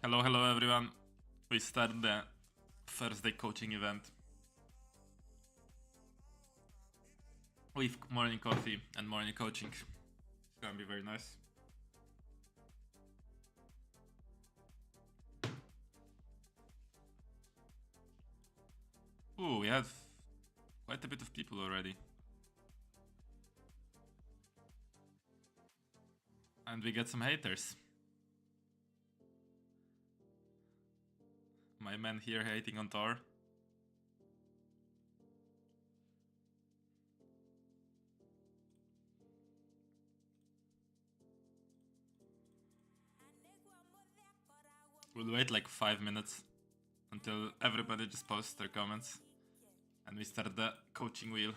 Hello everyone. We start the first day coaching event with morning coffee and morning coaching. It's gonna be very nice. Ooh, we have quite a bit of people already. And we get some haters. My man here hating on Thor. We'll wait like 5 minutes until everybody just posts their comments and we start the coaching wheel.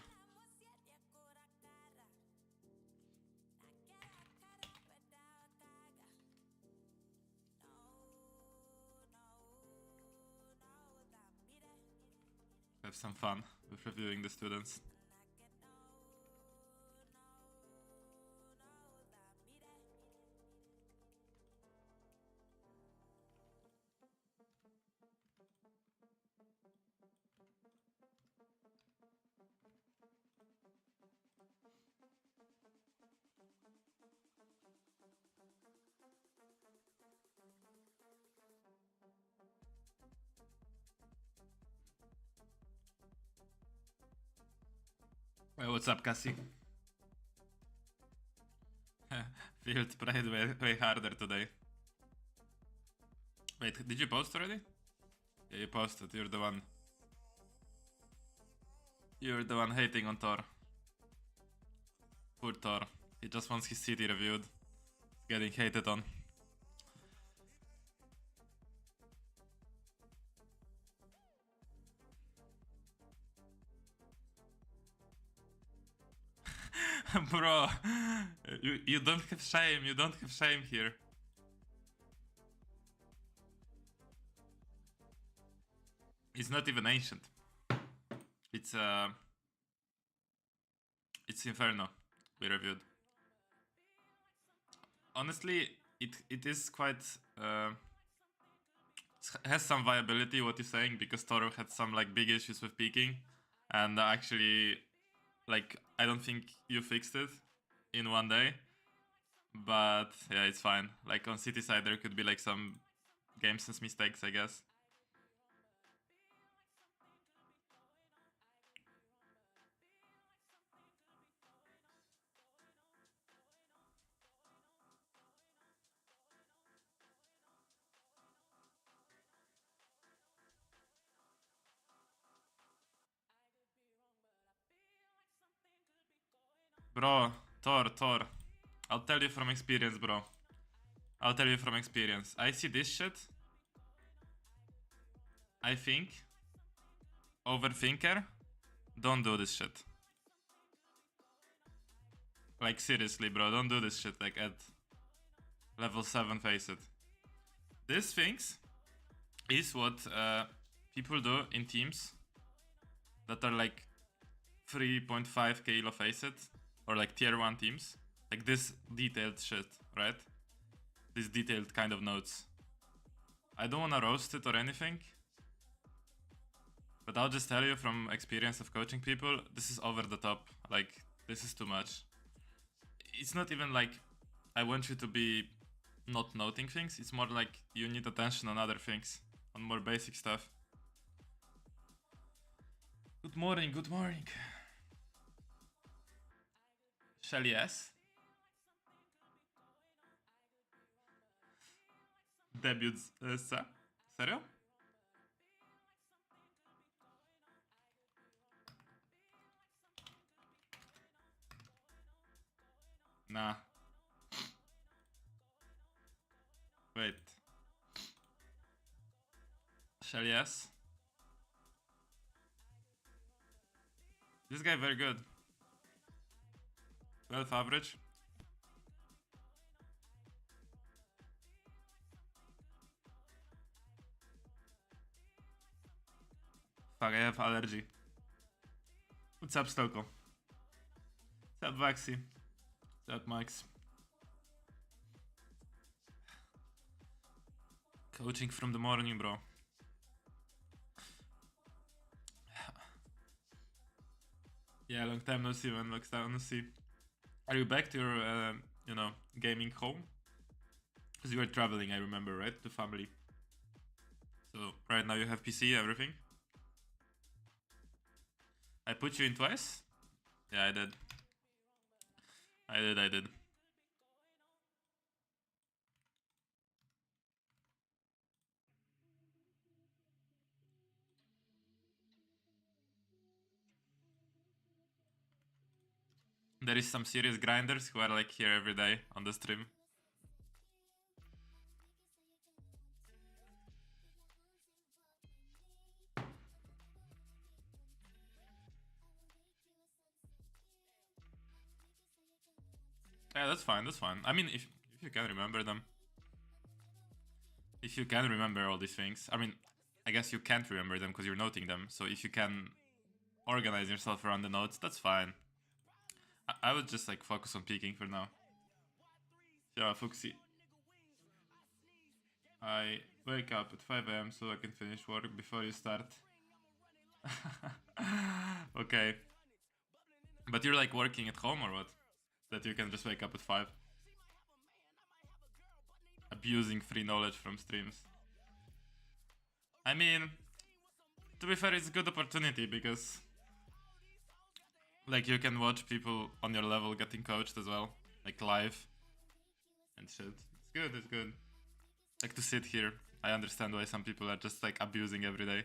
Have some fun with reviewing the students. Hey, what's up, Cassie? Field prayed way harder today. Wait, did you post already? Yeah, you posted. You're the one. You're the one hating on Thor. Poor Thor. He just wants his city reviewed. Getting hated on. Bro, you don't have shame. You don't have shame here. It's not even ancient. It's Inferno. We reviewed. Honestly, it is quite has some viability what you're saying, because Toro had some like big issues with peaking, and actually, like, I don't think you fixed it in one day. But yeah, it's fine. Like on city side there could be like some game sense mistakes, I guess. Bro, Thor. I'll tell you from experience, bro. I'll tell you from experience. I see this shit. I think. Overthinker. Don't do this shit. Like seriously, bro. Don't do this shit like at level 7, face it. These things is what people do in teams that are like 3.5 kilo face it. Or like tier 1 teams. Like this detailed shit, right? These detailed kind of notes. I don't wanna roast it or anything, but I'll just tell you from experience of coaching people, this is over the top. Like, this is too much. It's not even like I want you to be not noting things. It's more like you need attention on other things, on more basic stuff. Good morning, good morning. Shelly S. Debiut sa? Serio? Nah. Wait. Shelly S. This guy very good. 12 average. Fuck, I have allergy. What's up, Stoko? What's up, Vaxi? What's up, Max? Coaching from the morning, bro. Yeah, long time no see, man. Long time no see. Are you back to your, you know, gaming home? Because you were traveling, I remember, right? To family. So right now you have PC, everything. I put you in twice? Yeah, I did. I did. There is some serious grinders who are like here every day on the stream. Yeah, that's fine, that's fine. I mean, if you can remember them. If you can remember all these things. I mean, I guess you can't remember them because you're noting them. So if you can organize yourself around the notes, that's fine. I would just like focus on peeking for now. Yeah, Fuxi. I wake up at 5 AM so I can finish work before you start. Okay. But you're like working at home or what? That you can just wake up at 5? Abusing free knowledge from streams. I mean, to be fair, it's a good opportunity because like you can watch people on your level getting coached as well, like live and shit. It's good, it's good. Like to sit here, I understand why some people are just like abusing every day.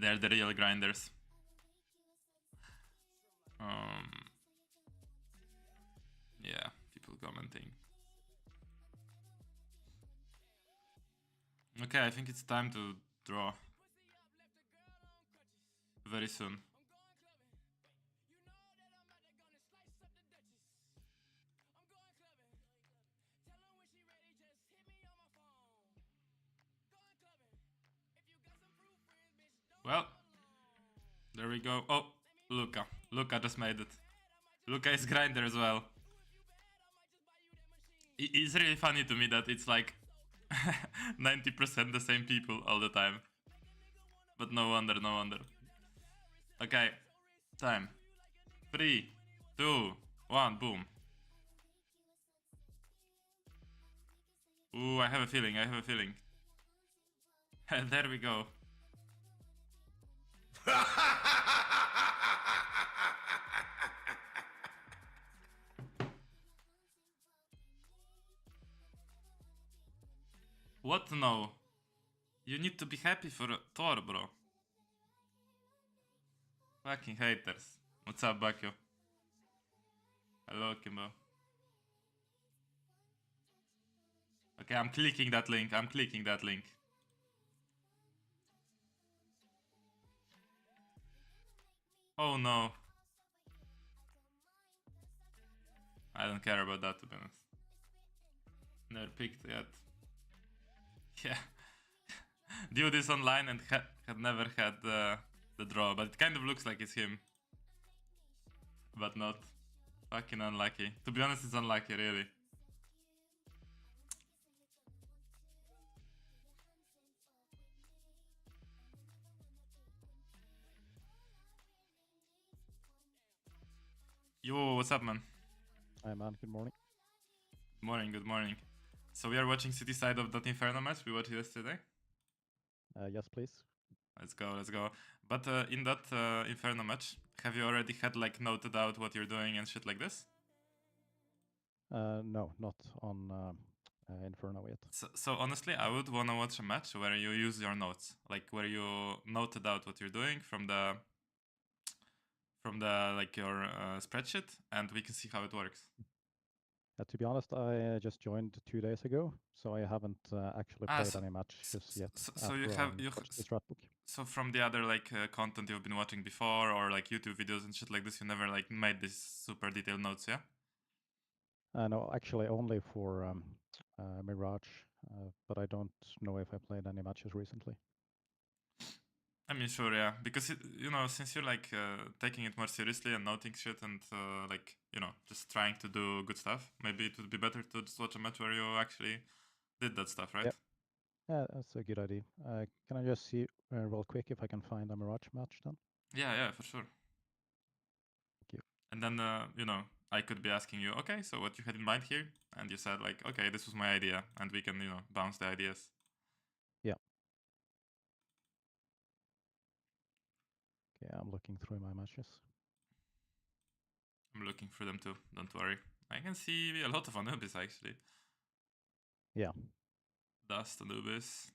They're the real grinders. Yeah, people commenting. Okay, I think it's time to draw. Very soon. Well, there we go. Oh, Luca. Luca just made it. Luca is grinder as well. It's really funny to me that it's like 90% the same people all the time. But no wonder, no wonder. Okay, time. 3, 2, 1, boom. Ooh, I have a feeling, I have a feeling. There we go. What no? You need to be happy for Thor, bro. Fucking haters. What's up, Bakio? Hello, Kimbo. Okay, I'm clicking that link. I'm clicking that link. Oh no. I don't care about that, to be honest. Never picked yet. Yeah. Dude is online and had never had the draw, but it kind of looks like it's him. But not. Fucking unlucky. To be honest, it's unlucky, really. Yo, what's up, man? Hi, man. Good morning. Morning, good morning. So we are watching City side of that Inferno match we watched yesterday. Yes, please. Let's go, let's go. But in that Inferno match, have you already had like noted out what you're doing and shit like this? No, not on Inferno yet. So honestly, I would wanna watch a match where you use your notes, like where you noted out what you're doing from the like your spreadsheet, and we can see how it works. To be honest, I just joined 2 days ago, so I haven't actually played any matches yet. So you have the strat book. So from the other like content you've been watching before, or like YouTube videos and shit like this, you never like made these super detailed notes, yeah? No, actually only for Mirage, but I don't know if I played any matches recently. I mean, sure, yeah, because you know, since you're like taking it more seriously and noting shit and like, you know, just trying to do good stuff, maybe it would be better to just watch a match where you actually did that stuff, right? Yep. Yeah, that's a good idea. Can I just see real quick if I can find a Mirage match then? Yeah, for sure. Thank you. And then, you know, I could be asking you, okay, so what you had in mind here? And you said like, okay, this was my idea, and we can, you know, bounce the ideas. Yeah. Okay, I'm looking through my matches. I'm looking for them too, don't worry. I can see a lot of Anubis actually. Yeah. Dust Anubis.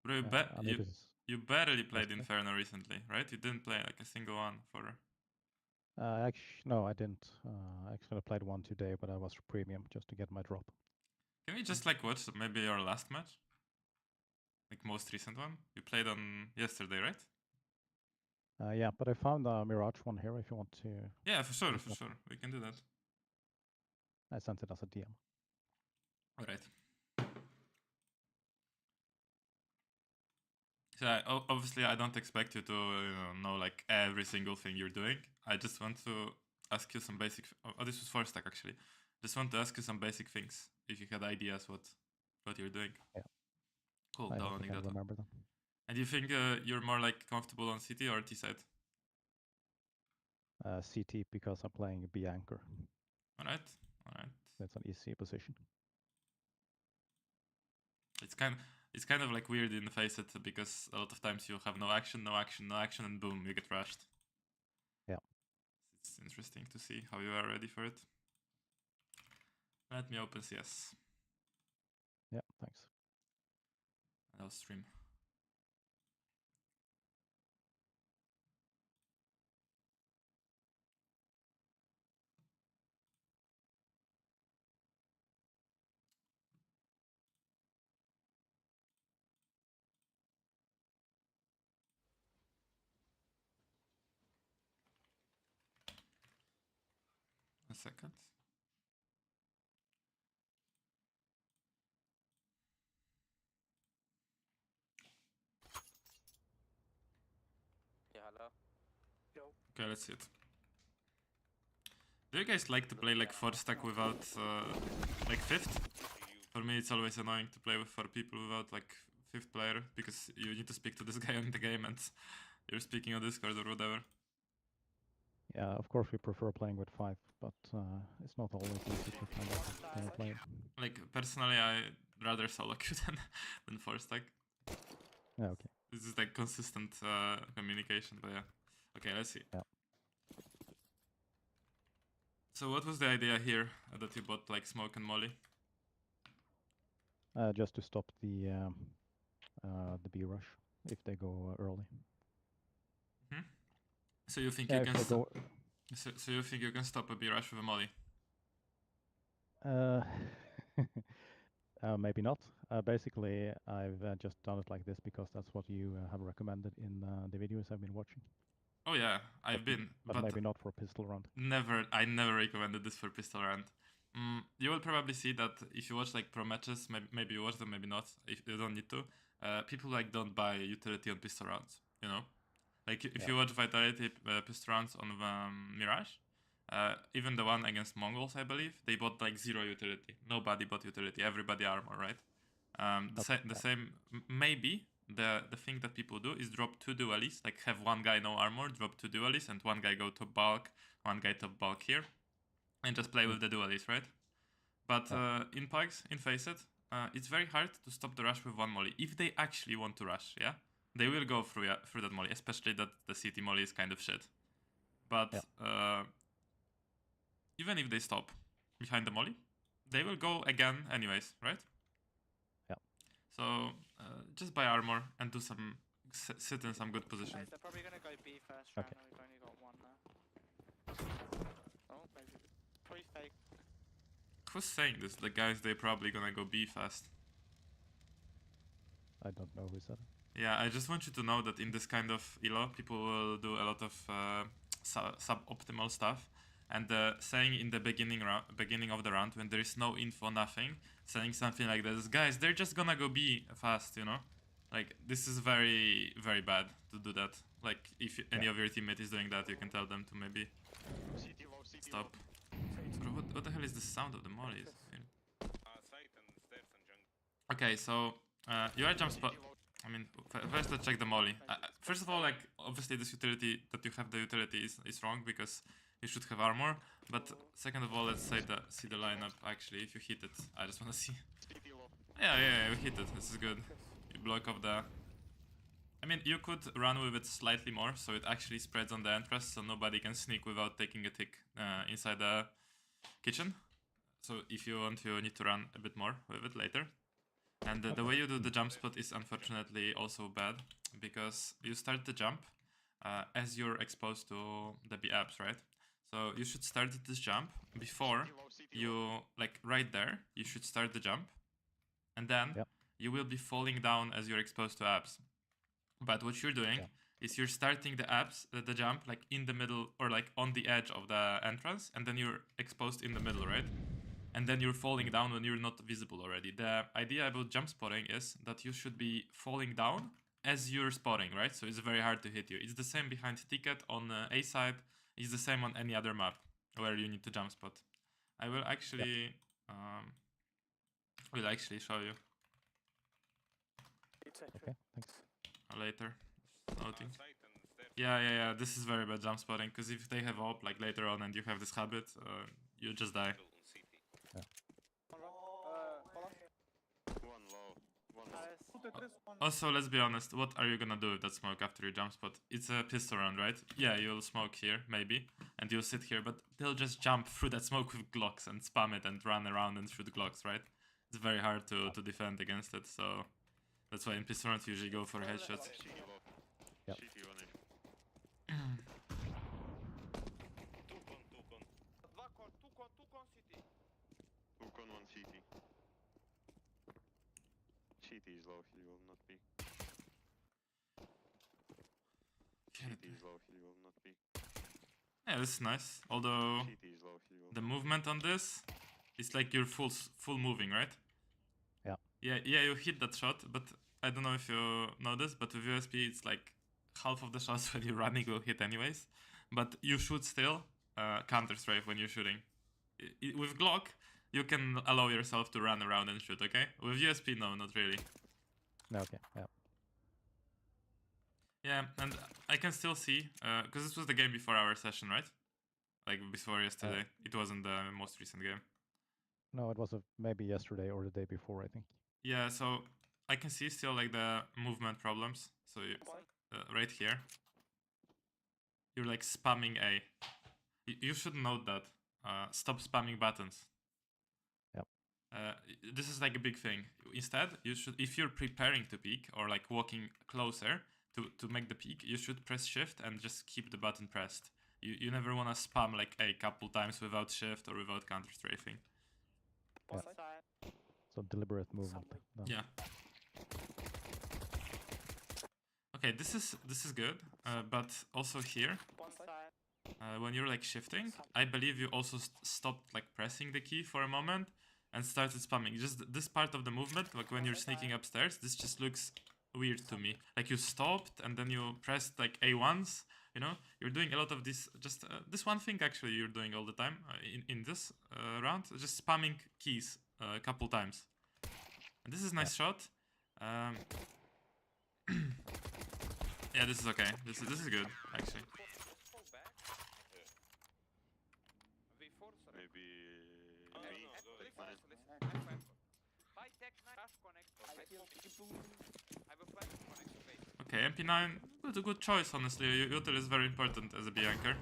Bro, Anubis you barely played yesterday. Inferno recently, right? You didn't play like a single one for... Actually, no, I didn't. I actually played one today, but I was premium just to get my drop. Can we just like watch maybe your last match? Like most recent one? You played on yesterday, right? Yeah, but I found a Mirage one here if you want to. Yeah, for sure, look for up. sure. We can do that. I sent it as a DM. Alright. So obviously I don't expect you to know like every single thing you're doing. I just want to ask you some basic... Oh, this was first stack actually. Just want to ask you some basic things. If you had ideas what you're doing. Yeah. Cool, I hope I downloading can that one. remember them. And you think you're more like comfortable on CT or T side? CT because I'm playing B anchor. Alright. That's an easy position. It's kind of like weird in the face it because a lot of times you have no action, and boom, you get rushed. Yeah. It's interesting to see how you are ready for it. Let me open CS. Yeah, thanks. And I'll stream. A second. Yeah, hello. Okay, let's see it. Do you guys like to play like 4 stack without like 5th? For me it's always annoying to play with 4 people without like 5th player because you need to speak to this guy on the game and you're speaking on Discord or whatever. Yeah, of course we prefer playing with 5, but it's not always easy to find out a player. Like personally I rather solo queue than 4 stack. Yeah, okay. This is like consistent communication, but yeah. Okay, let's see. Yeah. So what was the idea here that you bought like Smoke and Molly? Just to stop the B rush if they go early. Mm-hmm. So you think Yeah, you can go... so you think you can stop a B rush with a Molly? Maybe not. Basically, I've just done it like this because that's what you have recommended in the videos I've been watching. Oh yeah, I've been, but maybe not for pistol round. I never recommended this for pistol round. You will probably see that if you watch like pro matches, maybe you watch them, maybe not. If you don't need to, people like don't buy utility on pistol rounds. You know, like if you watch Vitality pistol rounds on Mirage, even the one against Mongols, I believe, they bought like 0 utility. Nobody bought utility. Everybody armor, right? The same, maybe the thing that people do is drop 2 dualies, like have one guy no armor, drop 2 dualies, and one guy go to bulk, one guy to bulk here, and just play with the dualies, right? But in Pugs, in Faceit, it's very hard to stop the rush with one molly. If they actually want to rush, yeah? They will go through that molly, especially that the city molly is kind of shit. But even if they stop behind the molly, they will go again anyways, right? So just buy armor and do some sit in some good position. They're probably gonna go B first round, and we've only got one there. Oh, maybe probably fake. Who's saying this? The guys, they probably gonna go B fast. I don't know who said it. Yeah, I just want you to know that in this kind of elo, people will do a lot of suboptimal stuff. And saying in the beginning of the round, when there is no info, nothing, saying something like this, guys, they're just gonna go B fast, you know? Like, this is very, very bad to do that. Like, if any of your teammate is doing that, you can tell them to maybe stop. Bro, what the hell is the sound of the mollies? Site and stairs. Okay, so you are jump spot. I mean, first let's check the molly. First of all, like obviously this utility that you have the utility is wrong because you should have armor. But second of all, let's say see the lineup. Actually, if you hit it, I just wanna see. Yeah, you hit it. This is good. You block off the. I mean, you could run with it slightly more, so it actually spreads on the entrance, so nobody can sneak without taking a tick inside the kitchen. So if you want, you need to run a bit more with it later. And the way you do the jump spot is unfortunately also bad, because you start the jump as you're exposed to the B apps, right? So you should start this jump before you, like right there, you should start the jump, and then you will be falling down as you're exposed to apps. But what you're doing is you're starting the jump like in the middle or like on the edge of the entrance, and then you're exposed in the middle, right? And then you're falling down when you're not visible already. The idea about jump spotting is that you should be falling down as you're spotting, right? So it's very hard to hit you. It's the same behind ticket on A side. It's the same on any other map where you need to jump spot. I will actually show you. Okay, thanks. Later. Noting. Yeah. This is very bad jump spotting, because if they have op like later on and you have this habit, you just die. Also, let's be honest, what are you gonna do with that smoke after you jump spot? It's a pistol round, right? Yeah, you'll smoke here, maybe, and you'll sit here, but they'll just jump through that smoke with Glocks and spam it and run around and shoot Glocks, right? It's very hard to defend against it, so that's why in pistol rounds you usually go for headshots. Yep. CT is low, he will not be. CT is low, he will not be. Yeah, this is nice. Although the movement on this is like you're full moving, right? Yeah, you hit that shot, but I don't know if you know this, but with USP it's like half of the shots when you're running will hit anyways. But you should still counter strafe when you're shooting. With Glock, you can allow yourself to run around and shoot, okay? With USP, no, not really. Okay, yeah. Yeah, and I can still see, because this was the game before our session, right? Like before yesterday. It wasn't the most recent game. No, it was maybe yesterday or the day before, I think. Yeah, so I can see still like the movement problems. So you, right here, you're like spamming A. You should note that. Stop spamming buttons. Yep. This is like a big thing. Instead, you should, if you're preparing to peek or like walking closer to make the peek, you should press shift and just keep the button pressed. You never want to spam like a couple times without shift or without counter strafing. Yeah. So deliberate movement. No. Yeah. Okay, this is good, but also here, when you're like shifting, I believe you also stopped like pressing the key for a moment and started spamming. Just this part of the movement, like when you're sneaking upstairs, this just looks weird to me. Like you stopped and then you pressed like A once. You know, you're doing a lot of this. Just this one thing actually you're doing all the time in this round, just spamming keys a couple times. And this is a nice shot. Yeah, this is okay. This is good actually. Maybe. Okay, MP9, a good choice honestly. Util is very important as a B anchor.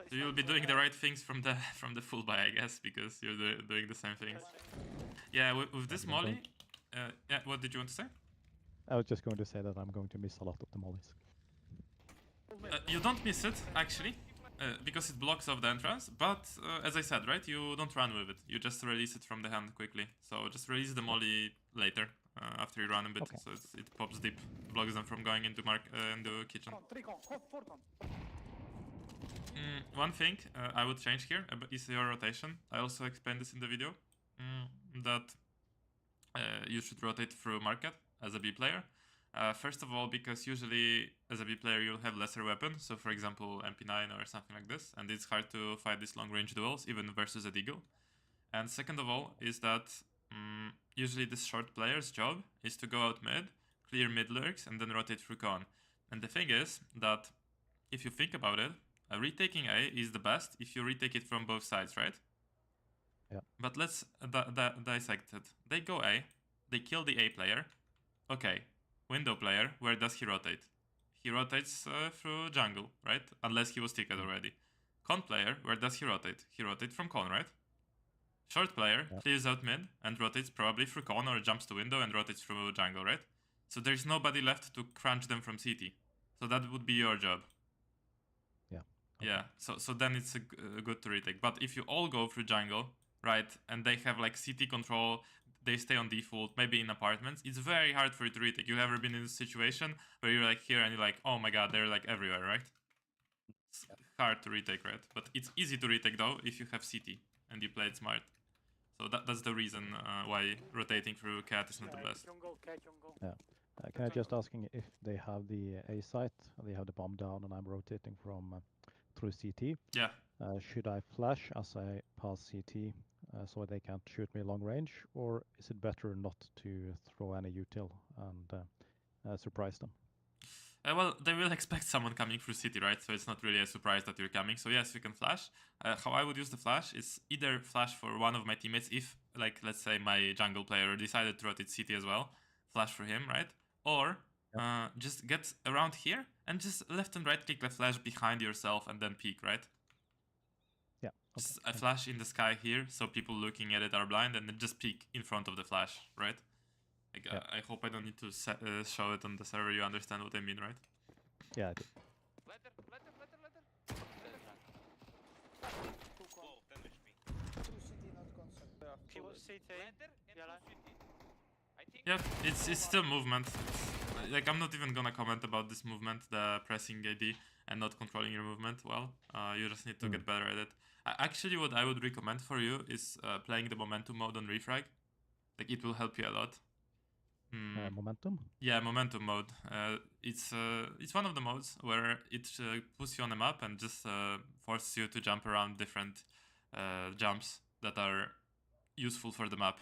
So you'll be doing the right things from the full buy, I guess, because you're doing the same things. Yeah, with this molly. Yeah, what did you want to say? I was just going to say that I'm going to miss a lot of the mollies. You don't miss it actually. Because it blocks off the entrance, but as I said, right, you don't run with it. You just release it from the hand quickly. So just release the molly later after you run a bit, so it pops deep, blocks them from going into into kitchen. One thing I would change here is your rotation. I also explained this in the video that you should rotate through market as a B player. First of all, because usually as a B player you'll have lesser weapons, so for example MP9 or something like this, and it's hard to fight these long range duels even versus a Deagle. And second of all is that Usually this short player's job is to go out mid, clear mid lurks, and then rotate through con. And the thing is that if you think about it, retaking A is the best if you retake it from both sides, right? Yeah. But let's dissect it. They go A, they kill the A player. Okay, window player, where does he rotate? He rotates through jungle, right? Unless he was ticked already. Con player, where does he rotate? He rotates from con, right? Short player clears out mid and rotates probably through con or jumps to window and rotates through jungle, right? So there's nobody left to crunch them from CT. So that would be your job. Yeah. Yeah, so then it's good to retake. But if you all go through jungle, right, and they have like CT control, they stay on default, maybe in apartments, it's very hard for you to retake. You ever been in a situation where you're like here and you're like, oh my god, they're like everywhere, right? It's hard to retake, right? But it's easy to retake though if you have CT and you play it smart. So that's the reason why rotating through cat is not the best. Yeah. Can I just asking if they have the A site, they have the bomb down, and I'm rotating from through CT. Yeah. Should I flash as I pass CT so they can't shoot me long range, or is it better not to throw any util and surprise them? Well, they will expect someone coming through city, right? So it's not really a surprise that you're coming. So yes, you can flash. How I would use the flash is either flash for one of my teammates if, like, let's say my jungle player decided to rotate city as well. Flash for him, right? Or just get around here and just left and right click the flash behind yourself and then peek, right? Yeah. Okay. Just a flash in the sky here so people looking at it are blind and then just peek in front of the flash, right? Like, I hope I don't need to show it on the server. You understand what I mean, right? Yeah, I do. He was CT. Yellow. Yeah, it's still movement. Like, I'm not even gonna comment about this movement, the pressing AD and not controlling your movement well. You just need to get better at it. Actually, what I would recommend for you is playing the momentum mode on refrag. Like, it will help you a lot. Momentum? Yeah, momentum mode. It's one of the modes where it puts you on a map and just forces you to jump around different jumps that are useful for the map.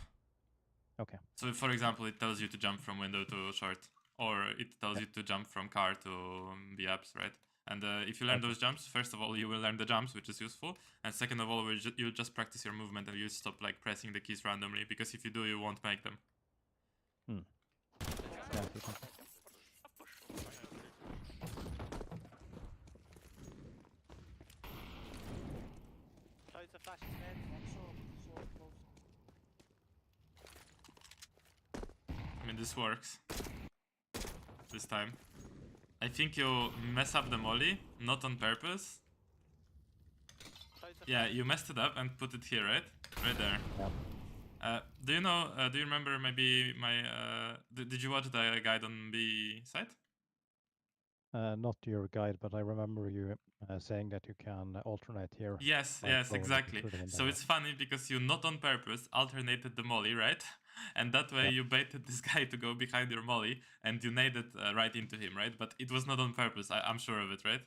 Okay. So, if, for example, it tells you to jump from window to short, or it tells you to jump from car to the apps, right? And if you learn those jumps, first of all, you will learn the jumps, which is useful. And second of all, you'll just practice your movement and you stop like pressing the keys randomly, because if you do, you won't make them. Yeah, I see something. Close the flash mid. I mean, this works. This time. I think you mess up the molly, not on purpose. Yeah, you messed it up and put it here, right? Right there. Yeah. Do you know, do you remember maybe my, did you watch the guide on B site? Not your guide, but I remember you saying that you can alternate here. Yes, by yes, throwing it exactly. through the window. So it's funny because you not on purpose alternated the molly, right? And that way you baited this guy to go behind your molly and you naded right into him, right? But it was not on purpose, I'm sure of it, right?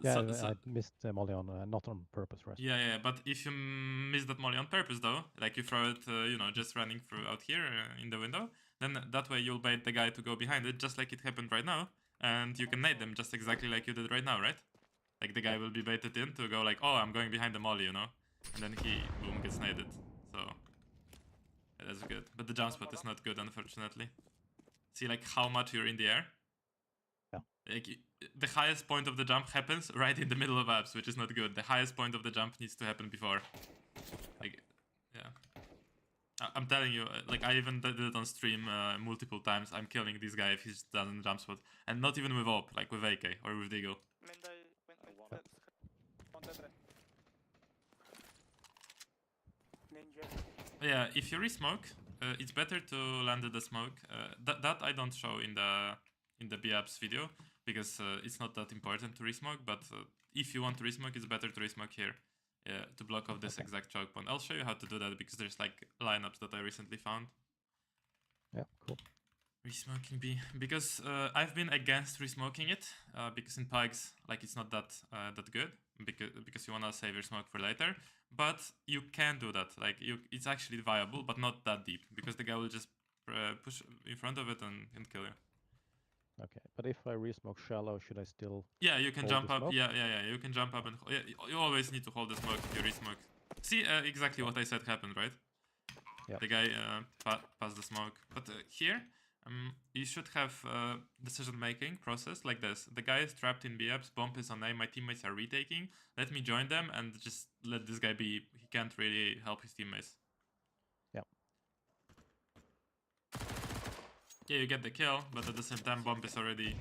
Yeah, I missed molly on, not on purpose, right? Yeah, but if you miss that molly on purpose though, like you throw it, you know, just running through out here in the window, then that way you'll bait the guy to go behind it, just like it happened right now, and you can nade them just exactly like you did right now, right? Like the guy will be baited in to go like, oh, I'm going behind the molly, you know? And then he, boom, gets naded. So, yeah, that's good. But the jump spot is not good, unfortunately. See, like, how much you're in the air? Yeah. Like, the highest point of the jump happens right in the middle of apps, which is not good. The highest point of the jump needs to happen before. Like, yeah. I'm telling you, like, I even did it on stream multiple times. I'm killing this guy if he doesn't jump spot. And not even with AWP, like with AK or with Deagle. Yeah, if you resmoke, it's better to land the smoke. That I don't show in the B-Apps video, because it's not that important to resmoke, but if you want to resmoke, it's better to resmoke here to block off this exact choke point. I'll show you how to do that, because there's like lineups that I recently found. Yeah, cool. Resmoking B, because I've been against resmoking it, because in Pugs, like, it's not that that good, because you wanna save your smoke for later. but you can do that. Like it's actually viable, but not that deep because the guy will just push in front of it and kill you. Okay, but if I resmoke shallow, should I still? Yeah, you can Hold jump the up. smoke? Yeah. You can jump up and yeah, you always need to hold the smoke if you resmoke. See, exactly what I said happened, right? Yep. The guy passed the smoke. But here, you should have decision-making process like this. The guy is trapped in B-ups, bomb is on A, my teammates are retaking. Let me join them and just let this guy be. He can't really help his teammates. Yep. Yeah, you get the kill, but at the same time, bomb is already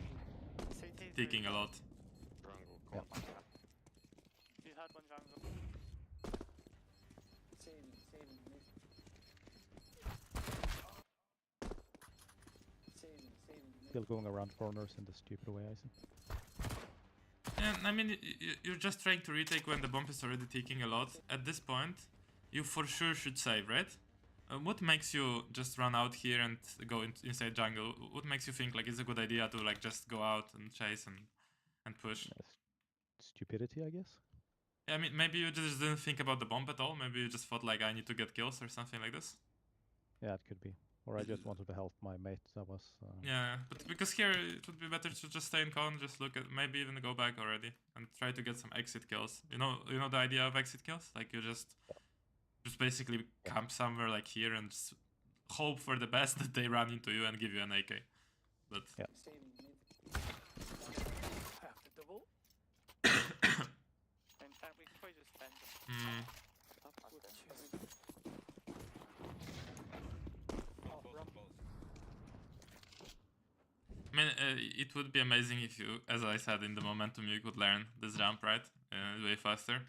CT's ticking a lot. Jungle, Yep. You had one jungle. Still going around corners in the stupid way, I see. And I mean, you're just trying to retake when the bomb is already ticking a lot. At this point, you for sure should save, right? What makes you just run out here and go inside jungle? What makes you think like it's a good idea to like just go out and chase and push? Stupidity, I guess. Yeah, I mean, maybe you just didn't think about the bomb at all. Maybe you just thought like I need to get kills or something like this. Yeah, it could be. Or I just wanted to help my mate. That was. Yeah, but because here it would be better to just stay in con, just look at, maybe even go back already and try to get some exit kills. You know the idea of exit kills? Like you just basically camp somewhere like here and just hope for the best that they run into you and give you an AK. But yeah. In fact, we could probably just spend I mean, it would be amazing if you, as I said in the momentum, you could learn this jump, right? Way faster.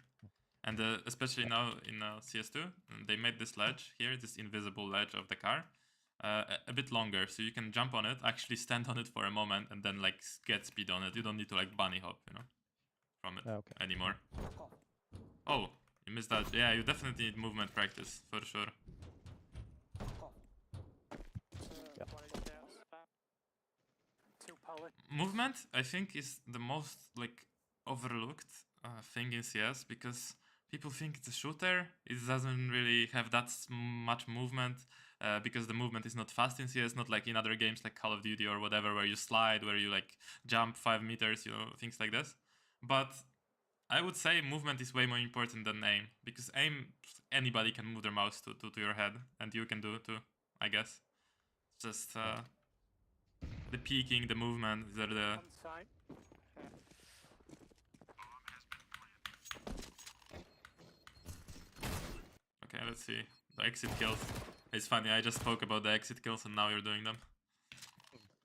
And especially now in CS2, they made this ledge here, this invisible ledge of the car, a bit longer. So you can jump on it, actually stand on it for a moment, and then like get speed on it. You don't need to like bunny hop, you know, from it anymore. Oh, you missed that. Yeah, you definitely need movement practice, for sure. Movement, I think, is the most like overlooked thing in CS because people think it's a shooter. It doesn't really have that much movement because the movement is not fast in CS, not like in other games like Call of Duty or whatever, where you slide, where you like jump 5 meters, you know, things like this. But I would say movement is way more important than aim because aim, anybody can move their mouse to your head, and you can do it too, I guess. Just the peeking, the movement, these are the... Okay, let's see. The exit kills. It's funny, I just spoke about the exit kills and now you're doing them.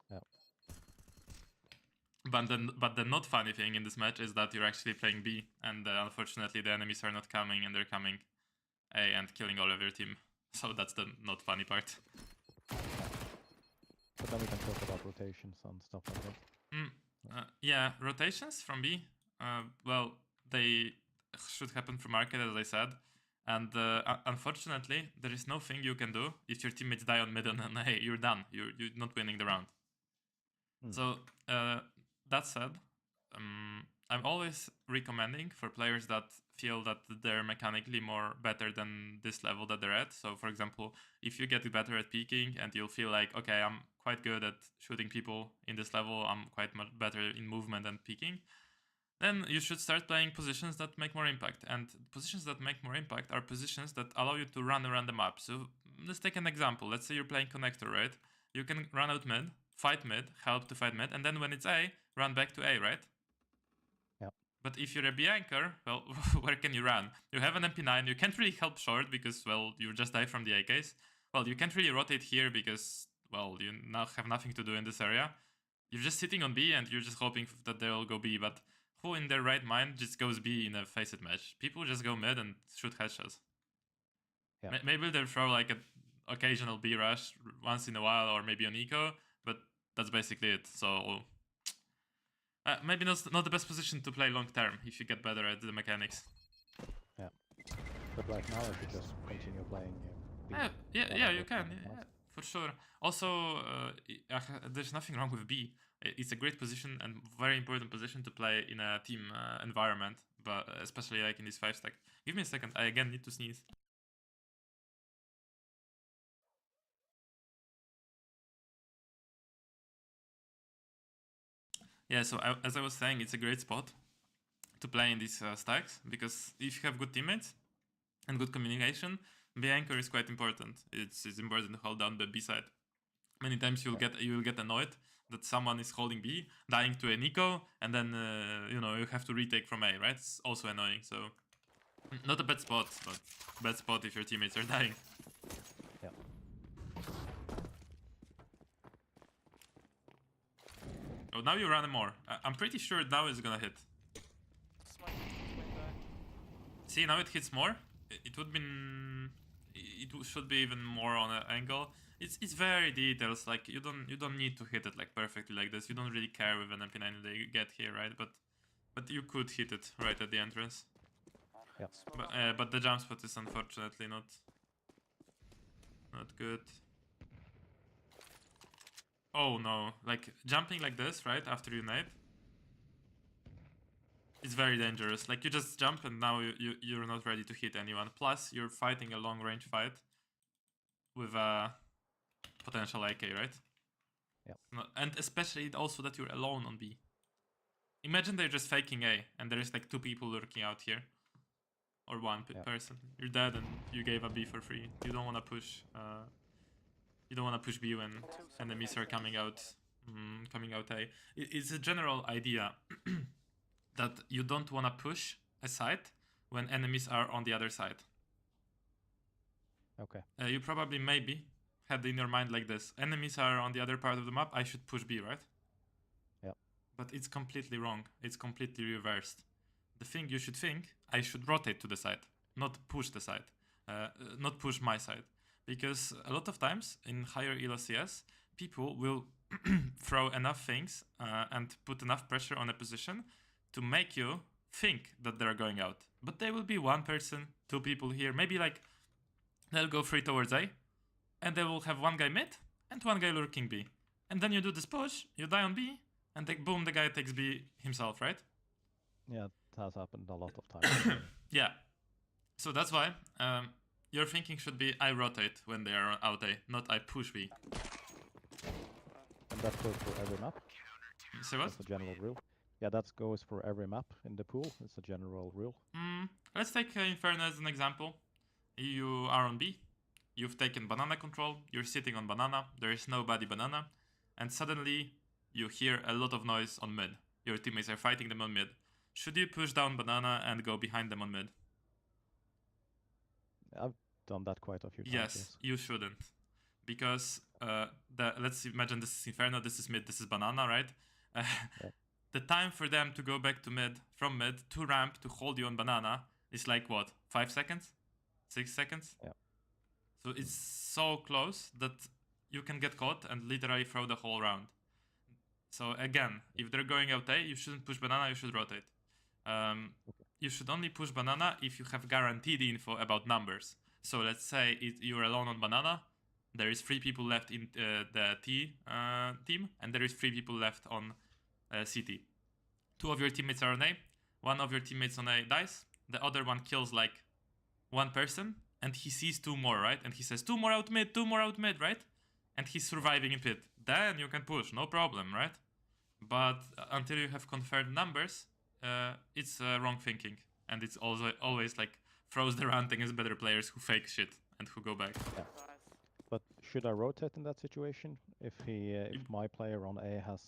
Yeah. But the not funny thing in this match is that you're actually playing B, and unfortunately the enemies are not coming, and they're coming A and killing all of your team. So that's the not funny part. But then we can talk about rotations and stuff like that. Yeah, rotations from B. Well, they should happen from market, as I said. And unfortunately, there is no thing you can do if your teammates die on mid and hey, you're done. You're not winning the round. So that said, I'm always recommending for players that feel that they're mechanically more better than this level that they're at. So for example, if you get better at peeking and you'll feel like, okay, I'm quite good at shooting people in this level, I'm quite much better in movement and peeking, then you should start playing positions that make more impact. And positions that make more impact are positions that allow you to run around the map. So let's take an example. Let's say you're playing connector, right? You can run out mid, fight mid, help to fight mid, and then when it's A, run back to A, right? Yeah. But if you're a B anchor, well, where can you run? You have an MP9, you can't really help short because, well, you just die from the AKs. Well, you can't really rotate here because, well, you now have nothing to do in this area. You're just sitting on B and you're just hoping that they'll go B, but who in their right mind just goes B in a face-it match? People just go mid and shoot headshots. Yeah. Maybe they'll throw like an occasional B rush once in a while or maybe an eco, but that's basically it. So maybe not the best position to play long term if you get better at the mechanics. Yeah. But right now I should just continue playing. Yeah, you can. Yeah. For sure. Also, there's nothing wrong with B. It's a great position and very important position to play in a team environment, but especially like in this 5-stack. Give me a second. I again need to sneeze. Yeah, so as I was saying, it's a great spot to play in these stacks, because if you have good teammates and good communication, B anchor is quite important. It's important to hold down the B side. Many times you will get annoyed that someone is holding B, dying to an eco, and then you know, you have to retake from A, right? It's also annoying. So not a bad spot, but bad spot if your teammates are dying. Yeah. Oh, now you run more. I'm pretty sure now it's gonna hit. Smoke window. See, now it hits more. It would be... should be even more on an angle. It's very details. Like you don't need to hit it like perfectly like this. You don't really care with an MP9 that you get here, right? But you could hit it right at the entrance. Yeah. But the jump spot is unfortunately not good. Oh no! Like jumping like this, right after you nade, it's very dangerous. Like you just jump and now you're not ready to hit anyone. Plus you're fighting a long range fight with a potential AK, right? Yeah. And especially also that you're alone on B. Imagine they're just faking A and there's like 2 people lurking out here. Or one person. You're dead and you gave a B for free. You don't want to push. You don't want to push B when enemies are coming out A. It's a general idea that you don't want to push a side when enemies are on the other side. Okay. You probably maybe had in your mind like this: enemies are on the other part of the map, I should push B, right? Yeah. But it's completely wrong. It's completely reversed. The thing you should think, I should rotate to the side, not push the side, not push my side. Because a lot of times in higher elo CS, people will throw enough things and put enough pressure on a position to make you think that they're going out. But there will be 1 person, 2 people here, maybe like they'll go 3 towards A, and they will have 1 guy mid and 1 guy lurking B. And then you do this push, you die on B, and like boom, the guy takes B himself, right? Yeah, it has happened a lot of times. Yeah. So that's why your thinking should be I rotate when they are out A, not I push B. And that goes for every map. Say what? That's a general rule. Yeah, that goes for every map in the pool. It's a general rule. Let's take Inferno as an example. You are on B. You've taken banana control. You're sitting on banana. There is nobody banana. And suddenly you hear a lot of noise on mid. Your teammates are fighting them on mid. Should you push down banana and go behind them on mid? I've done that quite a few times. Yes, you shouldn't. Because let's imagine this is Inferno, this is mid, this is banana, right? The time for them to go back to mid, from mid to ramp to hold you on banana is like what? 5 seconds? 6 seconds? Yeah. So it's so close that you can get caught and literally throw the whole round. So again, if they're going out A, you shouldn't push banana, you should rotate. You should only push banana if you have guaranteed info about numbers. So let's say you're alone on banana, there is 3 people left in the T team, and there is 3 people left on CT. 2 of your teammates are on A, 1 of your teammates on A dies, the other one kills like 1 person, and he sees 2 more, right? And he says 2 more out mid, 2 more out mid, right? And he's surviving in pit. Then you can push, no problem, right? But until you have confirmed numbers, it's wrong thinking. And it's also always like throws the round against better players who fake shit and who go back. Yeah. But should I rotate in that situation if my player on A has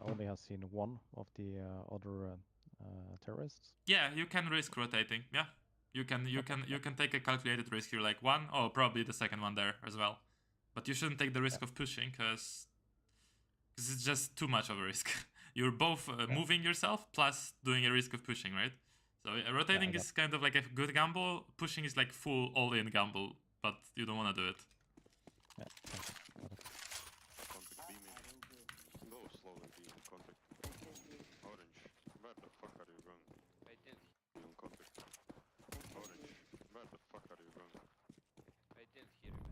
only has seen 1 of the other terrorists? Yeah, you can risk rotating. Yeah, you can take a calculated risk. You're like 1, oh, probably the second one there as well. But you shouldn't take the risk of pushing because it's just too much of a risk. You're both moving yourself plus doing a risk of pushing, right? So rotating is kind of like a good gamble. Pushing is like full all-in gamble, but you don't want to do it. Yeah. Contact B mid. Go slowly B in contact. Orange, where the fuck are you going? I didn't. On contact. Orange, where the fuck are you going? I didn't hear you.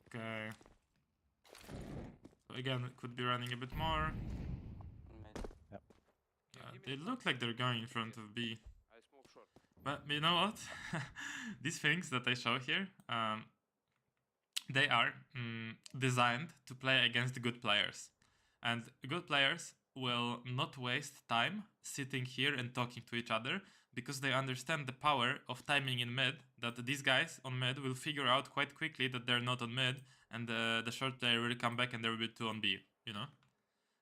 Okay. So again, it could be running a bit more. Mid. They look like they're going in front of B. I smoke short. But you know what? These things that I show here, they are designed to play against the good players. And good players will not waste time sitting here and talking to each other because they understand the power of timing in mid, that these guys on mid will figure out quite quickly that they're not on mid, and the short player will come back and there will be 2 on B, you know?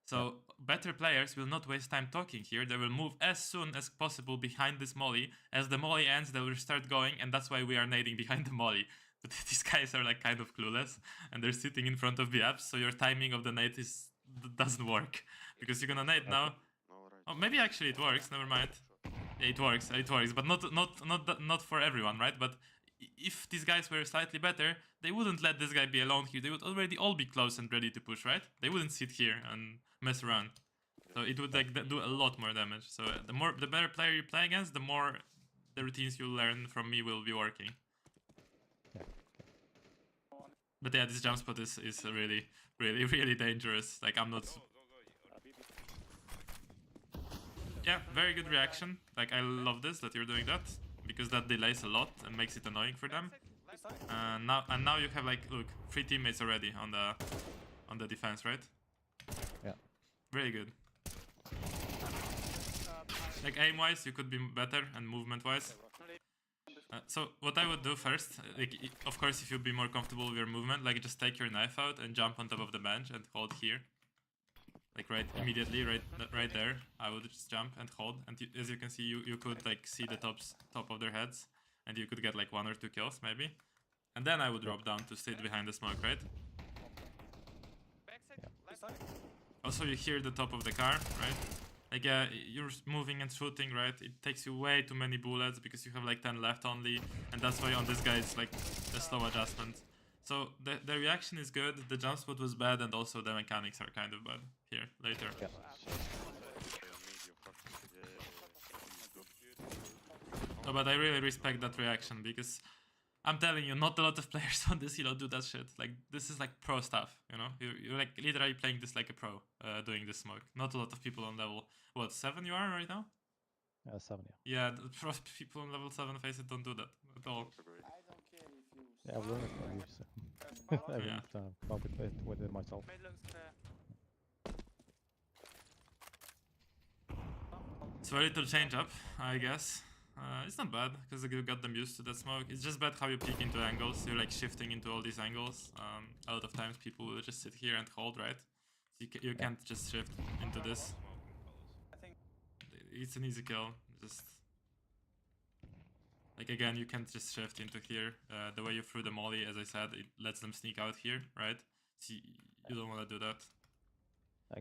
So better players will not waste time talking here. They will move as soon as possible behind this molly. As the molly ends, they will start going, and that's why we are nading behind the molly. But these guys are like kind of clueless, and they're sitting in front of the apps, so your timing of the nade doesn't work. Because you're gonna nade now. Alright. Oh, maybe actually it works, never mind. Yeah, it works, but not for everyone, right? But if these guys were slightly better, they wouldn't let this guy be alone here. They would already all be close and ready to push, right? They wouldn't sit here and mess around. So it would like do a lot more damage. So the better player you play against, the more the routines you learn from me will be working. Yeah. But yeah, this jump spot is really dangerous. Like I'm not. Yeah, very good reaction. Like I love this that you're doing that because that delays a lot and makes it annoying for them. Now you have like look 3 teammates already on the defense, right? Yeah. Very good. Like aim wise, you could be better and movement wise. So what I would do first, like of course if you'd be more comfortable with your movement, like just take your knife out and jump on top of the bench and hold here. Like immediately, right there. I would just jump and hold, and as you can see, you could like see the top of their heads, and you could get like 1 or 2 kills maybe, and then I would drop down to sit behind the smoke, right? Also, you hear the top of the car, right? Like you're moving and shooting, right? It takes you way too many bullets because you have like 10 left only, and that's why on this guy it's like a slow adjustment. So the reaction is good, the jump spot was bad, and also the mechanics are kind of bad here later. Yeah. No, but I really respect that reaction because I'm telling you, not a lot of players on this elo do that shit. Like this is like pro stuff, you know? You're like literally playing this like a pro, doing this smoke. Not a lot of people on level, what, 7 you are right now? 7, yeah. Yeah, the pro people on level 7 face it don't do that at all. I don't care if you. Yeah, I've learned it from you, so I wouldn't come up with it myself. Mid looks clear. So a little change up, I guess. It's not bad because you got them used to that smoke. It's just bad how you peek into angles. You're like shifting into all these angles. A lot of times people will just sit here and hold, right? You can't just shift into this. I think It's an easy kill. Just like again, you can't just shift into here. The way you threw the molly, as I said, it lets them sneak out here, right? So you don't want to do that.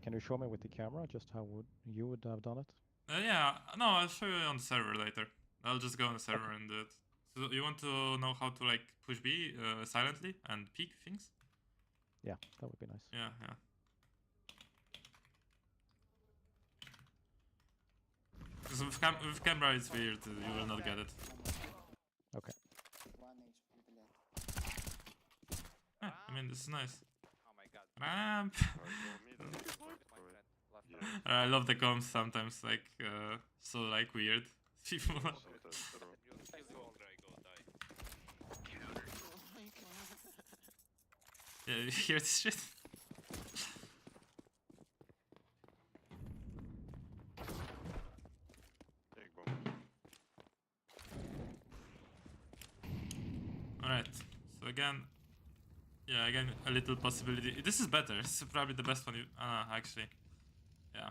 Can you show me with the camera just how you would have done it? Yeah, no, I'll show you on the server later. I'll just go on the server and do it. So you want to know how to like push B silently and peek things? Yeah, that would be nice. Yeah. Because with camera it's weird, you will not get it. Okay. Yeah, I mean, this is nice. Oh my god. Ramp! My friend. Last Yeah. time. I love the comms sometimes, like, so like weird. People yeah, you hear this shit? Take bomb. Alright, so again, yeah, again, a little possibility. This is better, this is probably the best one you, actually. Yeah.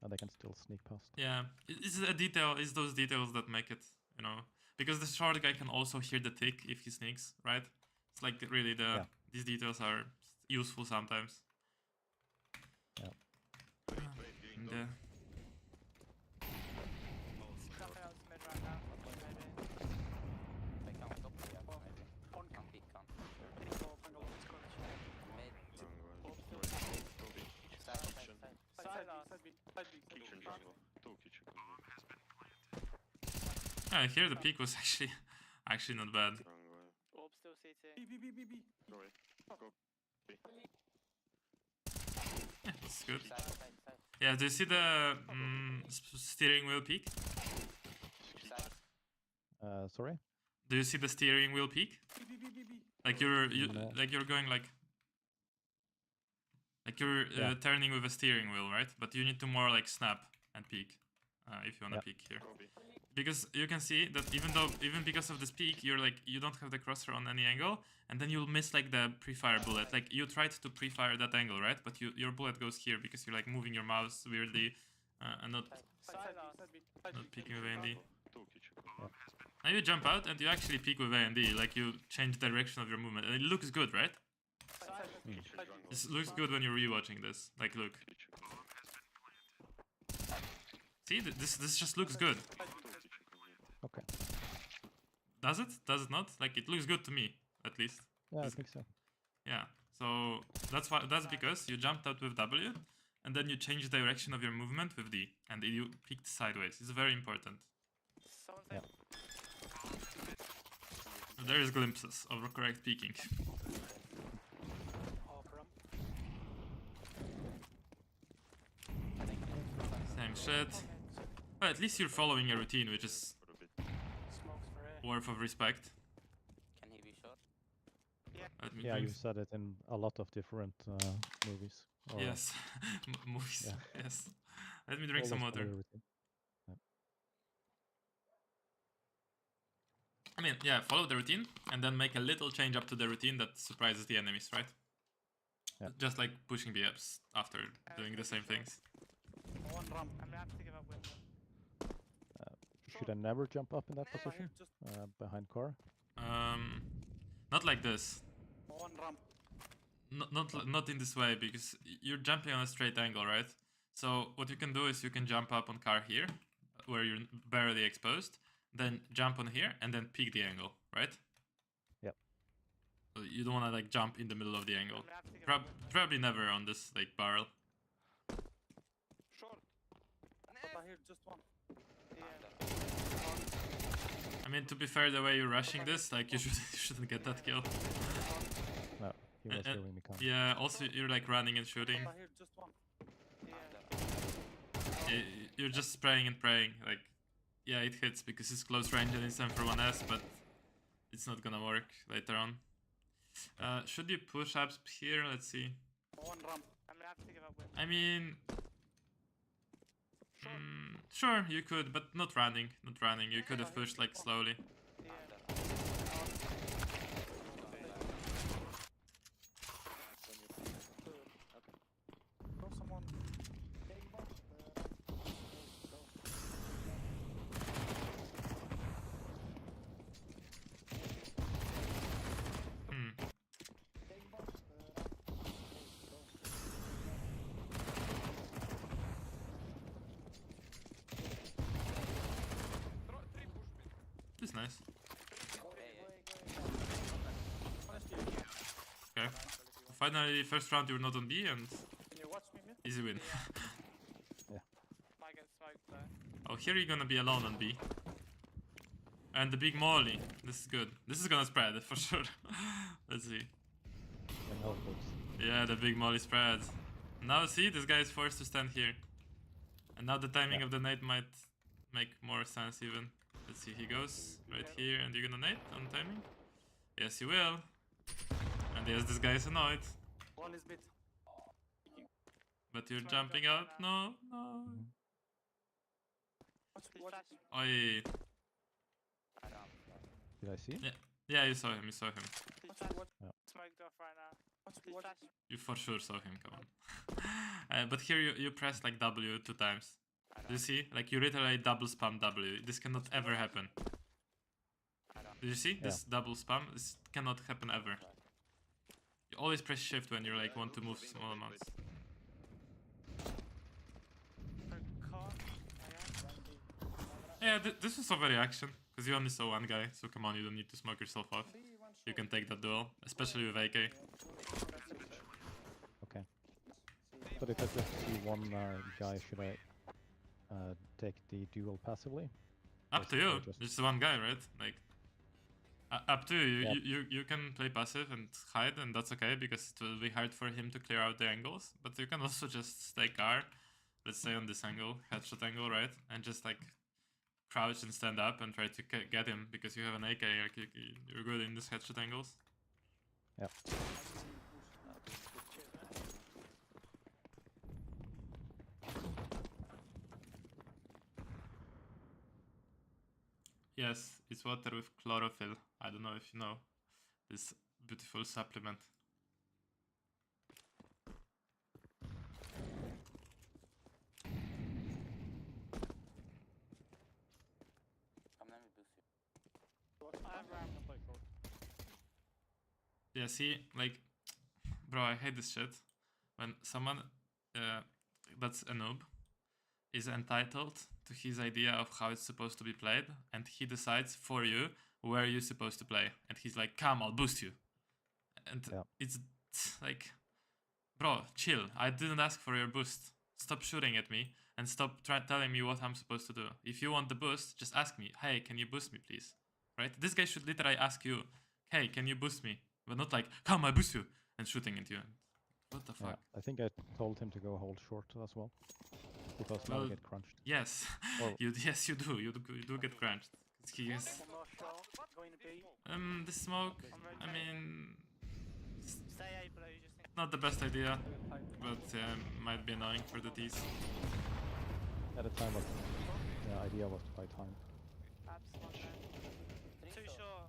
And they can still sneak past. Yeah, it's a detail, it's those details that make it, you know. Because the short guy can also hear the tick if he sneaks, right? It's like really these details are useful sometimes. Yeah. And, Jumping out to mid right now. Maybe. They can't stop me yet, maybe. On Can't peek, can't. Mid. Kitchen jungle. 2 kitchen. yeah, here the peak was actually not bad. Jungle. Orb still CT. Go away. Go. Yeah, that's good. Side, side, side. Yeah, do you see the steering wheel peak? Side. Sorry? Do you see the steering wheel peak? Like you're No. like you're going like you're Yeah. turning with a steering wheel, right? But you need to more like snap and peak if you wanna Yeah. peak here. Go B. Because you can see that even because of this peak, you're like you don't have the crosshair on any angle, and then you'll miss like the pre-fire bullet. Like you tried to pre-fire that angle, right? But your bullet goes here because you're like moving your mouse weirdly and not peeking with A and D. Two kitchen. Now you jump out and you actually peek with A and D, like you change direction of your movement, and it looks good, right? Kitchen jungle. This looks good when you're rewatching this. Like look, Kitchen. see this just looks good. Two kitchen come here. Okay. Does it? Does it not? Like it looks good to me, at least. Yeah, I This- think so. Yeah. So that's because you jumped out with W, and then you change the direction of your movement with D, and you peeked sideways. It's very important. Someone Yeah. There is glimpses of correct peeking. Same shit. Well, at least you're following a routine, which is For a bit. Smokes for A. worth of respect. Can he be shot? Let me Yeah, drink you said it in a lot of different movies. or Yes. Movies. Yeah. Yes. Let me drink some almost water. follow the routine. I mean, yeah, follow the routine and then make a little change up to the routine that surprises the enemies, right? Yeah. Just like pushing the ups after doing the same things. One ramp. I'm gonna have to give up window. Should I never jump up in that position? Behind car? Not like this. One ramp. Not in this way, because you're jumping on a straight angle, right? So what you can do is you can jump up on car here, where you're barely exposed, then jump on here and then peek the angle, right? Yep. So you don't want to like jump in the middle of the angle. I'm gonna have to give up window. Probably never on this like barrel. Short. Just one. Yeah. I mean, to be fair, the way you're rushing this, like you shouldn't get that kill. No, he was Uh, hearing me come. Yeah. Also, you're like running and shooting. Just one. Yeah. You're just spraying and praying. Like, yeah, it hits because it's close range and it's M41S, but it's not gonna work later on. Should you push up here? Let's see. One ramp. I'm gonna have to give up window. I mean, sure, you could, but not running. Not running. You could have pushed like slowly. Yeah. Go someone. Hmm. This is nice. Okay. Finally, first round you're not on B and Can you watch me mid? easy win. Might get smoked though. Oh, here you're gonna be alone on B. And the big molly. This is good. This is gonna spread for sure. Let's see. And help us. Yeah, the big molly spreads. Now see, this guy is forced to stand here. And now the timing Yeah. of the nade might make more sense even. Let's see, he goes right here and you're gonna nade on timing? Yes, you will. And yes, this guy is annoyed. One is mid. But you're jumping out. No, no. He's flash. Oi. Did I see it? Yeah. Yeah, you saw him, you saw him. He's flash. Yeah. Smoked off right now. He's flash. You for sure saw him, come on. But here you press like W 2 times. Do you see? Like you literally double spam W. This cannot ever happen. Did you see? This double spam? This cannot happen ever. You always press shift when you like want to move small amounts. Car. Yeah, this was overreaction. Because you only saw one guy, so come on, you don't need to smoke yourself off. You can take that duel, especially with AK. Okay. But if I just see one guy, should I take the duel passively? Up to you. Just- Just one guy, right? Like, Up to you. Yep. You can play passive and hide, and that's okay because it will be hard for him to clear out the angles. But you can also just stay guard. Let's say on this angle, headshot angle, right? And just like crouch and stand up and try to get him because you have an AK. Like you're good in these headshot angles. Yep. Yes, it's water with chlorophyll. I don't know if you know this beautiful supplement. Come let me boost you. I have ram. Yeah, see, like, bro, I hate this shit. When someone that's a noob is entitled to his idea of how it's supposed to be played, and he decides for you where you're supposed to play. And he's like, come, I'll boost you. And Yeah. it's like, bro, chill. I didn't ask for your boost. Stop shooting at me and stop telling me what I'm supposed to do. If you want the boost, just ask me, hey, can you boost me, please? Right? This guy should literally ask you, hey, can you boost me? But not like, come, I boost you, and shooting at you. What the Yeah, fuck? I think I told him to go hold short as well, because now Well, I get crunched. Yes, Well- yes, you do. You do get crunched. He is, One more shot. Going to be. the smoke. I'm I mean, Stay A below. You just think. not the best idea, but might be annoying for the tees. At the time, the idea was to buy time. Abs one there. Too short.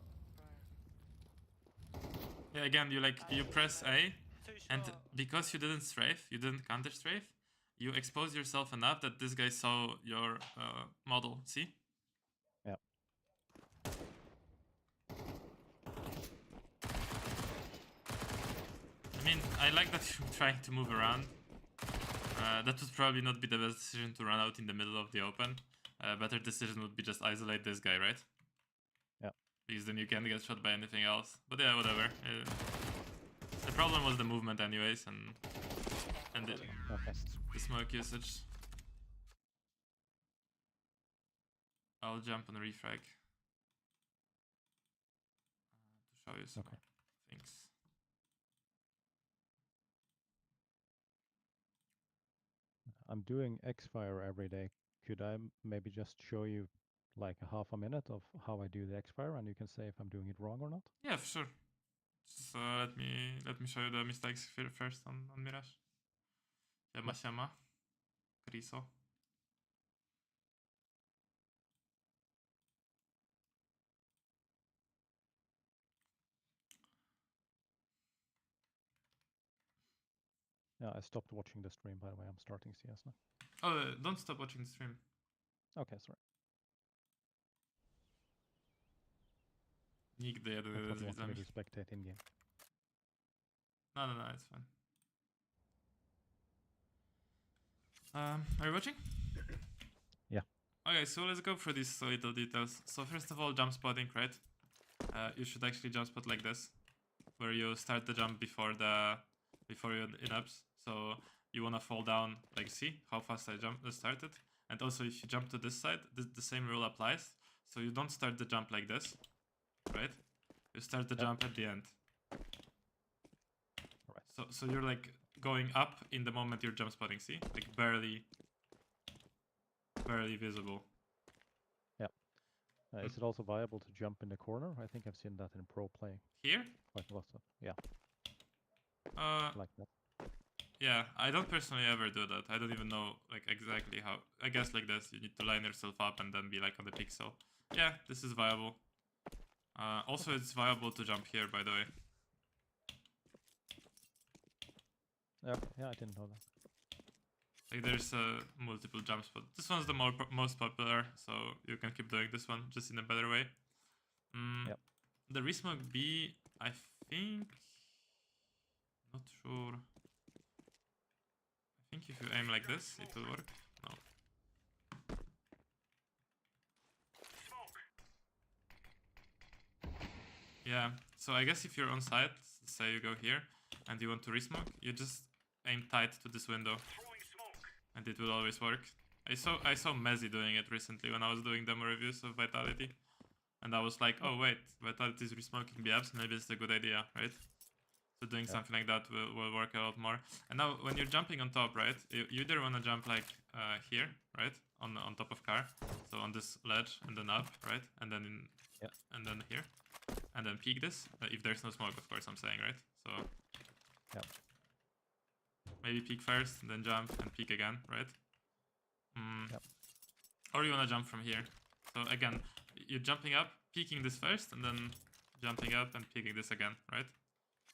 Yeah, again, you press A, Too short. and because you didn't strafe, you didn't counter strafe, you expose yourself enough that this guy saw your model. See? Yeah. I mean, I like that you're trying to move around. That would probably not be the best decision to run out in the middle of the open. Better decision would be just isolate this guy, right? Yeah. Because then you can't get shot by anything else. But yeah, whatever. The problem was the movement anyways, and Okay. the smoke usage. I'll jump on refrag. To show you some Okay. things. I'm doing X-Fire every day. Could I maybe just show you like a half a minute of how I do the X-Fire, and you can say if I'm doing it wrong or not? Yeah, for sure. So let me show you the mistakes first on Mirage. Siema, siema. Kriso. Yeah, I stopped watching the stream, by the way. I'm starting CS now. Oh, don't stop watching the stream. Okay, sorry. Nigdy I jadę thought z you wanted me widzami. to spectate in game. No, it's fine. Are you watching? Yeah. Okay, so let's go through these little details. So first of all, jump spotting, right? You should actually jump spot like this, where you start the jump before you in-ups. So you wanna fall down, like see how fast I started. And also if you jump to this side, the same rule applies. So you don't start the jump like this, right? You start the jump at the end. Right. So you're like going up in the moment you're jump spotting, see? Like barely visible. Is it also viable to jump in the corner? I think I've seen that in pro play Here? quite a lot. Yeah, like that. Yeah, I don't personally ever do that. I don't even know like exactly how. I guess like this, you need to line yourself up and then be like on the pixel. Yeah, this is viable. Also, it's viable to jump here, by the way. Yeah, I didn't know that. Like there's multiple jump spots. This one's the most popular, so you can keep doing this one just in a better way. Yep. The resmoke B, I think. Not sure. I think if you aim like this, it will work. No. Yeah, so I guess if you're on site, say you go here, and you want to resmoke, you just aim tight to this window. And it will always work. I saw Mezzy doing it recently when I was doing demo reviews of Vitality. And I was like, oh wait, I thought it is resmoking the apps, maybe it's a good idea, right? So doing something like that will work a lot more. And now when you're jumping on top, right, you either want to jump like here, right, on top of car, so on this ledge and then up, right, and then and then here, and then peek this, if there's no smoke, of course, I'm saying, right? So maybe peek first, and then jump and peek again, right? Or you want to jump from here. So again, you're jumping up, peeking this first, and then jumping up and peeking this again, right?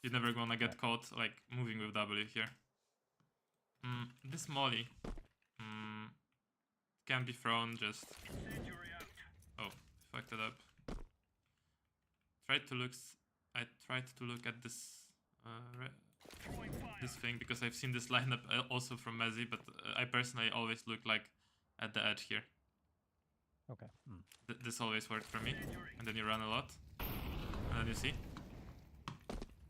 You're never gonna get caught like moving with W here. This molly can be thrown just. Oh, fucked it up. I tried to look at this this thing because I've seen this lineup also from Mezzy, but I personally always look like at the edge here. Okay. This always worked for me, and then you run a lot, and then you see.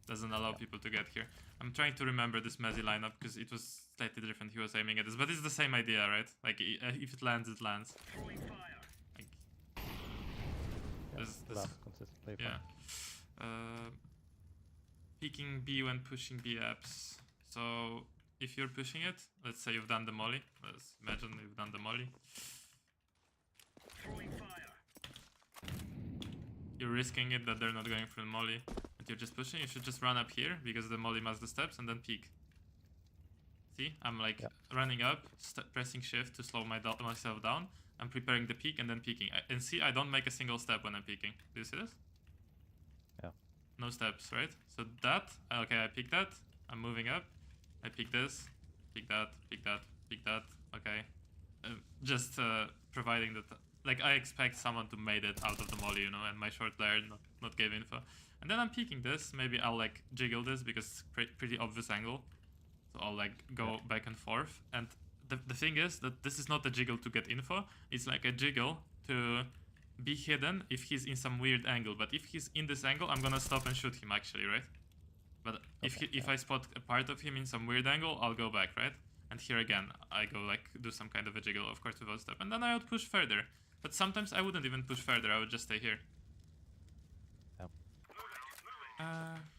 Doesn't allow people to get here. I'm trying to remember this Mezzy lineup because it was slightly different. He was aiming at this, but it's the same idea, right? Like if it lands, it lands. Like, this consistently. Yeah. Peeking B when pushing B apps. So if you're pushing it, let's say you've done the molly. Let's imagine you've done the molly. You're risking it that they're not going for the molly. You're just pushing, you should just run up here because the molly must the steps and then peek. See, I'm like running up, pressing shift to slow myself down. I'm preparing the peek and then peeking. And see, I don't make a single step when I'm peeking. Do you see this? Yeah. No steps, right? So that, okay, I peek that. I'm moving up. I peek this, peek that, peek that, peek that. Okay. Just providing that, like I expect someone to made it out of the molly, you know, and my short player not give info. And then I'm peeking this, maybe I'll like jiggle this because it's pretty obvious angle. So I'll like go back and forth. And the thing is that this is not a jiggle to get info, it's like a jiggle to be hidden if he's in some weird angle. But if he's in this angle, I'm gonna stop and shoot him actually, right? But if I spot a part of him in some weird angle, I'll go back, right? And here again, I go like do some kind of a jiggle, of course without step. And then I would push further. But sometimes I wouldn't even push further, I would just stay here.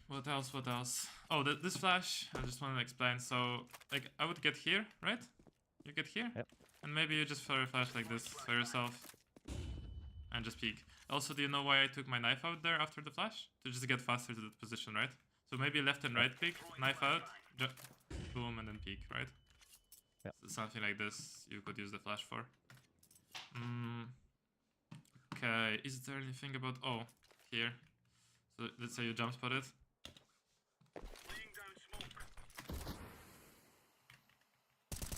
What else? Oh, this flash, I just want to explain. So, like, I would get here, right? You get here? Yep. And maybe you just throw a flash like this for yourself. And just peek. Also, do you know why I took my knife out there after the flash? To just get faster to that position, right? So maybe left and right click, knife out, boom, and then peek, right? Yep. So something like this you could use the flash for. Okay, is there anything about... Oh, here. So let's say you jump spot it.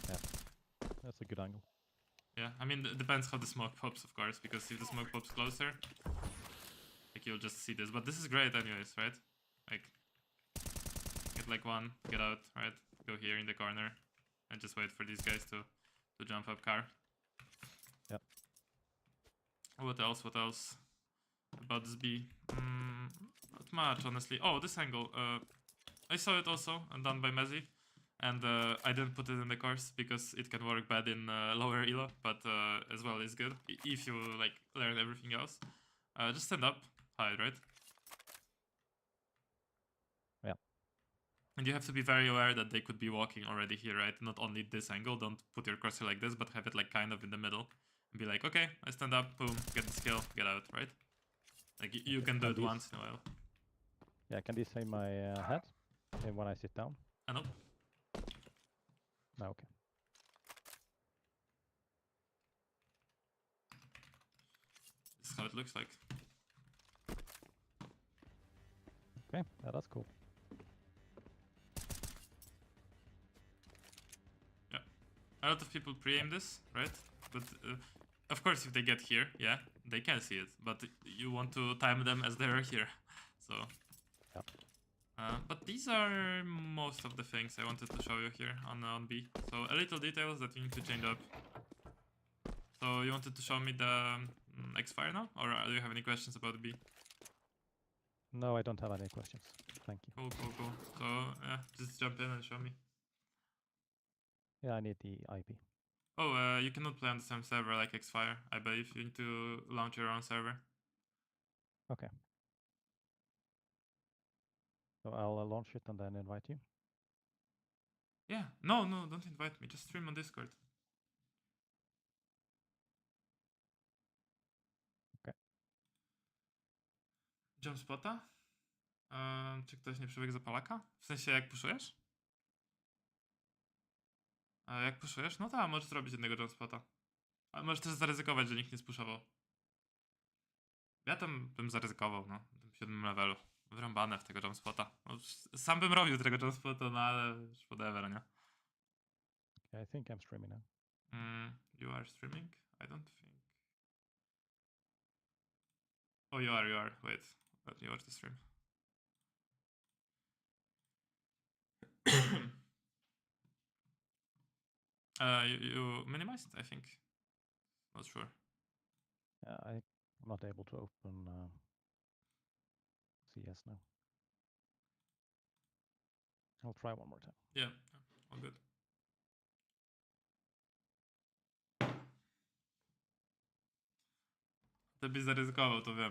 Yeah, that's a good angle. Yeah, I mean, it depends how the smoke pops, of course, because if the smoke pops closer, like you'll just see this. But this is great anyways, right? Like, get like one, get out, right? Go here in the corner, and just wait for these guys to jump up car. Yep. What else? About this B? Not much, honestly. Oh, this angle. I saw it also and done by Mezzy, and I didn't put it in the course because it can work bad in lower elo, but as well is good if you like learn everything else. Just stand up, hide, right? Yeah. And you have to be very aware that they could be walking already here, right? Not only this angle. Don't put your cursor like this, but have it like kind of in the middle. And be like, okay, I stand up, boom, get the skill, get out, right? Like you can do it once in a while. Yeah, can these say my head when I sit down? No. No, okay. This is how it looks like. Okay, yeah, that's cool. Yeah. A lot of people pre-aim this, right? But of course, if they get here, yeah, they can see it. But you want to time them as they are here. So. Yeah. But these are most of the things I wanted to show you here on B. So a little details that you need to change up. So you wanted to show me the X-Fire now? Or do you have any questions about B? No, I don't have any questions. Thank you. Cool. So yeah, just jump in and show me. Yeah, I need the IP. Oh, you cannot play on the same server like X-Fire. I believe you need to launch your own server. Okay. So I'll launch it and then invite you. Yeah. No, don't invite me. Just stream on Discord. Okay. Jump spota? Czy ktoś nie przebiegł za Polaka? W sensie jak puszujesz? A jak puszujesz? No tak, możesz zrobić jednego jump spota. Ale możesz też zaryzykować, że nikt nie spuszował. Ja tam bym zaryzykował, no. W tym 7 levelu. Wyrąbane w tego jump spota. No, sam bym robił tego jump spota, no ale już whatever, nie? Okay, I think I'm streaming now. You are streaming? I don't think. Oh, you are. Wait, let me watch the stream. You minimized, I think. Not sure. I'm not able to open CS now. I'll try one more time. Yeah, all good. To byś zaryzykował, to wiem.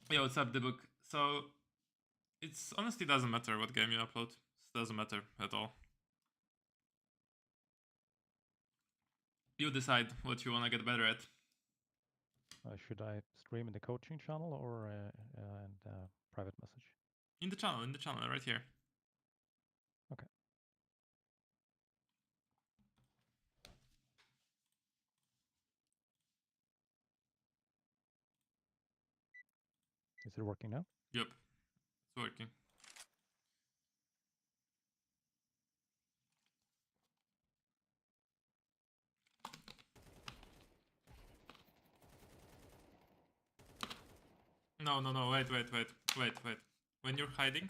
Yo, what's up, the book? So, it's honestly doesn't matter what game you upload. It doesn't matter at all. You decide what you want to get better at. Should I stream in the coaching channel or in private message? In the channel, right here. Okay. Is it working now? Yep, it's working. No, wait. When you're hiding,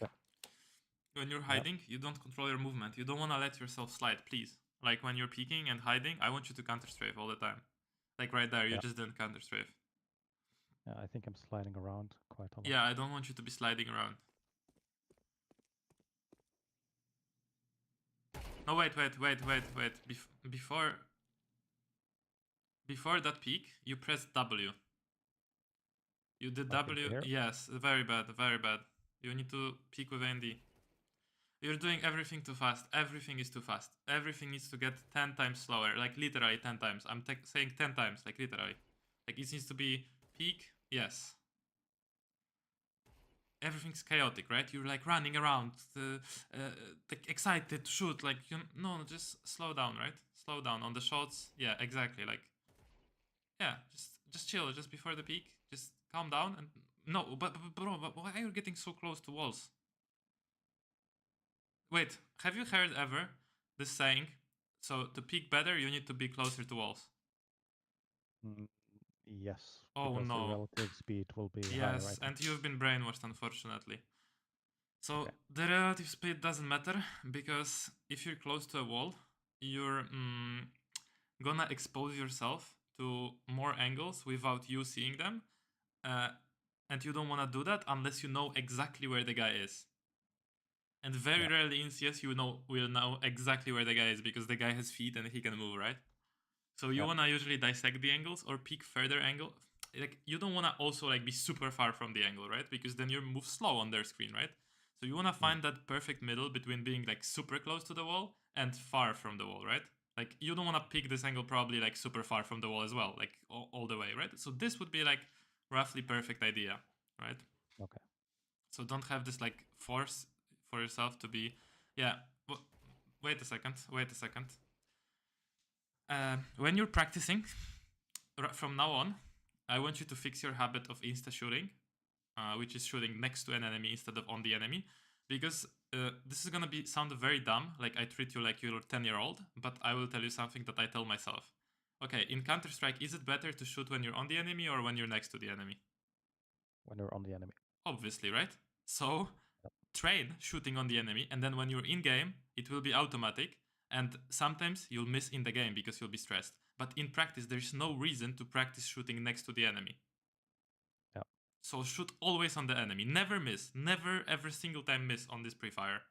Okay. you don't control your movement. You don't want to let yourself slide, please. Like when you're peeking and hiding, I want you to counter strafe all the time. Like right there, you Yeah. just didn't counter strafe. Yeah, I think I'm sliding around quite a lot. Yeah, I don't want you to be sliding around. No, wait. Before that peek, you press W. You did Like in W. here? Yes, very bad. You need to peek with AMD. You're doing everything too fast. Everything is too fast. Everything needs to get 10 times slower. Like literally 10 times. I'm saying 10 times. Like literally. Like it needs to be peak. Yes. Everything's chaotic, right? You're like running around, like excited to shoot. Like no, just slow down, right? Slow down on the shots. Yeah, exactly. Like, yeah, just chill. Just before the peak, just calm down and no. But bro, why are you getting so close to walls? Wait, have you heard ever this saying? So to peak better, you need to be closer to walls. Yes. Oh, because no. the relative speed will be higher, Yes, right? and you've been brainwashed, unfortunately. So Okay. the relative speed doesn't matter because if you're close to a wall, you're gonna expose yourself to more angles without you seeing them, and you don't want to do that unless you know exactly where the guy is. And very rarely in CS you will know exactly where the guy is because the guy has feet and he can move, right? So you wanna usually dissect the angles or pick further angle. Like you don't wanna also like be super far from the angle, right? Because then you move slow on their screen, right? So you wanna find that perfect middle between being like super close to the wall and far from the wall, right? Like you don't wanna pick this angle probably like super far from the wall as well, like all the way, right? So this would be like roughly perfect idea, right? Okay. So don't have this like force for yourself to be, yeah. Wait a second. When you're practicing, from now on, I want you to fix your habit of insta shooting, which is shooting next to an enemy instead of on the enemy, because this is gonna sound very dumb, like I treat you like you're a 10-year-old, but I will tell you something that I tell myself. Okay, in Counter-Strike, is it better to shoot when you're on the enemy or when you're next to the enemy? When you're on the enemy. Obviously, right? So train shooting on the enemy, and then when you're in game, it will be automatic. And sometimes you'll miss in the game because you'll be stressed. But in practice, there's no reason to practice shooting next to the enemy. Yeah. So shoot always on the enemy. Never miss. Never every single time miss on this pre-fire.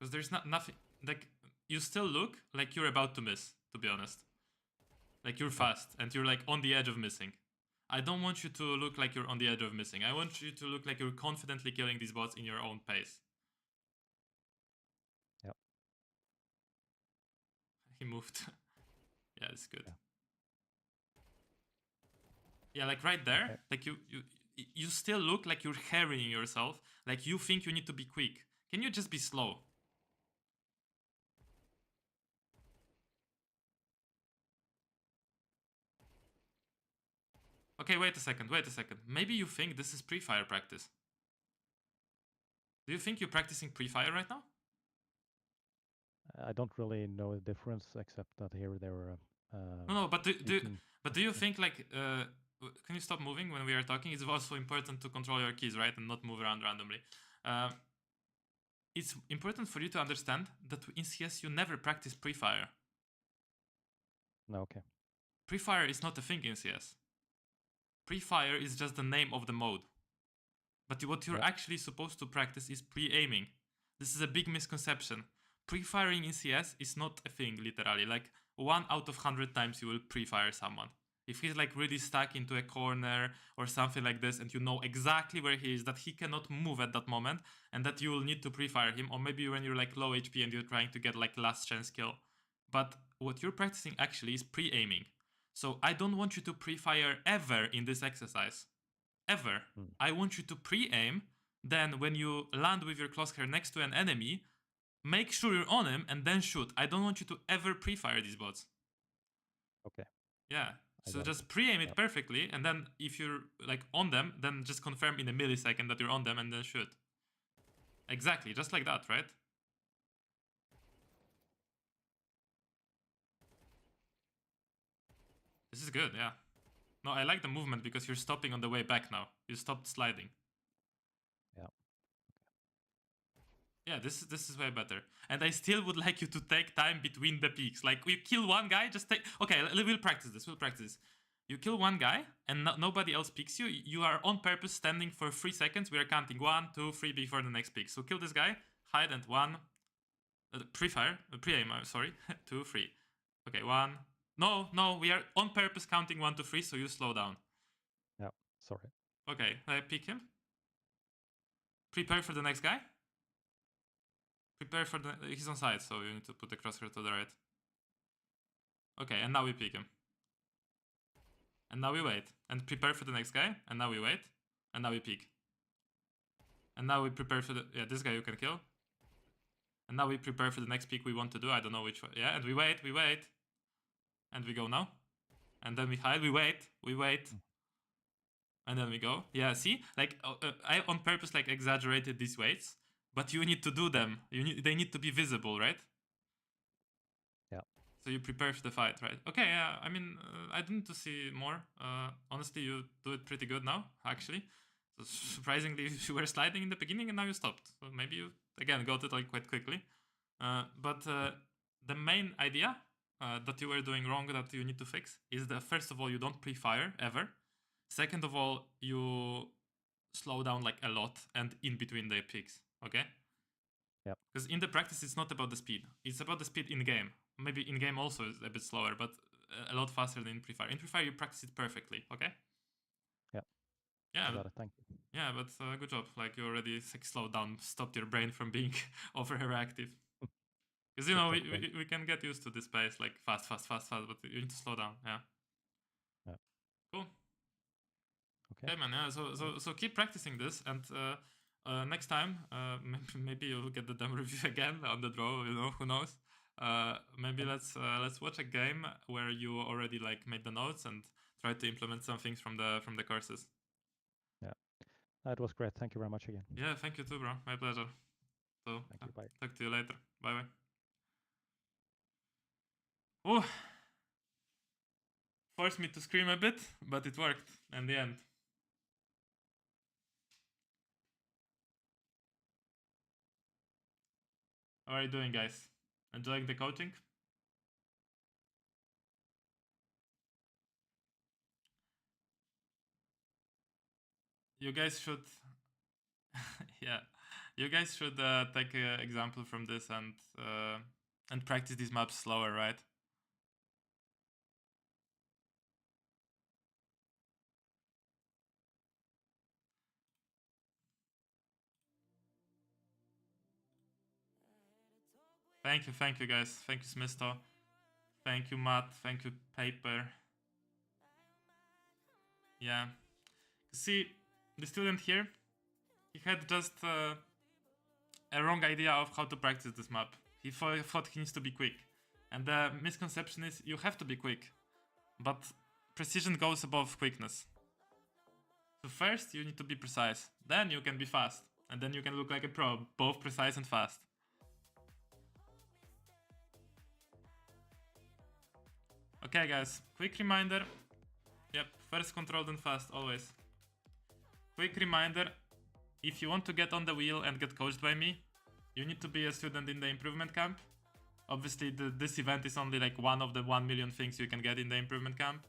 Because there's nothing, like, you still look like you're about to miss, to be honest. Like you're fast and you're like on the edge of missing. I don't want you to look like you're on the edge of missing. I want you to look like you're confidently killing these bots in your own pace. Yep. He moved. Yeah, it's good. Yeah. Yeah, like right there, Okay. like you still look like you're harrying yourself, like you think you need to be quick. Can you just be slow? Okay, wait a second. Maybe you think this is pre-fire practice. Do you think you're practicing pre-fire right now? I don't really know the difference, except that here they were. No, but do you yeah. think like can you stop moving when we are talking? It's also important to control your keys, right, and not move around randomly. It's important for you to understand that in CS you never practice pre-fire. No, okay. Pre-fire is not a thing in CS. Pre-fire is just the name of the mode. But what you're actually supposed to practice is pre-aiming. This is a big misconception. Pre-firing in CS is not a thing, literally. Like 1 out of 100 times you will pre-fire someone. If he's like really stuck into a corner or something like this and you know exactly where he is, that he cannot move at that moment and that you will need to pre-fire him, or maybe when you're like low HP and you're trying to get like last chance kill. But what you're practicing actually is pre-aiming. So I don't want you to pre-fire ever in this exercise. Ever. I want you to pre-aim, then when you land with your crosshair next to an enemy, make sure you're on him and then shoot. I don't want you to ever pre-fire these bots. Okay. Yeah. So just pre-aim it perfectly, and then if you're like on them, then just confirm in a millisecond that you're on them and then shoot. Exactly, just like that, right? This is good, yeah. No, I like the movement because you're stopping on the way back now. You stopped sliding. Yeah. Yeah, this is way better. And I still would like you to take time between the peaks. Like, we kill one guy, just take... Okay, we'll practice this, You kill one guy, and nobody else picks you. You are on purpose standing for 3 seconds. We are counting 1, 2, 3 before the next pick. So kill this guy, hide, and 1... pre-fire, pre-aim, sorry. 2, 3. Okay, 1... No, we are on purpose counting 1, 2, 3, so you slow down. Yeah, sorry. Okay, pick him. Prepare for the next guy. Prepare for the... He's on side, so you need to put the crosshair to the right. Okay, and now we pick him. And now we wait. And prepare for the next guy. And now we wait. And now we peek. And now we prepare for the... Yeah, this guy you can kill. And now we prepare for the next peek we want to do. I don't know which one. Yeah, and we wait. And we go now. And then we hide. We wait. And then we go. Yeah, see? Like, I on purpose like exaggerated these waits. But you need to do them. They need to be visible, right? Yeah. So you prepare for the fight, right? Okay, yeah, I mean, I didn't to see more. Honestly, you do it pretty good now, actually. So surprisingly, you were sliding in the beginning and now you stopped. So maybe you, again, got it like quite quickly. But the main idea that you were doing wrong that you need to fix is that, first of all, you don't pre-fire, ever. Second of all, you slow down like a lot and in between the picks, okay? Yeah. Because in the practice, it's not about the speed. It's about the speed in-game. Maybe in-game also is a bit slower, but a lot faster than in pre-fire. In pre-fire, you practice it perfectly, okay? Yeah. Yeah. I got it, thank you. Yeah, but good job. Like, you already like, slowed down, stopped your brain from being overreactive. Because, you know, we can get used to this pace, like fast, but you need to slow down, yeah. Yeah. Cool. Okay. Okay, man, yeah, so keep practicing this, and next time, maybe you'll get the demo review again on the draw, you know, who knows. Maybe let's watch a game where you already like made the notes and try to implement some things from the courses. Yeah, that was great. Thank you very much again. Yeah, thank you too, bro. My pleasure. So, thank you. Bye. Talk to you later. Bye bye. Oh, forced me to scream a bit, but it worked in the end. How are you doing, guys? Enjoying the coaching? You guys should... yeah, You guys should take an example from this and practice these maps slower, right? Thank you guys. Thank you Smisto. Thank you Matt. Thank you Paper. Yeah. See, the student here, he had just a wrong idea of how to practice this map. He thought he needs to be quick. And the misconception is you have to be quick. But precision goes above quickness. So first you need to be precise. Then you can be fast. And then you can look like a pro, both precise and fast. Okay guys, quick reminder. Yep, first control then fast, always. Quick reminder, if you want to get on the wheel and get coached by me, you need to be a student in the improvement camp. Obviously this event is only like one of the 1 million things you can get in the improvement camp.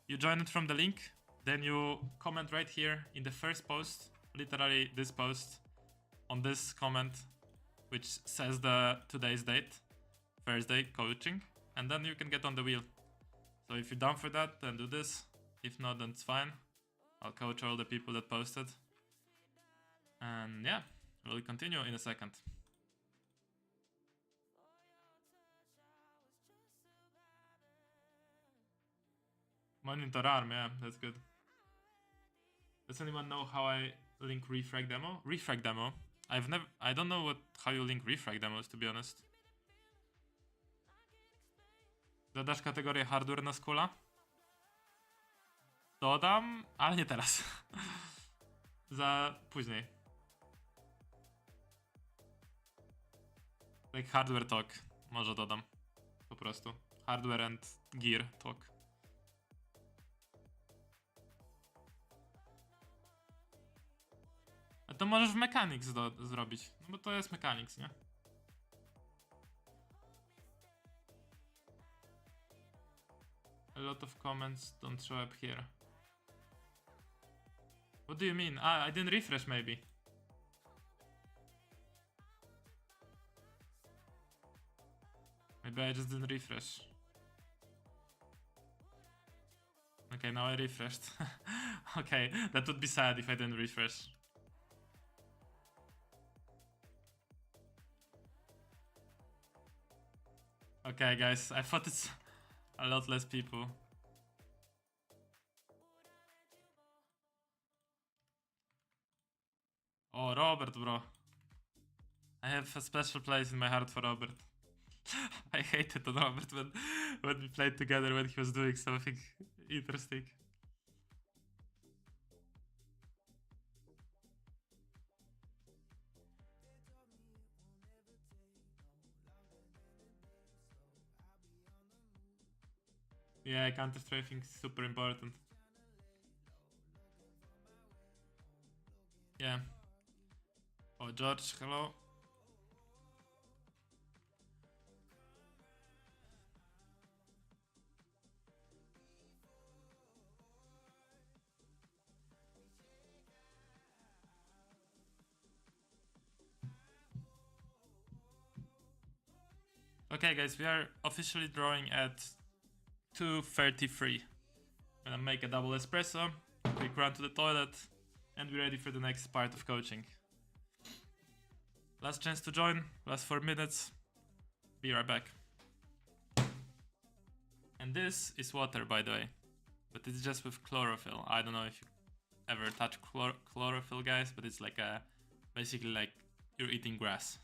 You join it from the link, then you comment right here in the first post, literally this post, on this comment, which says the today's date, Thursday coaching, and then you can get on the wheel. So if you're down for that, then do this. If not, then it's fine. I'll coach all the people that posted. And yeah, we'll continue in a second. Monitor arm, yeah, that's good. Does anyone know how I link refrag demo? Refrag demo? I don't know how you link refrag demos, to be honest. Dodasz kategorię hardware na skula? Dodam, ale nie teraz. Za później. Like hardware talk. Może dodam. Po prostu. Hardware and gear talk. A to możesz w mechanics zrobić. No bo to jest mechanics, nie? A lot of comments don't show up here. What do you mean? I didn't refresh maybe. Maybe I just didn't refresh. Okay, now I refreshed. Okay, that would be sad if I didn't refresh. Okay guys, I thought it's a lot less people. Oh, Robert, bro. I have a special place in my heart for Robert. I hated on Robert when we played together when he was doing something interesting. Yeah, counter-strafing is super important. Yeah. Oh, George, hello. Okay guys, we are officially drawing at 2:33. I'm gonna make a double espresso, quick run to the toilet, and we're ready for the next part of coaching. Last chance to join, last 4 minutes. Be right back. And this is water, by the way, but it's just with chlorophyll. I don't know if you ever touch chlorophyll, guys, but it's like basically like you're eating grass.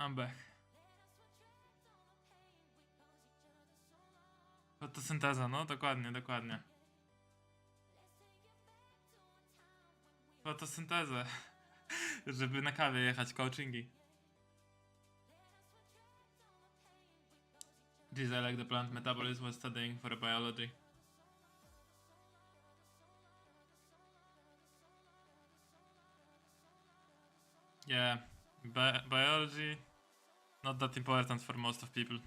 I'm back. Fotosynteza, no dokładnie, dokładnie. Fotosyntezę. Żeby na kawie jechać, coachingi. Geez, I like the plant metabolism was studying for biology. Yeah, biology not that important for most of people.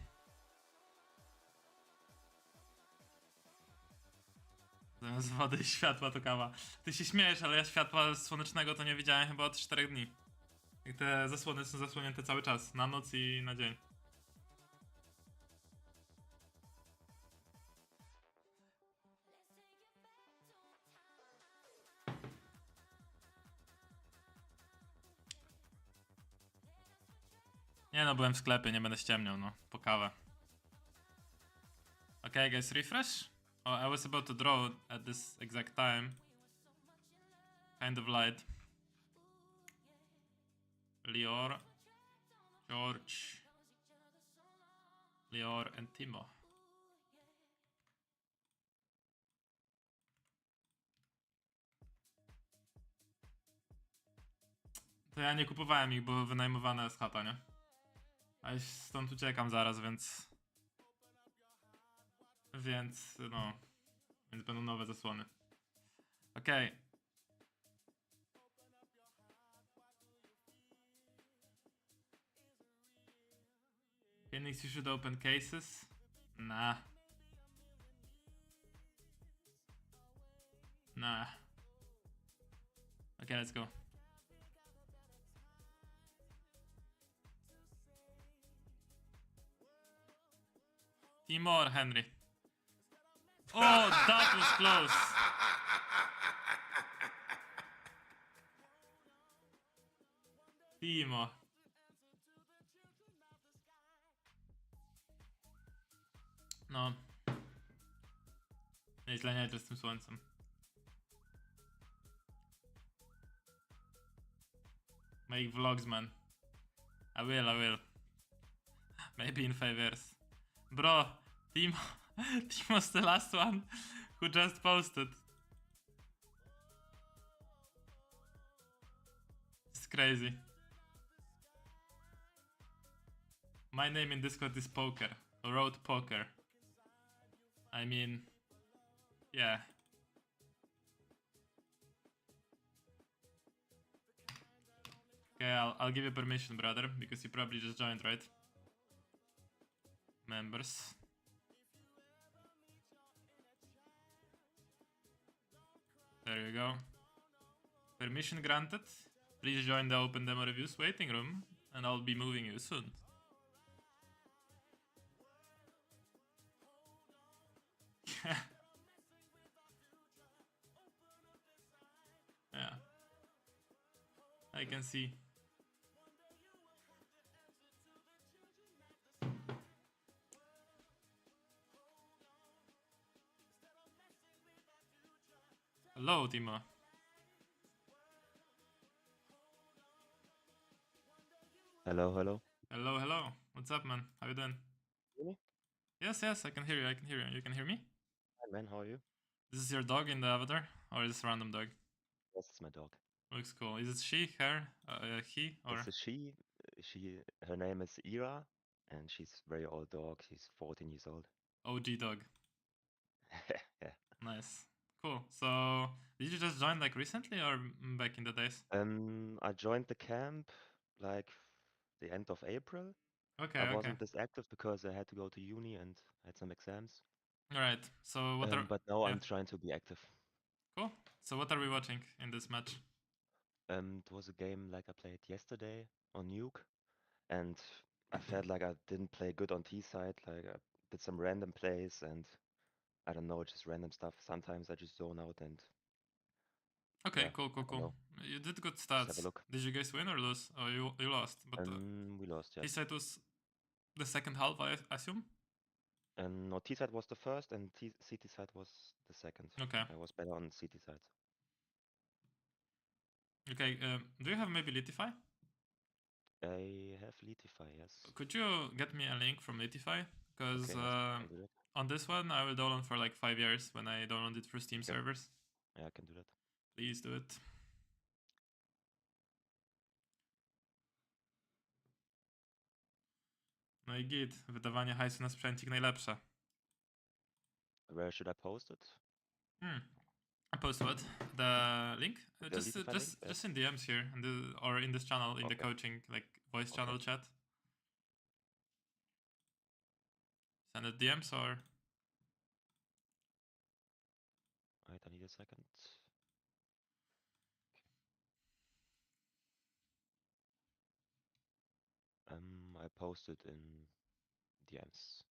Zamiast wody i światła to kawa. Ty się śmiejesz, ale ja światła słonecznego to nie widziałem chyba od 4 dni. I te zasłony są zasłonięte cały czas, na noc i na dzień. Nie no, byłem w sklepie, nie będę ściemniał, no. Po kawę. Okay, guys, refresh? Oh, I was about to draw at this exact time. Kind of light. Lior, George, Lior and Timo. To ja nie kupowałem ich, bo wynajmowana jest chata, nie? A już stąd uciekam zaraz, więc... Więc będą nowe zasłony. Okej. Phoenix, you should open cases? Nah. Nah. Okay, let's go. Timor, Henry. Oh, that was close. Timo. No. Nieźle, nieźle z tym słońcem. Make vlogs, man. I will. Maybe in 5 years. Bro, Timo's the last one who just posted. It's crazy. My name in Discord is Poker. Road Poker. I mean, yeah. Okay, I'll give you permission, brother, because you probably just joined, right? Members. There you go. Permission granted. Please join the Open Demo Reviews waiting room, and I'll be moving you soon. Yeah. I can see. Hello, Timo. Hello, hello. Hello. What's up, man? How you doing? Hear me? Yes, I can hear you. You can hear me? Hi, man. How are you? Is this your dog in the avatar? Or is this a random dog? Yes, it's my dog. Looks cool. Is it she, her, he, or? It's a she. Her name is Ira, and she's a very old dog. She's 14 years old. OG dog. Yeah. Nice. Cool. So, did you just join like recently or back in the days? I joined the camp like the end of April. Okay, I okay. wasn't this active because I had to go to uni and had some exams. Alright. So what are But now yeah. I'm trying to be active. Cool. So what are we watching in this match? It was a game like I played yesterday on Nuke, and I felt like I didn't play good on T side. Like I did some random plays and I don't know, just random stuff. Sometimes I just zone out and Okay, yeah, cool. know. You did good just have stats. a look. Did you guys win or lose? Oh, you lost. But We lost, T yes. side was the second half, I assume. No, T side was the first and CT side was the second. Okay. I was better on CT side. Okay. Do you have maybe Litify? I have Litify, yes. Could you get me a link from Litify? Because Okay, yes, I'll do that. on this one, I will download for like 5 years when I download it for Steam Okay. servers. Yeah, I can do that. Please do it. No i git, wydawanie hajsu na sprzęcik najlepsze. Where should I post it? Post what? The link? The Just Litify link? Yes. just in DMs here, or in this channel, in the Okay. coaching, like voice channel Okay. chat. Send it DMs or... Wait, I need a second. I posted in DMs.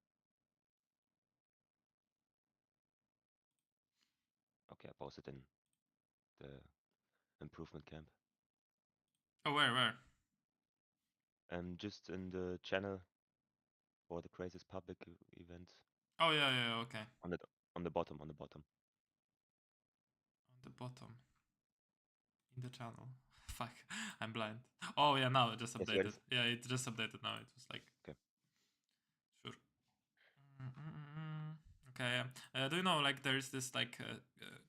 Okay, I posted in the improvement camp. Oh, where? Just in the channel for the craziest public event. Oh, yeah, okay. On the bottom. On the bottom. In the channel. Fuck, I'm blind. Oh, yeah, now it just Yes, updated. Yeah, it just updated now. It was like... Okay. Sure. Okay, do you know, like, there's this, like,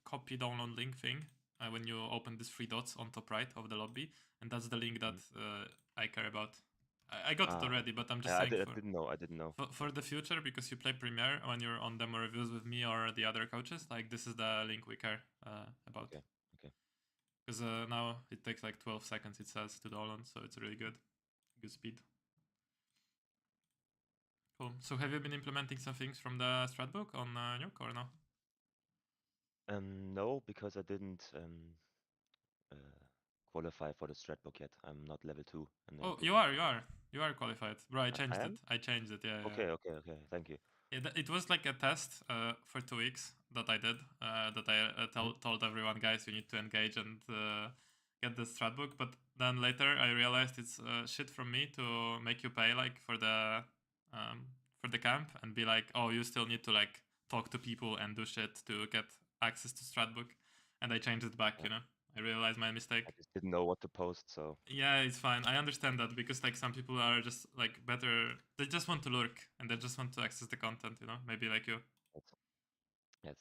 copy download link thing when you open these 3 dots on top right of the lobby, and that's the link that I care about. I got it already, but I'm just saying I didn't know. For the future, because you play Premiere when you're on demo reviews with me or the other coaches, like, this is the link we care about. Okay. Because now it takes like 12 seconds, it says, to download, so it's really good. Good speed. Cool. So have you been implementing some things from the strat book on Nuke or no? No, because I didn't qualify for the strat book yet. I'm not level 2. Oh, you are qualified. Bro, I changed it. I changed it, yeah. Okay, thank you. Yeah, it was like a test for 2 weeks that I did. That I told everyone, guys, you need to engage and get the strat book. But then later I realized it's shit from me to make you pay like for the camp and be like, oh, you still need to like talk to people and do shit to get access to strat book. And I changed it back, you know. I realized my mistake. I just didn't know what to post, so... Yeah, it's fine. I understand that because like some people are just like better... They just want to lurk and they just want to access the content, you know? Maybe like you. Yes.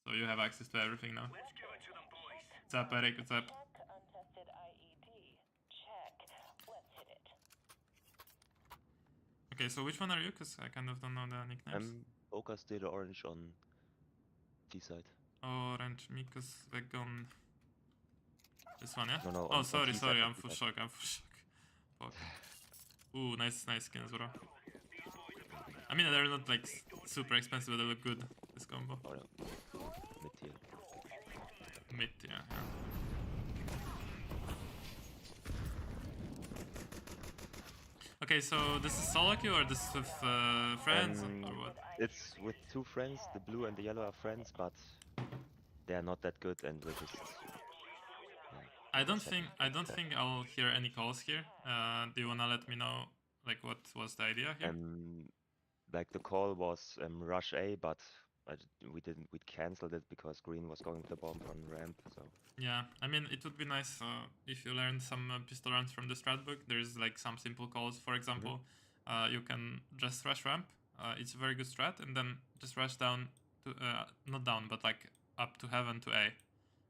So you have access to everything now. Let's give it to them, boys. What's up, Eric? What's up? Check untested IED. Check. Let's hit it. Okay, so which one are you? Because I kind of don't know the nicknames. Boca Steel Orange on T-side. Orange, Mikos, Vegon. This one, yeah? No, oh, on sorry, T-side, I'm full shock, Fuck. Ooh, nice skins, bro. I mean, they're not like super expensive, but they look good, this combo. Oh, no. Mid-tier. Mid-tier, yeah. Okay, so this is solo queue or this is with friends or what? It's with 2 friends. The blue and the yellow are friends, but they are not that good, and we're just... I don't think I'll hear any calls here. Do you wanna let me know like what was the idea here? Like the call was rush A, but we cancelled it because green was going with the bomb on ramp. So yeah, I mean it would be nice if you learned some pistol rounds from the strat book. There's like some simple calls. For example, you can just rush ramp. It's a very good strat, and then just rush down to not down, but like up to heaven to A.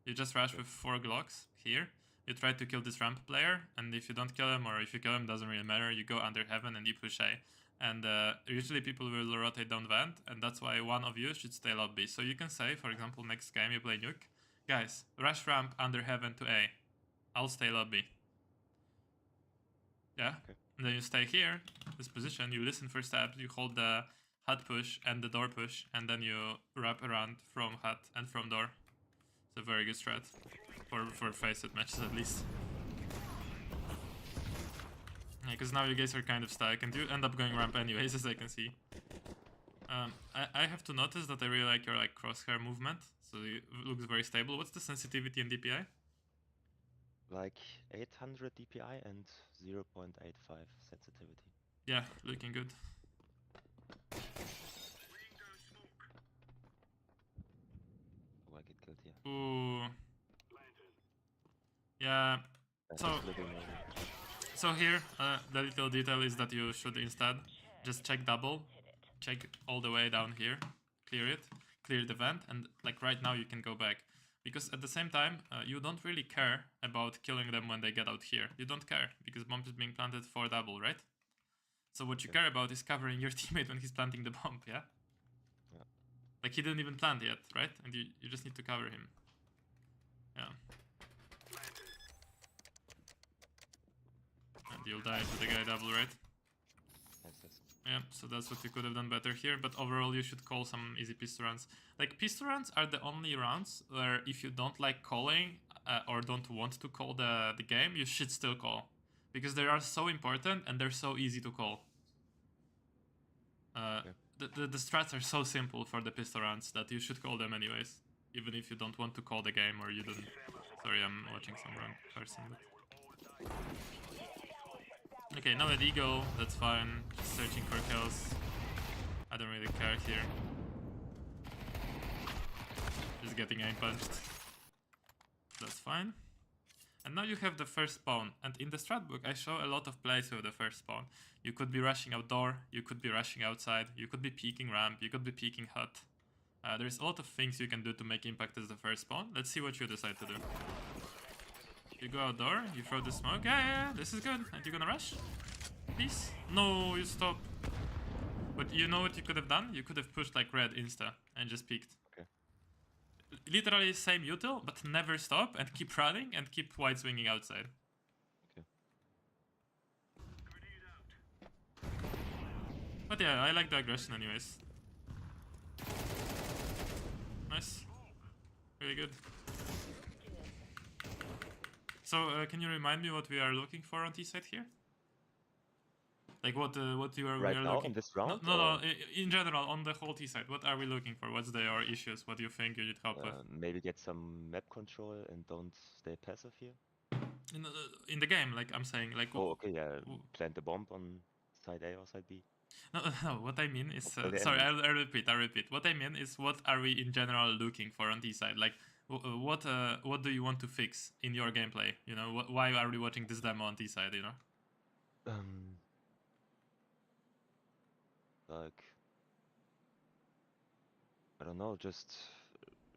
You just rush with 4 Glocks here. You try to kill this ramp player, and if you don't kill him, or if you kill him, doesn't really matter. You go under heaven and you push A. And usually people will rotate down vent, and that's why one of you should stay lobby. So you can say, for example, next game you play Nuke, guys, rush ramp under heaven to A. I'll stay lobby. Yeah? Okay. And then you stay here, this position, you listen for stabs, you hold the hut push and the door push, and then you wrap around from hut and from door. It's a very good strat. For face-it matches at least. Yeah, because now you guys are kind of stuck, and you end up going ramp anyways, as I can see. I have to notice that I really like your like crosshair movement, so it looks very stable. What's the sensitivity and DPI? like 800 DPI and 0.85 sensitivity. Yeah, looking good. Oh, I get killed here. Ooh. Yeah. That's So, just living So here, the little detail is that you should instead just check double, check all the way down here, clear it, clear the vent, and like right now you can go back. Because at the same time, you don't really care about killing them when they get out here. You don't care, because bomb is being planted for double, right? So what you care about is covering your teammate when he's planting the bomb, yeah? Yeah. Like he didn't even plant yet, right? And you just need to cover him. Yeah. And you'll die to the guy double, right? Yes. Yeah, so that's what you could have done better here, but overall you should call some easy pistol rounds. Like, pistol rounds are the only rounds where if you don't like calling or don't want to call the game, you should still call. Because they are so important and they're so easy to call. The strats are so simple for the pistol rounds that you should call them anyways. Even if you don't want to call the game or you don't... Sorry, I'm watching some wrong person. But... Okay, now at Eagle, that's fine. Just searching for kills. I don't really care here. Just getting aim punched. That's fine. And now you have the first spawn. And in the strat book, I show a lot of plays with the first spawn. You could be rushing outdoor, you could be rushing outside, you could be peeking ramp, you could be peeking hut. There's a lot of things you can do to make impact as the first spawn. Let's see what you decide to do. You go outdoor, you throw the smoke. Yeah, this is good. And you're gonna rush? Please? No, you stop. But you know what you could have done? You could have pushed like red insta and just peeked. Okay. Literally same util, but never stop and keep running and keep wide swinging outside. Okay. But yeah, I like the aggression anyways. Nice. Really good. So, can you remind me what we are looking for on T-side here? Like what you are Right we are now looking in this round? No, in general, on the whole T-side, what are we looking for? What's your issues? What do you think you need help with? Maybe get some map control and don't stay passive here. In the game, like I'm saying, like... Oh, okay, yeah. Plant the bomb on side A or side B. No, what I mean is... the sorry, enemies. I repeat. What I mean is, what are we in general looking for on T-side? Like, what do you want to fix in your gameplay? You know, why are we watching this demo on T-side, you know? Like, I don't know, just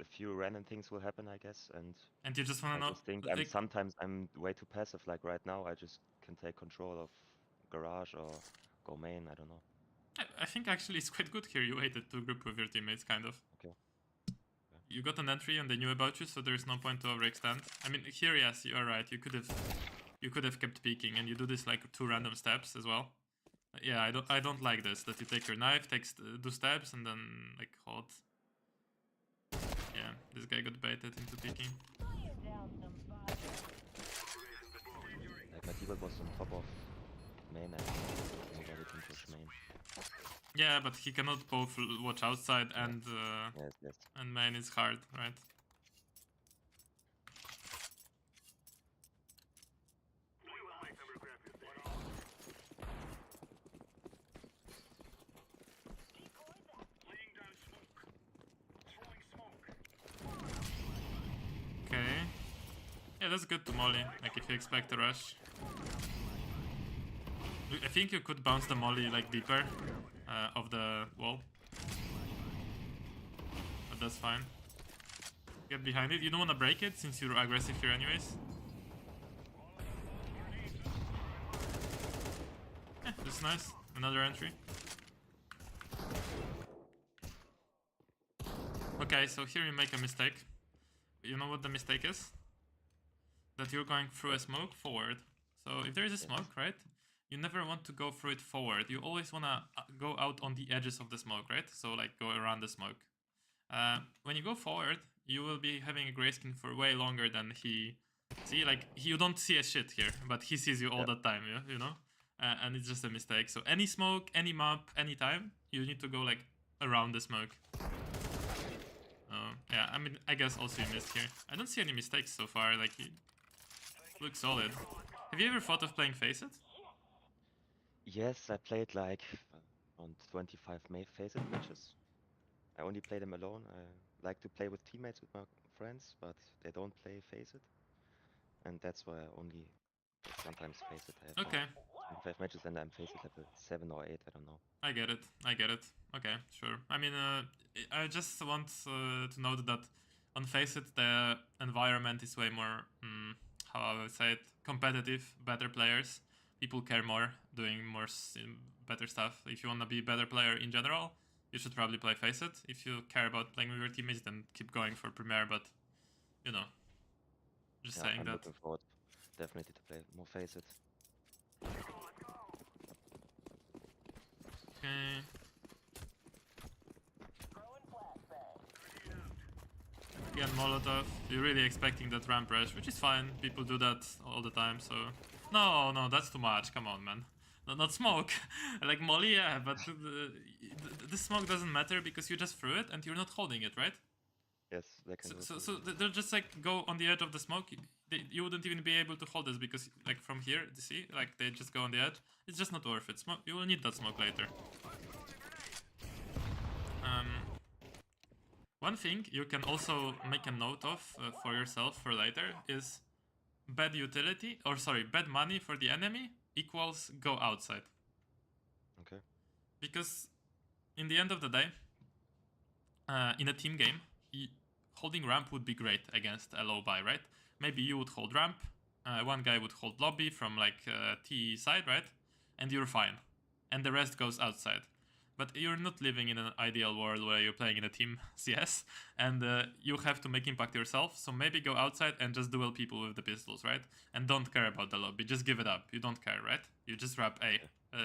a few random things will happen, I guess, And you just want to I know... just think like, sometimes I'm way too passive, like right now, I just can take control of garage or go main, I don't know. I think actually it's quite good here. You waited to group with your teammates, kind of. Okay. You got an entry and they knew about you, so there's no point to overextend. I mean, here, yes, you are right. You could have kept peeking, and you do this like 2 random steps as well. Yeah, I don't like this. That you take your knife, do steps, and then like hold. Yeah, this guy got baited into peeking. Like my teammate was on top of main and nobody can push main. Yeah, but he cannot both watch outside and Yes. and main is hard, right? Okay. Yeah, that's good to molly, like if you expect a rush. I think you could bounce the molly like deeper of the wall. But that's fine. Get behind it. You don't want to break it since you're aggressive here anyways. Yeah, that's nice. Another entry. Okay, so here you make a mistake. You know what the mistake is? That you're going through a smoke forward. So if there is a smoke, right? You never want to go through it forward. You always want to go out on the edges of the smoke, right? So like go around the smoke. When you go forward, you will be having a gray skin for way longer than he... See, like, you don't see a shit here, but he sees you all the time, yeah? You know? And it's just a mistake. So any smoke, any map, any time, you need to go like around the smoke. Yeah, I mean, I guess also you missed here. I don't see any mistakes so far, like, you look solid. Have you ever thought of playing Face It? Yes, I played like on 25 Face-It matches. I only play them alone. I like to play with teammates, with my friends, but they don't play Face-It. And that's why I only sometimes face it. I have Okay, 5 matches and I'm face it level 7 or 8, I don't know. I get it. I get it. Okay, sure. I mean, I just want to note that on Faceit the environment is way more, how I would say it, competitive, better players. People care more, doing more better stuff. If you want to be a better player in general, you should probably play Faceit. If you care about playing with your teammates, then keep going for Premier, but, you know, just Yeah, saying I'm that. looking forward definitely to play more face it. Okay. Again, Molotov. You're really expecting that ramp rush, which is fine. People do that all the time, so... No, that's too much. Come on, man. Not smoke. Like Molly, yeah, but the smoke doesn't matter because you just threw it and you're not holding it, right? Yes, they can do So they'll just like go on the edge of the smoke. You wouldn't even be able to hold this because like from here, you see, like they just go on the edge. It's just not worth it. Smoke, you will need that smoke later. One thing you can also make a note of for yourself for later is bad utility, or sorry, bad money for the enemy equals go outside. Okay. Because in the end of the day, in a team game, holding ramp would be great against a low buy, right? Maybe you would hold ramp, one guy would hold lobby from like T side, right? And you're fine. And the rest goes outside. But you're not living in an ideal world where you're playing in a team CS, and you have to make impact yourself, so maybe go outside and just duel people with the pistols, right? And don't care about the lobby, just give it up. You don't care, right? You just wrap A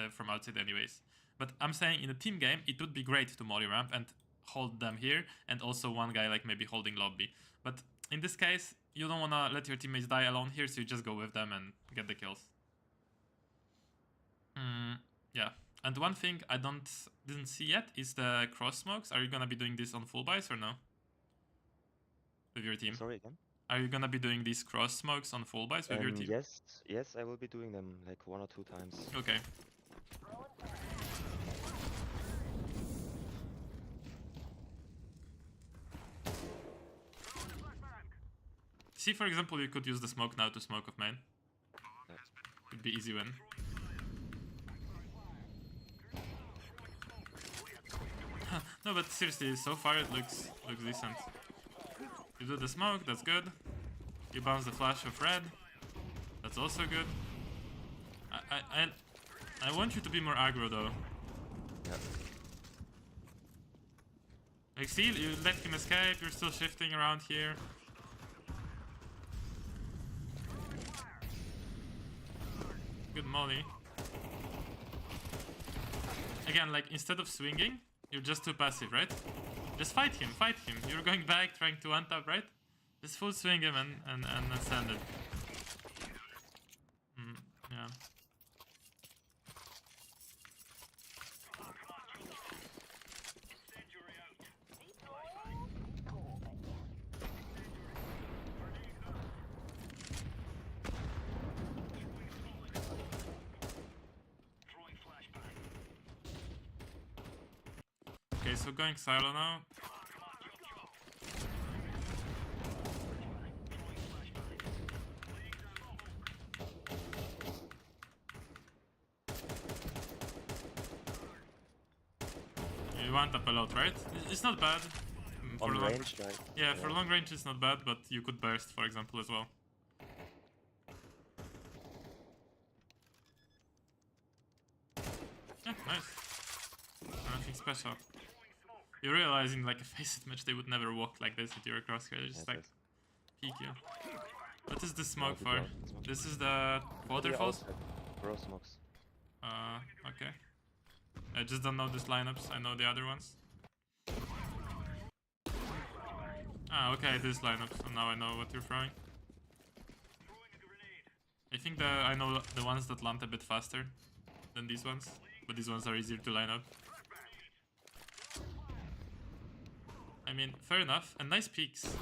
from outside anyways. But I'm saying in a team game, it would be great to molly ramp and hold them here, and also one guy like maybe holding lobby. But in this case, you don't want to let your teammates die alone here, so you just go with them and get the kills. Yeah. And one thing I didn't see yet is the cross smokes. Are you gonna be doing this on full buys or no? With your team? Sorry again? Are you gonna be doing these cross smokes on full buys with your team? Yes, I will be doing them like 1 or 2 times. Okay. See, for example, you could use the smoke now to smoke of main. Yeah. Would be easy win. No, but seriously, so far it looks decent. You do the smoke, that's good. You bounce the flash of red, that's also good. I want you to be more aggro though. Yeah. Like, see, you let him escape, you're still shifting around here. Good molly. Again, like, instead of swinging, you're just too passive, right? Just fight him. You're going back, trying to untap, right? Just full swing him and send it. Yeah. Okay, so going silo now. You want up a lot, right? It's not bad. For On long range, like, yeah, for long range it's not bad, but you could burst, for example, as well. Yeah, nice. Nothing special. You're realizing, like, a Faceit match, they would never walk like this with your crosshair, they just, like, peek you. What is this smoke for? This is the waterfalls? Bro smokes. Okay. I just don't know these lineups, I know the other ones. Ah, okay, this lineup, so now I know what you're throwing. I think I know the ones that land a bit faster than these ones, but these ones are easier to line up. I mean, fair enough, and nice peaks.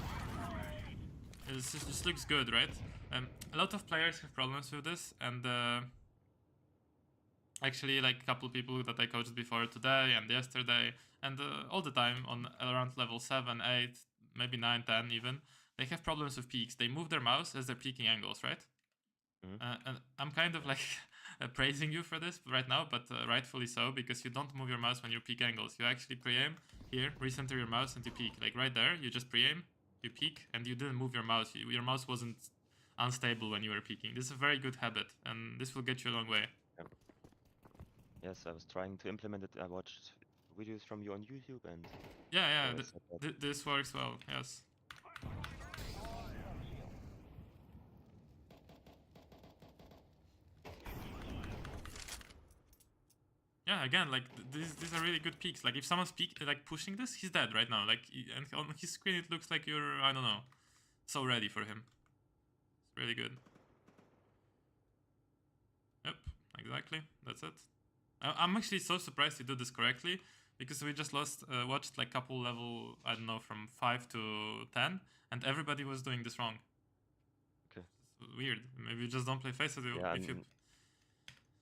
This looks good, right? A lot of players have problems with this, and actually, like a couple people that I coached before today and yesterday, and all the time on around level 7, 8, maybe 9, 10 even, they have problems with peaks. They move their mouse as they're peaking angles, right? And I'm kind of like praising you for this right now, but rightfully so, because you don't move your mouse when you peek angles. You actually pre-aim here, recenter your mouse, and you peek. Like right there, you just pre-aim, you peek, and you didn't move your mouse. Your mouse wasn't unstable when you were peeking. This is a very good habit, and this will get you a long way. Yes, I was trying to implement it. I watched videos from you on YouTube and Yeah, always said that. this works well, yes. Yeah, again, like these are really good peaks. Like if someone's like pushing this, he's dead right now. Like and on his screen, it looks like you're, I don't know, so ready for him. It's really good. Yep, exactly. That's it. I'm actually so surprised you did this correctly, because we just watched like couple level, I don't know, from 5 to 10, and everybody was doing this wrong. Okay. It's weird. Maybe you just don't play Face if Yeah, you.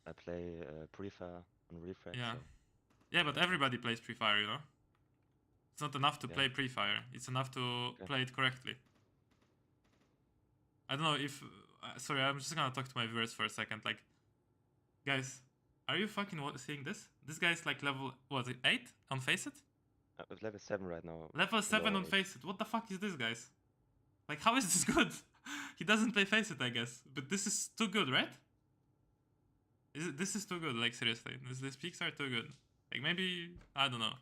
I play Pre-Fire on Refra. Yeah. So. Yeah, but everybody plays pre-fire, you know? It's not enough to Yeah. play pre-fire. It's enough to play it correctly. I don't know if... sorry, I'm just gonna talk to my viewers for a second. Like, guys, are you fucking seeing this? This guy's like level, what, 8 on Faceit? It's level 7 right now. Level 7 on 8. Faceit. What the fuck is this, guys? Like, how is this good? He doesn't play Faceit, I guess. But this is too good, right? This is too good, like, seriously. These peaks are too good. Like, maybe, I don't know.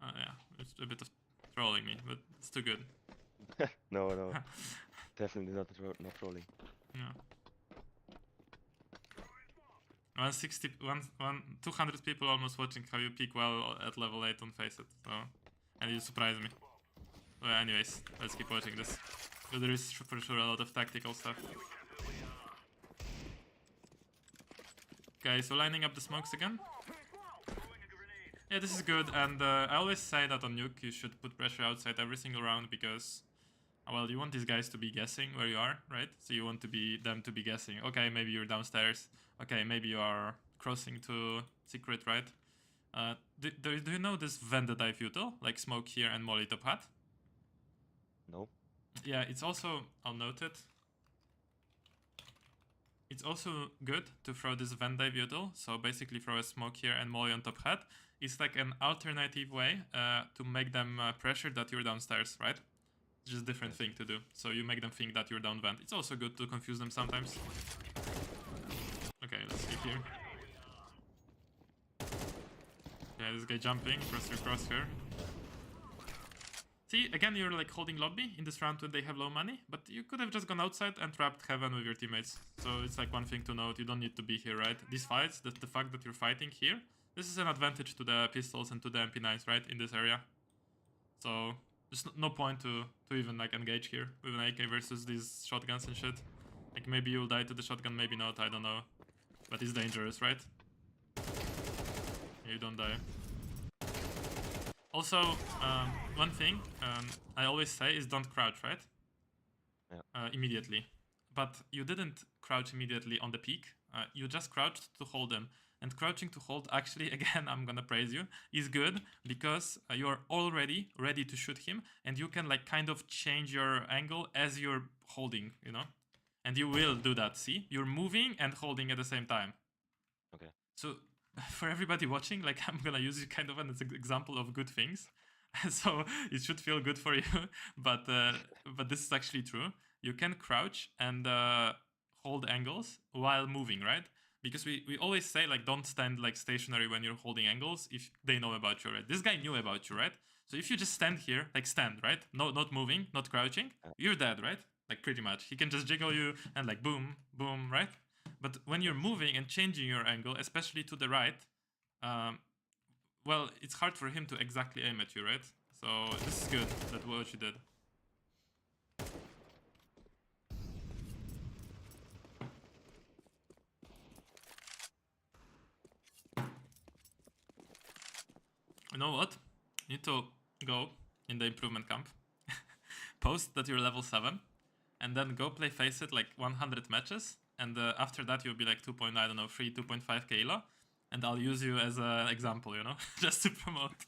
Yeah, it's a bit of trolling me, but it's too good. No. Definitely not trolling. Yeah. 200 people almost watching how you peak well at level 8 on Faceit. So, and you surprise me. Well, anyways, let's keep watching this. But there is for sure a lot of tactical stuff. Okay, so lining up the smokes again. Yeah, this is good, and I always say that on Nuke you should put pressure outside every single round, because, well, you want these guys to be guessing where you are, right? So you want them to be guessing. Okay, maybe you're downstairs. Okay, maybe you are crossing to secret, right? Do you know this Vendetta dive util? Like smoke here and molly top hat? No. Yeah, it's also, I'll note it. It's also good to throw this Vent dive util, so basically throw a smoke here and molly on top hat. It's like an alternative way to make them pressure that you're downstairs, right? It's just a different thing to do. So you make them think that you're down vent. It's also good to confuse them sometimes. Okay, let's skip here. Yeah, this guy jumping, cross here. See, again, you're like holding lobby in this round when they have low money, but you could have just gone outside and trapped heaven with your teammates. So it's like one thing to note, you don't need to be here, right? These fights, the fact that you're fighting here, this is an advantage to the pistols and to the MP9s, right, in this area. So there's no point to even like engage here with an AK versus these shotguns and shit. Like maybe you'll die to the shotgun, maybe not, I don't know. But it's dangerous, right? You don't die. Also, one thing I always say is don't crouch, right? Yeah. Immediately. But you didn't crouch immediately on the peak. You just crouched to hold them. And crouching to hold, actually, again, I'm gonna praise you, is good because you're already ready to shoot him, and you can like kind of change your angle as you're holding, you know? And you will do that, see? You're moving and holding at the same time. Okay. So for everybody watching, like I'm gonna use it kind of as an example of good things. So it should feel good for you, but this is actually true. You can crouch and hold angles while moving, right? Because we always say like don't stand like stationary when you're holding angles if they know about you, right? This guy knew about you, right? So if you just stand here, like stand, right? No, not moving, not crouching, you're dead, right? Like pretty much. He can just jiggle you and like boom, boom, right? But when you're moving and changing your angle, especially to the right, well, it's hard for him to exactly aim at you, right? So this is good, that what you did. You know what? You need to go in the improvement camp, post that you're level 7, and then go play Faceit like 100 matches, and after that you'll be like 2.5 kilo, and I'll use you as an example, you know, just to promote.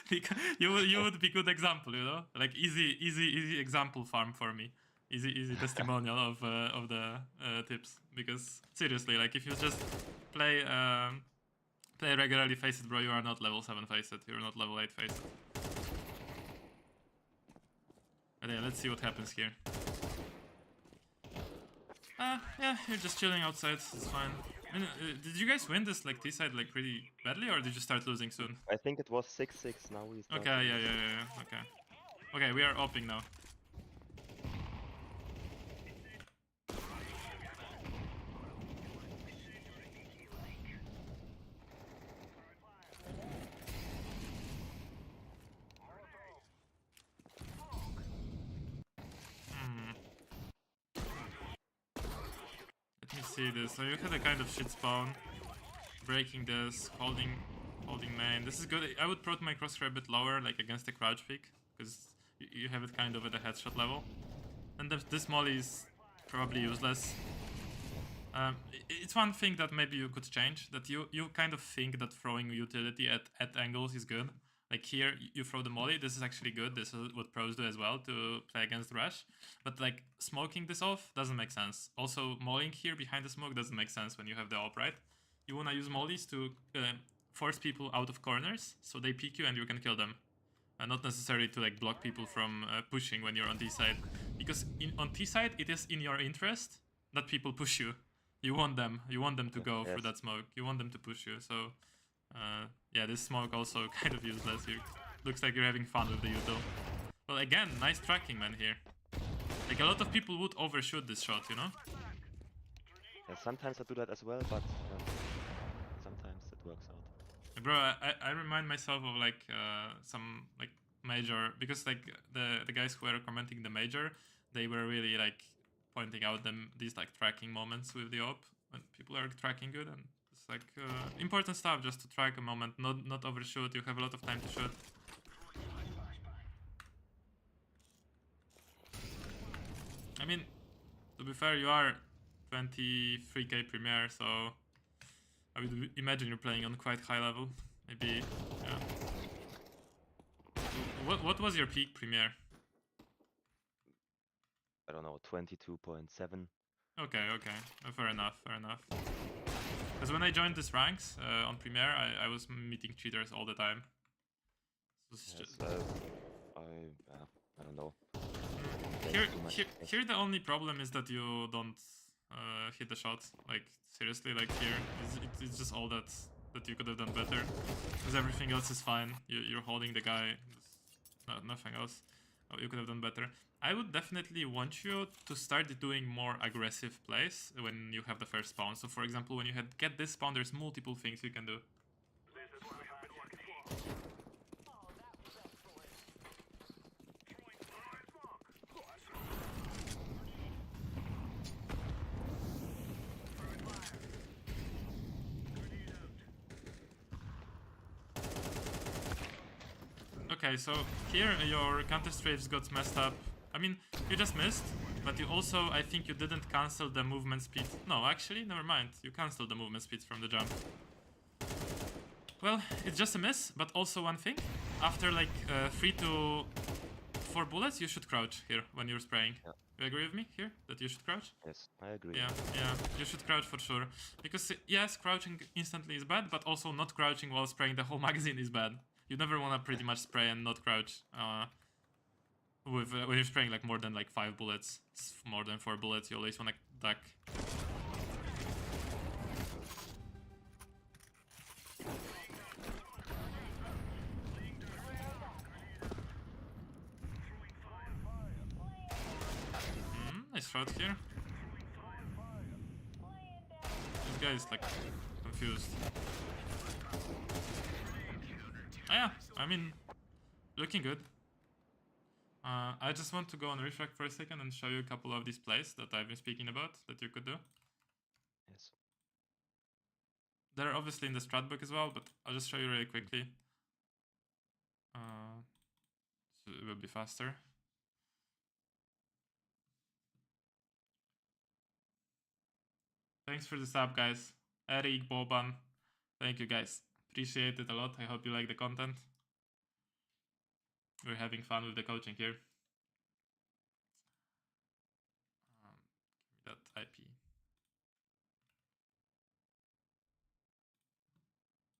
Because you would be good example, you know, like easy example farm for me. easy testimonial of the tips. Because seriously, like if you just play play regularly Faceit, bro, you are not level 7 Faceit. You're not level 8 Faceit. But yeah, let's see what happens here. Yeah, you're just chilling outside. It's fine. I mean, did you guys win this like T-side like pretty badly, or did you start losing soon? I think it was 6-6. Now we start. Okay, yeah. Okay. Okay, we are opening now. Let me see this. So you had a kind of shit spawn. Breaking this, holding main. This is good. I would prot my crosshair a bit lower, like against the crouch peak, because you have it kind of at a headshot level. And this molly is probably useless. It's one thing that maybe you could change, that you kind of think that throwing utility at angles is good. Like here, you throw the molly, this is actually good, this is what pros do as well to play against Rush. But like, smoking this off doesn't make sense. Also, mollying here behind the smoke doesn't make sense when you have the op, right? You wanna use mollies to force people out of corners, so they peek you and you can kill them. Not necessarily to like block people from pushing when you're on T side. Because on T side, it is in your interest that people push you. You want them to go through that smoke. You want them to push you. So yeah, this smoke also kind of useless. Looks like you're having fun with the util. Well, again, nice tracking, man, here. Like a lot of people would overshoot this shot, you know? Yeah, sometimes I do that as well, but sometimes it works out. Bro, I remind myself of like some like major, because like the guys who were commenting the major, they were really like pointing out these like tracking moments with the op when people are tracking good, and it's like important stuff just to track a moment, not overshoot. You have a lot of time to shoot. I mean, to be fair, you are 23k Premier, so I would imagine you're playing on quite high level. Maybe, yeah. What was your peak Premier? I don't know, 22.7. Okay. Fair enough. Because when I joined these ranks on Premier, I was meeting cheaters all the time. So Yes, I don't know. Here the only problem is that you don't hit the shot. Like seriously, like here it's just all that you could have done better. Because everything else is fine. You're holding the guy. Nothing else. You could have done better. I would definitely want you to start doing more aggressive plays when you have the first spawn. So for example, when you get this spawn, there's multiple things you can do. Okay, so here your counter strafes got messed up. I mean, you just missed, but you also, I think you didn't cancel the movement speed. No, actually, never mind. You canceled the movement speed from the jump. Well, it's just a miss, but also one thing. After like 3 to 4 bullets, you should crouch here when you're spraying. Yeah. You agree with me here, that you should crouch? Yes, I agree. Yeah, you should crouch for sure. Because yes, crouching instantly is bad, but also not crouching while spraying the whole magazine is bad. You never want to pretty much spray and not crouch when you're spraying like more than like 5 bullets, more than 4 bullets. You always want to duck. Nice shot here. This guy is like confused. Oh, yeah, I mean, looking good. I just want to go on Refra for a second and show you a couple of these plays that I've been speaking about that you could do. Yes. They're obviously in the strat book as well, but I'll just show you really quickly. So it will be faster. Thanks for the sub, guys. Eric, Boban. Thank you, guys. Appreciate it a lot. I hope you like the content. We're having fun with the coaching here.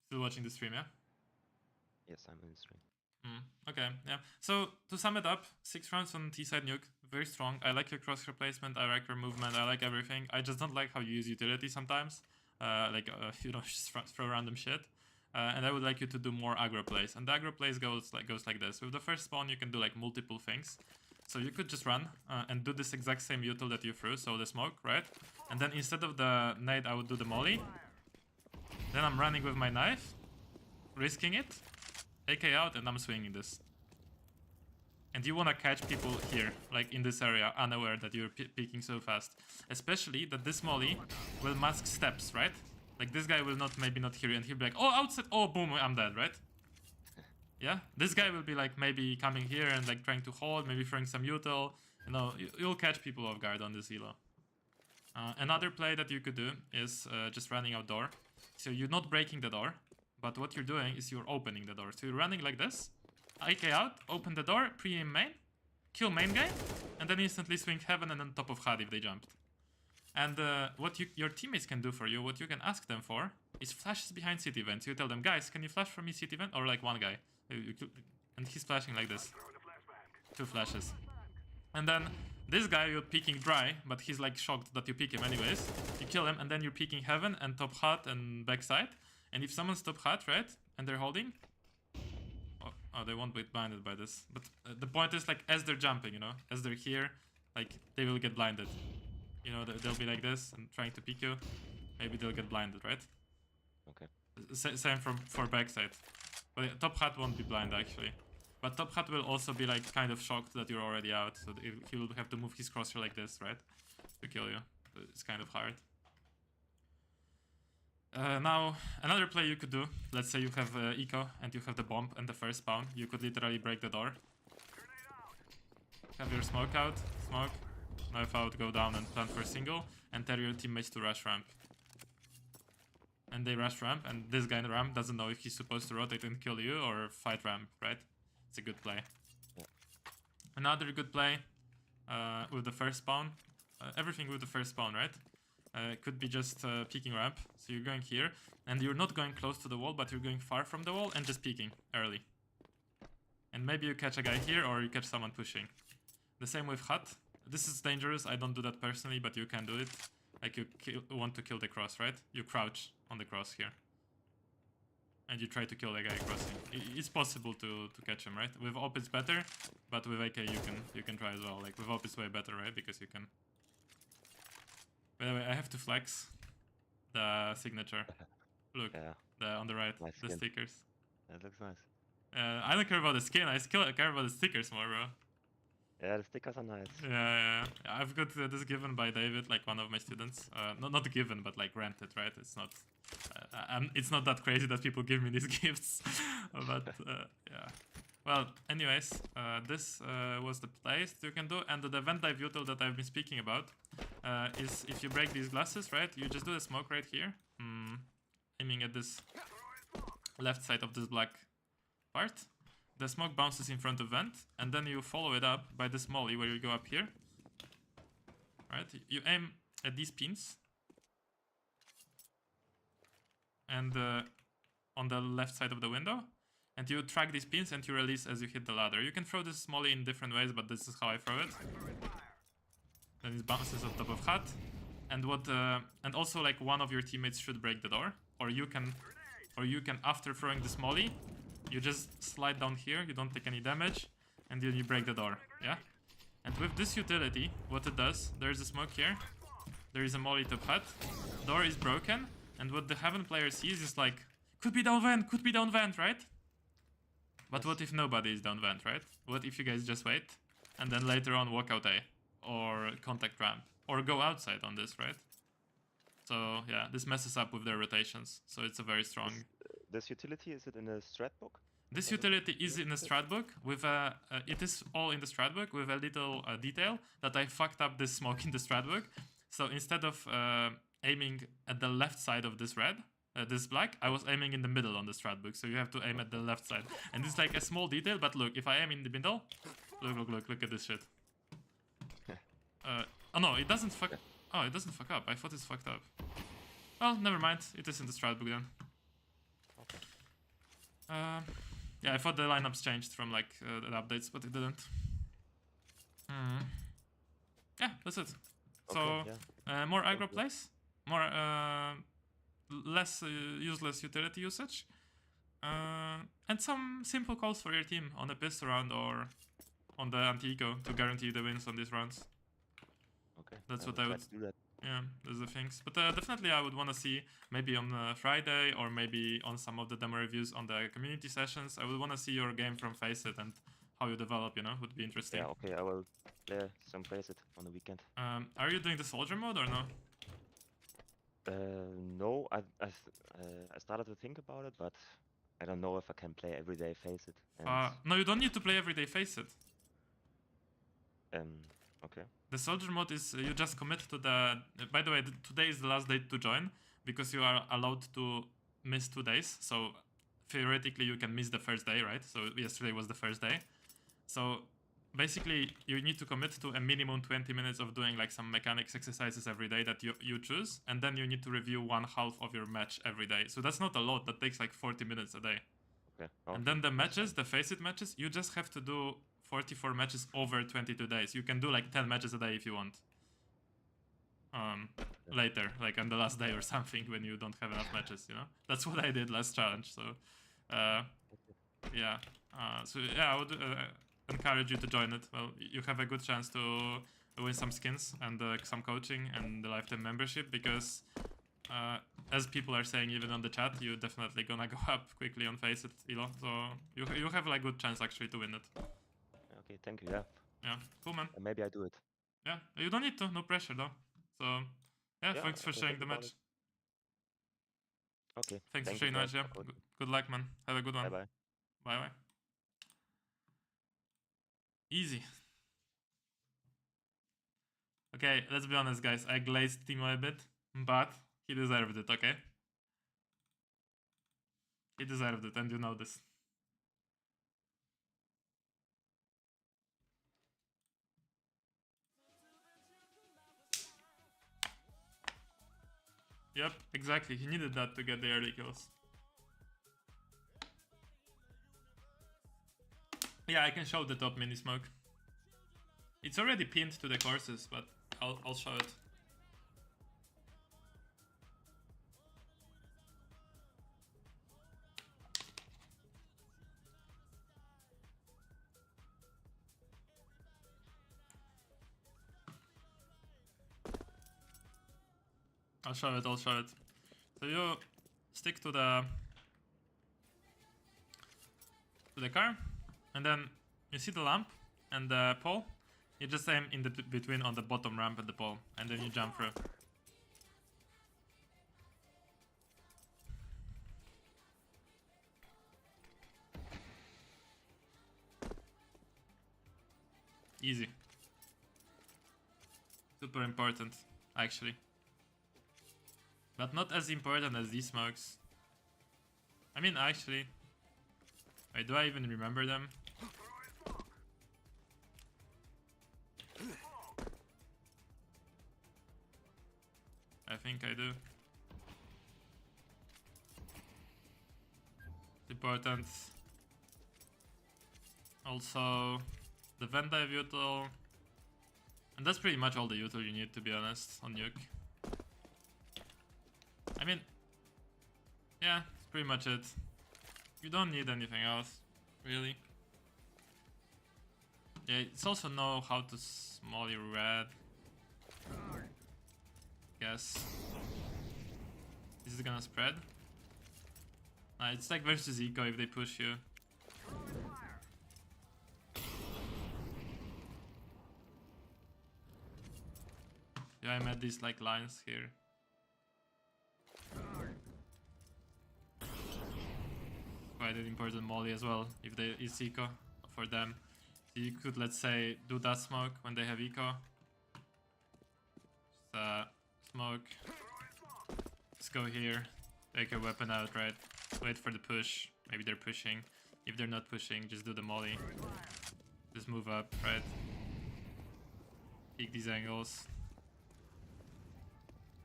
Still watching the stream, yeah? Yes, I'm in the stream. Okay, yeah. So to sum it up, 6 rounds on T-side Nuke, very strong. I like your cross replacement, I like your movement, I like everything. I just don't like how you use utility sometimes. You don't just throw random shit. And I would like you to do more aggro plays. And the aggro plays goes like this. With the first spawn, you can do like multiple things. So you could just run and do this exact same util that you threw, so the smoke, right? And then instead of the nade, I would do the molly. Then I'm running with my knife, risking it, AK out, and I'm swinging this. And you want to catch people here, like in this area, unaware that you're peeking so fast. Especially that this molly will mask steps, right? Like this guy will maybe not hear you, and he'll be like, oh, outside, oh, boom, I'm dead, right? Yeah, this guy will be like maybe coming here and like trying to hold, maybe throwing some util. You know, you'll catch people off guard on this elo. Another play that you could do is just running outdoor. So you're not breaking the door, but what you're doing is you're opening the door. So you're running like this, AK out, open the door, pre-aim main, kill main guy, and then instantly swing heaven and on top of HUD if they jumped. And what your teammates can do for you, what you can ask them for, is flashes behind city vents. You tell them, guys, can you flash for me city vent? Or like one guy. And he's flashing like this. 2 flashes. And then this guy you're peeking dry, but he's like shocked that you peek him anyways. You kill him, and then you're peeking heaven and top hut and backside. And if someone's top hut, right, and they're holding, oh, they won't be blinded by this. But the point is, like, as they're jumping, you know, as they're here, like, they will get blinded. You know, they'll be like this and trying to peek you. Maybe they'll get blinded, right? Okay. Same for backside. But yeah, top hat won't be blind actually. But top hat will also be like kind of shocked that you're already out. So he will have to move his crosshair like this, right? To kill you. So it's kind of hard. Now, another play you could do. Let's say you have eco and you have the bomb and the first spawn. You could literally break the door. Have your smoke out. Smoke. Knife out, go down and plant for single. And tell your teammates to rush ramp. And they rush ramp, and this guy in ramp doesn't know if he's supposed to rotate and kill you or fight ramp, right? It's a good play. Yeah. Another good play with the first spawn. Everything with the first spawn, right? Could be just peeking ramp. So you're going here, and you're not going close to the wall, but you're going far from the wall and just peeking early. And maybe you catch a guy here, or you catch someone pushing. The same with hut. This is dangerous. I don't do that personally, but you can do it. Like you want to kill the cross, right? You crouch on the cross here. And you try to kill the guy crossing. It's possible to catch him, right? With op it's better, but with AK you can try as well. Like with op it's way better, right? Because you can. By the way, I have to flex the signature. Look, Yeah. on the right, Nice the skin. stickers. That looks nice. I don't care about the skin. I care about the stickers more, bro. Yeah, the stickers are nice. Yeah. I've got this given by David, like one of my students. Not given, but like rented, right? It's not. It's not that crazy that people give me these gifts, but yeah. Well, anyways, this was the plays you can do, and the vent dive util that I've been speaking about is if you break these glasses, right? You just do a smoke right here, aiming at this left side of this black part. The smoke bounces in front of vent, and then you follow it up by this molly where you go up here. Right? You aim at these pins. And on the left side of the window. And you track these pins and you release as you hit the ladder. You can throw this molly in different ways, but this is how I throw it. Then it bounces on top of hut. And and also like one of your teammates should break the door. Or you can after throwing this molly, you just slide down here, you don't take any damage, and then you break the door, yeah? And with this utility, what it does, there's a smoke here, there is a molly top hut, door is broken, and what the heaven player sees is like, could be down vent, right? But what if nobody is down vent, right? What if you guys just wait, and then later on walk out A, or contact ramp, or go outside on this, right? So yeah, this messes up with their rotations, so it's a very strong... This utility, is it in a strat book? This utility is in the strat book with it is all in the strat book with a little detail that I fucked up this smoke in the strat book. So instead of aiming at the left side of this red, this black, I was aiming in the middle on the strat book. So you have to aim at the left side. And it's like a small detail, but look, if I aim in the middle, look at this shit. Oh no, it doesn't fuck. Oh, it doesn't fuck up. I thought it's fucked up. Well, never mind. It is in the strat book then. Okay. Yeah, I thought the lineups changed from like the updates, but it didn't. Yeah, that's it. So Okay, yeah. more Thank aggro you. plays, more less useless utility usage, and some simple calls for your team on the pistol round or on the anti-eco to guarantee the wins on these rounds. Okay. That's what will I try would. to do that. Yeah, those are the things. But definitely I would want to see maybe on Friday or maybe on some of the demo reviews on the community sessions. I would want to see your game from Face It and how you develop, you know, would be interesting. Yeah, okay, I will play some Face It on the weekend. Are you doing the soldier mode or no? No, I started to think about it, but I don't know if I can play everyday Face It. And No, you don't need to play everyday Face It. okay. The soldier mode is you just commit to the... by the way, today is the last date to join because you are allowed to miss 2 days. So theoretically you can miss the first day, right? So yesterday was the first day. So basically you need to commit to a minimum 20 minutes of doing like some mechanics exercises every day that you choose. And then you need to review 1/2 of your match every day. So that's not a lot. That takes like 40 minutes a day. Okay. And then the matches, the Face It matches, you just have to do 44 matches over 22 days. You can do like 10 matches a day if you want. Later, like on the last day or something when you don't have enough matches, you know? That's what I did last challenge, so... yeah. So yeah, I would encourage you to join it. Well, you have a good chance to win some skins and some coaching and the lifetime membership because... as people are saying even on the chat, you're definitely gonna go up quickly on Face It, Elo. So you have like good chance actually to win it. Okay, thank you, yeah. Yeah, cool man. Maybe I do it. Yeah, you don't need to, no pressure though. So yeah, thanks for okay, sharing think the about match. it. Okay. Thanks for thank sharing the you match, yeah. guys. Good luck man. Have a good one. Bye-bye. Bye bye. Easy. Okay, let's be honest guys, I glazed Timo a bit, but he deserved it, okay? He deserved it, and you know this. Yep, exactly. He needed that to get the early kills. Yeah, I can show the top mini smoke. It's already pinned to the courses, but I'll show it. I'll show it. So you stick to the car, and then you see the lamp and the pole. You just aim in the between on the bottom ramp and the pole, and then you jump through. Easy. Super important, actually. But not as important as these smokes. I mean, actually... Wait, do I even remember them? I think I do. It's important. Also, the Venn dive util. And that's pretty much all the util you need, to be honest, on Nuke. I mean, yeah, that's pretty much it. You don't need anything else, really. Yeah, it's also know how to small your red. Guess. Is it gonna spread? It's like versus eco if they push you. Yeah, I met these like lines here. Quite an important molly as well if they is eco for them. So you could, let's say, do that smoke when they have eco. Just smoke. Just go here. Take your weapon out, right? Wait for the push. Maybe they're pushing. If they're not pushing, just do the molly. Just move up, right? Peek these angles.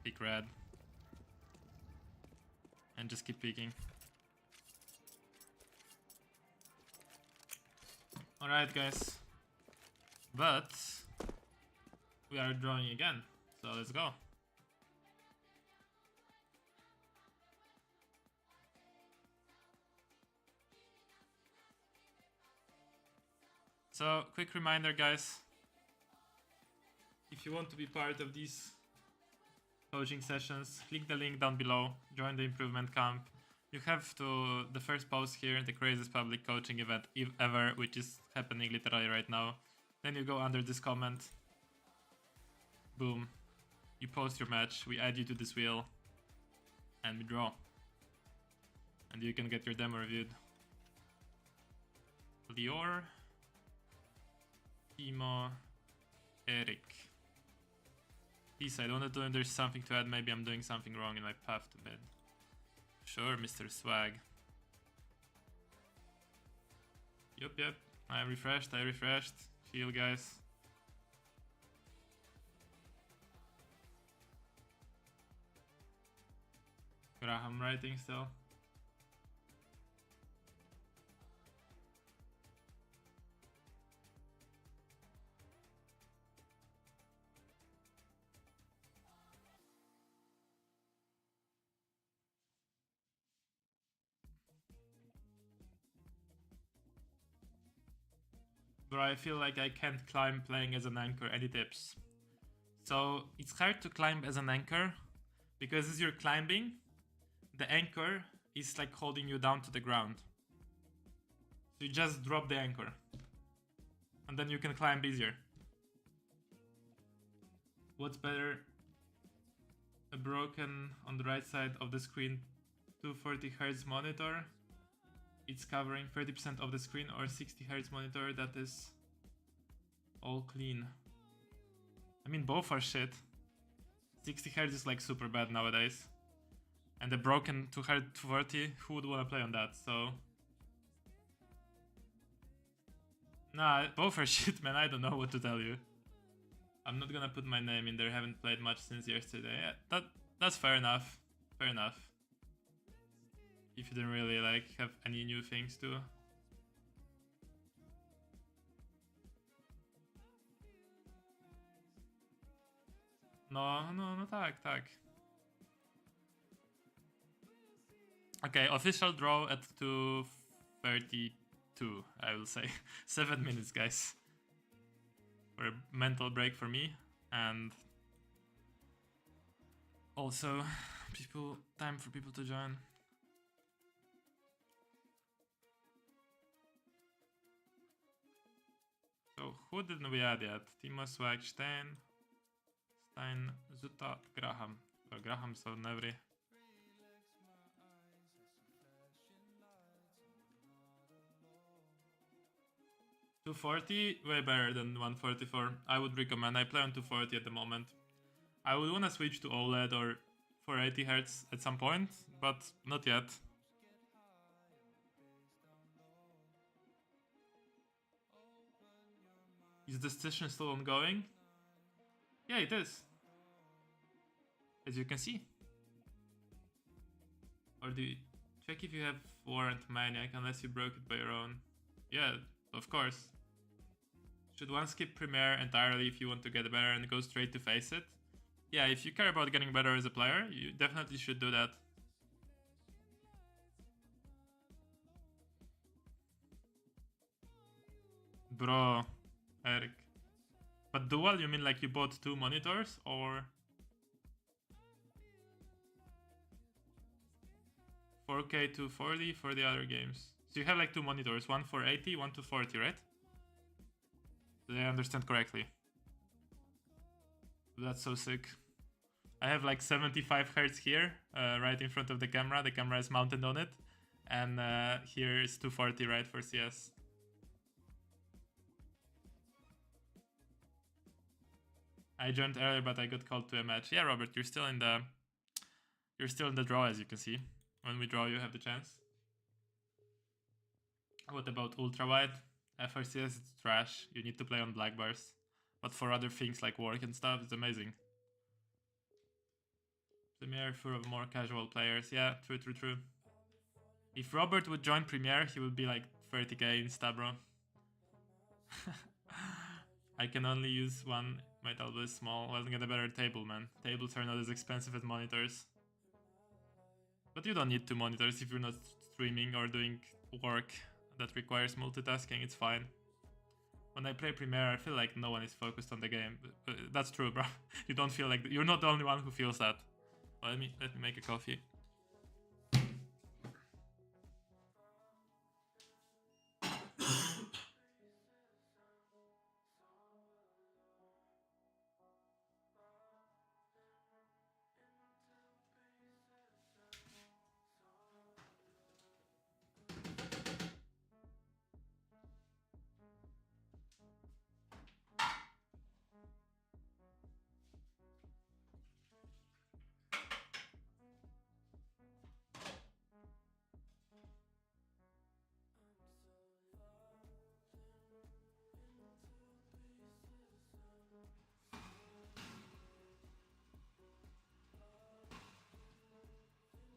Peek red. And just keep peeking. Alright, guys. But we are drawing again, so let's go. So, quick reminder, guys. If you want to be part of these coaching sessions, click the link down below, join the improvement camp. You have to the first post here, the craziest public coaching event ever, which is happening literally right now. Then you go under this comment. Boom. You post your match, we add you to this wheel, and we draw. And you can get your demo reviewed. Lior, Timo, Eric. Peace, I don't know if there's something to add, maybe I'm doing something wrong in my path to bed. Sure, Mr. Swag. Yup, I refreshed. Chill, guys. Graham writing still. Bro, I feel like I can't climb playing as an anchor. Any tips? So it's hard to climb as an anchor because as you're climbing, the anchor is like holding you down to the ground. So you just drop the anchor and then you can climb easier. What's better? A broken on the right side of the screen 240Hz monitor. It's covering 30% of the screen, or 60Hz monitor that is all clean. I mean, both are shit. 60Hz is like super bad nowadays. And the broken 240, who would want to play on that? So nah, both are shit, man. I don't know what to tell you. I'm not gonna put my name in there. Haven't played much since yesterday. Yeah, that's fair enough. Fair enough. If you didn't really like have any new things to. No tak. Okay, official draw at 2:32, I will say. 7 minutes, guys. For a mental break for me, and also time for people to join. So who didn't we add yet? Timo, Swag, Stein, Zuta, Graham. Well, Graham's on every. $240, way better than 144. I would recommend. I play on 240 at the moment. I would want to switch to OLED or 480Hz at some point, but not yet. Is the session still ongoing? Yeah, it is. As you can see. Or do you check if you have Warrant Maniac unless you broke it by your own? Yeah, of course. Should one skip Premiere entirely if you want to get better and go straight to Face It? Yeah, if you care about getting better as a player, you definitely should do that. Bro, Eric. But dual, you mean like you bought 2 monitors, or 4K 240 for the other games? So you have like 2 monitors, one for 80, one to 40, right? Did I understand correctly? That's so sick. I have like 75 Hz here, right in front of the camera. The camera is mounted on it. And here is 240, right, for CS. I joined earlier, but I got called to a match. Yeah, Robert, you're still in the draw, as you can see. When we draw, you have the chance. What about ultra wide? FRCS is trash. You need to play on black bars. But for other things like work and stuff, it's amazing. Premiere for more casual players. Yeah, true. If Robert would join Premiere, he would be like 30k insta, bro. I can only use one. My elbow is small. Well, get a better table, man. Tables are not as expensive as monitors. But you don't need 2 monitors if you're not streaming or doing work that requires multitasking. It's fine. When I play Premiere, I feel like no one is focused on the game. That's true, bro. You don't feel like you're not the only one who feels that. Well, let me make a coffee.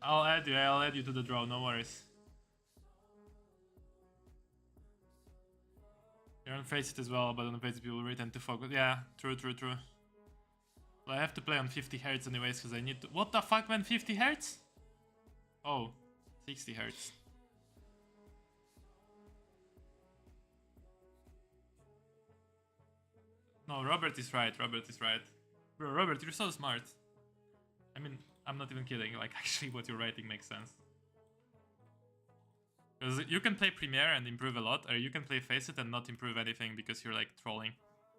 I'll add you to the draw, no worries. You're on Faceit as well, but on Faceit people really tend to focus. Yeah, true. Well, I have to play on 50 Hz anyways, because I need to... What the fuck, man? 50 Hz? Oh, 60 Hz. No, Robert is right, Bro, Robert, you're so smart. I mean, I'm not even kidding, like, actually what you're writing makes sense. Because you can play Premiere and improve a lot, or you can play Faceit and not improve anything because you're, like, trolling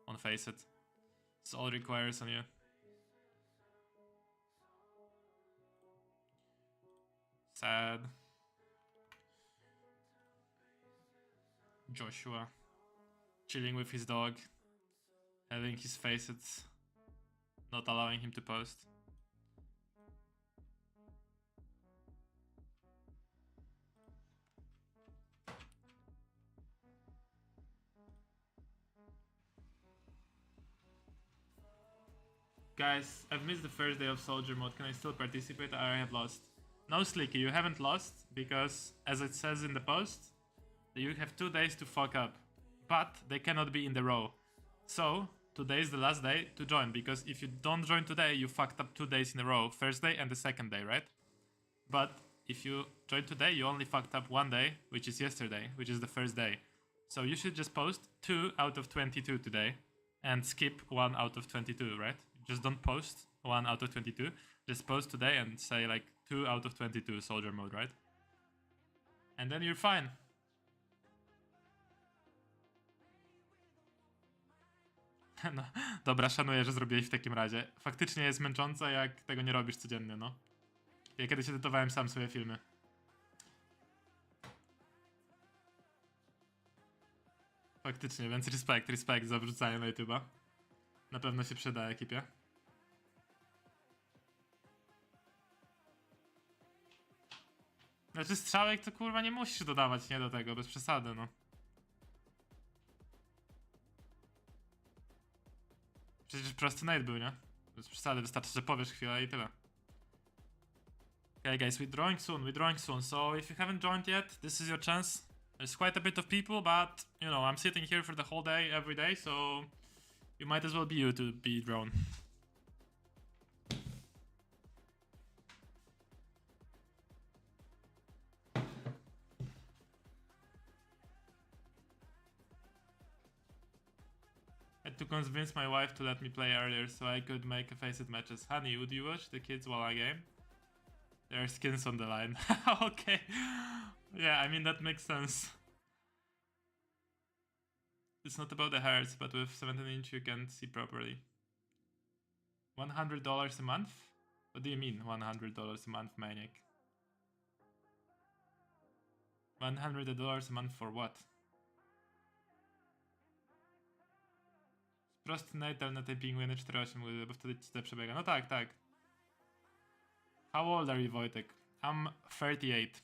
on Faceit. It's all it requires on you. Sad. Joshua. Chilling with his dog. Having his Faceit. Not allowing him to post. Guys, I've missed the first day of Soldier Mode. Can I still participate? I have lost. No, Slicky, you haven't lost because, as it says in the post, you have 2 days to fuck up. But they cannot be in the row. So, today is the last day to join, because if you don't join today, you fucked up 2 days in a row. First day and the second day, right? But if you join today, you only fucked up 1 day, which is yesterday, which is the first day. So you should just post 2 out of 22 today and skip 1 out of 22, right? Just don't post 1 out of 22. Just post today and say like 2 out of 22 Soldier Mode, right? And then you're fine. No, dobra, szanuję, że zrobiłeś w takim razie. Faktycznie jest męczące, jak tego nie robisz codziennie, no. Ja kiedyś edytowałem sam swoje filmy. Faktycznie, więc respekt za wrzucanie na YouTube'a. Na pewno się przyda ekipie. Znaczy strzałek to kurwa nie musisz dodawać, nie do tego, bez przesady, no. Przecież prosty nade był, nie? Bez przesady, wystarczy, że powiesz chwilę i tyle. Okay guys, we're drawing soon, so if you haven't joined yet, this is your chance. There's quite a bit of people, but, you know, I'm sitting here for the whole day, every day, so you might as well be you to be drawn. To convince my wife to let me play earlier so I could make a Faceit matches. Honey, would you watch the kids while I game? There are skins on the line. Okay. Yeah, I mean, that makes sense. It's not about the hearts, but with 17-inch you can see properly. $100 a month? What do you mean, $100 a month, maniac? $100 a month for what? Prosty natal na typingu na 4.8, bo wtedy ci to przebiega. No tak, tak. How old are you, Wojtek? I'm 38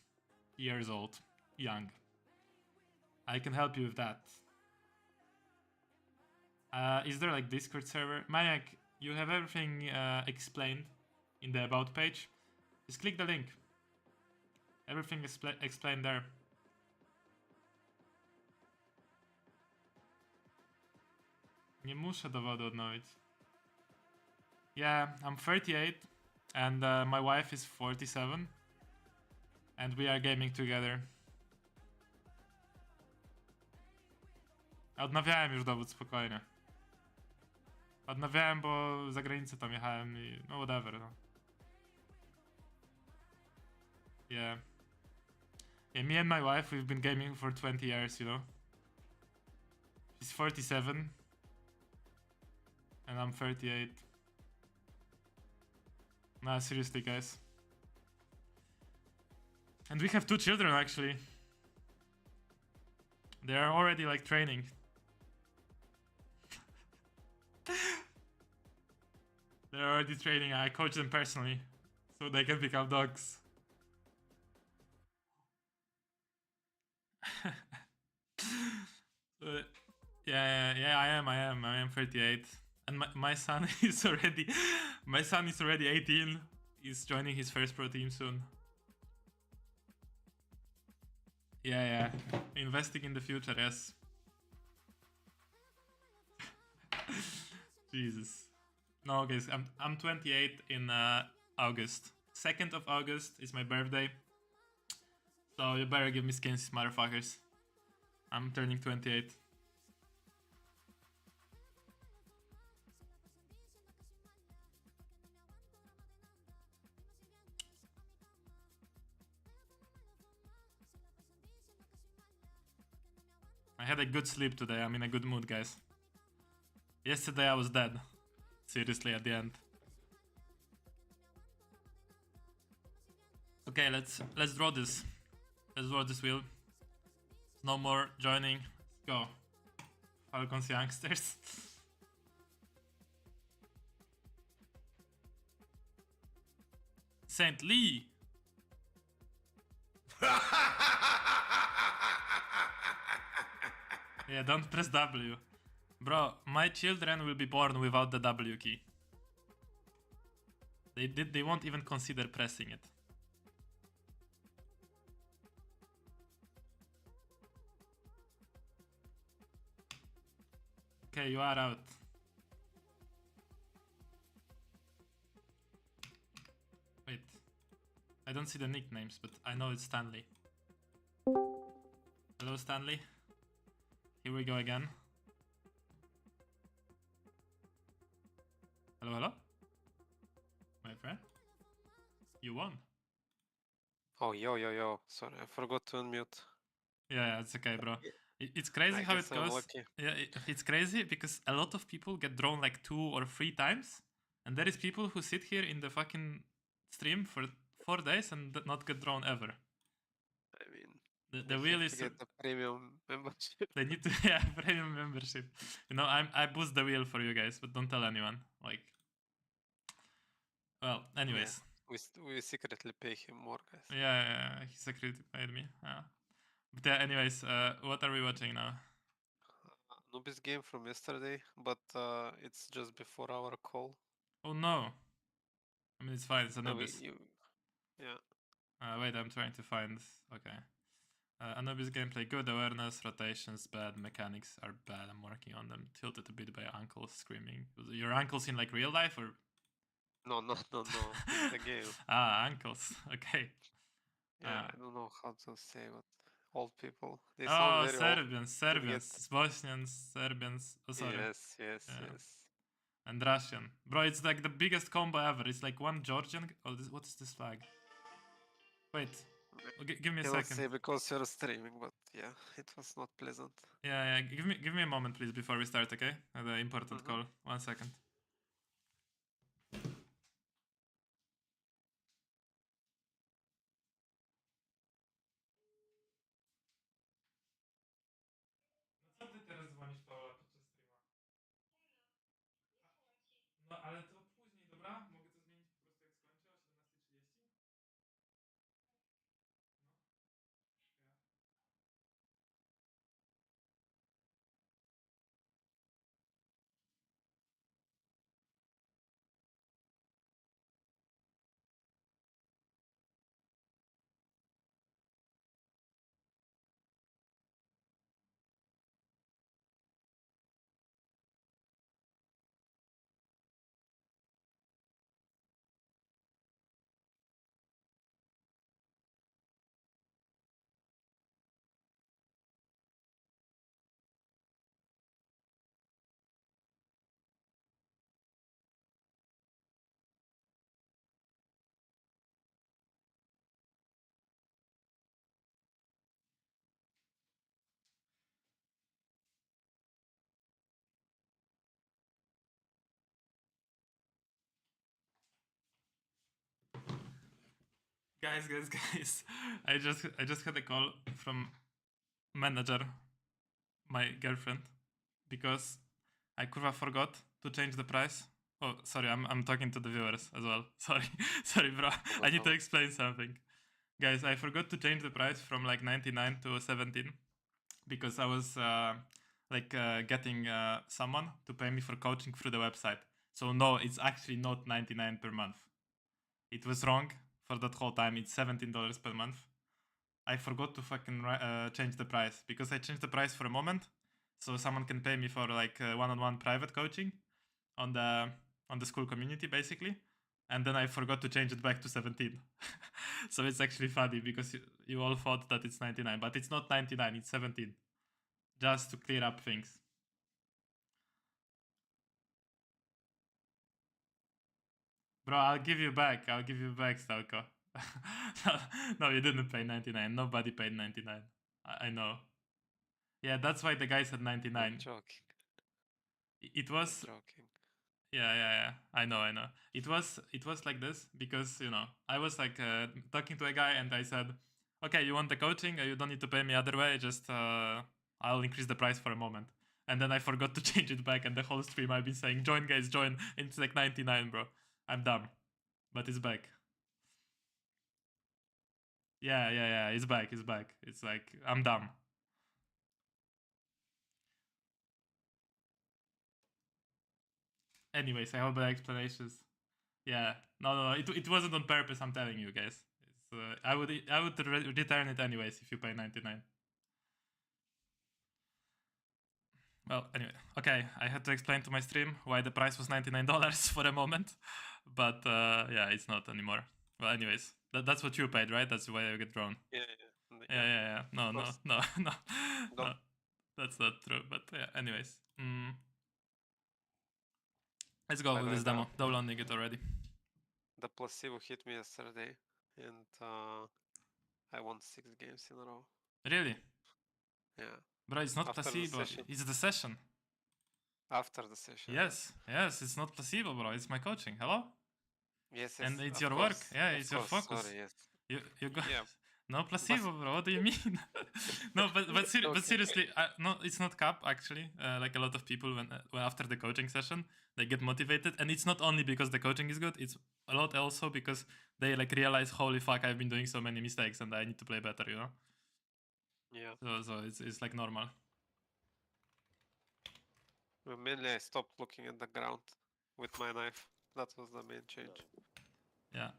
years old. Young. I can help you with that. Is there like Discord server? Maniac, you have everything explained in the about page. Just click the link. Everything is explained there. Nie muszę dowodu odnowić. Yeah, I'm 38 and my wife is 47 and we are gaming together. Odnawiałem już dowód, spokojnie. Odnawiałem, bo za granicę tam jechałem i no whatever, no. Yeah. Yeah, me and my wife, we've been gaming for 20 years, you know. She's 47 and I'm 38. Nah, seriously, guys. And we have 2 children, actually. They are already, like, training. They're already training. I coach them personally. So they can become dogs. Yeah, I am 38. And my son is already... My son is already 18. He's joining his first pro team soon. Yeah. Investing in the future, yes. Jesus. No, guys, I'm 28 in August. 2nd of August is my birthday. So you better give me skins, motherfuckers. I'm turning 28. I had a good sleep today. I'm in a good mood, guys. Yesterday I was dead. Seriously, at the end. Okay, let's draw this. Let's draw this wheel. No more joining. Let's go. Falcons youngsters. Saint Lee. Yeah, don't press W. Bro, my children will be born without the W key. They won't even consider pressing it. Okay, you are out. Wait. I don't see the nicknames, but I know it's Stanley. Hello, Stanley. Here we go again. Hello? My friend? You won. Oh, yo. Sorry, I forgot to unmute. Yeah, it's okay, bro. It's crazy how it guess I'm goes. lucky. Yeah, it's crazy because a lot of people get drawn like 2 or 3 times, and there is people who sit here in the fucking stream for 4 days and not get drawn ever. I mean, The we wheel have is... to get the premium membership. They need to... Yeah, premium membership. You know, I boost the wheel for you guys, but don't tell anyone. Like... Well, anyways. We secretly pay him more, guys. Yeah, he secretly paid me. Yeah. But yeah, anyways, what are we watching now? Anubis game from yesterday, but it's just before our call. Oh no. I mean, it's fine, it's No, Anubis. Yeah. Wait, I'm trying to find... Okay. Anubis gameplay, good awareness, rotations, bad, mechanics are bad, I'm working on them. Tilted a bit by uncles screaming. Your uncles in like real life or? No. It's the game. Ah, uncles, okay. Yeah, I don't know how to say what. Old people. They Oh, sound very Serbians, Bosnians, Serbians. Oh, sorry. Yes. And Russian. Bro, it's like the biggest combo ever. It's like one Georgian. Oh, what is this flag? Wait. Give me a Cannot second. say because you're streaming, but yeah, it was not pleasant. Yeah. Give me a moment, please, before we start, okay? The important call. 1 second. Co ty teraz dzwonisz, Paula, podczas streama? No, ale to później, dobra? Mogę to zmienić po prostu jak skończę o 17:30? Guys. I just had a call from manager, my girlfriend, because I could have forgot to change the price. Oh, sorry, I'm talking to the viewers as well. Sorry, bro. I need to explain something. Guys, I forgot to change the price from like 99 to 17 because I was getting someone to pay me for coaching through the website. So no, it's actually not 99 per month. It was wrong for that whole time. It's $17 per month. I forgot to fucking change the price because I changed the price for a moment, so someone can pay me for like one-on-one private coaching on the school community basically, and then I forgot to change it back to 17. So it's actually funny because you all thought that it's 99, but it's not 99, it's 17. Just to clear up things. Bro, I'll give you back, Stalko. No, you didn't pay 99. Nobody paid 99. I know. Yeah, that's why the guy said 99. I'm joking. It was... I'm joking. Yeah. I know. It was like this because, you know, I was like talking to a guy and I said, okay, you want the coaching? You don't need to pay me other way. Just I'll increase the price for a moment. And then I forgot to change it back, and the whole stream I've been saying, join guys, join. It's like 99, bro. I'm dumb. But it's back. Yeah, it's back. It's like, I'm dumb. Anyways, I hope the explanations. Yeah, no, it wasn't on purpose. I'm telling you guys. It's, I would return it anyways if you pay 99. Well, anyway, okay. I had to explain to my stream why the price was $99 for a moment, but yeah, it's not anymore. Well, anyways, that's what you paid, right? That's why you get drawn. Yeah. No. That's not true. But yeah, anyways. Let's go with this demo. Downloading it already. The placebo hit me yesterday, and I won 6 games in a row. Really? Yeah. Bro, it's not After the placebo. session. It's the session. After the session. Yes, it's not placebo, bro. It's my coaching. Hello? Yes. And it's of your course, work. Yeah, of it's your course, focus. Sorry, yes. You got Yeah. no placebo, bro. What do you mean? No, but seriously, no, it's not cap actually. Like a lot of people when after the coaching session, they get motivated, and it's not only because the coaching is good. It's a lot also because they like realize, holy fuck, I've been doing so many mistakes, and I need to play better. You know. Yeah. So it's like normal. Well, mainly I stopped looking at the ground with my knife. That was the main change. Yeah.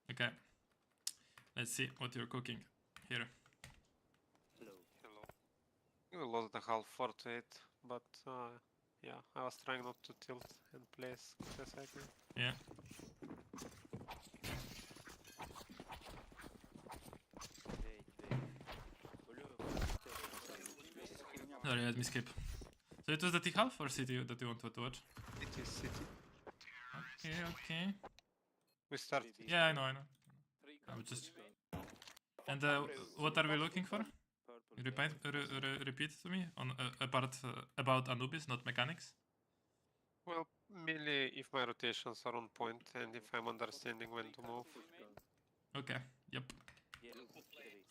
Okay. Let's see what you're cooking here. Hello. We lost the half 4 to 8, but yeah, I was trying not to tilt and play as quick as I can. Yeah. Sorry, let me skip. So it was the T-half or City that you wanted to watch? It is City. Okay. We started. Yeah, I know. I was just... And what are we looking for? Repeat to me on about Anubis, not mechanics. Well, mainly if my rotations are on point and if I'm understanding when to move. Okay. Yep.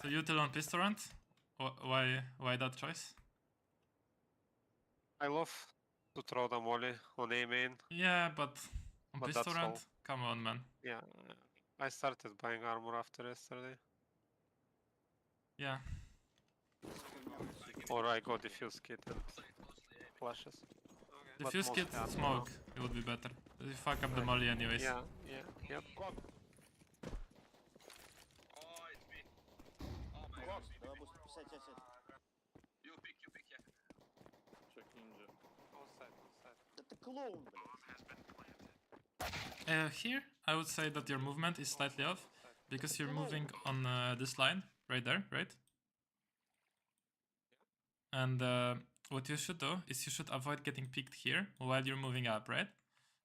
So util on Pistorant. Why that choice? I love to throw the molly on A main. Yeah, but on But that's Pistorant, all. come on, man. Yeah, I started buying armor after yesterday. Yeah. Or I got diffuse kit and flashes. But Diffuse kit, mostly armor smoke. It would be better. You fuck up the molly anyways. Yep. Here, I would say that your movement is slightly off because you're moving on this line right there, right? And what you should do is you should avoid getting picked here while you're moving up, right?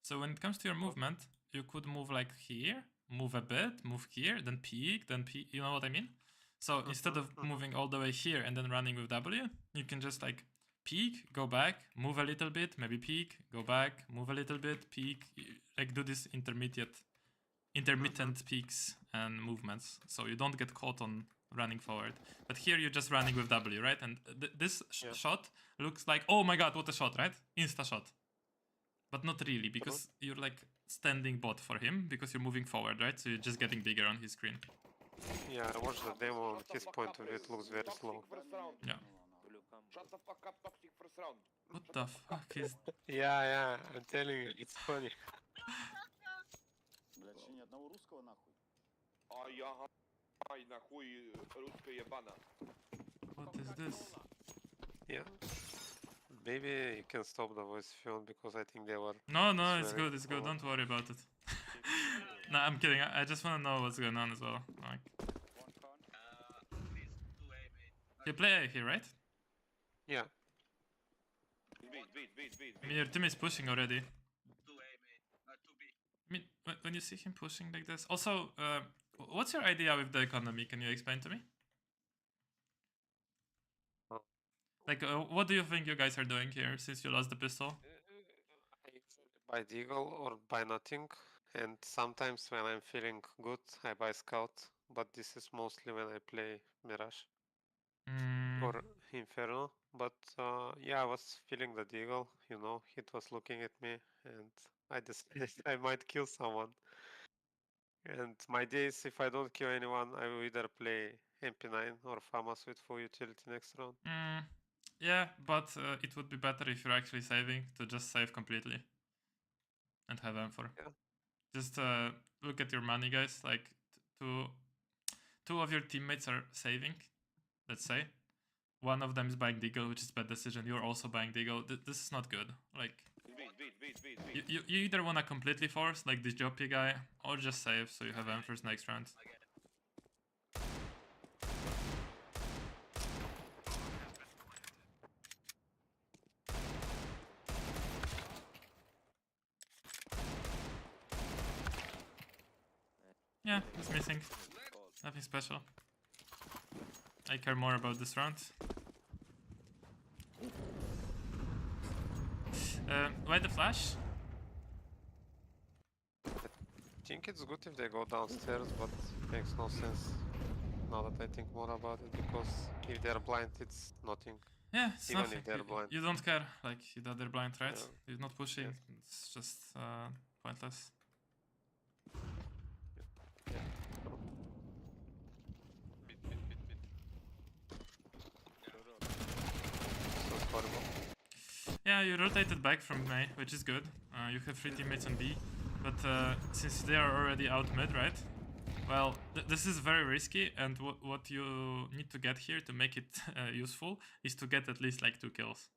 So when it comes to your movement, you could move like here, move a bit, move here, then peek, you know what I mean? So instead of moving all the way here and then running with W, you can just like peek, go back, move a little bit, maybe peek, go back, move a little bit, peek, like do this intermediate intermittent peaks and movements, so you don't get caught on running forward. But here you're just running with W, right? And this Yeah. shot looks like, oh my god, what a shot, right? Insta shot. But not really, because you're like standing bot for him, because you're moving forward, right? So you're just getting bigger on his screen. Yeah, I watched the demo on his point of view, it looks very slow. Yeah. What the fuck is... Yeah, I'm telling you, it's funny. Блядь, еще ни одного русского нахуй. What is this? Yeah. Maybe you can stop the voice if you want, because I think they were... No, it's swearing good, it's good. over. Don't worry about it. No, I'm kidding. I just want to know what's going on as well. Like, One cone. you play A here, right? Yeah. I mean, your team is pushing already. I mean, when you see him pushing like this... Also, what's your idea with the economy? Can you explain to me? Like, what do you think you guys are doing here since you lost the pistol? I buy Deagle or buy nothing, and sometimes when I'm feeling good, I buy Scout, but this is mostly when I play Mirage or Inferno. But yeah, I was feeling the Deagle, you know, it was looking at me, and I decided I might kill someone. And my idea is, if I don't kill anyone, I will either play MP9 or FAMAS with full utility next round. Yeah, but it would be better if you're actually saving, to just save completely and have M4. Yeah. Just look at your money, guys. Like, two of your teammates are saving, let's say. One of them is buying Deagle, which is a bad decision. You're also buying Deagle. This is not good. Like, you either want to completely force, like this Joppy guy, or just save so you have M4s next round. Yeah, it's missing. Nothing special. I care more about this round. Why the flash? I think it's good if they go downstairs, but it makes no sense now that I think more about it, because if they're blind, it's nothing. Yeah, it's Even nothing. if they're blind. You don't care, like, they're blind, right? Yeah. You're not pushing, Yes. it's just pointless. So it's horrible. Yeah, you rotated back from A, which is good. You have 3 teammates on B, but since they are already out mid, right? Well, this is very risky, and what you need to get here to make it useful is to get at least like 2 kills.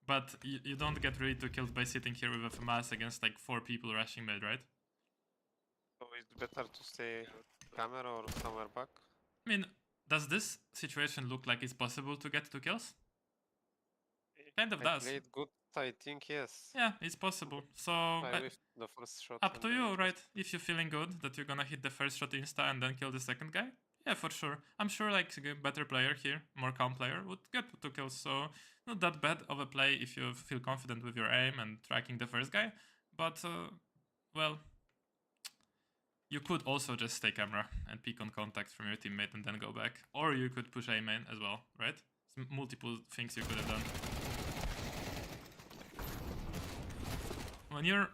But you don't get really 2 kills by sitting here with a FAMAS against like 4 people rushing mid, right? So it's better to stay camera or somewhere back? I mean, does this situation look like it's possible to get 2 kills? Kind of I does. played good, I think, yes. Yeah, it's possible. So, I whiffed the first shot. up and to then you, it right? If you're feeling good that you're gonna hit the first shot insta and then kill the second guy, yeah, for sure. I'm sure like a better player here, more calm player, would get 2 kills. So not that bad of a play if you feel confident with your aim and tracking the first guy. But well, you could also just stay camera and peek on contact from your teammate and then go back, or you could push A main as well, right? Multiple things you could have done. When you're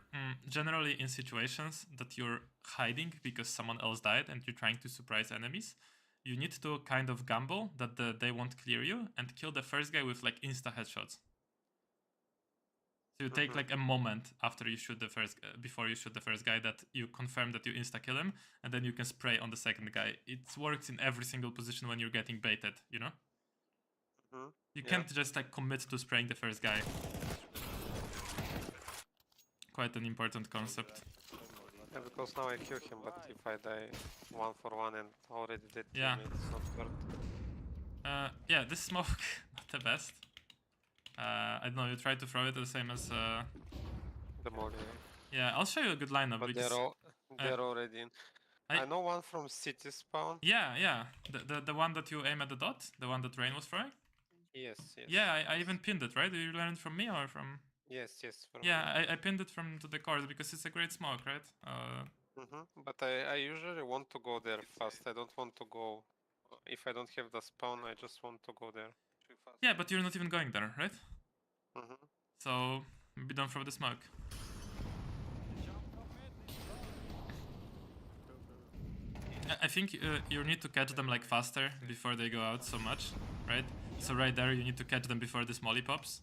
generally in situations that you're hiding because someone else died and you're trying to surprise enemies, you need to kind of gamble that they won't clear you and kill the first guy with like insta headshots. So you take like a moment after you shoot the first, before you shoot the first guy, that you confirm that you insta kill him, and then you can spray on the second guy. It works in every single position when you're getting baited, you know? You can't just like commit to spraying the first guy. Quite an important concept. Yeah, because now I kill him, but if I die 1-for-1 and already dead Yeah. teammate, it's not worth. Yeah, this smoke, not the best. I don't know, you try to throw it the same as... The more, Yeah, I'll show you a good lineup. but because they're already in. I know one from city spawn. Yeah. The one that you aim at the dot? The one that Rain was throwing? Yes. Yeah, I even pinned it, right? Did you learn it from me or from... Yes. From Yeah, I pinned it from to the cores because it's a great smoke, right? But I usually want to go there fast. I don't want to go. If I don't have the spawn, I just want to go there. Yeah, but you're not even going there, right? Mm-hmm. So maybe don't throw the smoke. I think you need to catch them like faster before they go out so much, right? So right there you need to catch them before this molly pops.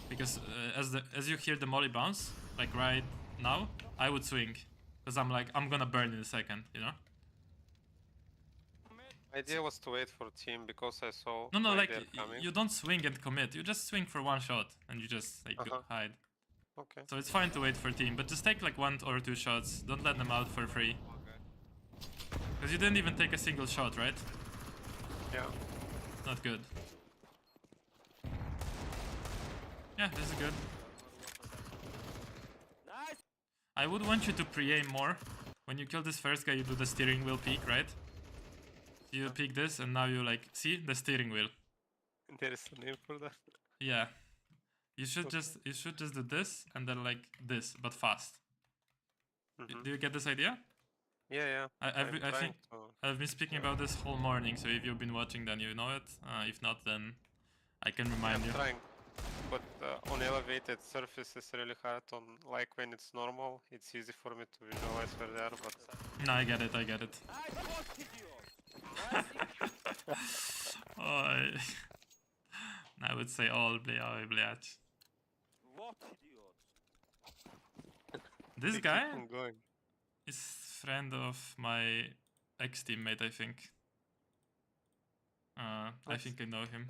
Because as you hear the molly bounce, like right now, I would swing. Because I'm gonna burn in a second, you know? Idea was to wait for team because I saw No, like they're coming. you don't swing and commit. You just swing for one shot and you just like go hide. Okay. So it's fine to wait for team, but just take like 1 or 2 shots. Don't let them out for free. Because you didn't even take a single shot, right? Yeah. Not good. Yeah, this is good. I would want you to pre-aim more. When you kill this first guy, you do the steering wheel peek, right? You peek this, and now you like see the steering wheel. There is a name for that. Yeah, you should just do this and then like this, but fast. Do you get this idea? Yeah. I think I've been speaking about this whole morning. So if you've been watching, then you know it. If not, then I can remind you. I'm trying. But on elevated surface it's really hard. On like when it's normal, it's easy for me to visualize where they are. But No, I get it. Oj. I would say all blять. This they guy keep on going. is friend of my ex-teammate, I think. I think I know him.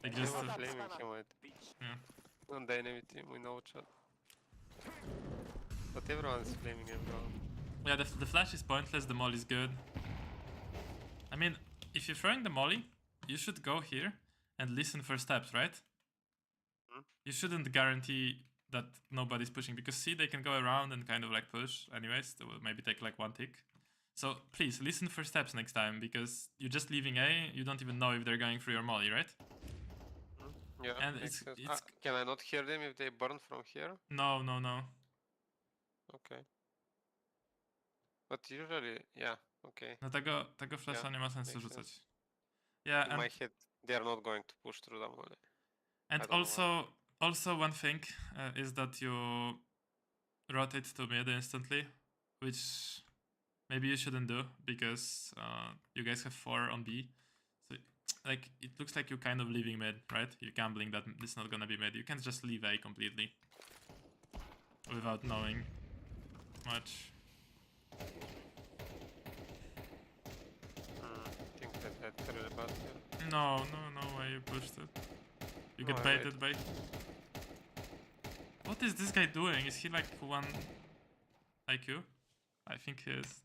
Like They just were flaming him with yeah. on the enemy team, we know each other. But everyone is flaming everyone. Yeah, the flash is pointless, the molly is good. I mean, if you're throwing the molly, you should go here and listen for steps, right? You shouldn't guarantee that nobody's pushing, because see, they can go around and kind of like push anyways, it will maybe take like 1 tick. So please listen for steps next time, because you're just leaving A, you don't even know if they're going through your molly, right? Yeah, And makes sense. it's Can I not hear them if they burn from here? no. Okay. But usually, yeah, okay. No tego flasha nie ma sensu makes rzucać. sense. Yeah, In my head, they are not going to push through the molly. and I don't know also one thing is that you rotate to mid instantly, which maybe you shouldn't do, because you guys have 4 on B. So like it looks like you're kind of leaving mid, right? You're gambling that this is not gonna be mid. You can't just leave A completely without knowing much. I think that that's really bad here. No way you pushed it. You get No, I baited by... What is this guy doing? Is he like 1 IQ? I think he is.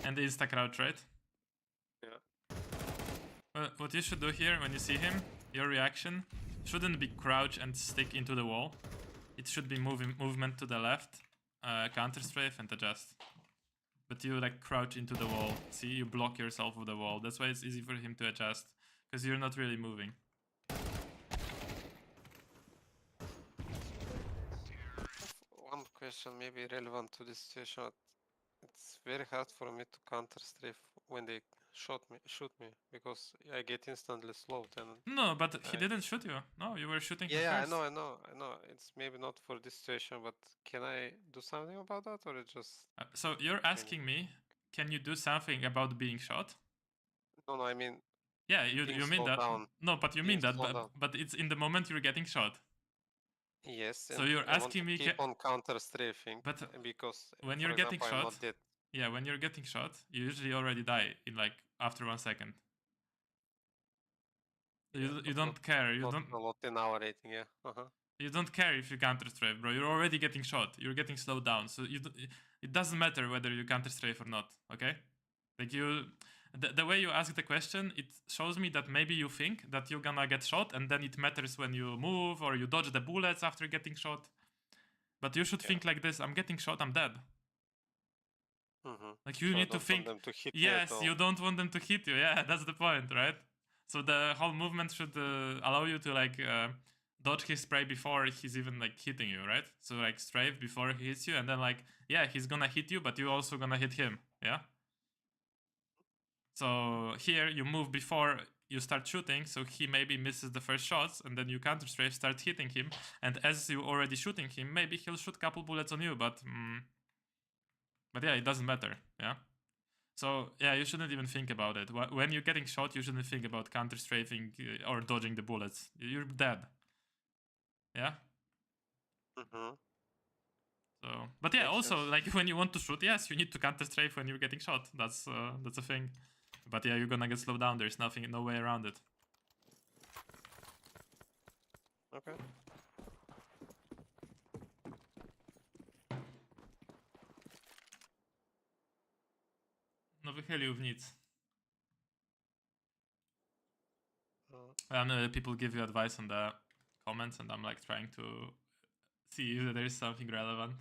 And the insta crouch, right? Yeah. Well, what you should do here when you see him, your reaction shouldn't be crouch and stick into the wall. It should be movement to the left, counter strafe and adjust. But you like crouch into the wall. See, you block yourself with the wall. That's why it's easy for him to adjust, because you're not really moving. One question maybe relevant to this situation. It's very hard for me to counter strafe when they shoot me because I get instantly slowed and No, but he didn't shoot you. No, you were shooting him yeah, first. I know. It's maybe not for this situation, but can I do something about that, or it just? So you're asking me, can you do something about being shot? No, I mean. Yeah, you mean that. Down. No, but you mean that, but it's in the moment you're getting shot. Yes. So you're asking me, keep on counter strafing, but because when you're getting shot, yeah, when you're getting shot, you usually already die in like after 1 second. You don't care. You don't. A lot in our rating, yeah. You don't care if you counter strafe, bro. You're already getting shot. You're getting slowed down, so it doesn't matter whether you counter strafe or not. Okay, like the way you ask the question, it shows me that maybe you think that you're gonna get shot, and then it matters when you move or you dodge the bullets after getting shot. But you should think like this: I'm getting shot, I'm dead. Like you need to think. Yes, you don't want them to hit you. Yeah, that's the point, right? So the whole movement should allow you to like dodge his spray before he's even like hitting you, right? So like strafe before he hits you, and then like yeah, he's gonna hit you, but you're also gonna hit him. Yeah. So here you move before you start shooting, so he maybe misses the first shots, and then you counter strafe, start hitting him, and as you already shooting him, maybe he'll shoot a couple bullets on you, but yeah, it doesn't matter. Yeah. So yeah, you shouldn't even think about it. When you're getting shot, you shouldn't think about counter strafing or dodging the bullets. You're dead. Yeah. So, but yeah, Makes also sense. like when you want to shoot, yes, you need to counter strafe when you're getting shot. That's a thing. But yeah, you're gonna get slowed down. There's no way around it. Okay. No wychylił w nic. Uh, People give you advice on the comments, and I'm like trying to see if there is something relevant.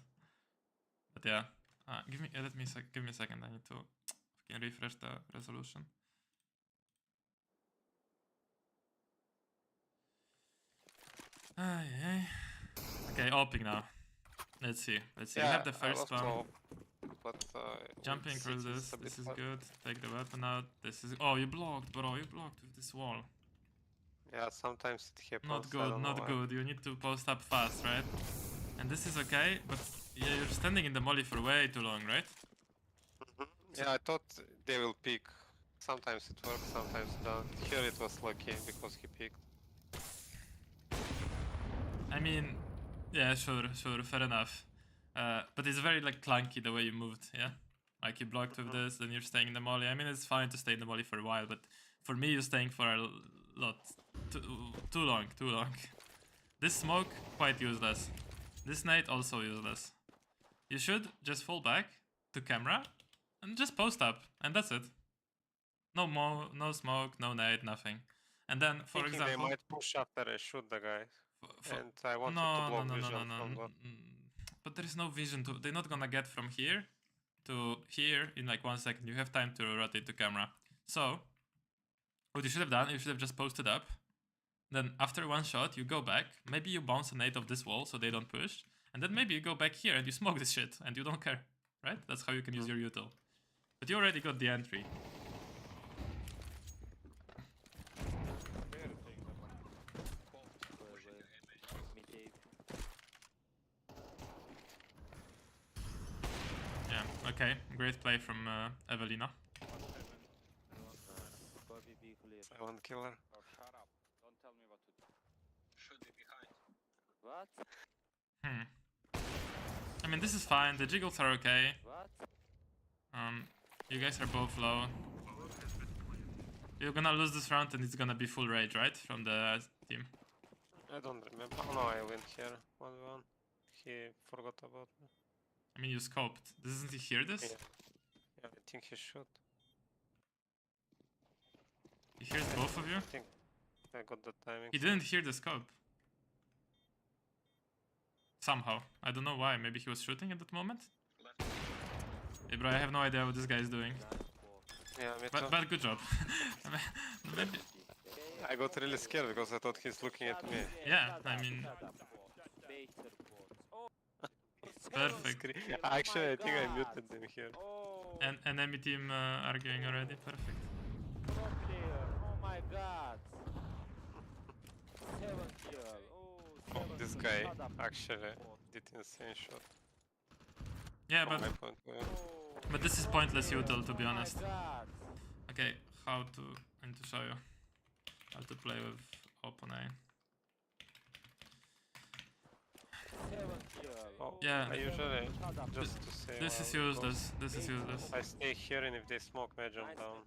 But yeah, give me a second. I need to fucking refresh the resolution. Okay, opening now. Let's see. yeah, We have the I first was one. low, but Jumping it's- through it's this. a bit This is hard. good. Take the weapon out. This is. Oh, you blocked, bro. You blocked with this wall. Yeah, sometimes it happens. Not I good. don't know Not why. good. You need to post up fast, right? And this is okay, but yeah, you're standing in the molly for way too long, right? Yeah, I thought they will pick. Sometimes it works, sometimes it don't. Here it was lucky because he picked. I mean, yeah, sure, fair enough. But it's very like clunky the way you moved, yeah? Like you blocked with this, then you're staying in the molly. I mean, it's fine to stay in the molly for a while, but for me, you're staying for a lot. Too long. This smoke, quite useless. This nade, also useless. You should just fall back to camera and just post up, and that's it. No smoke, no nade, nothing. And then, for Thinking example... they might push after I shoot the guy. And I wanted to No. block vision from the... But there is no vision to... They're not gonna get from here to here in like 1 second. You have time to rotate the camera. So, what you should have done, you should have just posted up. Then after one shot, you go back. Maybe you bounce a nade off this wall so they don't push. And then maybe you go back here and you smoke this shit and you don't care. Right? That's how you can use your util. But you already got the entry. Yeah, okay. Great play from Evelina. Silent killer. Oh, shut up. Don't tell me what to do. Should be behind. What? I mean, this is fine. The jiggles are okay. What? You guys are both low. You're gonna lose this round and it's gonna be full rage, right? From the team. I don't remember. Oh no, I went here. 1v1. He forgot about me. I mean, you scoped. Doesn't he hear this? Yeah, I think he should. He hears both of you? I think I got the timing. He didn't hear the scope. Somehow. I don't know why. Maybe he was shooting at that moment? Hey bro, I have no idea what this guy is doing. Yeah, me too. But good job. Maybe, I got really scared because I thought he's looking at me. yeah, I mean... Perfect. Actually, I think I muted them here. And enemy team arguing already. Perfect. Oh my god. 7 kill. Oh, this guy actually did insane shot. Yeah, From but my point of view. but this is pointless util, to be honest. God. Okay, I need to show you how to play with open A. 7 kill. Oh, Yeah. I usually, just to say, This is well, useless. This is useless. I stay here and if they smoke, I jump down.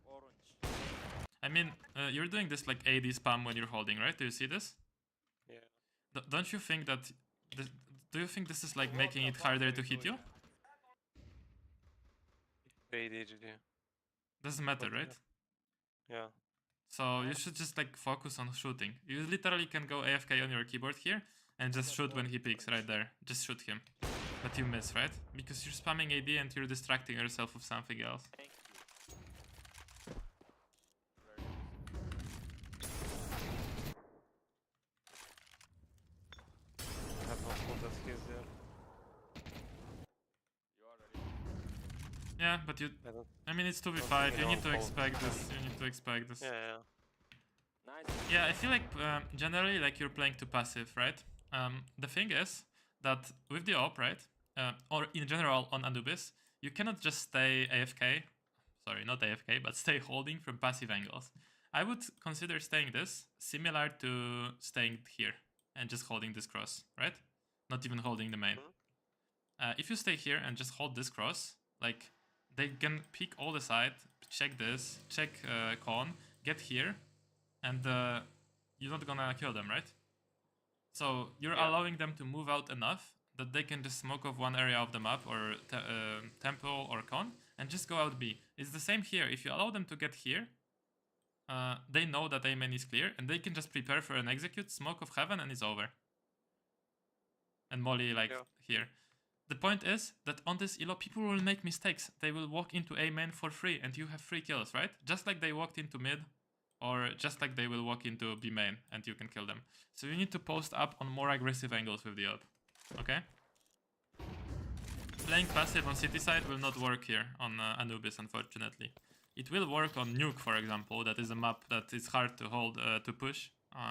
I mean, you're doing this like AD spam when you're holding, right? Do you see this? Yeah. Don't you think that... do you think this is like making it harder to hit you? ADHD. Doesn't matter, right? Yeah. So you should just like focus on shooting. You literally can go AFK on your keyboard here and just shoot when he picks right there. Just shoot him. But you miss, right? Because you're spamming AD and you're distracting yourself with something else. Yeah, but you. I don't. I mean, it's think 2v5. You anyone need to folds. expect this. You need to expect this. Yeah. Nice. Yeah, I feel like generally like you're playing too passive, right? The thing is that with the op, right, or in general on Anubis, you cannot just stay AFK. Sorry, not AFK, but stay holding from passive angles. I would consider staying this similar to staying here and just holding this cross, right? Not even holding the main. If you stay here and just hold this cross, like they can pick all the side, check this, check con, get here, and you're not gonna kill them, right? So you're allowing them to move out enough that they can just smoke off one area of the map or temple or con and just go out B. It's the same here. If you allow them to get here, they know that A main is clear and they can just prepare for an execute, smoke of heaven, and it's over. And Molly like here. The point is that on this elo, people will make mistakes. They will walk into A main for free and you have free kills, right? Just like they walked into mid, or just like they will walk into B main and you can kill them. So you need to post up on more aggressive angles with the op, okay? Playing passive on city side will not work here on Anubis, unfortunately. It will work on Nuke, for example. That is a map that is hard to hold, to push.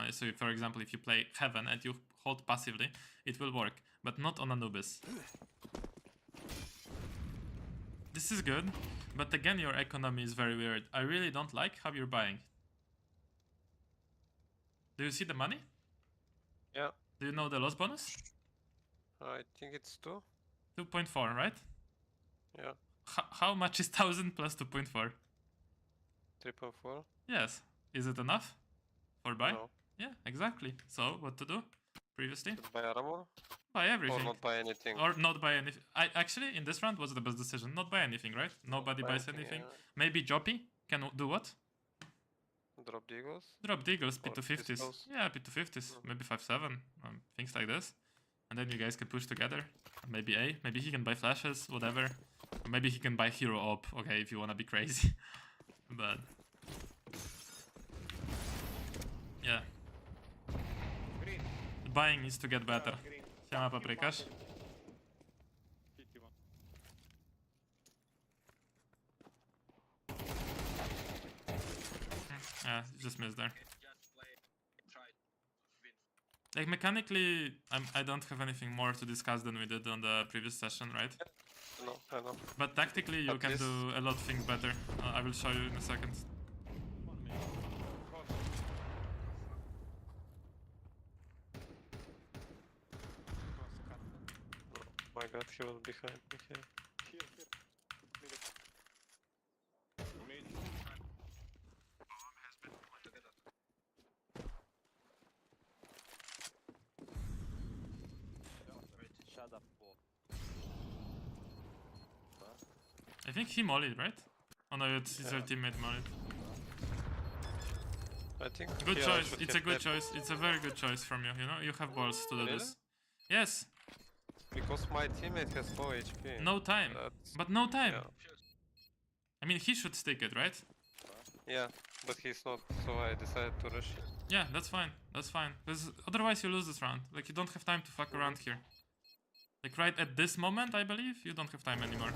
So for example, if you play heaven and you hold passively, it will work, but not on Anubis. This is good, but again, your economy is very weird. I really don't like how you're buying. Do you see the money? Yeah. Do you know the loss bonus? I think it's 2. 2.4, right? Yeah. How much is 1000 plus 2.4? 3.4. Yes. Is it enough for buy? No. Yeah, exactly. So, what to do? Previously? Buy armor Buy everything. or not buy anything. Or not buy anything. Actually, in this round, was the best decision. Not buy anything, right? Nobody buys anything. Yeah. Maybe Joppy can do what? Drop the eagles. Drop the eagles, Or P250s. pistols. Yeah, P250s. Maybe 5-7. Things like this. And then you guys can push together. Maybe A. Maybe he can buy flashes, whatever. Or maybe he can buy hero op, okay, if you wanna be crazy. But... yeah. The buying needs to get better. Siema paprykarz. Yeah, just missed there. Just play, try to win. Like mechanically, I don't have anything more to discuss than we did on the previous session, right? No, I know. But tactically, you At can least- do a lot of things better. I will show you in a second. Oh my god, he was behind me here. Shut up, ball. I think he mollied, right? Oh no, it's your teammate mollied. I think. Good here I choice. should It's a have good left choice. It's a very good choice from you. You know, you have balls to do Really? this. Yes. Because my teammate has low HP. No time. That's- But no time. Yeah. I mean, he should stick it, right? Yeah, but he's not, so I decided to rush it. Yeah, that's fine. That's fine. Because otherwise you lose this round. Like, you don't have time to fuck around here. Like, right at this moment, I believe, you don't have time anymore.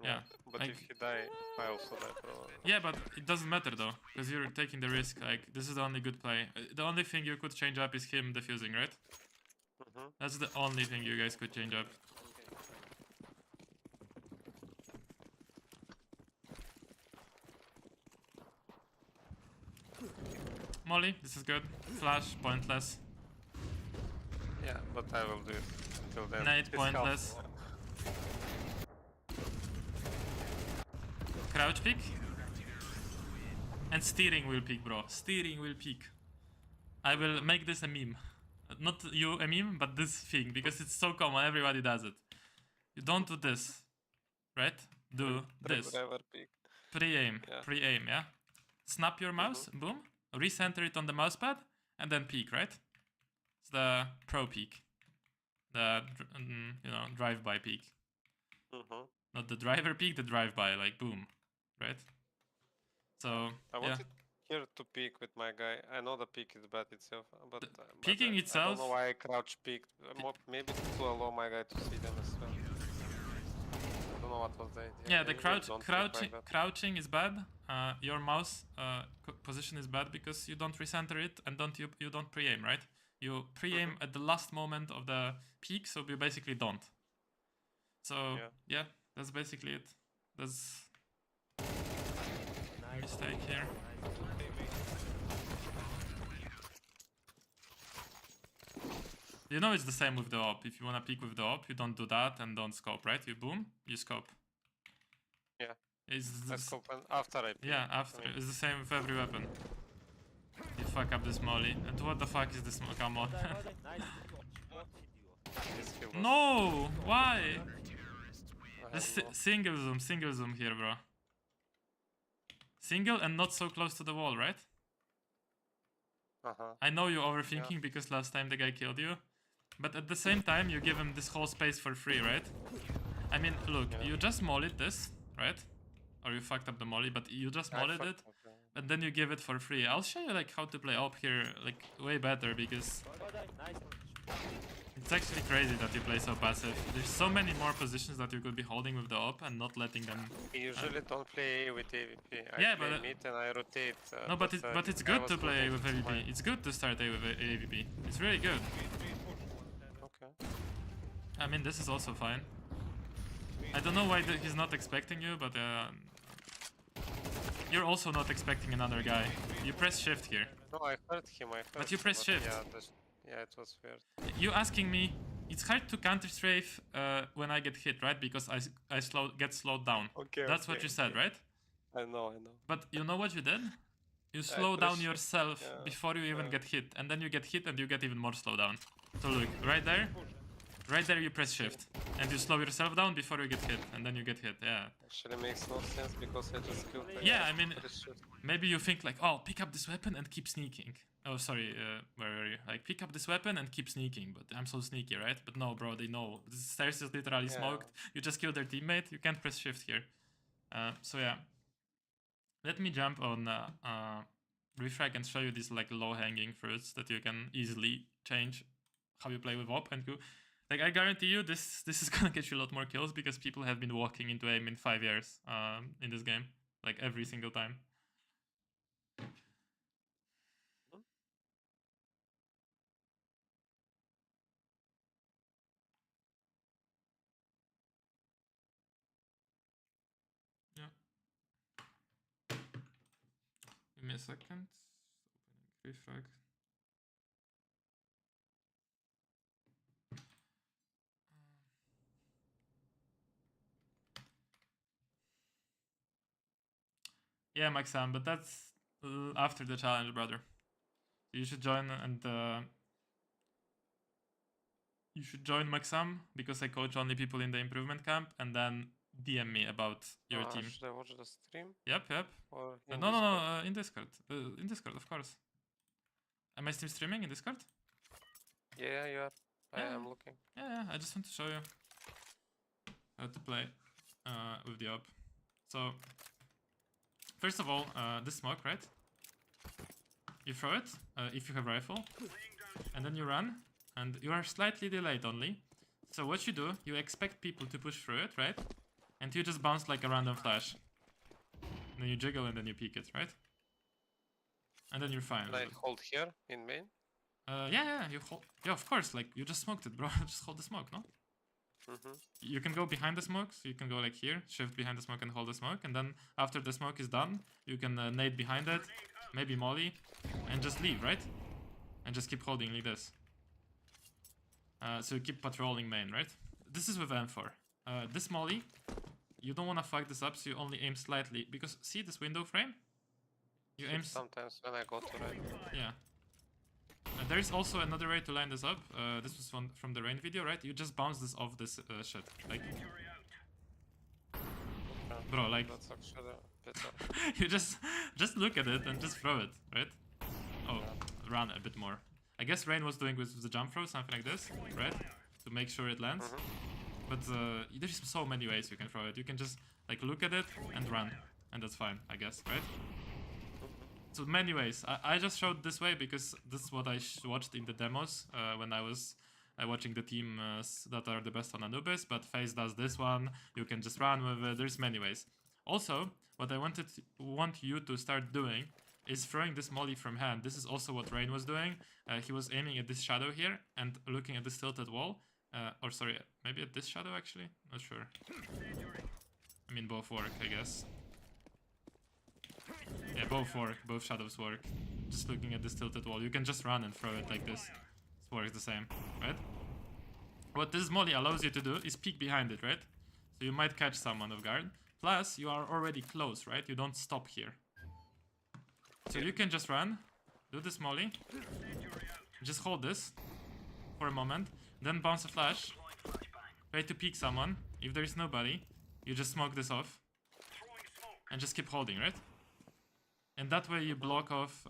Yeah, But like- if he die, I also die probably. Yeah, but it doesn't matter though, because you're taking the risk. Like, this is the only good play. The only thing you could change up is him defusing, right? That's the only thing you guys could change up. Molly, this is good. Flash, pointless. Yeah, but I will do it until then. Nade, It's pointless. helpful. Crouch peek. And steering wheel peek, bro. Steering wheel peek. I will make this a meme. Not you a meme, but this thing, because it's so common, everybody does it. You don't do this, right? Do this. Driver pick. Pre-aim, Yeah. pre-aim, yeah? Snap your mouse, boom, recenter it on the mousepad, and then peek, right? It's the pro peek. The, you know, drive-by peek. Not the driver peek, the drive-by, like boom, right? So, I yeah. wanted here to peek with my guy. I know the peek is bad itself, but, peeking I itself- don't know why I crouch peeked. Maybe to allow my guy to see them as well. don't know what was the idea. Yeah, the Usually don't look like that. crouching is bad. Your mouse position is bad because you don't recenter it and you don't pre-aim, right? You pre-aim at the last moment of the peak, so you basically don't. So yeah, that's basically it. That's a mistake here. You know it's the same with the op. If you wanna peek with the op, you don't do that and don't scope, right? You boom, you scope. Yeah. It's Let's go after I peek. yeah, after. It's the same with every weapon. You fuck up this molly. And what the fuck is this? Come on. This kill was- No! Why? I Just have no- single zoom here, bro. Single and not so close to the wall, right? I know you're overthinking because last time the guy killed you. But at the same time, you give him this whole space for free, right? I mean, look, you just mollied this, right? Or you fucked up the molly, but you just mollied it. And then you give it for free. I'll show you like how to play op here like way better because it's actually crazy that you play so passive. There's so many more positions that you could be holding with the op and not letting them. We usually don't play with AVP. Yeah, I play but mid and I rotate. no, but it's I good was to play with rotating AVP. It's good to start with AVP. It's really good. Okay. I mean, this is also fine. I don't know why he's not expecting you, but you're also not expecting another guy. You press shift here. No, I heard him. But you press shift. Yeah, it was weird. You asking me? It's hard to counter strafe when I get hit, right? Because I get slowed down. Okay. That's what you said, right? I know. But you know what you did? You slow down press- yourself before you even get hit, and then you get hit and you get even more slowdown. So look, right there you press shift, and you slow yourself down before you get hit, and then you get hit. Yeah. Actually makes no sense because I just killed the Yeah, guy. I mean, Press shift. maybe you think like, oh, pick up this weapon and keep sneaking. Oh, sorry, where were you? Like, pick up this weapon and keep sneaking, but I'm so sneaky, right? But no, bro, they know. The stairs is literally smoked. You just killed their teammate. You can't press shift here. So yeah. Let me jump on Refra and show you these like low-hanging fruits that you can easily change how you play with op and go. Like, I guarantee you this is gonna get you a lot more kills because people have been walking into aim in 5 years in this game. Like, every single time. Yeah. Give me a second. Opening refrag. Yeah, Maxam, but that's after the challenge, brother. You should join and you should join Maxam because I coach only people in the improvement camp, and then DM me about your team. Should I watch the stream? Yep. Or No, in Discord. In Discord, of course. Am I still streaming in Discord? Yeah, you are. I Yeah. am looking. Yeah, I just want to show you how to play with the op. So, first of all, this smoke, right? You throw it, if you have rifle, and then you run, and you are slightly delayed only. So what you do, you expect people to push through it, right? And you just bounce like a random flash. And then you jiggle and then you peek it, right? And then you're fine. Can I hold here in main? Yeah, you hold. Yeah, of course. Like, you just smoked it, bro. Just hold the smoke, no? You can go behind the smoke, so you can go like here, shift behind the smoke and hold the smoke, and then after the smoke is done, you can nade behind it, maybe molly, and just leave, right? And just keep holding like this. So you keep patrolling main, right? This is with M4. This molly, you don't want to fuck this up, so you only aim slightly, because see this window frame? You aim Sometimes when I go to right. Yeah. There is also another way to line this up. This was from the rain video, right? You just bounce this off this shit. Like, bro, like, That's actually better. you just look at it and just throw it, right? Oh, run a bit more. I guess Rain was doing with the jump throw, something like this, right? To make sure it lands. But there's so many ways you can throw it. You can just like look at it and run, and that's fine, I guess, right? So many ways. I just showed this way because this is what I watched in the demos when I was watching the teams that are the best on Anubis, but FaZe does this one. You can just run with it. There's many ways. Also, what I want you to start doing is throwing this molly from hand. This is also what Rain was doing. He was aiming at this shadow here and looking at this tilted wall. Or sorry, maybe at this shadow actually? Not sure. I mean, both work, I guess. Yeah, both work. Both shadows work. Just looking at this tilted wall. You can just run and throw it like this. It works the same, right? What this molly allows you to do is peek behind it, right? So you might catch someone off guard. Plus, you are already close, right? You don't stop here. So you can just run, do this molly, just hold this for a moment, then bounce a flash, try to peek someone. If there is nobody, you just smoke this off and just keep holding, right? And that way you block off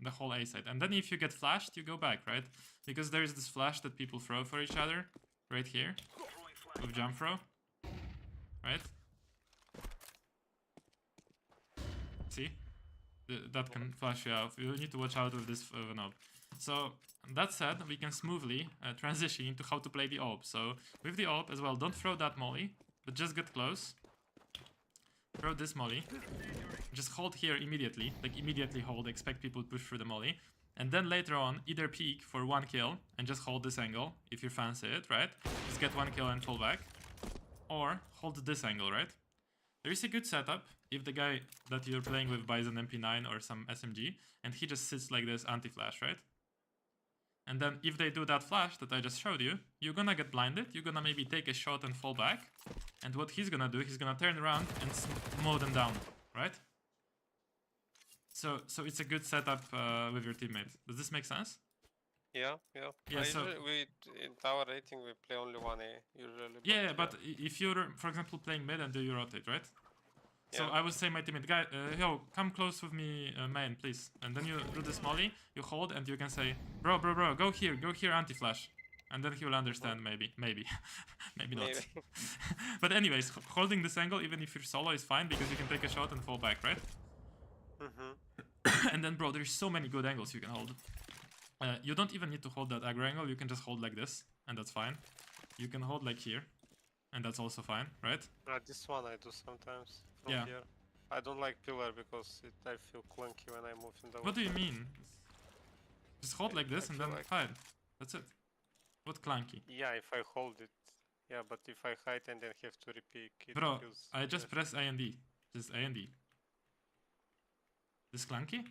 the whole A side. And then if you get flashed, you go back, right? Because there is this flash that people throw for each other right here with jump throw, right? See? That can flash you out. You need to watch out with this knob. So that said, we can smoothly transition into how to play the AWP. So with the AWP as well, don't throw that molly, but just get close. Throw this molly. Just hold here immediately. Like immediately hold, expect people to push through the molly. And then later on, either peek for 1 kill and just hold this angle if you fancy it, right? Just get 1 kill and fall back. Or hold this angle, right? There is a good setup if the guy that you're playing with buys an MP9 or some SMG and he just sits like this anti-flash, right? And then if they do that flash that I just showed you, you're gonna get blinded, you're gonna maybe take a shot and fall back. And what he's gonna do, he's gonna turn around and mow them down, right? So it's a good setup with your teammate. Does this make sense? Yeah. So We in our rating we play only 1A usually. Yeah, but if you're, for example, playing mid and do you rotate, right? So Yeah. I would say my teammate, guy, yo, come close with me, main, please. And then you do this molly, you hold, and you can say, bro, go here, anti-flash. And then he will understand, maybe, maybe not. But anyways, holding this angle, even if you're solo, is fine because you can take a shot and fall back, right? And then, bro, there's so many good angles you can hold. You don't even need to hold that aggro angle, you can just hold like this, and that's fine. You can hold like here, and that's also fine, right? This one I do sometimes from Yeah. here. I don't like pillar because I feel clunky when I move in the What do you mean? Just hold like this and then hide. That's it. What clunky? Yeah, if I hold it. Yeah, but if I hide and then have to repeat it Bro, feels I just weird. press A and D. Just A and D. This clunky?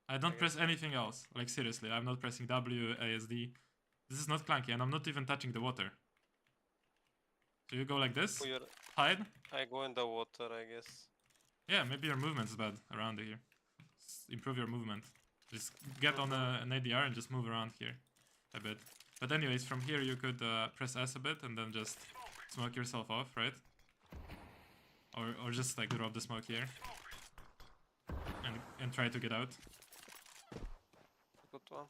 I don't press anything else. Like seriously, I'm not pressing W, ASD. This is not clunky and I'm not even touching the water. So you go like this, hide. I go in the water, I guess. Yeah, maybe your movement is bad around here. Improve your movement. Just get on an ADR and just move around here a bit. But anyways, from here you could press S a bit and then just smoke yourself off, right? Or just like drop the smoke here. And try to get out. Good one.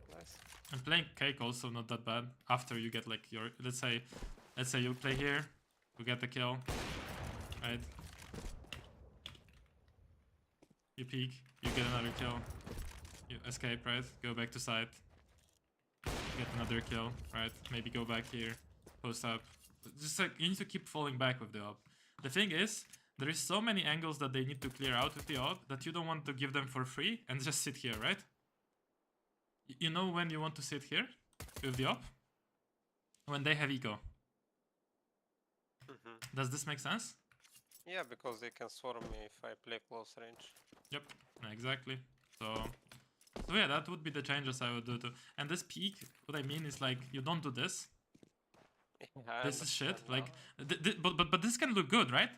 Nice. And playing cake also not that bad. After you get like your, let's say you play here, you get the kill, right? You peek, you get another kill, you escape, right? Go back to site, get another kill, right? Maybe go back here, post up. Just like you need to keep falling back with the op. The thing is, there is so many angles that they need to clear out with the op that you don't want to give them for free and just sit here, right? You know when you want to sit here with the op? When they have eco. Does this make sense? Yeah, because they can swarm me if I play close range. Yep, exactly. So yeah, that would be the changes I would do too. And this peak, what I mean is like, you don't do this. Yeah, This is shit. Like, but this can look good, right?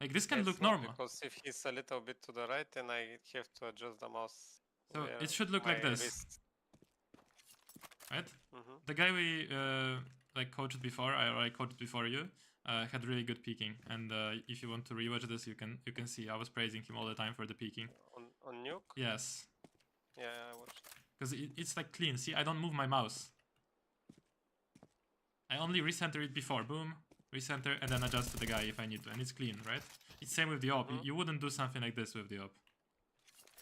Like this can look normal. Because if he's a little bit to the right, then I have to adjust the mouse. So it should look like this, right? The guy we like coached before, I coached before you, had really good peeking. And if you want to rewatch this, you can see I was praising him all the time for the peeking. On Nuke? Yes. Yeah, I watched. Because it's like clean. See, I don't move my mouse. I only recenter it before. Boom. Recenter and then adjust to the guy if I need to. And it's clean, right? It's same with the op. You wouldn't do something like this with the op.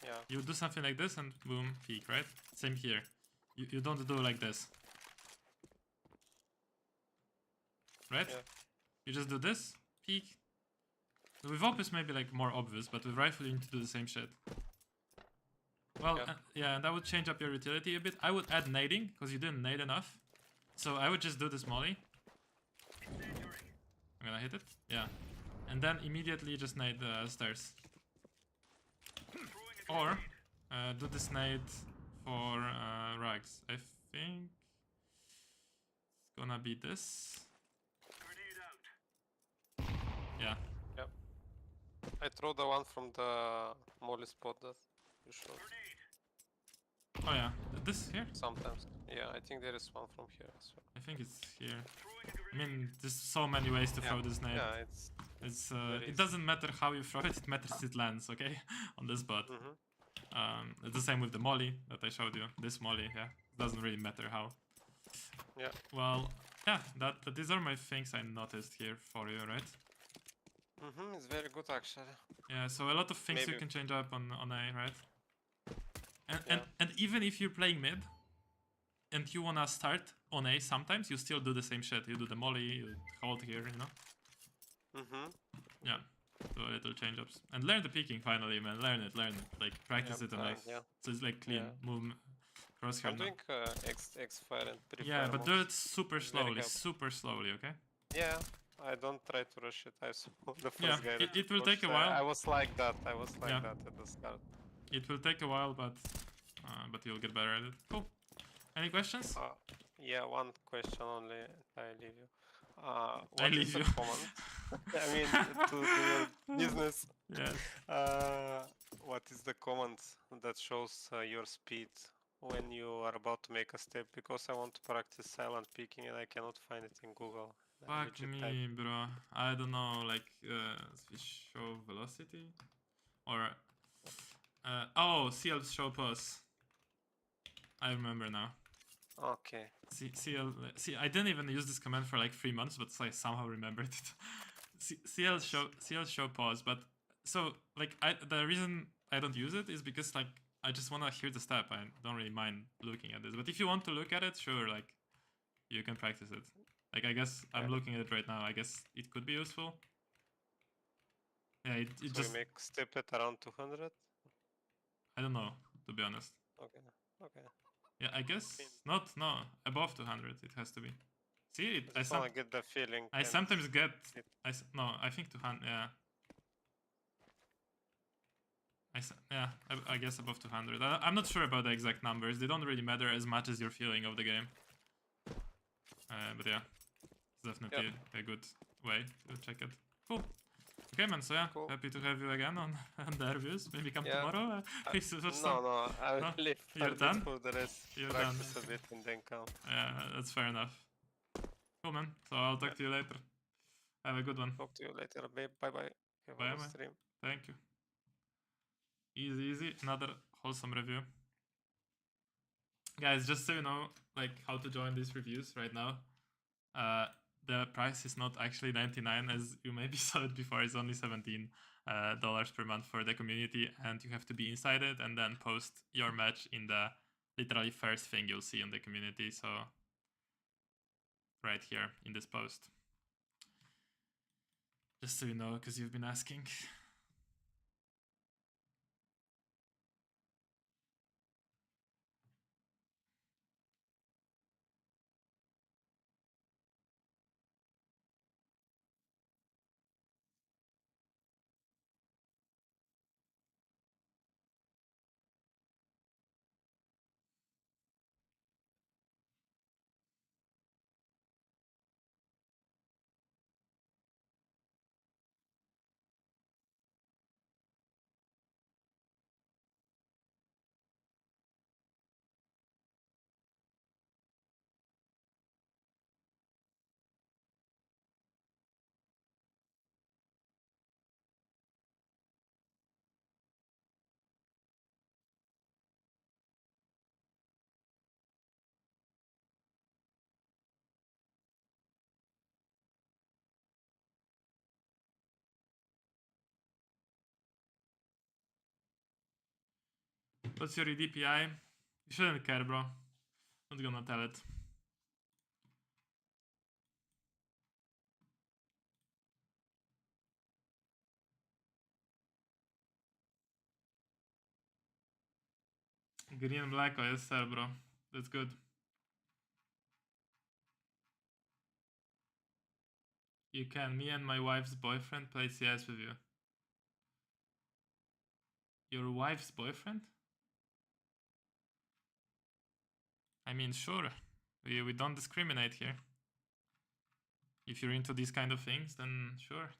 Yeah. You do something like this and boom, peek, right? Same here. You don't do like this. Right? Yeah. You just do this, peek. With op is maybe like more obvious, but with rifle you need to do the same shit. Well, Yeah. yeah, and that would change up your utility a bit. I would add nading, because you didn't nade enough. So I would just do this molly. I'm gonna hit it. Yeah. And then immediately just nade the stairs. Or do this nade for rags. I think it's gonna be this. Yeah. Yep. I throw the one from the molly spot that you showed. Oh yeah. This here? Sometimes. Yeah, I think there is one from here as well. I think it's here. I mean, there's so many ways to throw this nade. Yeah, It's very it easy. doesn't matter how you throw it, it matters it lands, okay? On the spot. It's the same with the molly that I showed you. This molly, yeah. It doesn't really matter how. Yeah. Well, yeah, these are my things I noticed here for you, right? It's very good actually. Yeah, so a lot of things you Maybe. can change up on A, right? And, Yeah. and even if you're playing mid and you wanna start on A sometimes, you still do the same shit. You do the molly, you hold here, you know? Yeah, do a little change ups. And learn the peeking finally, man. Learn it. Like, practice it enough. Yeah. So it's like clean movement. Crosshair I'm now. doing X-Fire and pre-fire Yeah, but do moves. it super slowly, okay? Yeah, I don't try to rush it. I saw the first Yeah, guy that it will pushed, take a while. I was like that. I was like Yeah. that at the start. It will take a while, but you'll get better at it. Cool. Any questions? Yeah, one question only. I leave you. I What leave is the you. command? I mean, to do your business. Yes. What is the command that shows your speed when you are about to make a step? Because I want to practice silent peeking and I cannot find it in Google. I Fuck legit me, type. bro. I don't know, like, show velocity? Or, oh, CL show pause. I remember now. Okay. See, I didn't even use this command for like 3 months, but I somehow remembered it. CL show pause, but so like the reason I don't use it is because like I just wanna hear the step. I don't really mind looking at this, but if you want to look at it, sure, like you can practice it. Like I guess I'm looking at it right now. I guess it could be useful. Yeah, it So just we make step at around 200? I don't know, to be honest. Okay. Okay. Yeah, I guess not. No, above 200 it has to be. See, I just wanna get the feeling. I and sometimes get. it- No, I think 200. Yeah. Yeah, I guess above 200. I'm not sure about the exact numbers. They don't really matter as much as your feeling of the game. But yeah, it's definitely a good way to check it. Cool. Okay, man. So yeah, Cool. happy to have you again on the reviews. Maybe come Yeah. tomorrow. No, I will No? leave You're for this done? for the rest. You're Practice done. a bit and then come. Yeah, that's fair enough. Cool, man. So I'll talk to you later. Have a good one. Talk to you later, babe. Bye bye. Have a Bye, good bye. stream. Thank you. Easy. Another wholesome review. Guys, just so you know, like how to join these reviews right now. The price is not actually 99 as you maybe saw it before. It's only $17 per month for the community, and you have to be inside it and then post your match in the literally first thing you'll see on the community. So right here in this post. Just so you know, because you've been asking. What's your EDPI? You shouldn't care, bro. Not gonna tell it. Green and black, oh yes sir, bro. That's good. You can. Me and my wife's boyfriend play CS with you. Your wife's boyfriend? I mean, sure. We don't discriminate here. If you're into these kind of things, then sure.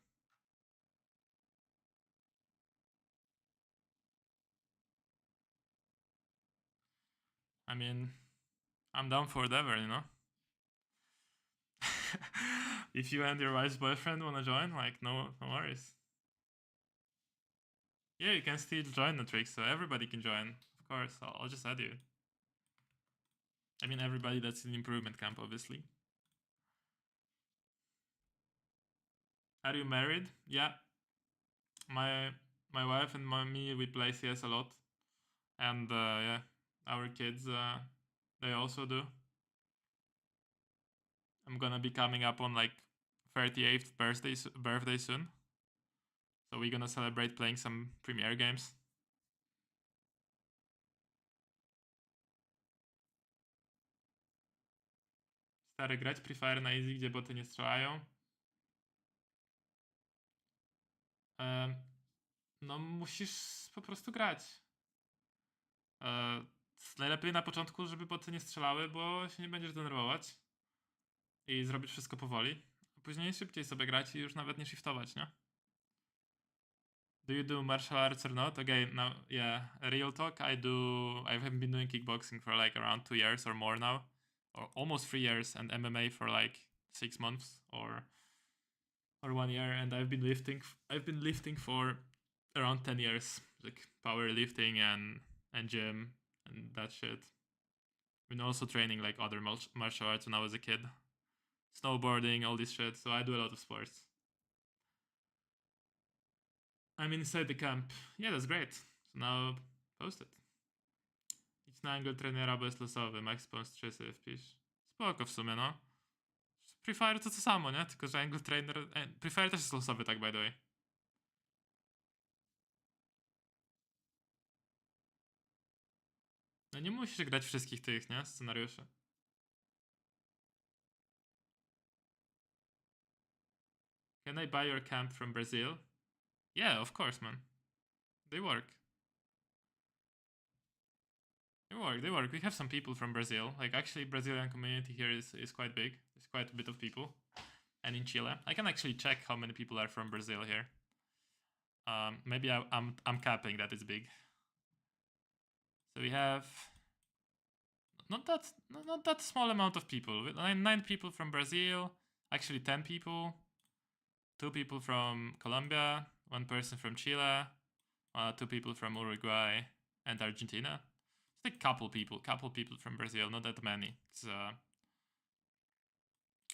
I mean, I'm down for whatever, you know? If you and your wife's boyfriend wanna join, like, no worries. Yeah, you can still join the trick, so everybody can join. Of course, I'll just add you. I mean, everybody that's in improvement camp, obviously. Are you married? Yeah. My wife and me, we play CS a lot. And yeah, our kids, they also do. I'm gonna be coming up on like 38th birthday soon. So we're gonna celebrate playing some premiere games. Stary, grać Free Fire na easy, gdzie boty nie strzelają. No musisz po prostu grać. Najlepiej na początku, żeby boty nie strzelały, bo się nie będziesz denerwować. I zrobić wszystko powoli. A później szybciej sobie grać i już nawet nie shiftować, nie? Do you do martial arts or not? Okay, now, yeah, real talk, I've been doing kickboxing for like around 2 years or more now. Or almost 3 years, and MMA for like 6 months or 1 year, and I've been lifting for around 10 years. Like powerlifting and gym and that shit. Been also training like other martial arts when I was a kid. Snowboarding, all this shit, so I do a lot of sports. I'm inside the camp. Yeah, that's great. So now post it. Idź na angle trenera, bo jest losowy. Max Pons 3 sobie wpisz. Spoko w sumie, no. Free Fire to samo, nie? Tylko, że angle trainer... Free Fire też jest losowy, tak by the way. No nie musisz grać wszystkich tych, nie? Scenariuszy. Can I buy your camp from Brazil? Yeah, of course, man. They work. They work. We have some people from Brazil. Like, actually, Brazilian community here is quite big. There's quite a bit of people. And in Chile. I can actually check how many people are from Brazil here. Maybe I'm capping that it's big. So we have not that small amount of people. 9 people from Brazil. Actually 10 people. 2 people from Colombia. 1 person from Chile. 2 people from Uruguay and Argentina. Just a couple people from Brazil, not that many.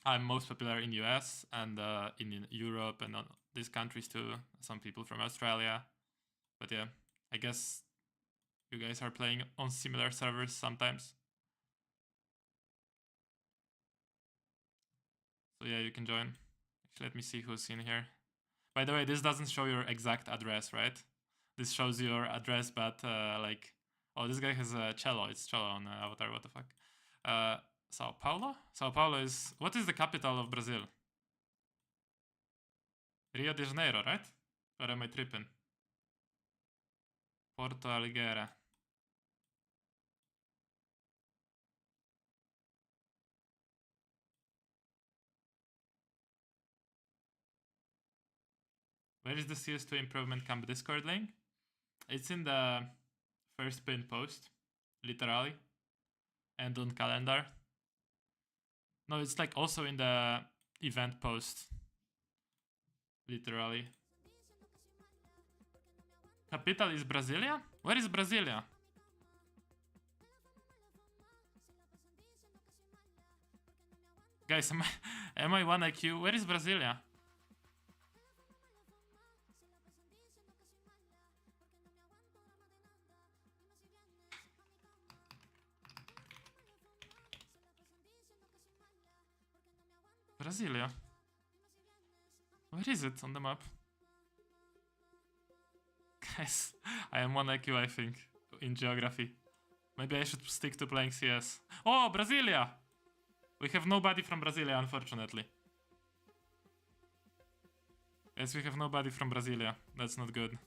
I'm most popular in US and in Europe and these countries too. Some people from Australia. But yeah, I guess you guys are playing on similar servers sometimes. So yeah, you can join. Actually, let me see who's in here. By the way, this doesn't show your exact address, right? This shows your address, but like... Oh, this guy has a cello. It's cello on Avatar, what the fuck. Sao Paulo? Sao Paulo is... What is the capital of Brazil? Rio de Janeiro, right? Or am I tripping? Porto Alegre. Where is the CS2 improvement camp Discord link? It's in the first pinned post, literally, and on calendar. No, it's like also in the event post, literally. Capital is Brasilia? Where is Brasilia? Guys, am I 1 IQ? Where is Brasilia? Brasilia. Where is it on the map? Guys, I am 1 IQ, I think, in geography. Maybe I should stick to playing CS. Oh, Brasilia! We have nobody from Brasilia, unfortunately. Yes, we have nobody from Brasilia. That's not good.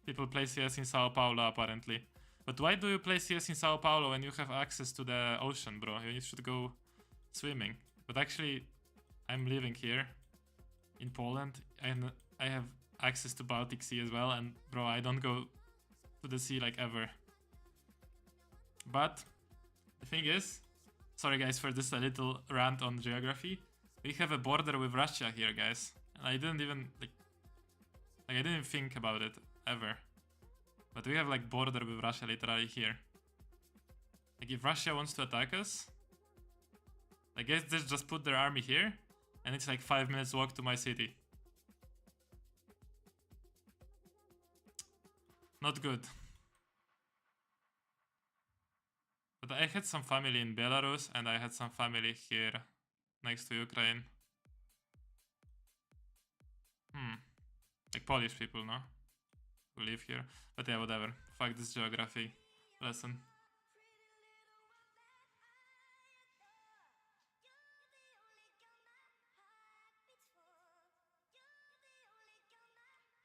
People play CS in Sao Paulo, apparently. But why do you play CS in Sao Paulo when you have access to the ocean, bro? You should go swimming. But actually, I'm living here in Poland, and I have access to Baltic Sea as well, and bro, I don't go to the sea like ever. But the thing is, sorry guys for this a little rant on geography, we have a border with Russia here, guys, and I didn't even I didn't think about it ever, but we have like border with Russia literally here. Like if Russia wants to attack us, I guess they just put their army here, and it's like 5 minutes walk to my city. Not good. But I had some family in Belarus, and I had some family here next to Ukraine. Like Polish people, no? Who live here. But yeah, whatever. Fuck this geography lesson.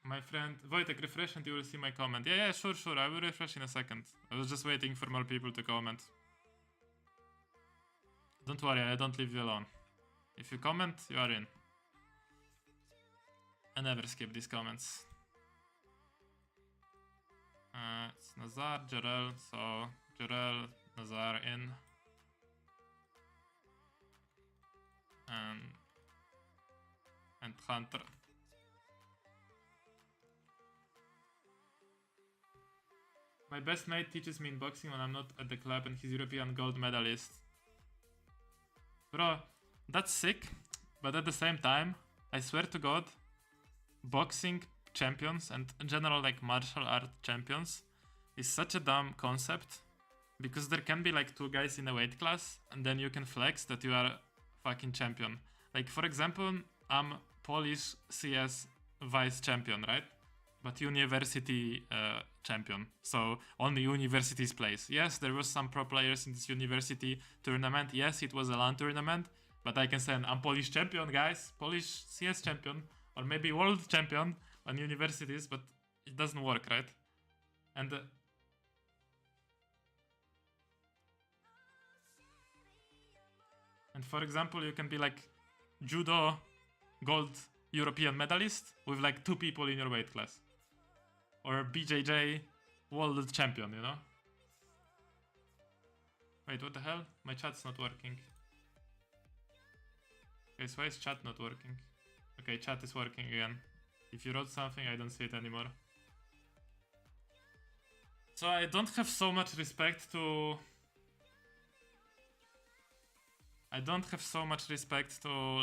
My friend Wojtek, refresh and you will see my comment. Yeah, sure. I will refresh in a second. I was just waiting for more people to comment. Don't worry, I don't leave you alone. If you comment, you are in. I never skip these comments. It's Nazar, Jarel, so Jarel, Nazar in. And Hunter. My best mate teaches me in boxing when I'm not at the club, and he's European gold medalist. Bro, that's sick, but at the same time, I swear to God, boxing champions and in general like martial art champions is such a dumb concept, because there can be like 2 guys in a weight class and then you can flex that you are fucking champion. Like for example, I'm Polish CS vice champion, right? But university champion, so only universities plays. Yes, there was some pro players in this university tournament. Yes, it was a LAN tournament, but I can say I'm Polish champion, guys, Polish CS champion, or maybe world champion on universities, but it doesn't work, right? And for example, you can be like judo gold European medalist with like 2 people in your weight class. Or BJJ world champion, you know? Wait, what the hell? My chat's not working. Okay, so why is chat not working? Okay, chat is working again. If you wrote something, I don't see it anymore. So I don't have so much respect to...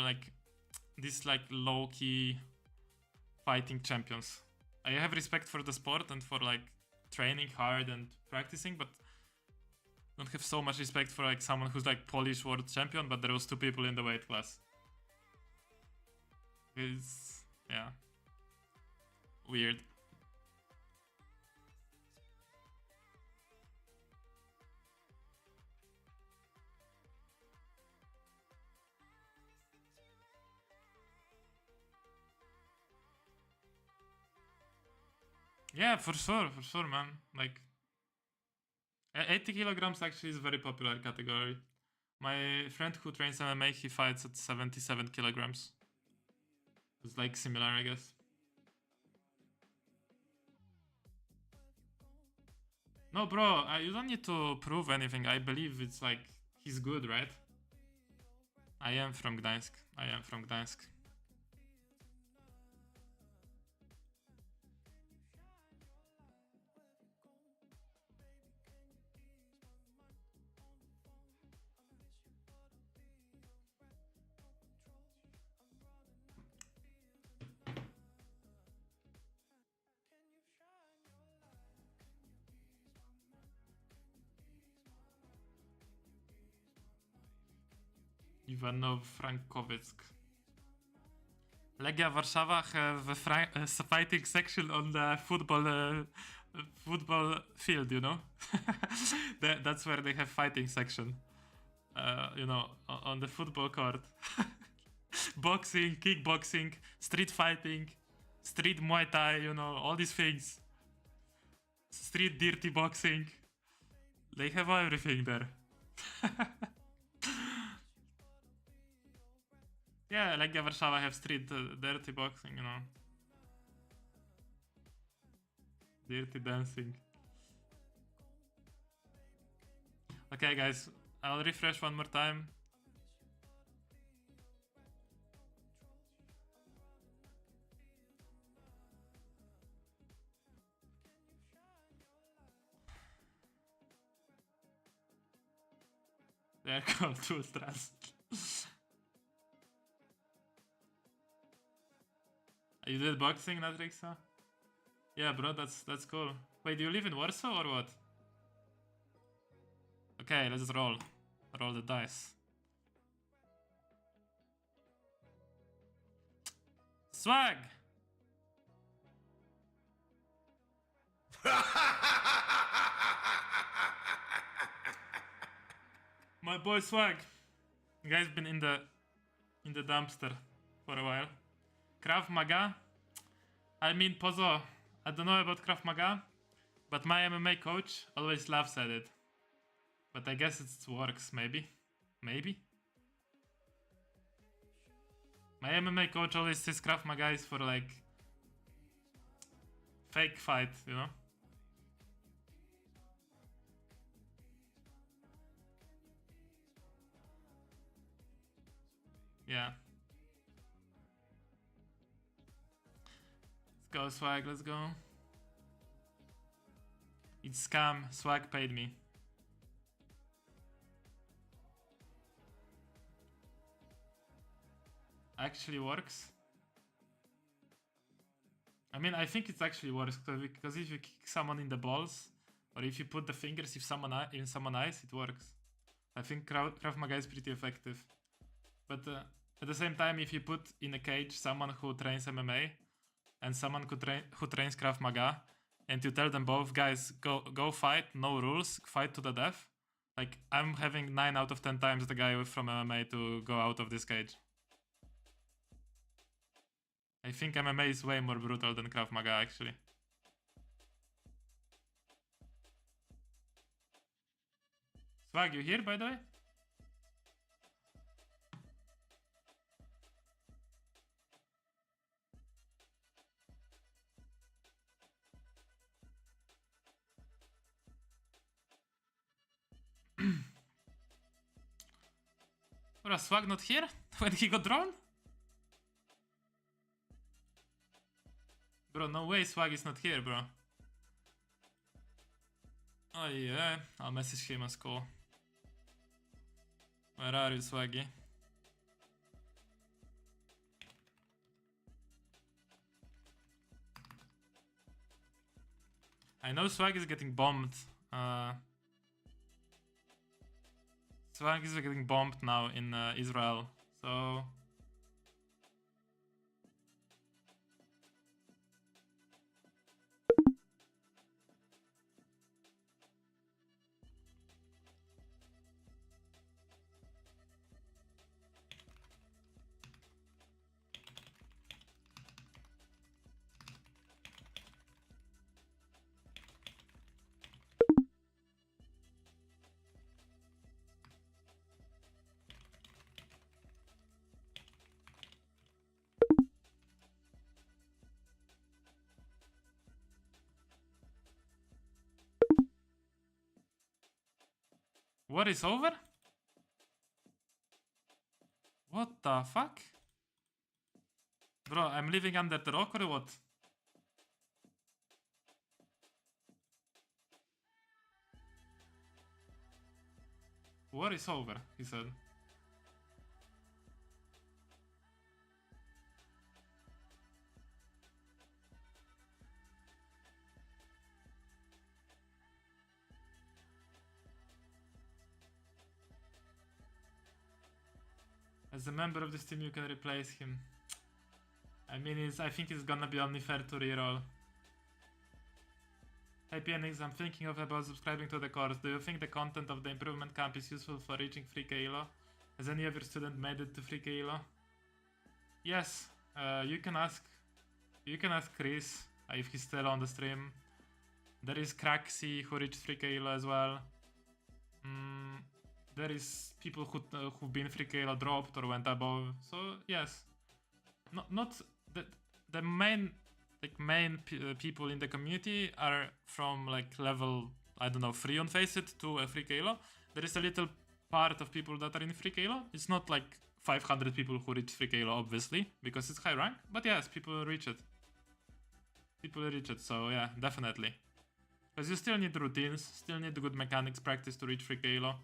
like these like low-key fighting champions. I have respect for the sport and for like training hard and practicing, but don't have so much respect for like someone who's like Polish world champion, but there was 2 people in the weight class. It's, yeah, weird. Yeah, for sure, man. Like, 80 kilograms actually is a very popular category. My friend who trains MMA, he fights at 77 kilograms. It's like similar, I guess. No, bro, you don't need to prove anything. I believe it's like, he's good, right? I am from Gdańsk. Ivanov Frankowiec. Legia Warszawa have a fighting section on the football field, you know? That's where they have fighting section. You know, on the football court. Boxing, kickboxing, street fighting, street Muay Thai, you know, all these things. Street dirty boxing. They have everything there. Yeah, Legia Warszawa have street dirty boxing, you know. Dirty dancing. Okay, guys, I'll refresh one more time. They're called Ultras. You did boxing, Natrixa? Yeah, bro, that's cool. Wait, do you live in Warsaw or what? Okay, let's roll. Roll the dice. Swag! My boy Swag. You guys been in the dumpster for a while. Krav Maga. I mean, Pozo, I don't know about Krav Maga, but my MMA coach always laughs at it. But I guess it works, maybe. Maybe? My MMA coach always says Krav Maga is for like fake fight, you know? Yeah. Let's go, Swag, let's go. It's scam, Swag paid me. Actually works. I mean, I think it actually works because if you kick someone in the balls, or if you put the fingers in someone's eyes, it works. I think Krav Maga is pretty effective. But at the same time, if you put in a cage someone who trains MMA and someone who trains Krav Maga, and you tell them both, guys, go fight, no rules, fight to the death, like, I'm having 9 out of 10 times the guy from MMA to go out of this cage. I think MMA is way more brutal than Krav Maga, actually. Swag, you here, by the way? Bro, Swag not here when he got drawn? Bro, no way Swag is not here, bro. Oh yeah, I'll message him as call. Where are you, Swaggy? I know Swag is getting bombed. Swag is getting bombed now in Israel, so... What is over? What the fuck? Bro, I'm living under the rock or what? War is over, he said. As a member of this team, you can replace him. I mean, I think it's gonna be only fair to reroll. Hey PNX, I'm thinking about subscribing to the course. Do you think the content of the improvement camp is useful for reaching 3k elo? Has any other student made it to 3k elo? Yes, you can ask Chris if he's still on the stream. There is Craxy who reached 3k elo as well. There is people who've been 3k elo dropped or went above. So yes, not the main people in the community are from like level, I don't know, 3 on Faceit to a 3k elo. There is a little part of people that are in 3k elo. It's not like 500 people who reach 3k elo, obviously, because it's high rank. But yes, people reach it. So yeah, definitely. Because you still need routines, still need good mechanics practice to reach 3k elo.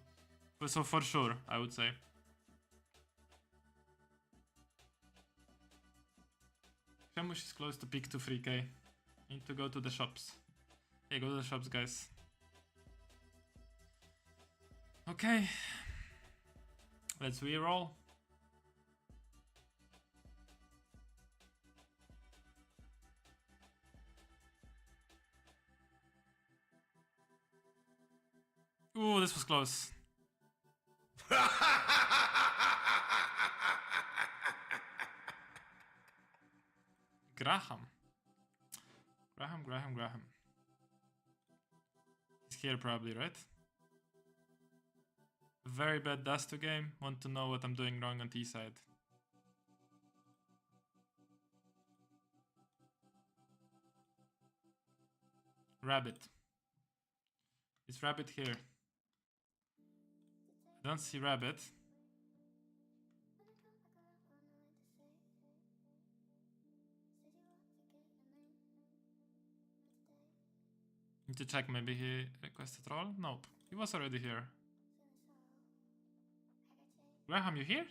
So for sure, I would say. Shemush is close to peak to 3k. Need to go to the shops. Hey, go to the shops, guys. Okay. Let's reroll. Ooh, this was close. Graham. He's here probably, right? Very bad dust to game. Want to know what I'm doing wrong on T side. Rabbit. Is Rabbit here? I don't see Rabbit. Need to check, maybe he requested roll? Nope, he was already here. Graham, you here?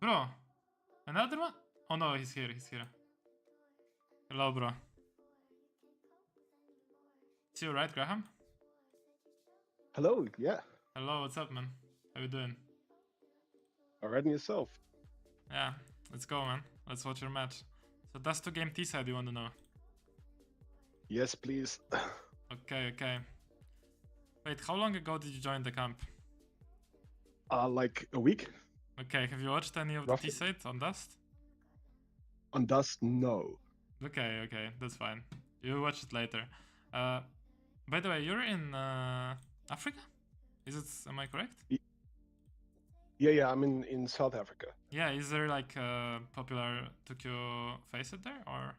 Bro, another one? Oh no, he's here. Hello, bro. It's you, right, Graham? Hello, yeah. Hello, what's up, man? How you doing? Alright, and yourself? Yeah, let's go, man. Let's watch your match. So that's 2 game T side, you want to know? Yes, please. Okay. Wait, how long ago did you join the camp? Like a week? Okay, have you watched any of Roughly. the T side on Dust? On Dust, no. Okay, that's fine. You watch it later. By the way, you're in Africa? Am I correct? Yeah, I'm in South Africa. Yeah, is there like popular Tokyo Faceit there, or?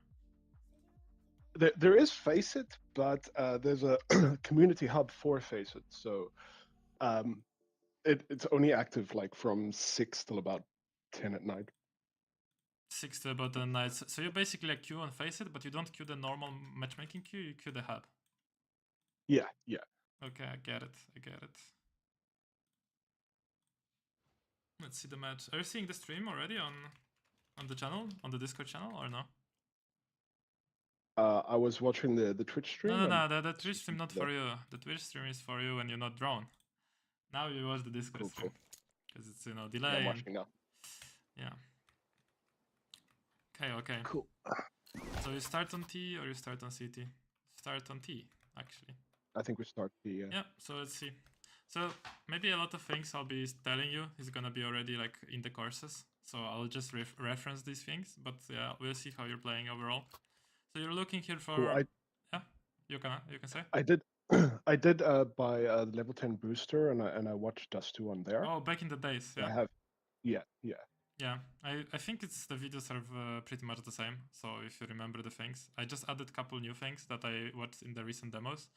There is Faceit, but there's a community hub for Faceit, so it's only active like from 6 till about 10 at night. 6 to about the night. So you basically like queue on Faceit, but you don't queue the normal matchmaking queue, you queue the hub. Yeah. Okay, I get it. Let's see the match. Are you seeing the stream already on the channel, on the Discord channel, or no? I was watching the Twitch stream. No, the Twitch stream not for you. The Twitch stream is for you when you're not drawn. Now you watch the Discord stream. Because it's, delay. Yeah, I'm watching now. Yeah. Okay. Cool. So you start on T or you start on CT? Start on T, actually. I think we start the... Yeah, so let's see. So maybe a lot of things I'll be telling you is gonna be already like in the courses. So I'll just reference these things, but yeah, we'll see how you're playing overall. So you're looking here for... Cool, yeah, you can say? I did buy a level 10 booster and I watched Dust 2 on there. Oh, back in the days, yeah. I have... Yeah. Yeah, I think the videos are pretty much the same, so if you remember the things. I just added a couple new things that I watched in the recent demos.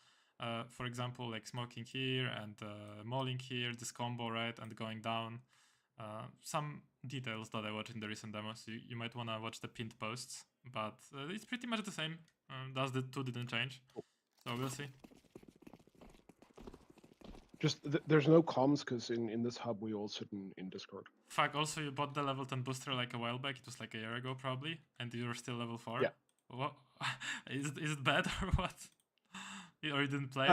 For example, like smoking here and mauling here, this combo, right, and going down. Some details that I watched in the recent demos. You might want to watch the pinned posts, but it's pretty much the same. The 2 didn't change, so we'll see. Just there's no comms because in this hub we all sit in Discord. Fuck, also you bought the level 10 booster like a while back, it was like a year ago probably, and you're still level 4? Yeah. What? Is it bad or what? Or you didn't play?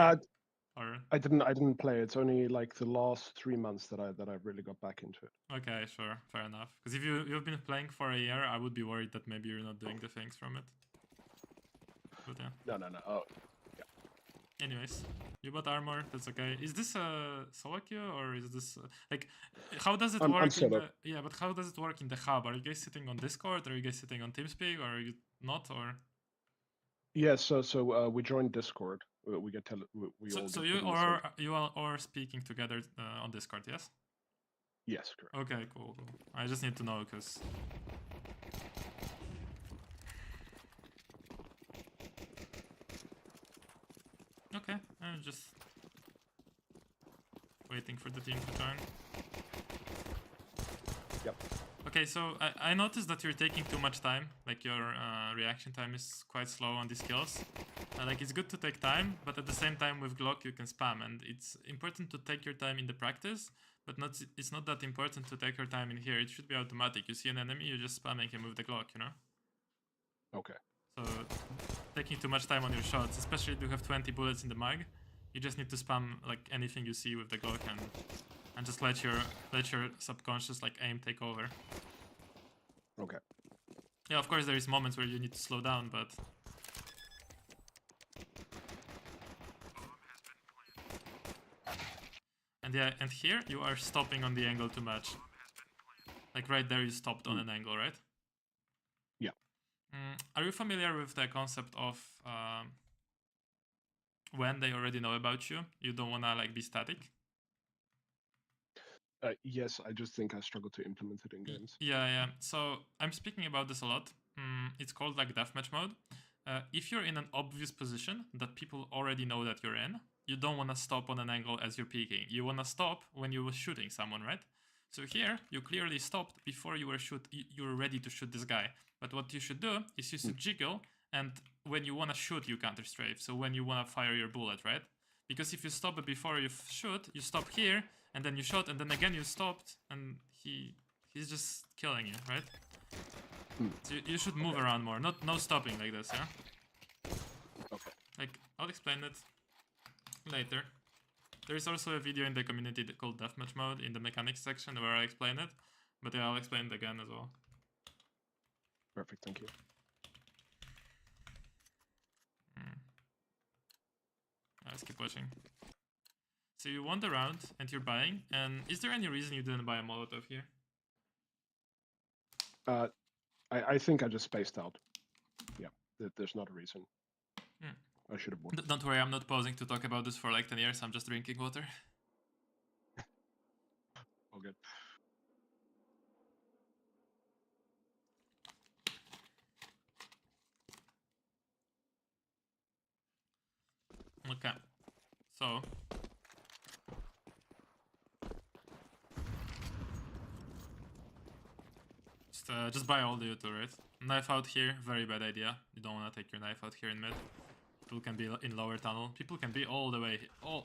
or I didn't play. It's only like the last 3 months that I really got back into it. okay, sure, fair enough. Because if you've been playing for a year, I would be worried that maybe you're not doing the things from it. But yeah. No. Oh, Anyways, you bought armor. That's okay. Is this a solo queue or is this like how does it I'm work in solo. the yeah? But how does it work in the hub? Are you guys sitting on Discord? Are you guys sitting on TeamSpeak? Or are you not? Or Yeah. So we joined Discord. We get we all. so get you put in the same- you are all speaking together on Discord? Yes. Yes, correct. Okay, cool. I just need to know because. Okay, I'm just waiting for the team to join. Yep. Okay, so I noticed that you're taking too much time. Like your reaction time is quite slow on these kills. Like it's good to take time, but at the same time with Glock you can spam, and it's important to take your time in the practice. But it's not that important to take your time in here. It should be automatic. You see an enemy, you're just spamming him with the Glock, you know? Okay. So taking too much time on your shots, especially if you have 20 bullets in the mag, you just need to spam like anything you see with the Glock and just let your subconscious like aim take over. Okay. Yeah, of course there is moments where you need to slow down, but and yeah, and here you are stopping on the angle too much. Like right there you stopped on an angle, right? Yeah. Are you familiar with the concept of when they already know about you, you don't wanna like be static? Yes, I just think I struggle to implement it in games. Yeah. So I'm speaking about this a lot. It's called like deathmatch mode. If you're in an obvious position that people already know that you're in, you don't want to stop on an angle as you're peeking. You want to stop when you were shooting someone, right? So here, you clearly stopped before you were ready to shoot this guy. But what you should do is you should jiggle, and when you want to shoot, you counter strafe. So when you want to fire your bullet, right? Because if you stop it before you shoot, you stop here, and then you shot, and then again you stopped, and he's just killing you, right? So you should move around more, no stopping like this, yeah? Okay. Like, I'll explain it later. There is also a video in the community called Deathmatch Mode in the mechanics section where I explain it, but yeah, I'll explain it again as well. Perfect, thank you. Let's keep watching. So you wander around and you're buying, and is there any reason you didn't buy a Molotov here? I think I just spaced out. Yeah, there's not a reason. I should have bought. Don't worry, I'm not pausing to talk about this for like 10 years, I'm just drinking water. All good. Okay, so just buy all the U2, right? Knife out here, very bad idea. You don't want to take your knife out here in mid. People can be in lower tunnel. People can be all the way,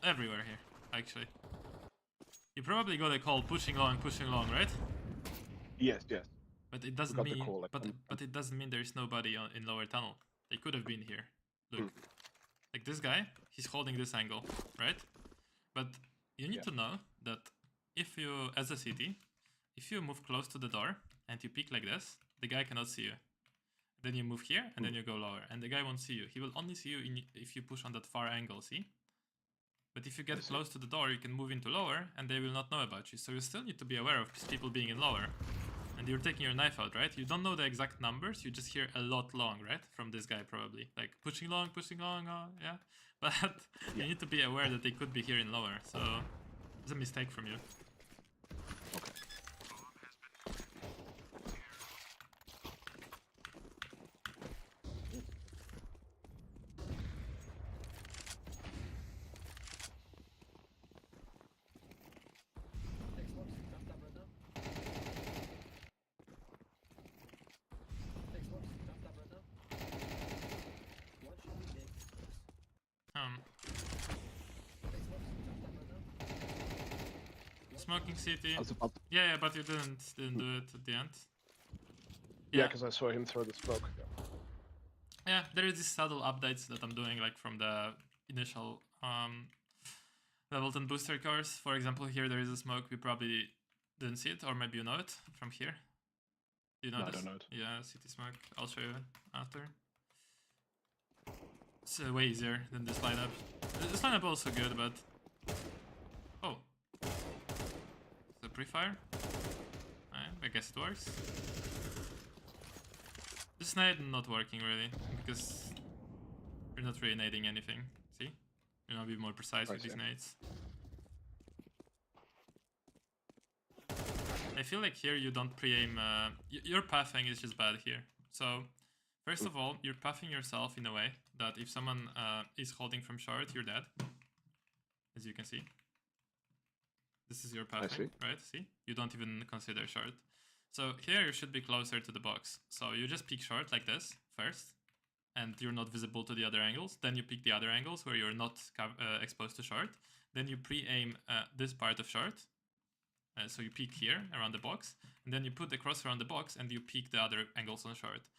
everywhere here, actually. You probably got a call pushing long, right? Yes. But it doesn't mean, but it doesn't mean there is nobody in lower tunnel. They could have been here. Look, like this guy, he's holding this angle, right? But you need to know that if you, as a CT, if you move close to the door and you peek like this, the guy cannot see you. Then you move here and then you go lower, and the guy won't see you. He will only see you if you push on that far angle, see? But if you get close to the door, you can move into lower and they will not know about you. So you still need to be aware of people being in lower. And you're taking your knife out, right? You don't know the exact numbers, you just hear a lot long, right? From this guy probably. Like pushing long, yeah. But you need to be aware that they could be here in lower, so it's a mistake from you. Okay. Smoking city. I was about to... Yeah, but you didn't do it at the end. Yeah, because I saw him throw the smoke. Yeah, there is these subtle updates that I'm doing like from the initial Level 10 booster cars. For example, here there is a smoke. We probably didn't see it, or maybe you know it from here. You know No, I this? don't know it. Yeah, city smoke. I'll show you after. It's way easier than this lineup. This lineup also good, but... Oh. The pre-fire? I guess it works. This nade not working really, because you're not really nading anything. See? You're not be more precise with these nades. I feel like here you don't pre-aim, your pathing is just bad here. So, first of all, you're pathing yourself in a way that if someone is holding from short, you're dead. As you can see. This is your pathing, right? See? You don't even consider short. So here you should be closer to the box. So you just peek short like this first, and you're not visible to the other angles. Then you peek the other angles where you're not exposed to short. Then you pre-aim this part of short. So you peek here around the box, and then you put the cross around the box and you peek the other angles on short.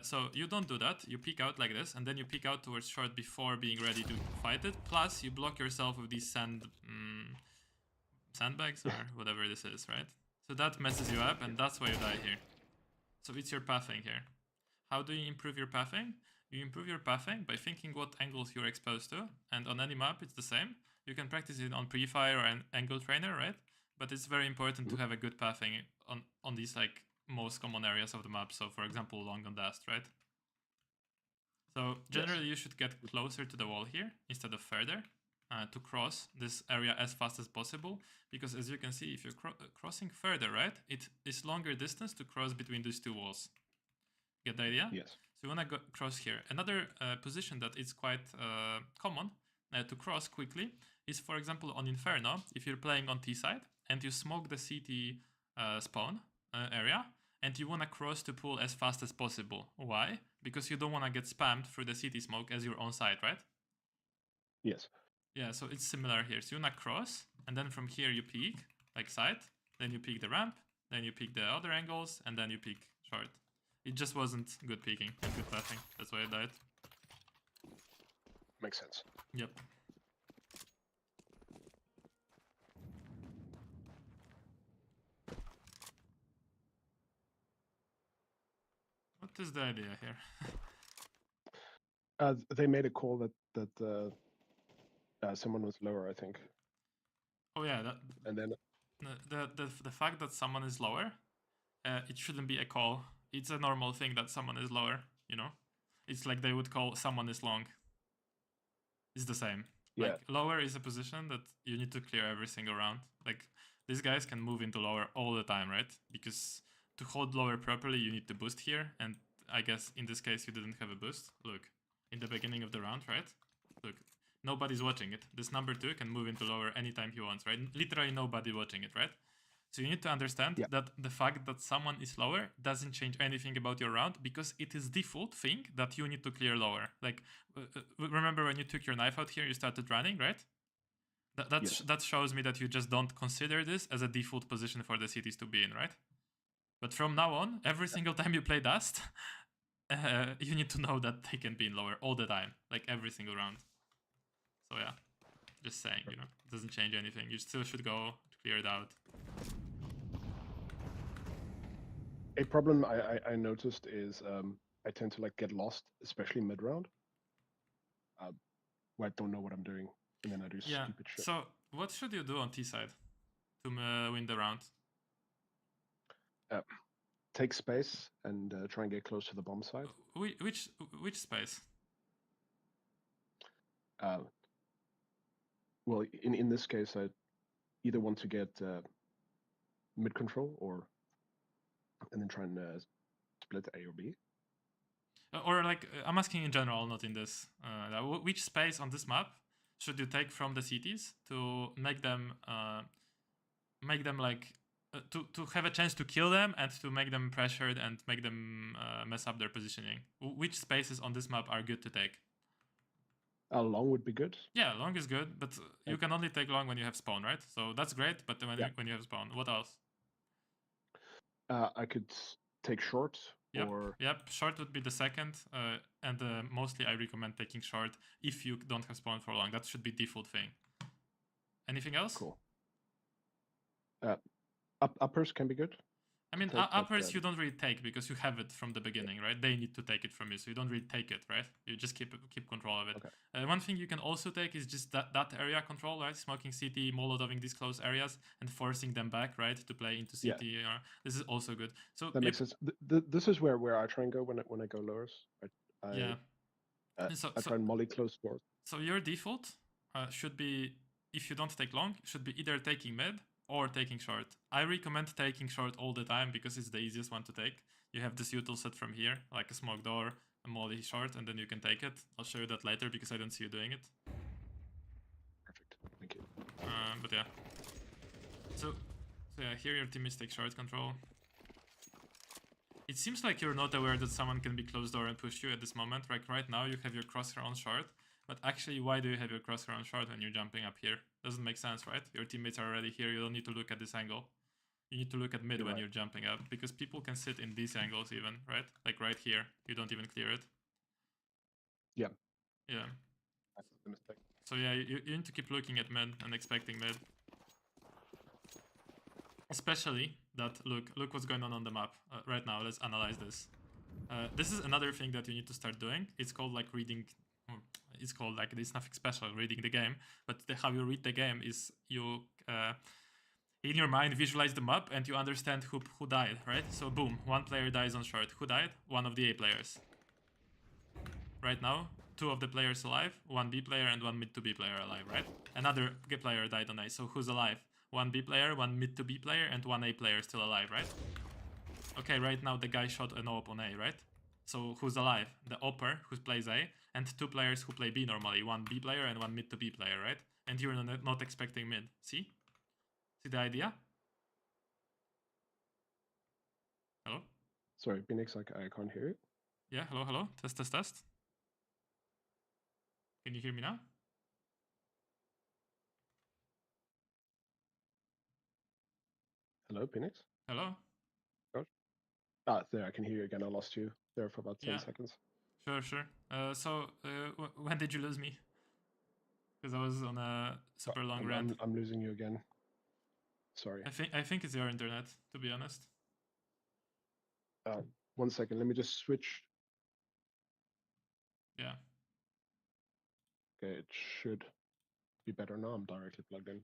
So you don't do that, you peek out like this, and then you peek out towards short before being ready to fight it. Plus you block yourself with these sandbags or whatever this is, right? So that messes you up, and that's why you die here. So it's your pathing here. How do you improve your pathing? You improve your pathing by thinking what angles you're exposed to, and on any map it's the same. You can practice it on pre-fire or an angle trainer, right? But it's very important to have a good pathing on these like most common areas of the map. So for example, long on dust, right? So generally you should get closer to the wall here instead of further to cross this area as fast as possible. Because as you can see, if you're crossing further, right, it is longer distance to cross between these two walls. Get the idea? Yes. So you want to go cross here. Another position that is quite common to cross quickly is, for example, on Inferno, if you're playing on T side and you smoke the CT spawn area, and you want to cross to pull as fast as possible. Why? Because you don't want to get spammed through the CT smoke as you're on side, right? Yes. Yeah, so it's similar here. So you want to cross, and then from here you peek, like side, then you peek the ramp, then you peek the other angles, and then you peek short. It just wasn't good peeking and good pathing. That's why I died. Makes sense. Yep. What is the idea here? They made a call that someone was lower, I think. Oh yeah, that, and then the fact that someone is lower, it shouldn't be a call. It's a normal thing that someone is lower, you know? It's like they would call someone is long. It's the same. Yeah. Like lower is a position that you need to clear every single round. Like these guys can move into lower all the time, right? Because to hold lower properly, you need to boost here. And I guess in this case, you didn't have a boost. Look, in the beginning of the round, right? Look, nobody's watching it. This number 2 can move into lower anytime he wants, right? Literally nobody watching it, right? So you need to understand that the fact that someone is lower doesn't change anything about your round, because it is default thing that you need to clear lower. Like, remember when you took your knife out here, you started running, right? That shows me that you just don't consider this as a default position for the cities to be in, right? But from now on, every single time you play Dust, you need to know that they can be in lower all the time, like every single round. So yeah, just saying, you know, it doesn't change anything. You still should go to clear it out. A problem I noticed is I tend to like get lost, especially mid round, where I don't know what I'm doing, and then I do stupid shit. So what should you do on T side to win the round? Take space and try and get close to the bomb side. Which space? Well, in this case, I either want to get mid control and then try and split A or B. Or like, I'm asking in general, not in this. Which space on this map should you take from the cities to make them like to have a chance to kill them and to make them pressured and make them mess up their positioning? Which spaces on this map are good to take? Long would be good. Yeah, long is good, but you can only take long when you have spawn, right? So that's great, but when you have spawn, what else? I could take short. Yep, short would be the second, and mostly I recommend taking short if you don't have spawn for long. That should be default thing. Anything else? Cool. Uppers can be good. I mean, take, but, uppers you don't really take because you have it from the beginning, right? They need to take it from you, so you don't really take it, right? You just keep control of it. Okay. One thing you can also take is just that area control, right? Smoking CT, molotoving these close areas, and forcing them back, right, to play into CT. Yeah. This is also good. So that makes sense. This is where I try and go when I go lowers. Yeah. I try and molly close doors. So your default should be, if you don't take long, should be either taking mid or taking short. I recommend taking short all the time because it's the easiest one to take. You have this util set from here, like a smoke door, a molly short, and then you can take it. I'll show you that later because I don't see you doing it. Perfect, thank you. But yeah. So yeah, here your teammates take short control. It seems like you're not aware that someone can be closed door and push you at this moment. Like right now you have your crosshair on short, but actually why do you have your crosshair on short when you're jumping up here? Doesn't make sense, right? Your teammates are already here, you don't need to look at this angle. You need to look at mid when you're jumping up, because people can sit in these angles even, right? Like right here, you don't even clear it. Yeah. Yeah. That's the mistake. So yeah, you need to keep looking at mid and expecting mid. Especially that, look what's going on the map right now. Let's analyze this. This is another thing that you need to start doing. It's called like reading, it's called like, there's nothing special, reading the game, but how you read the game is you, in your mind, visualize the map and you understand who died, right? So boom, one player dies on short. Who died? One of the A players. Right now, 2 of the players alive, 1 B player and 1 mid to B player alive, right? Another G player died on A, so who's alive? 1 B player, 1 mid to B player, and 1 A player still alive, right? Okay, right now the guy shot an AWP on A, right? So who's alive? The AWPer, who plays A, and 2 players who play B normally, 1 B player and 1 mid to B player, right? And you're not expecting mid. See? See the idea? Hello? Sorry, Phoenix, I can't hear you. Yeah, hello? Test. Can you hear me now? Hello, Phoenix? Hello? There, I can hear you again. I lost you there for about 10 seconds. Sure. When did you lose me? Because I was on a super long rant. I'm losing you again. Sorry. I think it's your internet, to be honest. 1 second, let me just switch. Yeah. Okay, it should be better now. I'm directly plugged in.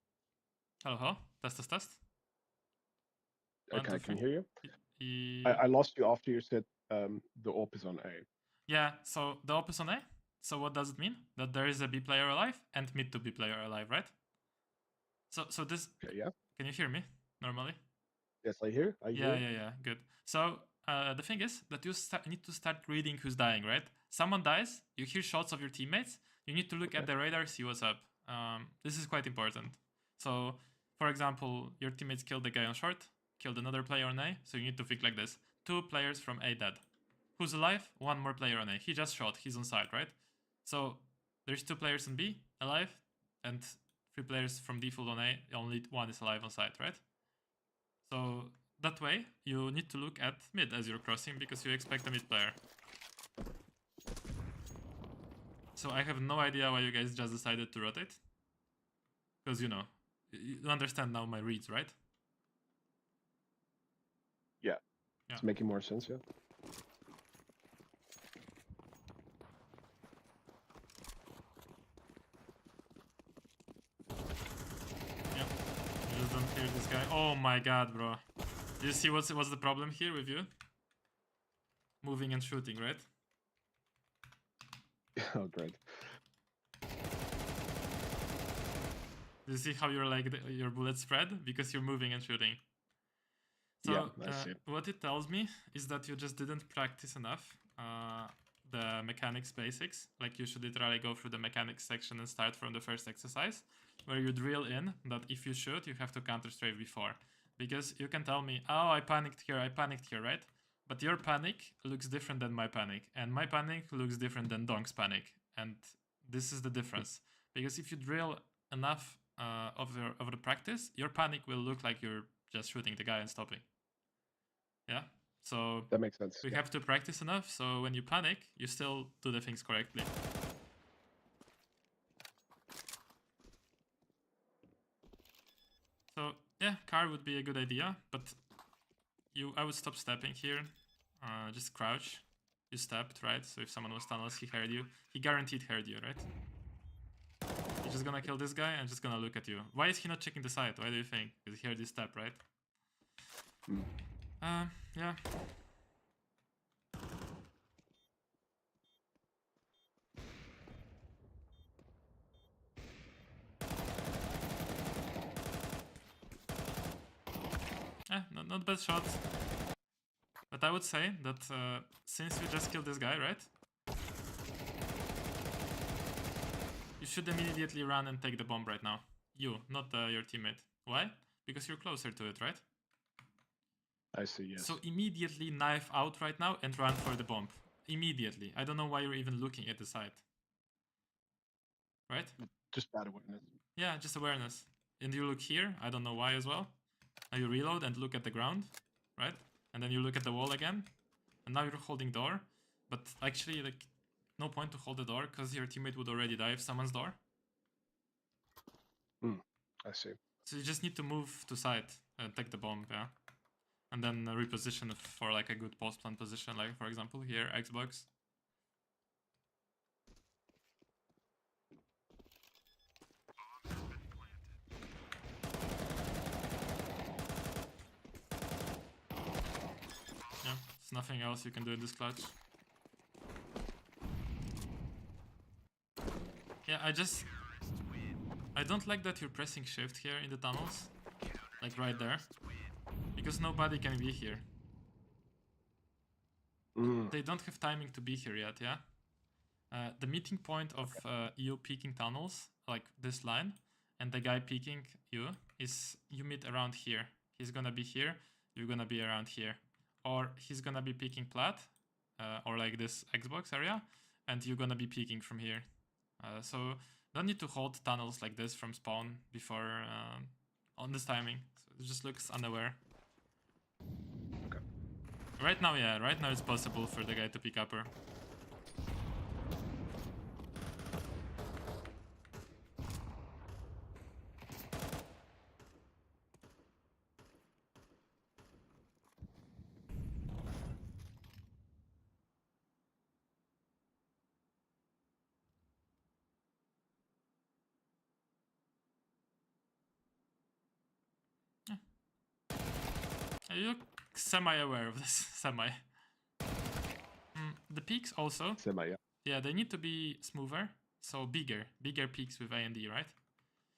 Hello? Test. Okay, I can hear you. I lost you after you said the AWP is on A. Yeah, so the AWP is on A. So what does it mean? That there is a B player alive and mid to B player alive, right? So this... Okay, yeah. Can you hear me normally? Yes, I hear. Yeah, good. So the thing is that you need to start reading who's dying, right? Someone dies, you hear shots of your teammates, you need to look at the radar, see what's up. This is quite important. So, for example, your teammates killed the guy on short, killed another player on A, so you need to think like this. 2 players from A dead. Who's alive? 1 more player on A. He just shot, he's on site, right? So, there's 2 players on B alive, and 3 players from default on A, only 1 is alive on site, right? So, that way, you need to look at mid as you're crossing, because you expect a mid player. So I have no idea why you guys just decided to rotate. Because, you understand now my reads, right? Yeah. It's making more sense, yeah. Yep. You just don't hear this guy. Oh my god, bro. Do you see what's the problem here with you? Moving and shooting, right? Oh, great. Do you see how you're like your bullets spread? Because you're moving and shooting. So yeah, I see. What it tells me is that you just didn't practice enough the mechanics basics. Like you should literally go through the mechanics section and start from the first exercise, where you drill in that if you shoot, you have to counter strafe before. Because you can tell me, oh, I panicked here, right? But your panic looks different than my panic, and my panic looks different than Donk's panic, and this is the difference. Because if you drill enough of the practice, your panic will look like you're just shooting the guy and stopping. Yeah, so that makes sense. We have to practice enough, so when you panic, you still do the things correctly. Yeah, car would be a good idea, but I would stop stepping here. Just crouch. You stepped, right? So if someone was tunnels, he heard you. He guaranteed heard you, right? You're just gonna kill this guy and just gonna look at you. Why is he not checking the side? Why do you think? Because he heard you step, right? Yeah. Not bad shot. But I would say that since you just killed this guy, right? You should immediately run and take the bomb right now. You, not your teammate. Why? Because you're closer to it, right? I see, yes. So immediately knife out right now and run for the bomb. Immediately. I don't know why you're even looking at the side. Right? Just bad awareness. Yeah, just awareness. And you look here, I don't know why as well. Now you reload and look at the ground, right? And then you look at the wall again. And now you're holding door. But actually, like, no point to hold the door because your teammate would already die if someone's door. I see. So you just need to move to side and take the bomb, yeah. And then reposition for like a good post plant position, like for example here, Xbox. Yeah, there's nothing else you can do in this clutch. Yeah, I don't like that you're pressing shift here in the tunnels. Like right there. Because nobody can be here. They don't have timing to be here yet, yeah? The meeting point of you peeking tunnels, like this line, and the guy peeking you, is you meet around here. He's gonna be here, you're gonna be around here. Or he's gonna be peeking plat, or like this Xbox area, and you're gonna be peeking from here. So don't need to hold tunnels like this from spawn before on this timing. So it just looks unaware. Okay. Right now, yeah, right now it's possible for the guy to pick upper. You look semi-aware of this, semi. The peaks also, Semi, yeah. yeah, they need to be smoother, so bigger peaks with A and D, right?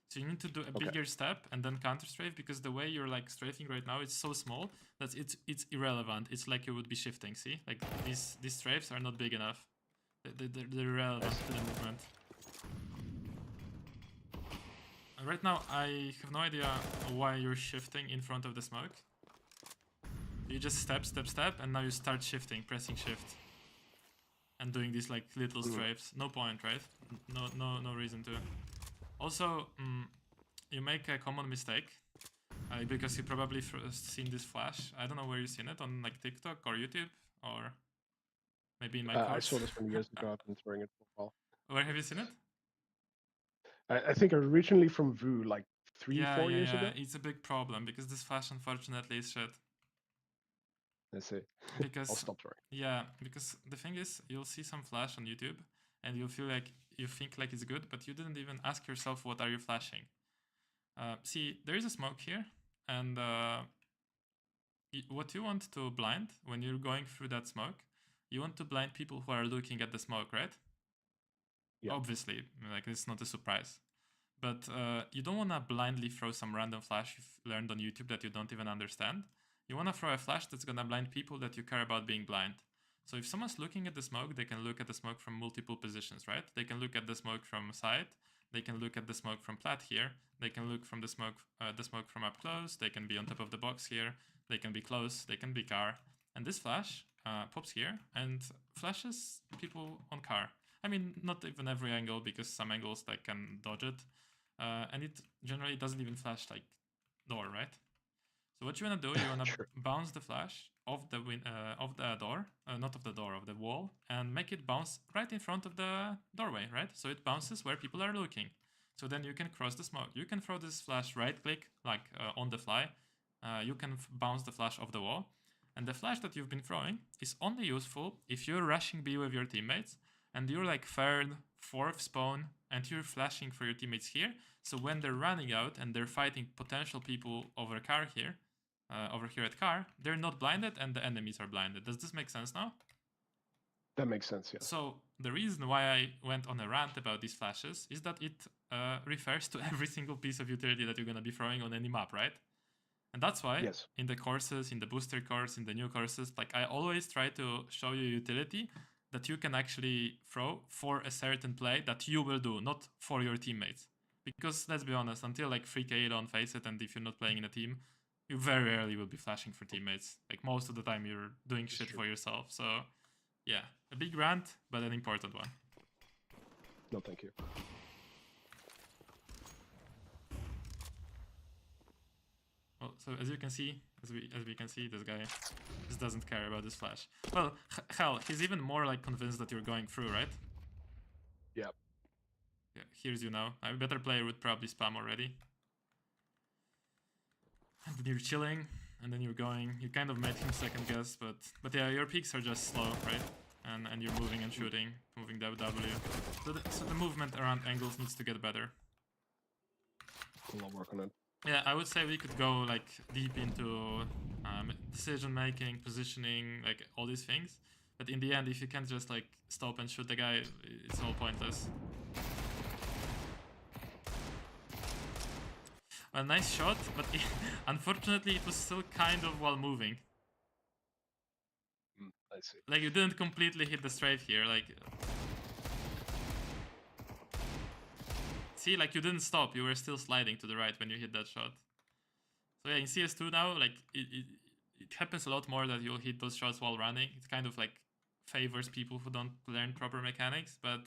So you need to do a bigger step and then counter strafe, because the way you're like strafing right now is so small that it's irrelevant. It's like you would be shifting, see? Like these strafes are not big enough. They're irrelevant to the movement. Right now, I have no idea why you're shifting in front of the smoke. You just step, and now you start shifting, pressing shift. And doing these like little strafes. No point, right? No reason to. Also, you make a common mistake. Because you probably seen this flash. I don't know where you've seen it, on like TikTok or YouTube, or maybe in my course. I saw this one years ago. I've been throwing it for a while. Where have you seen it? I think originally from VU, like 3-4 years ago. It's a big problem because this flash unfortunately is shit. I see. Because I'll stop throwing. Yeah, because the thing is, you'll see some flash on YouTube and you'll feel like you think like it's good, but you didn't even ask yourself what are you flashing. See, there is a smoke here, and what you want to blind when you're going through that smoke, you want to blind people who are looking at the smoke, right? Yeah. Obviously, like it's not a surprise. But you don't want to blindly throw some random flash you've learned on YouTube that you don't even understand. You want to throw a flash that's going to blind people that you care about being blind. So if someone's looking at the smoke, they can look at the smoke from multiple positions, right? They can look at the smoke from side. They can look at the smoke from plat here. They can look from the smoke from up close. They can be on top of the box here. They can be close. They can be car. And this flash pops here and flashes people on car. I mean, not even every angle, because some angles like can dodge it. And it generally doesn't even flash like door, right? So what you want to do, you want to bounce the flash off the door, not of the door, of the wall, and make it bounce right in front of the doorway, right? So it bounces where people are looking. So then you can cross the smoke. You can throw this flash right click, like on the fly. You can bounce the flash off the wall. And the flash that you've been throwing is only useful if you're rushing B with your teammates and you're like 3rd, 4th spawn and you're flashing for your teammates here. So when they're running out and they're fighting potential people over car here, over here at car, they're not blinded and the enemies are blinded. Does this make sense now? That makes sense, yes. So the reason why I went on a rant about these flashes is that it refers to every single piece of utility that you're going to be throwing on any map, right? And that's why Yes. in the courses, in the booster course, in the new courses, like I always try to show you utility that you can actually throw for a certain play that you will do, not for your teammates. Because let's be honest, until like 3k you don't face it, and if you're not playing in a team, you very rarely will be flashing for teammates. Like most of the time you're doing shit for yourself. So yeah, a big rant, but an important one. No, thank you. Well, so as you can see, as we can see, this guy just doesn't care about this flash. Well, hell, he's even more like convinced that you're going through, right? Yeah. Yeah, here's you now. A better player would probably spam already. And then you're chilling, and then you're going. You kind of made him second guess, but yeah, your peaks are just slow, right? And you're moving and shooting, moving W. So the movement around angles needs to get better. I'll work on it. Yeah, I would say we could go like deep into decision making, positioning, like all these things. But in the end, if you can't just like stop and shoot the guy, it's all pointless. A nice shot, but unfortunately it was still kind of while moving. I see. Like you didn't completely hit the strafe here, like... See, like you didn't stop, you were still sliding to the right when you hit that shot. So yeah, in CS2 now, like it happens a lot more that you'll hit those shots while running. It kind of like favors people who don't learn proper mechanics, but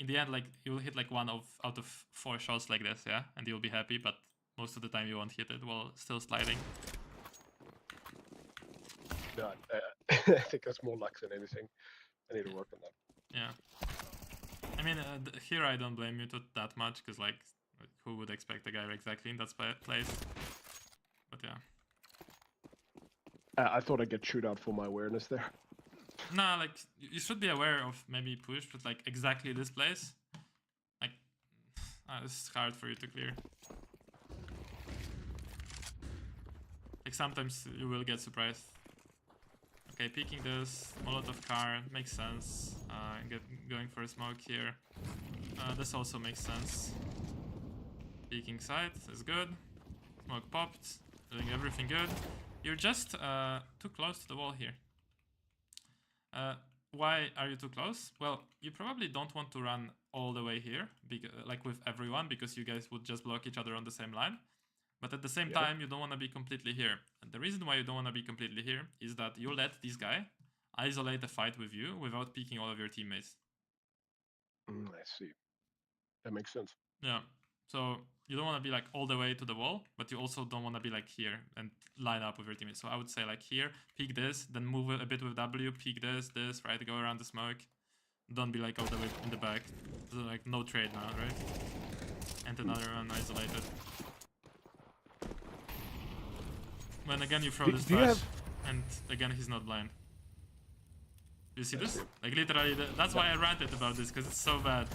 in the end, like you'll hit like one out of 4 shots like this, yeah? And you'll be happy, but most of the time you won't hit it while still sliding. No, I think that's more luck than anything. I need to work on that. Yeah. I mean, here I don't blame you that much, because like, who would expect a guy exactly in that place? But yeah. I thought I'd get chewed out for my awareness there. Nah, like, you should be aware of maybe push, but like, exactly this place, like, this is hard for you to clear. Like, sometimes you will get surprised. Okay, peeking this, Molotov car, makes sense. Going for a smoke here. This also makes sense. Peeking side is good. Smoke popped, doing everything good. You're just too close to the wall here. Why are you too close? Well, you probably don't want to run all the way here, like with everyone, because you guys would just block each other on the same line. But at the same time, you don't want to be completely here. And the reason why you don't want to be completely here is that you let this guy isolate the fight with you without peeking all of your teammates. I see. That makes sense. Yeah. So you don't want to be like all the way to the wall, but you also don't want to be like here and line up with your teammates. So I would say like here, peek this, then move a bit with W, peek this, right? Go around the smoke. Don't be like all the way in the back. So like no trade now, right? And another one isolated. When again you throw this flash, and again he's not blind. Do you see this? Like literally, that's why I ranted about this, because it's so bad.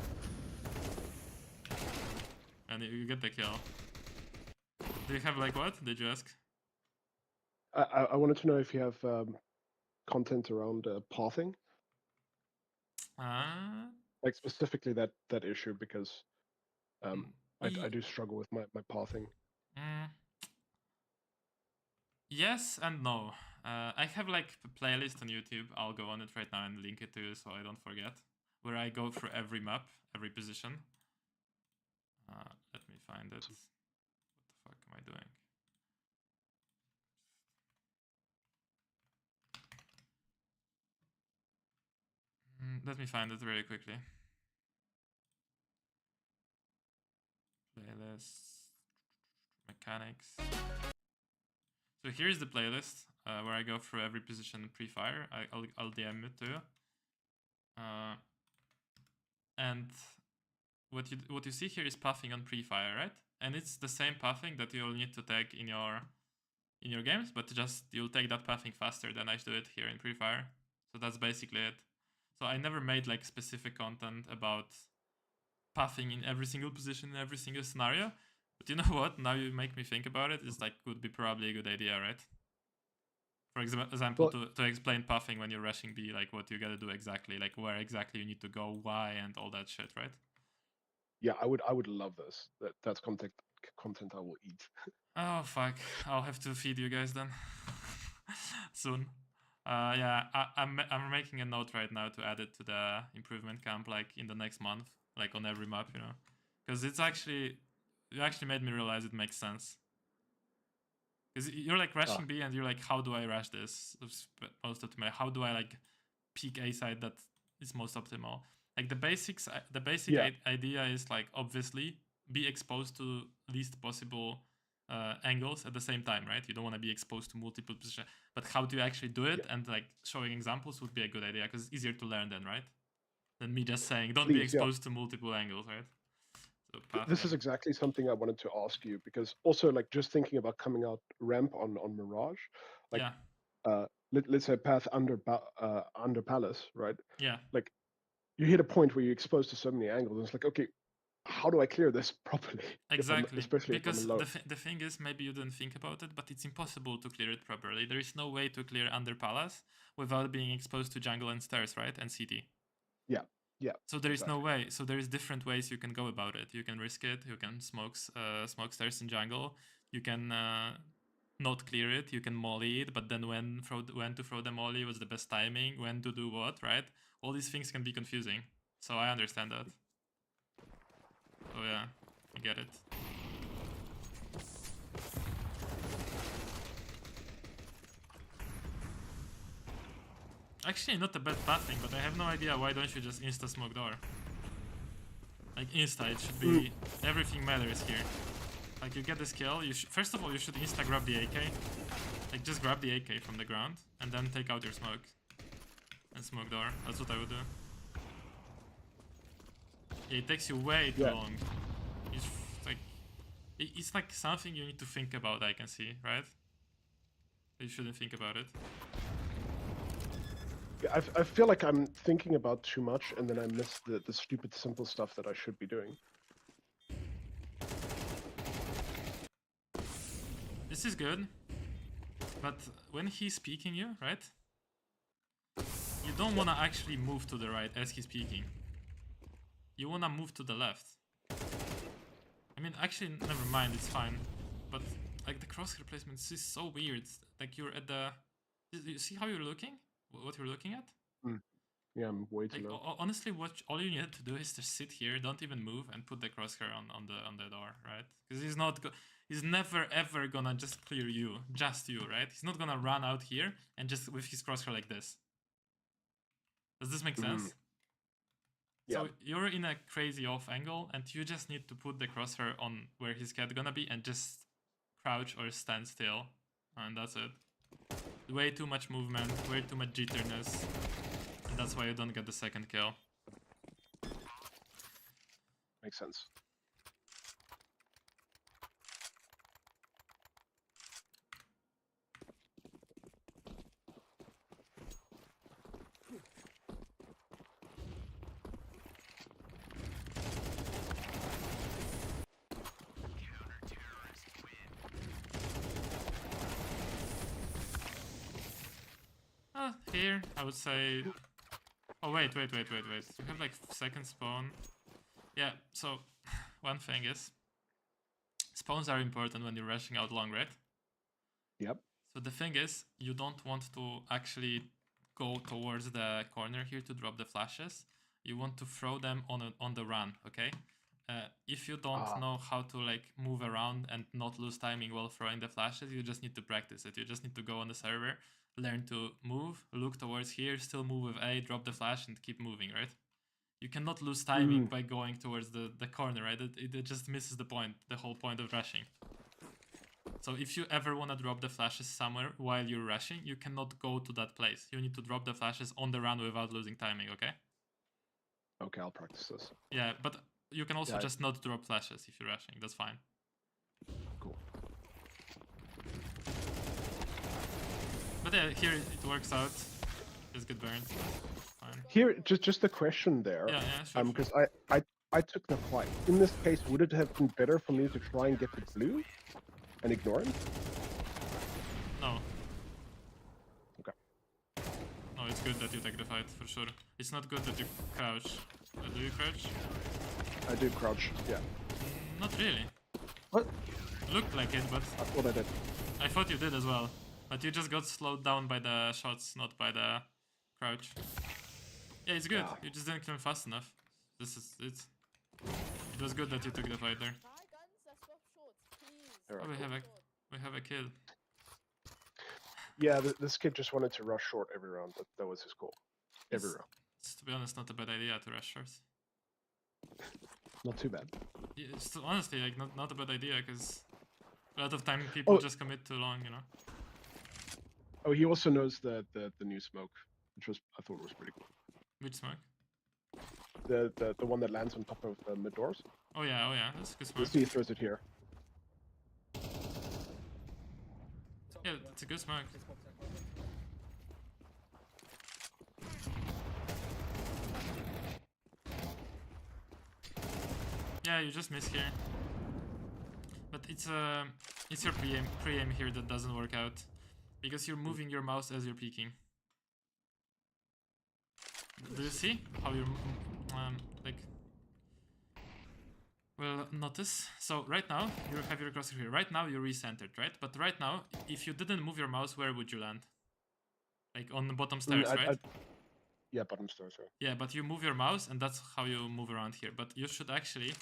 And you get the kill. Do you have like what? Did you ask? I wanted to know if you have content around pathing. Like specifically that issue, because I do struggle with my pathing. Yes and no. I have like a playlist on YouTube. I'll go on it right now and link it to you so I don't forget. Where I go through every map, every position. Let me find it. What the fuck am I doing? Let me find it very quickly. Playlist. Mechanics. So here's the playlist where I go through every position pre-fire. I'll DM it to you. And what you see here is pathing on pre-fire, right? And it's the same pathing that you'll need to take in your games, but just you'll take that pathing faster than I do it here in pre-fire. So that's basically it. So I never made like specific content about pathing in every single position in every single scenario. But you know what? Now you make me think about it. It's like would be probably a good idea, right? For example, to explain pathing when you're rushing B, like what you gotta do exactly, like where exactly you need to go, why, and all that shit, right? Yeah, I would love this. That's content I will eat. Oh fuck! I'll have to feed you guys then soon. Yeah, I'm making a note right now to add it to the improvement camp, like in the next month, like on every map, you know, because it's actually you actually made me realize it makes sense. Because you're like rushing B and you're like, how do I rush this most optimal? How do I like peak A side that is most optimal? Like the basic idea is like obviously be exposed to least possible angles at the same time, right? You don't want to be exposed to multiple positions. But how do you actually do it? And like showing examples would be a good idea because it's easier to learn then, right? Than me just saying don't be exposed to multiple angles, right? This is exactly something I wanted to ask you because also like just thinking about coming out ramp on Mirage, like let's say path under Palace, right? Yeah. Like you hit a point where you're exposed to so many angles. And it's like, okay, how do I clear this properly? Exactly. Especially because if I'm alone. the thing is, maybe you didn't think about it, but it's impossible to clear it properly. There is no way to clear under Palace without being exposed to jungle and stairs, right? And CT. Yeah. Yeah. So there is no way. So there is different ways you can go about it. You can risk it. You can smoke stairs in jungle. You can not clear it. You can molly it. But then when to throw the molly was the best timing. When to do what, right? All these things can be confusing. So I understand that. Oh yeah, I get it. Actually, not a bad pathing, but I have no idea why don't you just insta-smoke door? Like insta, it should be... Everything matters here. Like you get this kill, first of all you should insta-grab the AK. Like just grab the AK from the ground, and then take out your smoke. And smoke door, that's what I would do. Yeah, it takes you way too long. It's like something you need to think about, I can see, right? You shouldn't think about it. I feel like I'm thinking about too much and then I miss the stupid simple stuff that I should be doing. This is good, but when he's peeking you, right? You don't want to actually move to the right as he's peeking. You want to move to the left. I mean, actually, never mind, it's fine. But like the crosshair placement is so weird. Like you're at the... You see how you're looking? What you're looking at? Yeah, I'm way too low. Honestly, all you need to do is just sit here, don't even move, and put the crosshair on the door, right? Because he's never ever gonna just clear you, just you, right? He's not gonna run out here and just with his crosshair like this. Does this make sense? Yeah. So you're in a crazy off angle, and you just need to put the crosshair on where his cat gonna be, and just crouch or stand still, and that's it. Way too much movement, way too much jitterness, and that's why you don't get the second kill. Makes sense. Here, I would say... Oh, wait. You have like second spawn. Yeah, so one thing is... Spawns are important when you're rushing out long, right? Yep. So the thing is, you don't want to actually go towards the corner here to drop the flashes. You want to throw them on the run, okay? If you don't know how to like move around and not lose timing while throwing the flashes, you just need to practice it. You just need to go on the server, learn to move, look towards here, still move with A, drop the flash, and keep moving, right? You cannot lose timing by going towards the corner, right? It just misses the point, the whole point of rushing. So if you ever want to drop the flashes somewhere while you're rushing, you cannot go to that place. You need to drop the flashes on the run without losing timing, okay? Okay, I'll practice this. Yeah, but you can also Yeah, just not drop flashes if you're rushing. That's fine. Cool. But yeah, here it works out. Just get burned. Fine. Here, just a question there. Yeah, yeah, sure. Because I took the fight. In this case, would it have been better for me to try and get the blue and ignore him? No. Okay. No, it's good that you take the fight, for sure. It's not good that you crouch. Do you crouch? I do crouch, yeah. Not really. What? Looked like it, but I thought I did. I thought you did as well. But you just got slowed down by the shots, not by the crouch. Yeah, it's good. Yeah. You just didn't kill him fast enough. This is it. It was good that you took the fight there. Oh, we have a kill. Yeah, this kid just wanted to rush short every round. That was his goal. Every round. It's, to be honest, not a bad idea to rush short. Not too bad. Yeah, it's honestly like not a bad idea because a lot of time people just commit too long, you know. Oh, he also knows the new smoke, which I thought was pretty cool. Which smoke? The one that lands on top of the mid doors. Oh yeah, that's a good You smoke. see, he throws it here. Yeah, it's a good smoke. Yeah, you just miss here. But it's your pre-aim here that doesn't work out. Because you're moving your mouse as you're peeking. Do you see how you're like? Well, notice. So right now you have your crosshair here. Right now you're recentered, right? But right now, if you didn't move your mouse, where would you land? Like on the bottom stairs, right? Yeah, bottom stairs. Yeah, but you move your mouse, and that's how you move around here. But you should actually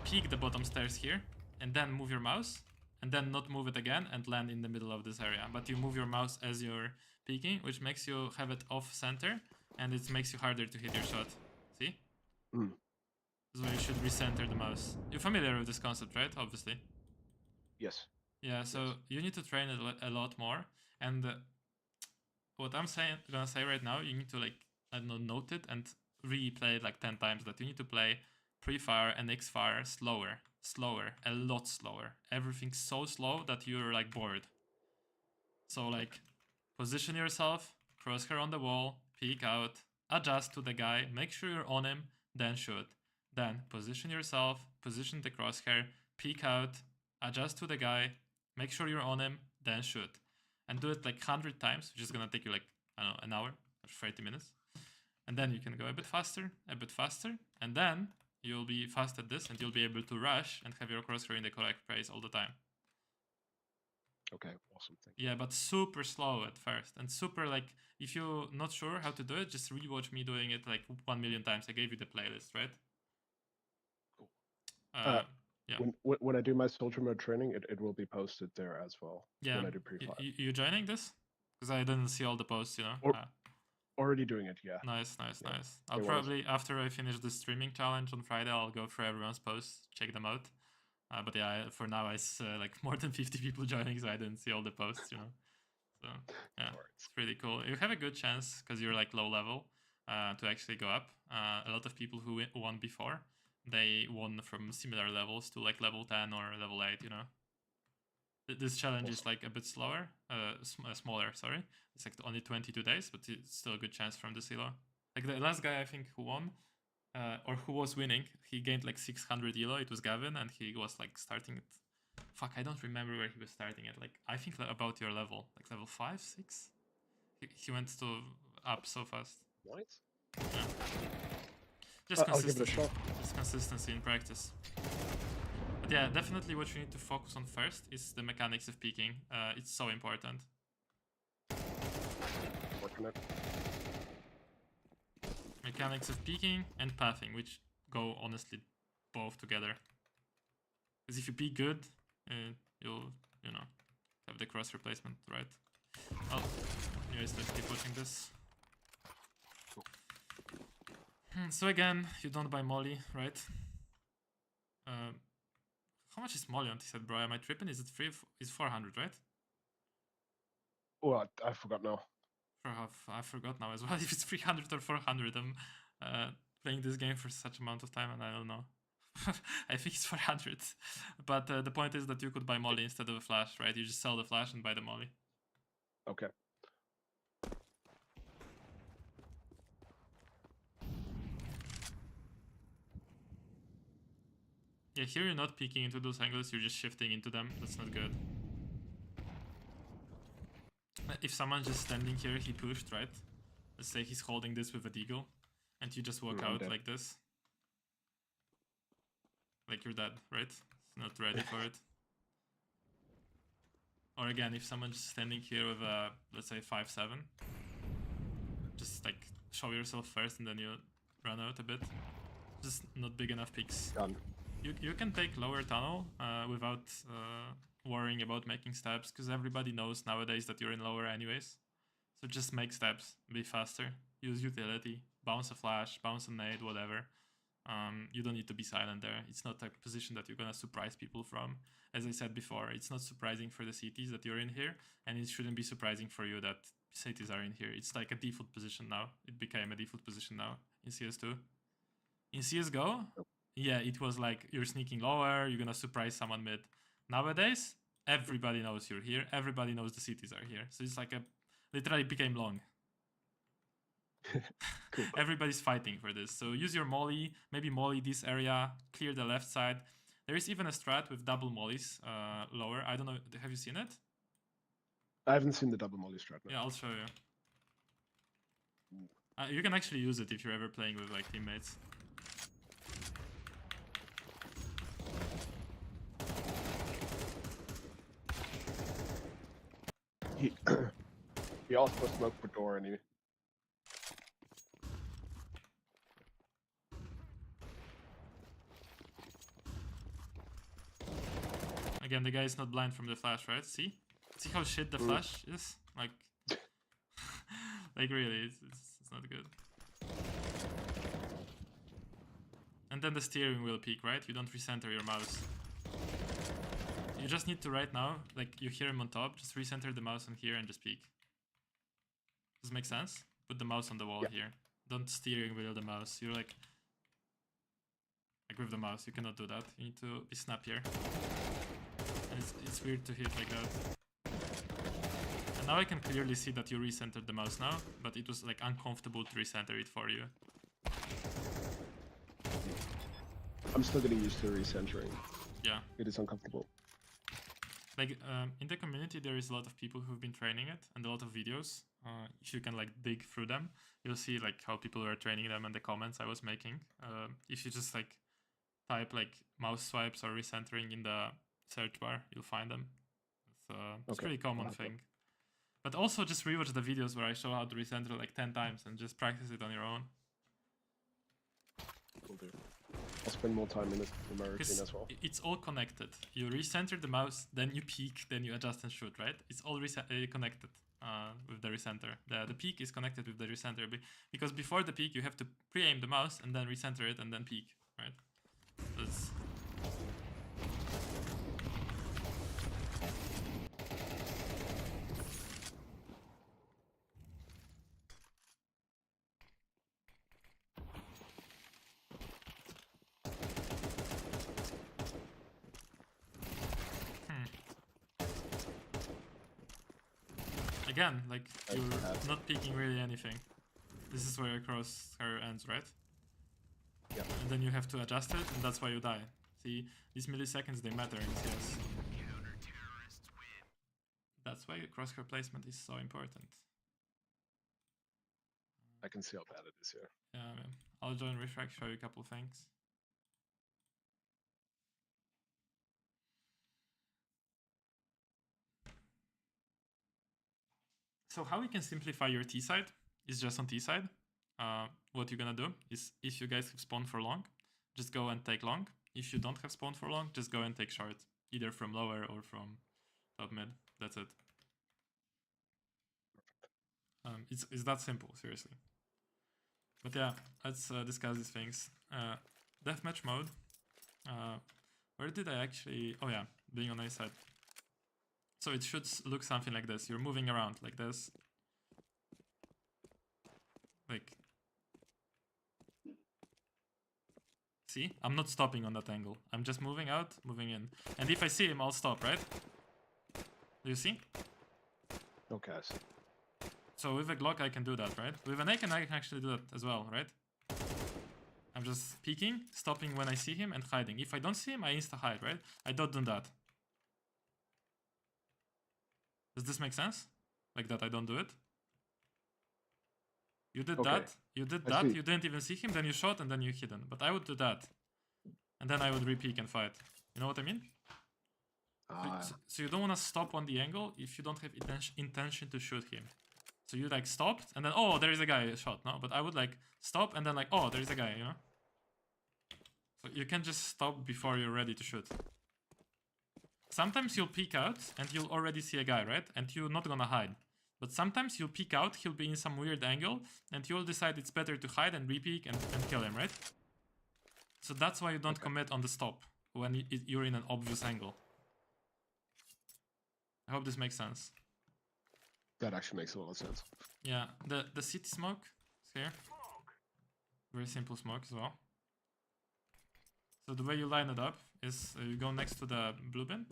peek the bottom stairs here, and then move your mouse, and then not move it again, and land in the middle of this area. But you move your mouse as you're peeking, which makes you have it off center, and it makes you harder to hit your shot. See? Mm. So you should recenter the mouse. You're familiar with this concept, right? Obviously. Yes. Yeah, so you need to train it a lot more. And what I'm gonna say right now, you need to, like, I don't know, note it and replay it like 10 times. That you need to play pre-fire and X-fire slower, a lot slower. Everything's so slow that you're like bored. So like, position yourself, crosshair on the wall, peek out, adjust to the guy, make sure you're on him, then shoot. Then position yourself, position the crosshair, peek out, adjust to the guy, make sure you're on him, then shoot. And do it like 100 times, which is gonna take you like, I don't know, an hour or 30 minutes. And then you can go a bit faster, and then you'll be fast at this and you'll be able to rush and have your crosshair in the correct place all the time. Okay, awesome. Thank you. Yeah, but super slow at first. And super like, if you're not sure how to do it, just rewatch me doing it like 1 million times. I gave you the playlist, right? Cool. Yeah. When I do my soldier mode training, it will be posted there as well. Yeah. When I do pre-fire. You joining this? Because I didn't see all the posts, you know. Already doing it, yeah. Nice. I'll probably, after I finish the streaming challenge on Friday, I'll go through everyone's posts, check them out. But yeah, for now, I like more than 50 people joining, so I didn't see all the posts, you know. So yeah, it's pretty cool. You have a good chance because you're like low level to actually go up. A lot of people who won before, they won from similar levels to like level 10 or level 8, you know. This challenge is like a bit slower, smaller, sorry. It's like only 22 days, but it's still a good chance from the silo. Like the last guy I think who won, or who was winning, he gained like 600 elo. It was Gavin, and he was like starting at, fuck, I don't remember where he was starting at. Like I think about your level, like level 5, 6. He went to up so fast. What? Yeah. Just I'll give it a shot. Just consistency in practice. But yeah, definitely what you need to focus on first is the mechanics of peeking. It's so important. Working it. Mechanics of peeking and pathing, which go honestly both together. Because if you peek good, you'll, you know, have the cross replacement, right? Oh, anyways, let's keep watching this. So again, you don't buy molly, right? How much is molly on T-set, bro? Am I tripping? Is it free? It's 400, right? Oh, I forgot now. I forgot now as well if it's 300 or 400. I'm playing this game for such amount of time and I don't know. I think it's 400. But the point is that you could buy molly instead of a flash, right? You just sell the flash and buy the molly. Okay. Yeah, here you're not peeking into those angles, you're just shifting into them. That's not good. If someone's just standing here, he pushed, right? Let's say he's holding this with a deagle, and you just walk out like this. Like you're dead, right? Not ready for it. Or again, if someone's just standing here with a, let's say 5-7, just like show yourself first and then you run out a bit. Just not big enough peaks. Done. You can take lower tunnel without worrying about making steps, because everybody knows nowadays that you're in lower anyways. So just make steps, be faster, use utility, bounce a flash, bounce a nade, whatever. You don't need to be silent there. It's not a position that you're gonna surprise people from. As I said before, it's not surprising for the cities that you're in here, and it shouldn't be surprising for you that cities are in here. It's like a default position now. It became a default position now in CS2. In CSGO, yeah, it was like you're sneaking lower, you're gonna surprise someone mid. Nowadays, everybody knows you're here, everybody knows the cities are here. So it's like a literally became long. Cool. Everybody's fighting for this. So use your molly, maybe molly this area, clear the left side. There is even a strat with double mollies lower. I don't know, have you seen it? I haven't seen the double molly strat. No. Yeah, I'll show you. You can actually use it if you're ever playing with like teammates. He asked for smoke for door and he... Again, the guy is not blind from the flash, right? See? See how shit the flash is? Like, like really, it's not good. And then the steering wheel peak, right? You don't recenter your mouse. You just need to right now, like you hear him on top, just recenter the mouse on here and just peek. Does it make sense? Put the mouse on the wall here. Don't steering wheel the mouse. You're like with the mouse, you cannot do that. You need to be snappier. And it's weird to hit like that. And now I can clearly see that you recentered the mouse now, but it was like uncomfortable to recenter it for you. I'm still getting used to recentering. Yeah. It is uncomfortable. Like in the community there is a lot of people who've been training it and a lot of videos. If you can like dig through them, you'll see like how people were training them and the comments I was making. If you just like type like mouse swipes or recentering in the search bar, you'll find them. It's a pretty common thing. But also just rewatch the videos where I show how to recenter like 10 times and just practice it on your own. Will do. I'll spend more time in it in my routine as well. It's all connected. You recenter the mouse, then you peek, then you adjust and shoot, right? It's all connected with the recenter. The peek is connected with the recenter because before the peek you have to pre-aim the mouse and then recenter it and then peek, right? That's... Again, like, you're not peeking really anything. This is where your crosshair ends, right? Yeah. And then you have to adjust it, and that's why you die. See, these milliseconds, they matter in CS. That's why crosshair placement is so important. I can see how bad it is here. Yeah, man. I'll join Refra, show you a couple of things. So how we can simplify your T side is just on T side. What you're gonna do is if you guys have spawned for long, just go and take long. If you don't have spawned for long, just go and take short, either from lower or from top mid. That's it. It's that simple, seriously. But yeah, let's discuss these things. Deathmatch mode. Where did I actually... Oh yeah, being on A side. So it should look something like this. You're moving around like this. Like... See? I'm not stopping on that angle. I'm just moving out, moving in. And if I see him, I'll stop, right? Do you see? Okay, I see. So with a Glock, I can do that, right? With an AK, I can actually do that as well, right? I'm just peeking, stopping when I see him, and hiding. If I don't see him, I insta-hide, right? I don't do that. Does this make sense? Like that I don't do it? You did Okay. that, you did that, you didn't even see him, then you shot, and then you hidden. But I would do that. And then I would re-peek and fight. You know what I mean? So you don't want to stop on the angle if you don't have intention to shoot him. So you like stopped, and then, oh, there is a guy shot, no? But I would like stop, and then like, oh, there is a guy, you know? So you can just stop before you're ready to shoot. Sometimes you'll peek out, and you'll already see a guy, right? And you're not gonna hide. But sometimes you'll peek out, he'll be in some weird angle, and you'll decide it's better to hide and re-peek and kill him, right? So that's why you don't commit on the stop when you're in an obvious angle. I hope this makes sense. That actually makes a lot of sense. Yeah, the city smoke is here. Very simple smoke as well. So the way you line it up is you go next to the blue bin,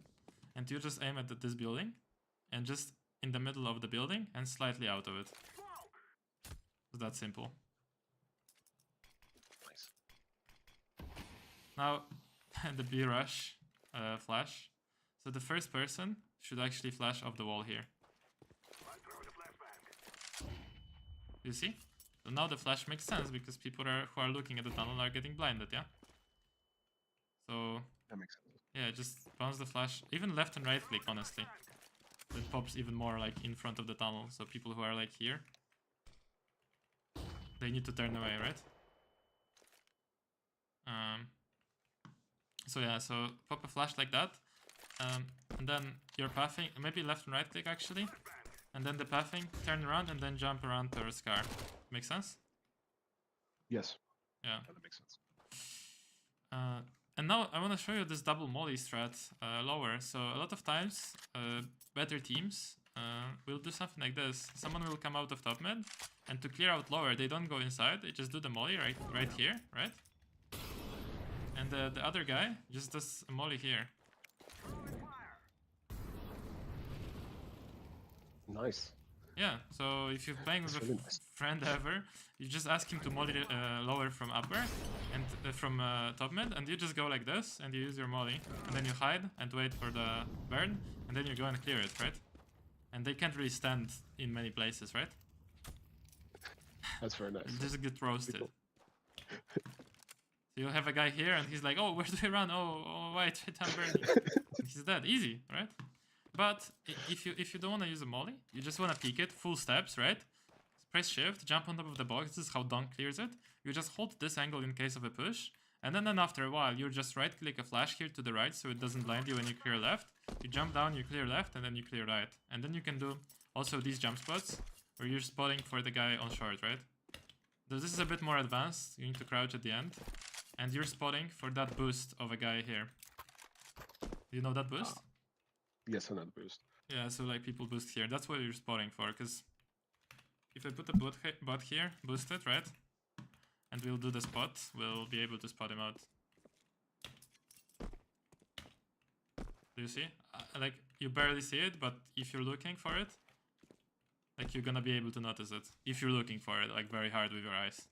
and you just aim at this building, and just in the middle of the building and slightly out of it. So that's simple. Nice. Now, the B rush flash. So the first person should actually flash off the wall here. You see? So now the flash makes sense because people who are looking at the tunnel are getting blinded, yeah? So that makes sense. Yeah, just bounce the flash, even left and right click, honestly. It pops even more like in front of the tunnel, so people who are like here, they need to turn away, right? So yeah, so pop a flash like that, and then you're pathing, maybe left and right click actually, and then the pathing, turn around and then jump around towards Scar. Make sense? Yes. Yeah. That makes sense. And now I want to show you this double molly strat lower. So a lot of times, better teams will do something like this. Someone will come out of top mid, and to clear out lower, they don't go inside. They just do the molly right here, right? And the other guy just does a molly here. Nice. Yeah, so if you're playing with a friend ever, you just ask him to molly lower from upper and from top mid, and you just go like this, and you use your molly, and then you hide and wait for the burn, and then you go and clear it, right? And they can't really stand in many places, right? That's very nice. You just get roasted. So you'll have a guy here, and he's like, oh, where do I run? Oh, wait, I'm burning. And he's dead, easy, right? But if you don't want to use a molly, you just want to peek it, full steps, right? Press shift, jump on top of the box. This is how Dunk clears it. You just hold this angle in case of a push, and then after a while, you just right click a flash here to the right so it doesn't blind you when you clear left. You jump down, you clear left, and then you clear right. And then you can do also these jump spots where you're spotting for the guy on short, right? So this is a bit more advanced. You need to crouch at the end, and you're spotting for that boost of a guy here. You know that boost? Yes, another boost. Yeah, so like people boost here. That's what you're spotting for, because if I put a bot here, boost it, right? And we'll do the spot, we'll be able to spot him out. Do you see? Like, you barely see it, but if you're looking for it, like, you're gonna be able to notice it. If you're looking for it, like, very hard with your eyes.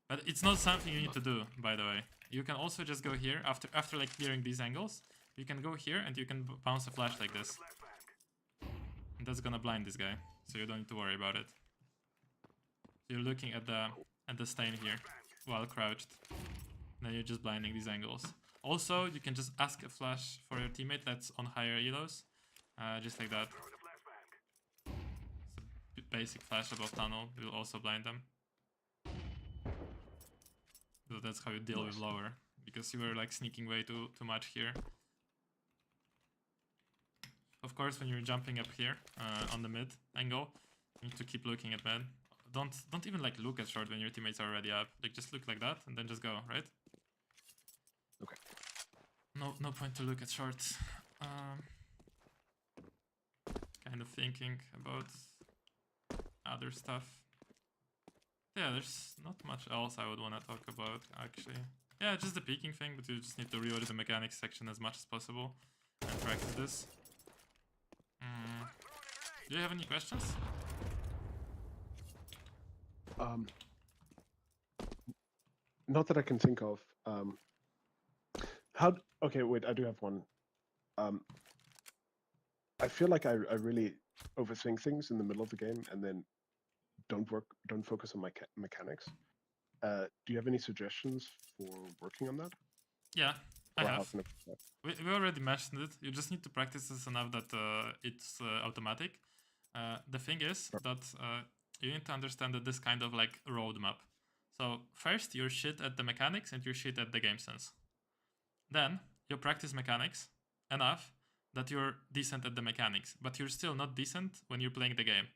But it's not something you need to do, by the way. You can also just go here, after like, clearing these angles, you can go here and you can bounce a flash like this. And that's gonna blind this guy, so you don't need to worry about it. You're looking at the stain here while crouched. Then you're just blinding these angles. Also, you can just ask a flash for your teammate that's on higher elos, just like that. It's a basic flash above tunnel will also blind them. So that's how you deal with lower, because you were like sneaking way too much here. Of course, when you're jumping up here on the mid angle, you need to keep looking at mid. Don't even like look at short when your teammates are already up. Like just look like that and then just go, right? Okay. No point to look at short. Kind of thinking about other stuff. Yeah, there's not much else I would want to talk about actually. Yeah, just the peeking thing, but you just need to reorder the mechanics section as much as possible and practice this. Do you have any questions? Not that I can think of. Okay, wait, I do have one. I feel like I really overthink things in the middle of the game and then don't focus on my mechanics. Do you have any suggestions for working on that? Yeah, I have. I We already mentioned it. You just need to practice this enough that it's automatic. The thing is that you need to understand that this kind of like roadmap. So first you're shit at the mechanics and you're shit at the game sense. Then you practice mechanics enough that you're decent at the mechanics, but you're still not decent when you're playing the game.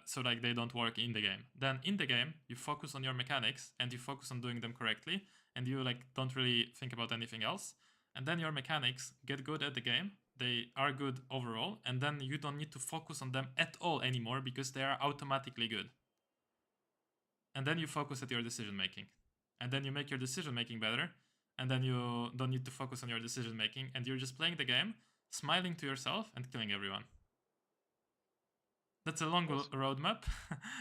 So like they don't work in the game. Then in the game, you focus on your mechanics and you focus on doing them correctly, and you like don't really think about anything else. And then your mechanics get good at the game. They are good overall, and then you don't need to focus on them at all anymore because they are automatically good. And then you focus at your decision making, and then you make your decision making better, and then you don't need to focus on your decision making, and you're just playing the game, smiling to yourself and killing everyone. That's a long roadmap,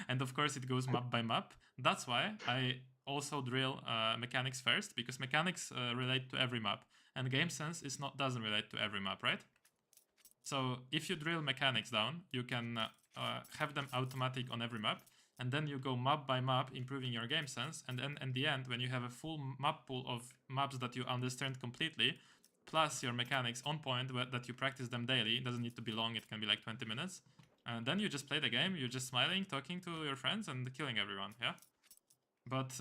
and of course it goes map by map. That's why I also drill mechanics first, because mechanics relate to every map, and game sense doesn't relate to every map, right? So if you drill mechanics down, you can have them automatic on every map, and then you go map by map, improving your game sense, and then in the end, when you have a full map pool of maps that you understand completely, plus your mechanics on point, that you practice them daily, it doesn't need to be long, it can be like 20 minutes, and then you just play the game, you're just smiling, talking to your friends, and killing everyone, yeah? But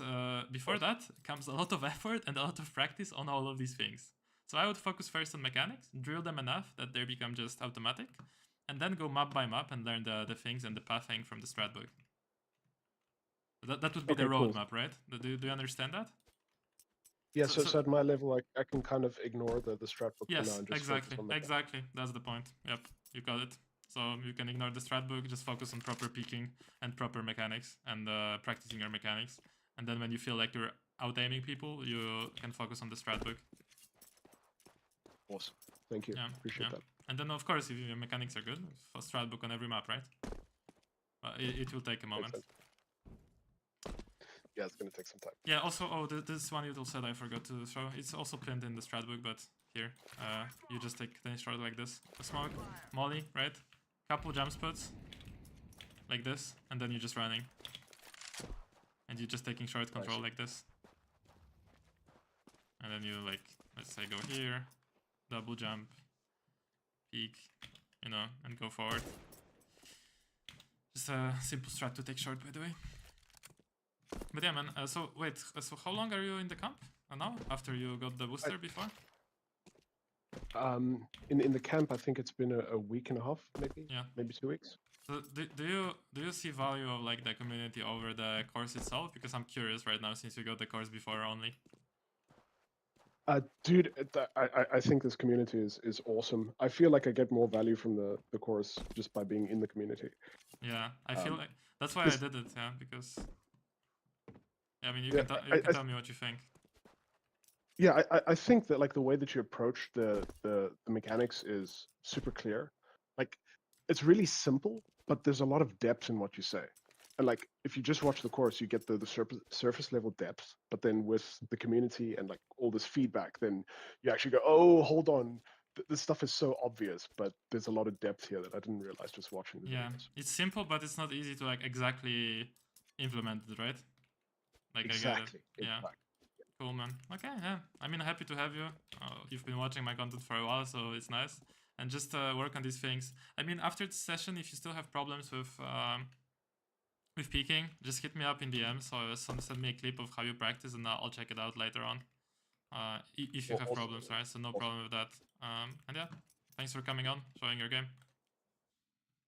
before that comes a lot of effort and a lot of practice on all of these things. So I would focus first on mechanics, drill them enough that they become just automatic, and then go map by map and learn the things and the pathing from the strat book. That would be the roadmap, right? Do you understand that? Yeah, so at my level, I can kind of ignore the strat book for now and just exactly, focus on exactly. That's the point. Yep, you got it. So you can ignore the strat book, just focus on proper peeking and proper mechanics and practicing your mechanics. And then when you feel like you're out-aiming people, you can focus on the strat book. Awesome. Thank you. Appreciate that. And then, of course, if your mechanics are good, for strat book on every map, right? It will take a moment. Yeah, it's going to take some time. Yeah, also, this one util said I forgot to show. It's also pinned in the strat book, but here, you just take the shot like this. A smoke, molly, right? Couple jump spots, like this, and then you're just running. And you're just taking short control like this. And then you like, let's say go here, double jump, peek, you know, and go forward. Just a simple strat to take short, by the way. But yeah, man, so wait, so how long are you in the camp now, after you got the booster before? In the camp, I think it's been a week and a half, maybe. Yeah. Maybe 2 weeks. So do you see value of like the community over the course itself? Because I'm curious right now, since you got the course before only. Dude, I think this community is awesome. I feel like I get more value from the course just by being in the community. Yeah, I feel like that's why I did it. Yeah, because I mean, you can tell me what you think. Yeah, I think that like the way that you approach the mechanics is super clear. Like, it's really simple, but there's a lot of depth in what you say. And like, if you just watch the course, you get the surface level depth, but then with the community and like all this feedback, then you actually go, oh, hold on, this stuff is so obvious, but there's a lot of depth here that I didn't realize just watching the videos. It's simple, but it's not easy to like exactly implement it, right? Like exactly. I get it. Yeah. Cool, man. Okay, yeah. I mean, happy to have you. You've been watching my content for a while, so it's nice. And just work on these things. I mean, after the session, if you still have problems with peeking, just hit me up in DM. So send me a clip of how you practice, and I'll check it out later on. If you have problems, right? So no problem with that. And yeah, thanks for coming on, showing your game.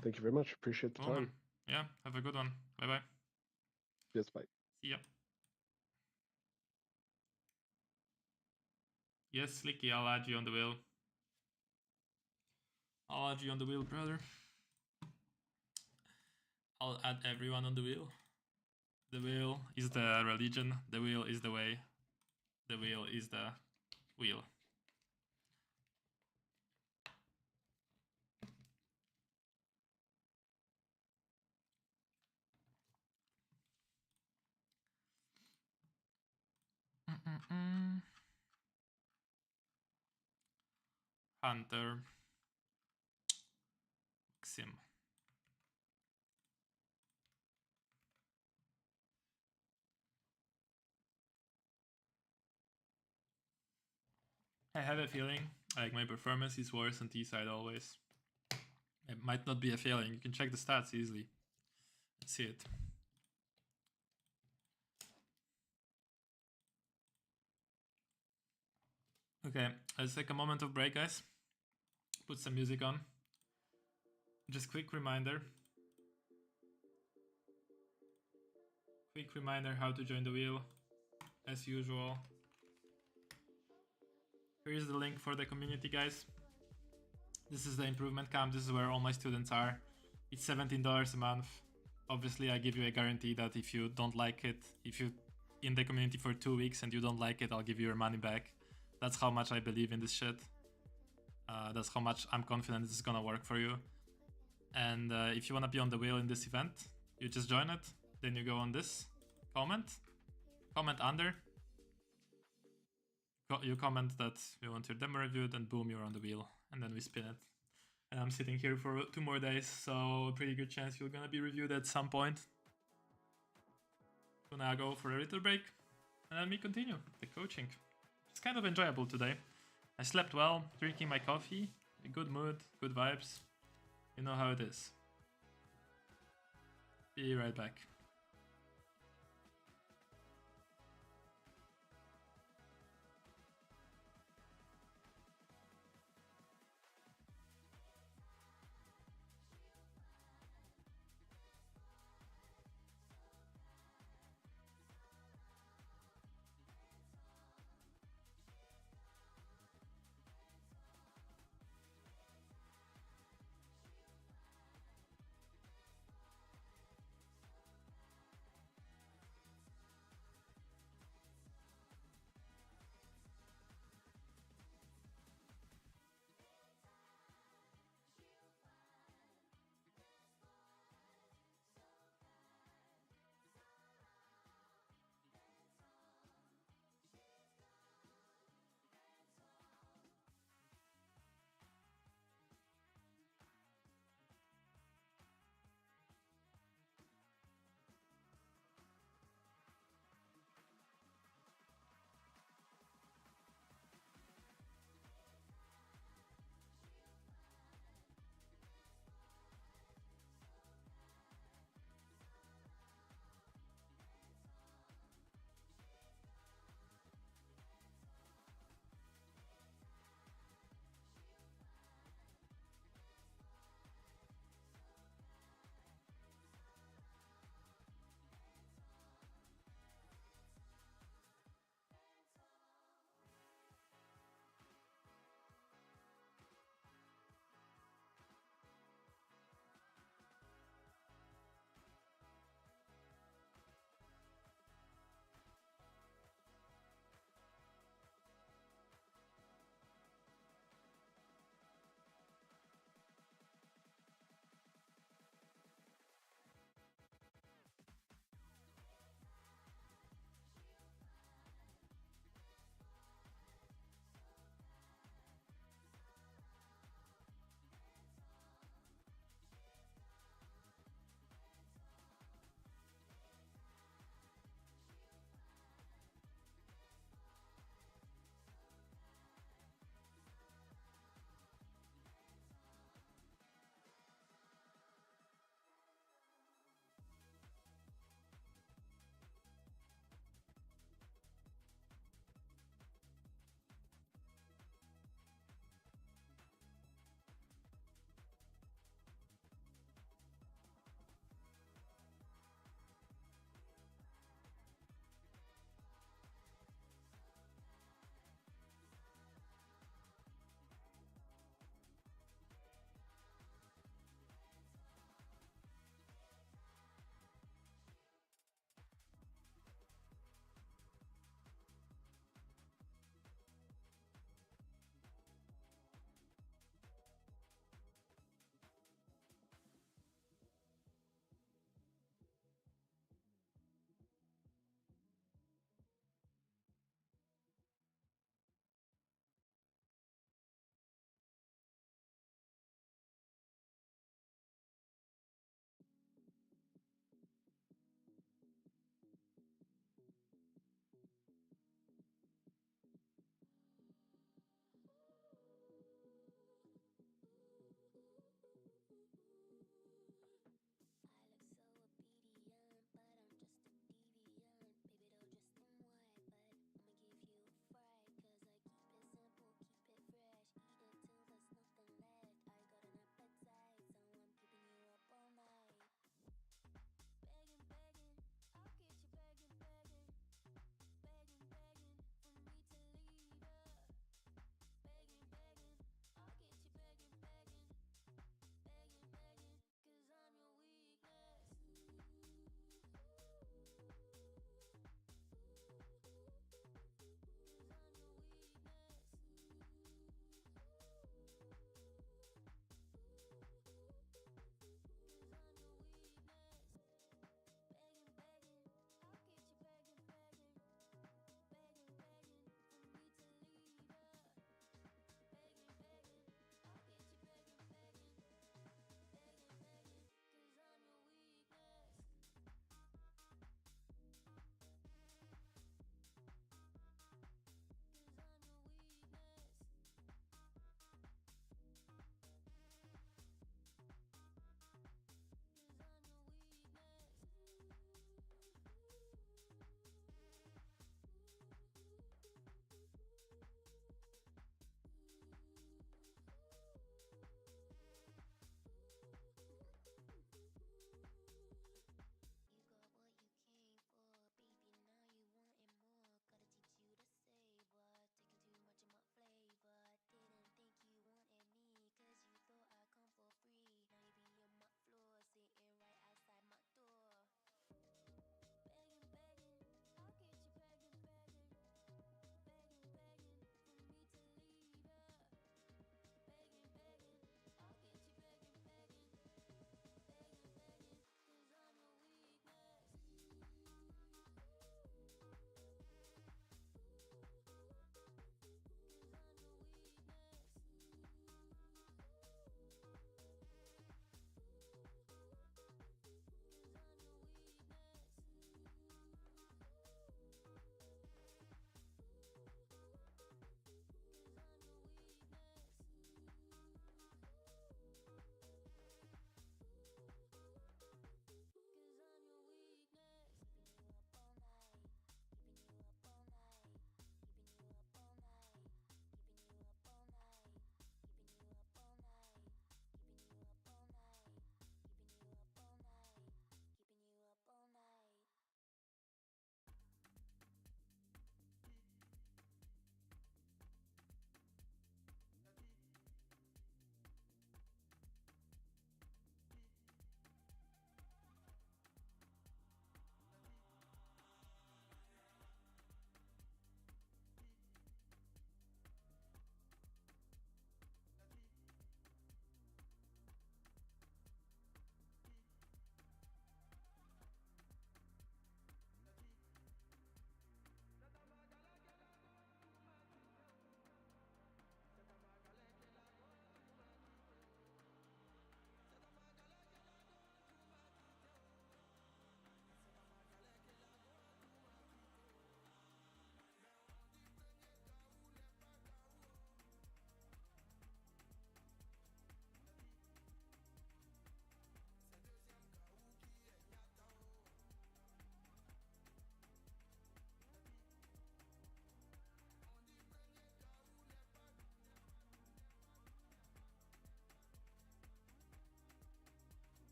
Thank you very much. Appreciate the time. Yeah, have a good one. Bye-bye. Yes, bye. See ya. Yes, Slicky, I'll add you on the wheel. I'll add you on the wheel, brother. I'll add everyone on the wheel. The wheel is the religion. The wheel is the way. the wheel is the wheel. Hunter. Maxim. I have a feeling like my performance is worse on T side always. It might not be a feeling. You can check the stats easily. See it. Okay, let's take a moment of break, guys. Put some music on. Just quick reminder. Quick reminder how to join the wheel. As usual. Here is the link for the community, guys. This is the improvement camp. This is where all my students are. It's $17 a month. Obviously, I give you a guarantee that if you don't like it, if you're in the community for 2 weeks and you don't like it, I'll give you your money back. That's how much I believe in this shit. That's how much I'm confident this is gonna work for you. And if you wanna be on the wheel in this event, you just join it. Then you go on this, comment under. You comment that you want your demo reviewed, and boom, you're on the wheel. And then we spin it. And I'm sitting here for 2 more days, so pretty good chance you're gonna be reviewed at some point. So now go for a little break, and then we continue the coaching. It's kind of enjoyable today. I slept well, drinking my coffee, a good mood, good vibes. You know how it is. Be right back.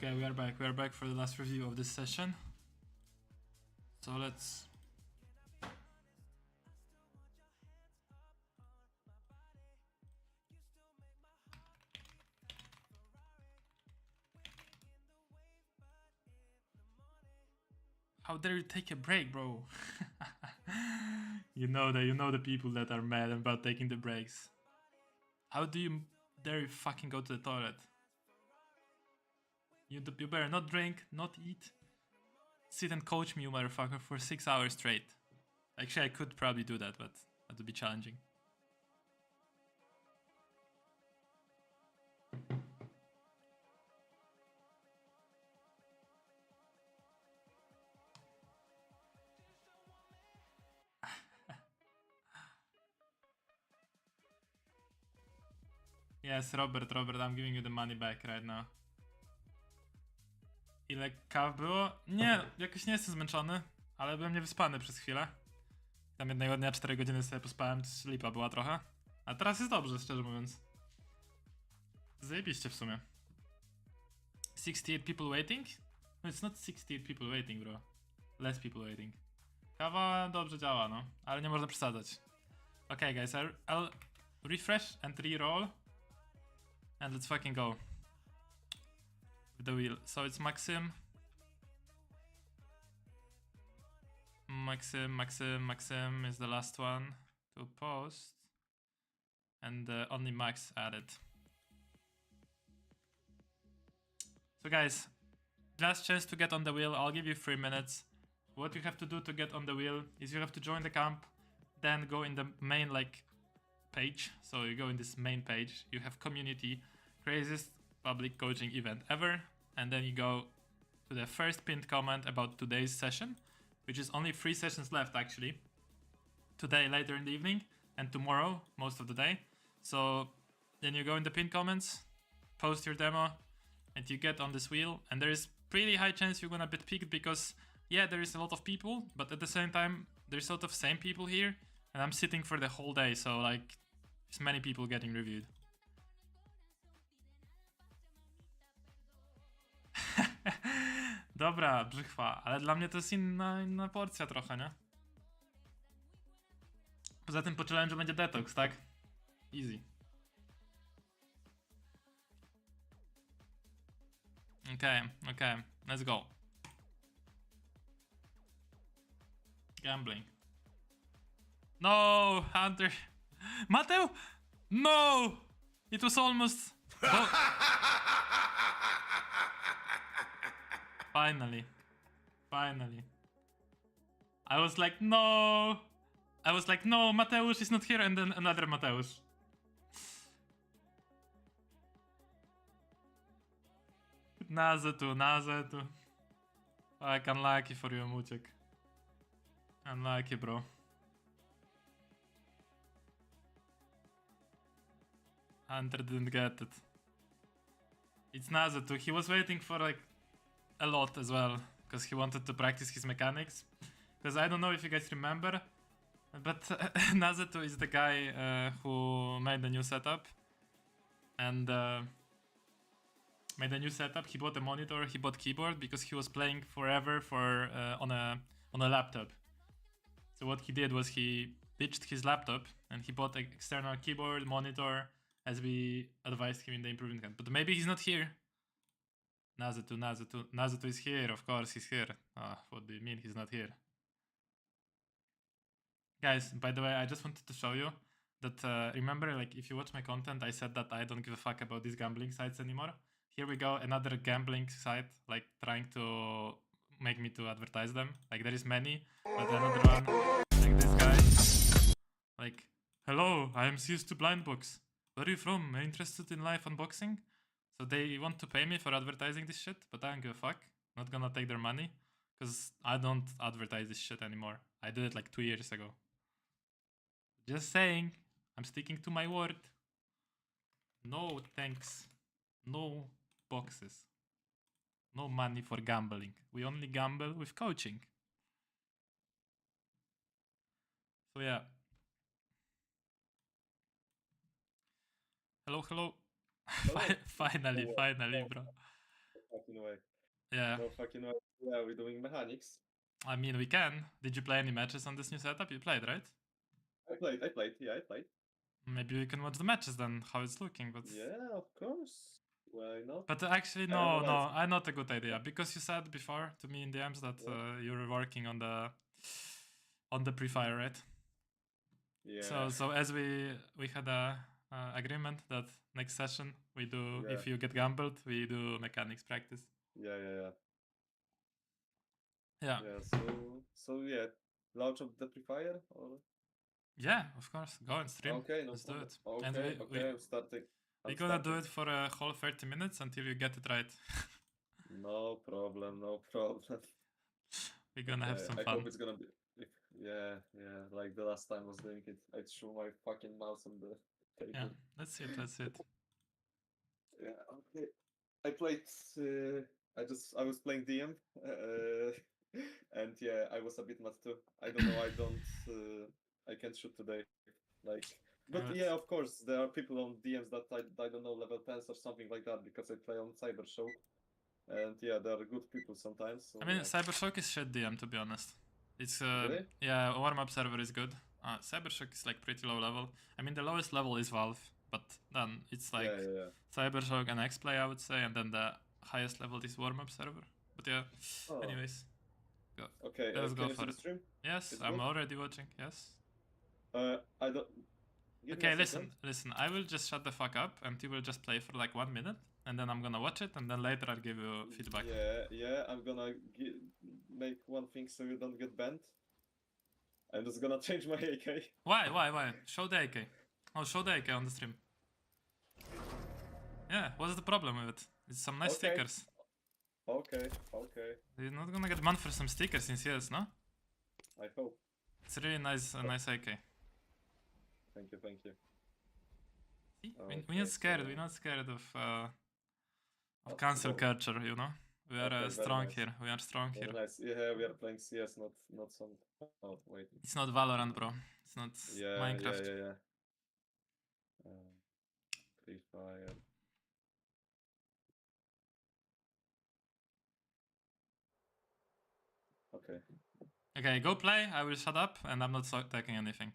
Okay, we are back. We are back for the last review of this session. So let's... How dare you take a break, bro? you know the people that are mad about taking the breaks. How do you dare you fucking go to the toilet? You better not drink, not eat. Sit and coach me, you motherfucker, for 6 hours straight. Actually, I could probably do that, but that would be challenging. Yes, Robert, I'm giving you the money back right now. Ile kaw było? Nie, jakoś nie jestem zmęczony, ale byłem niewyspany przez chwilę. Tam jednego dnia 4 godziny sobie pospałem, lipa była trochę. A teraz jest dobrze, szczerze mówiąc. Zajebiście w sumie. 68 people waiting? No it's not 68 people waiting, bro. Less people waiting. Kawa dobrze działa, no, ale nie można przesadzać. Okay, guys, I'll refresh and re-roll. And let's fucking go. With the wheel. So it's Maxim. Maxim is the last one to post. And only Max added. So guys, last chance to get on the wheel. I'll give you 3 minutes. What you have to do to get on the wheel is you have to join the camp, then go in the main page. So you go in this main page, you have community, craziest public coaching event ever, and then you go to the first pinned comment about today's session, which is only 3 sessions left actually. Today later in the evening and tomorrow most of the day. So then you go in the pinned comments, post your demo, and you get on this wheel, and there is pretty high chance you're gonna get picked because yeah, there is a lot of people, but at the same time there's sort of same people here, and I'm sitting for the whole day, so like there's many people getting reviewed. Dobra, brzychwa, ale dla mnie to jest inna porcja trochę, nie? Poza tym po challenge'u będzie detox, tak? Easy. Okay, let's go. Gambling. No, Hunter. Mateo! No! It was almost... Finally. I was like, no! Mateusz is not here, and then another Mateusz. Na tu. Like, unlucky for you, Muciek. Unlucky, bro. Hunter didn't get it. It's Nazatu. He was waiting for like a lot as well, because he wanted to practice his mechanics. Because I don't know if you guys remember, but Nazatu is the guy who made the new setup. And made a new setup. He bought a monitor, he bought keyboard because he was playing forever on a laptop. So what he did was he ditched his laptop and he bought an external keyboard, monitor, as we advised him in the improvement camp. But maybe he's not here. Nazatu is here, of course he's here. What do you mean he's not here? Guys, by the way, I just wanted to show you that, remember, like, if you watch my content, I said that I don't give a fuck about these gambling sites anymore. Here we go, another gambling site, like, trying to make me to advertise them. Like, there is many, but another one, like this guy. Like, hello, I am CS to Blindbox. Where are you from? Are you interested in live unboxing? So they want to pay me for advertising this shit, but I don't give a fuck. Not gonna take their money, because I don't advertise this shit anymore. I did it like 2 years ago. Just saying, I'm sticking to my word. No thanks. No boxes. No money for gambling. We only gamble with coaching. So yeah. Hello. Finally, bro. fucking way. Yeah. No fucking way. Yeah, we're doing mechanics. I mean, we can. Did you play any matches on this new setup? You played, right? I played. Yeah, I played. Maybe we can watch the matches then, how it's looking. But Yeah, of course. Why not? But actually, I no, analyzed- I not a good idea because you said before to me in DMs that you're working on the pre-fire, right? Yeah. So as we had a agreement that next session we do, Yeah. if you get gambled, we do mechanics practice. Yeah. Yeah. Yeah. So yeah, launch of the pre-fire or. Yeah, of course. Go and stream. Okay, no Let's problem. do it. Okay, And okay, I'm starting. We're gonna do it for a whole 30 minutes until you get it right. No problem, no problem. We're gonna have some I fun. hope it's gonna be. Yeah, like the last time I was doing it, I threw my fucking mouse on the table. Yeah, let's see it. Yeah, okay. I played. I was playing DM, and yeah, I was a bit mad too. I don't know. I can't shoot today. Like, but yeah, of course, there are people on DMs that I don't know, level 10s or something like that because I play on Cyber Show, and yeah, there are good people sometimes. So, I mean, yeah. Cybershock is shit DM, to be honest. It's Really? yeah, warm-up server is good. Cybershock is like pretty low level. I mean, the lowest level is Valve, but then it's like Yeah. Cybershock and X-Play, I would say, and then the highest level is warm-up server. But yeah, anyways, go. Okay, Let's go can you for see the it. stream? Yes, It's I'm good? already watching. Yes. I don't. Give me Okay, a second. listen. I will just shut the fuck up, and you will just play for like 1 minute, and then I'm gonna watch it, and then later I'll give you feedback. Yeah. I'm gonna make one thing so you don't get banned. I'm just gonna change my AK. Why? Show the AK. Oh, show the AK on the stream. Yeah, what's the problem with it? It's some nice Okay. stickers. Okay. You're not gonna get banned for some stickers in CS, no? I hope. It's a really nice AK. Thank you. See? Okay, We're not scared. so- We're not scared of Of cancel course. culture, you know? We are Okay, very strong nice. here. We are strong Very here. nice. Yeah, we are playing CS, not some. Oh wait. It's not Valorant, bro. It's not Yeah. Minecraft. Yeah. Free Fire. Okay. Okay, go play. I will shut up, and I'm not taking anything.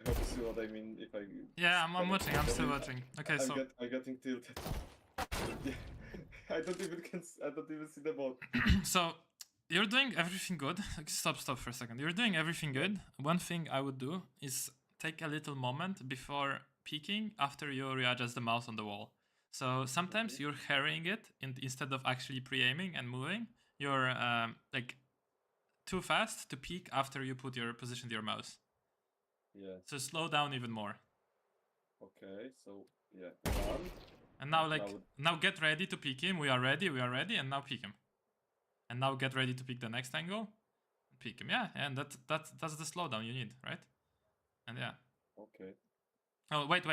I hope you see what I mean. If I. Yeah, I'm watching. I'm still watching. Okay, so I'm getting tilted. Yeah. I don't even see the ball. so you're doing everything good. Stop for a second. You're doing everything good. One thing I would do is take a little moment before peeking after you readjust the mouse on the wall. So sometimes you're harrying it instead of actually pre-aiming and moving. You're like too fast to peek after you put your position to your mouse. Yeah. So slow down even more. Okay, so yeah, one. And now get ready to peek him. We are ready, and now peek him. And now get ready to peek the next angle. Peek him, yeah, and that's the slowdown you need, right? And yeah. Okay. Oh wait.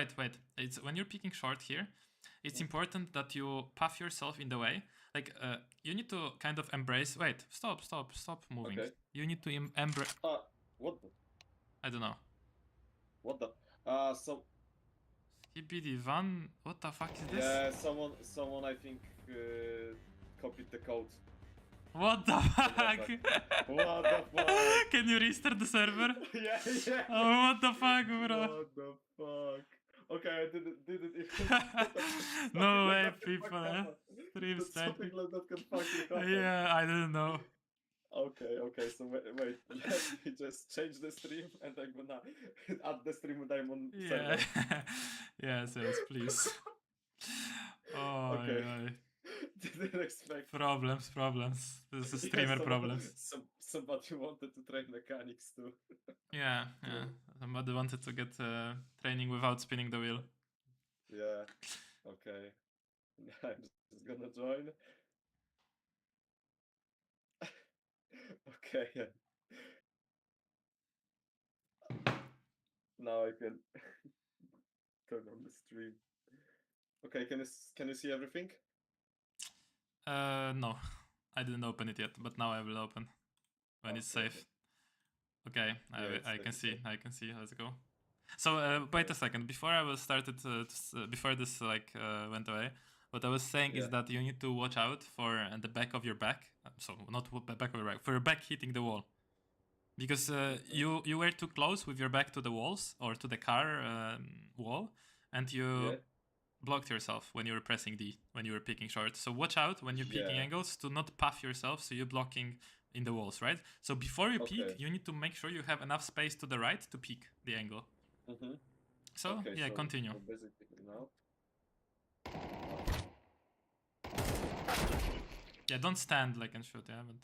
It's when you're peeking short here, it's important that you puff yourself in the way. Like you need to kind of embrace. Wait, stop moving. Okay. You need to embrace. What the? I don't know. What the? So. Skibidi1, what the fuck is this? Yeah, someone I think copied the code. What the fuck? What the fuck? Can you restart the server? Yeah. Oh, what the fuck, bro? What the fuck? Okay, I didn't even. No way, That can people. fuck happen. Stream That something sniping. like that can fucking happen. Yeah, I didn't know. Okay, so wait, let me just change the stream and I'm gonna add the stream diamond Yeah. server. Yes, please. Oh, Okay. yeah. Didn't expect. Problems. This is streamer problems. Somebody wanted to train mechanics too. Yeah. Somebody wanted to get training without spinning the wheel. Yeah. Okay. I'm just gonna join. Okay. Yeah. Now I can turn on the stream. Okay, can you see everything? No, I didn't open it yet, but now I will open when it's safe. Okay, I can see. Let's go. So wait a second. Before I was started, before this went away, what I was saying is that you need to watch out for the back of your back. So not the back of your back, for your back hitting the wall, because you were too close with your back to the walls or to the car wall, and you blocked yourself when you were pressing D, when you were picking short. So watch out when you're picking angles to not puff yourself, so you're blocking in the walls, right? So before you peek, you need to make sure you have enough space to the right to peek the angle. So yeah, so continue. So basically now. Yeah, don't stand like and shoot. Yeah, but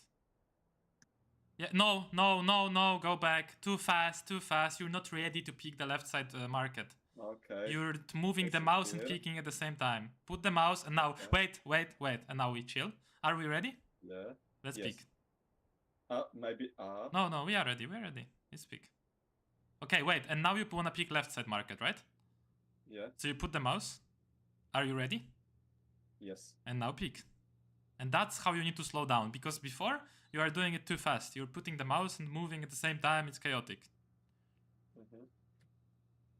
yeah, no, go back. Too fast. You're not ready to peek the left side market. Okay. You're moving the mouse and peeking at the same time. Put the mouse and now wait, and now we chill. Are we ready? Yeah. Let's peek. Maybe. No, we are ready. Let's peek. Okay, wait, and now you wanna peek left side market, right? Yeah. So you put the mouse. Are you ready? Yes. And now peek. And that's how you need to slow down, because before you are doing it too fast. You're putting the mouse and moving at the same time. It's chaotic.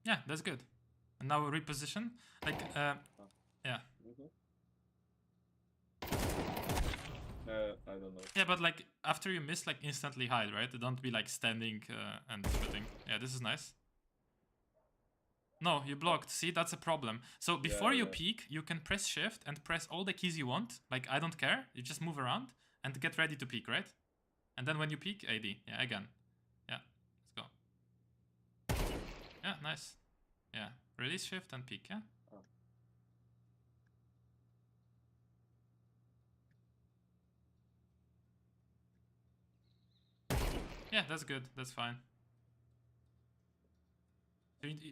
Yeah, that's good. And now reposition. Like, yeah. I don't know. Yeah, but like after you miss, like instantly hide, right? Don't be like standing and shooting. Yeah, this is nice. No, you blocked. See, that's a problem. So before you peek, you can press shift and press all the keys you want. Like, I don't care. You just move around and get ready to peek, right? And then when you peek, AD. Yeah, again. Yeah, let's go. Yeah, nice. Yeah, release shift and peek, yeah? Yeah, that's good. That's fine.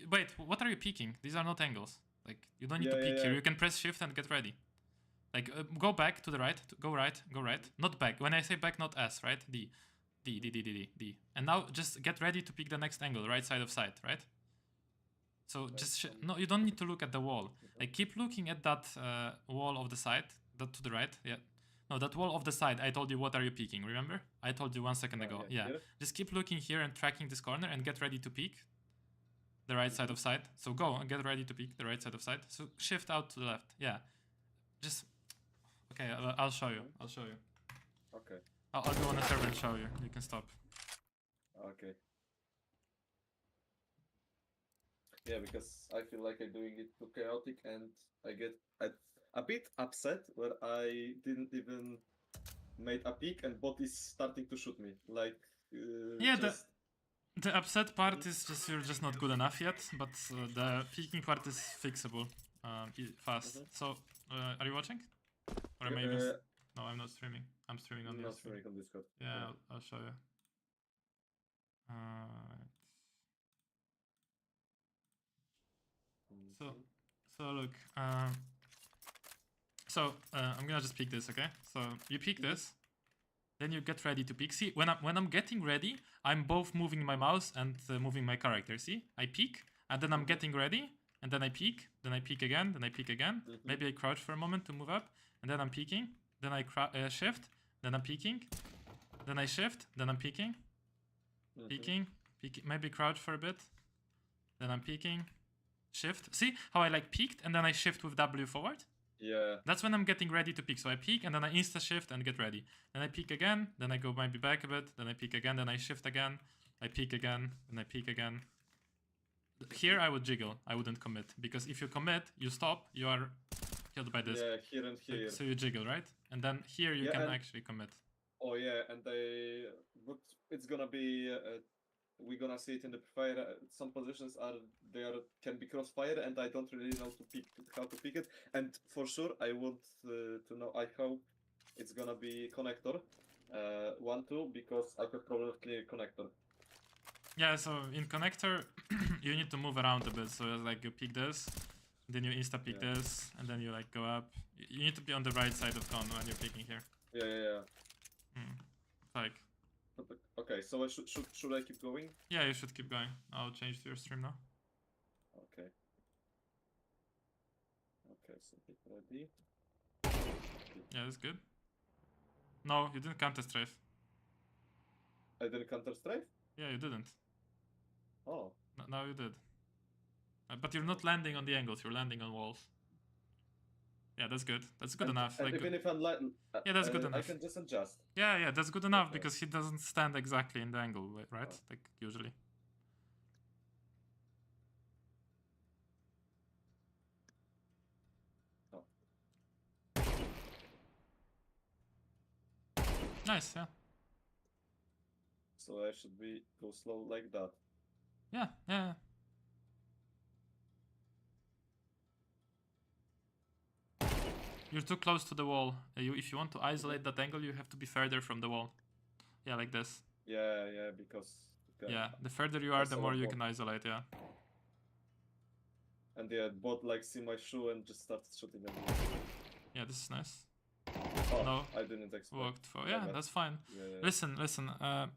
Wait, what are you peeking? These are not angles. Like, you don't need to peek here. You can press shift and get ready. Like, go back to the right. Go right. Not back. When I say back, not S, right? D. And now just get ready to pick the next angle, right side of sight, right? So just, no, you don't need to look at the wall. Like, keep looking at that wall of the side, that to the right, yeah. No, that wall of the side, I told you what are you peeking, remember? I told you 1 second ago, yeah. Just keep looking here and tracking this corner and get ready to peek the right side of sight. So go and get ready to peek the right side of sight. So shift out to the left, yeah. Just, okay, I'll show you, Okay. I'll go on a server and show you, you can stop. Okay. Yeah, because I feel like I'm doing it too chaotic and I get a bit upset where I didn't even made a peek and bot is starting to shoot me. Like, yeah, the upset part is just you're just not good enough yet, but the peeking part is fixable fast. So, are you watching? Or am I even... No, I'm not streaming. I'm streaming on the stream. On Discord. Yeah, I'll show you. So look, I'm gonna just pick this, okay? So you pick this, then you get ready to pick. See, when I'm getting ready, I'm both moving my mouse and moving my character. See, I peek, and then I'm getting ready, and then I peek again, then I peek again. Maybe I crouch for a moment to move up, and then I'm peeking. Then I shift, then I'm peeking, then I shift, then I'm peeking, peeking, maybe crouch for a bit, then I'm peeking. Shift. See how I like peeked and then I shift with W forward? Yeah. That's when I'm getting ready to peek. So I peek and then I insta shift and get ready. Then I peek again, then I go maybe back a bit, then I peek again, then I shift again, I peek again, then I peek again. Here I would jiggle, I wouldn't commit. Because if you commit, you stop, you are killed by this. Yeah, here and here. So you jiggle, right? And then here you can actually commit. Oh yeah, and but it's gonna be we're gonna see it in the fire. Some positions can be crossfire, and I don't really know how to pick it. And for sure, I want to know. I hope it's gonna be connector 1-2 because I have problem with clear connector. Yeah, so in connector, you need to move around a bit. So like you pick this, then you insta pick this, and then you like go up. You need to be on the right side of con when you're picking here. Yeah. Like. Okay, so should I keep going? Yeah, you should keep going. I'll change to your stream now. Okay. Okay, so get ready. Yeah, that's good. No, you didn't counter strafe. I didn't counter strafe? Yeah, you didn't. Oh. No, you did. But you're not landing on the angles, you're landing on walls. Yeah, that's good. That's good enough. And like, even if I'm yeah, that's good enough. I can just adjust. Yeah, that's good enough because he doesn't stand exactly in the angle, right? Oh. Like usually. Oh. Nice, yeah. So I should go slow like that. Yeah. You're too close to the wall. If you want to isolate that angle, you have to be further from the wall. Yeah, like this. Yeah, because... Yeah, the further you are, the more you can isolate, yeah. And yeah, bot like see my shoe and just started shooting at me. Yeah, this is nice. Oh, no, I didn't expect. Worked for that's fine. Yeah. Listen.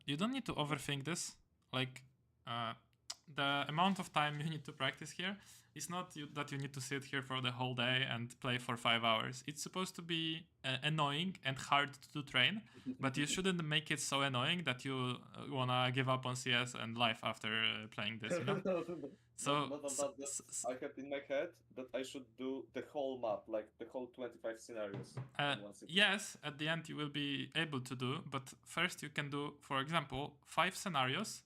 You don't need to overthink this. Like, the amount of time you need to practice here is not that you need to sit here for the whole day and play for 5 hours. It's supposed to be annoying and hard to train, but you shouldn't make it so annoying that you wanna give up on CS and life after playing this. You know? I have in my head that I should do the whole map, like the whole 25 scenarios. Yes, at the end you will be able to do, but first you can do, for example, 5 scenarios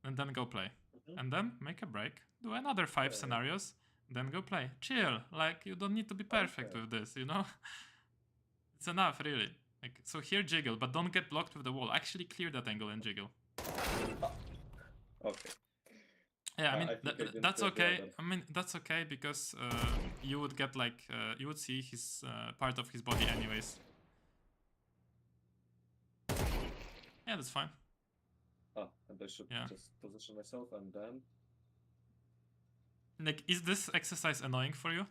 and then go play. And then make a break, do another 5 scenarios, then go play. Chill, like you don't need to be perfect with this, you know? It's enough, really. Like, so here jiggle, but don't get blocked with the wall. Actually clear that angle and jiggle. Okay. Yeah, I mean, that's okay. I mean, that's okay because you would get like, you would see his part of his body anyways. Yeah, that's fine. And I should just position myself and then... Like, is this exercise annoying for you?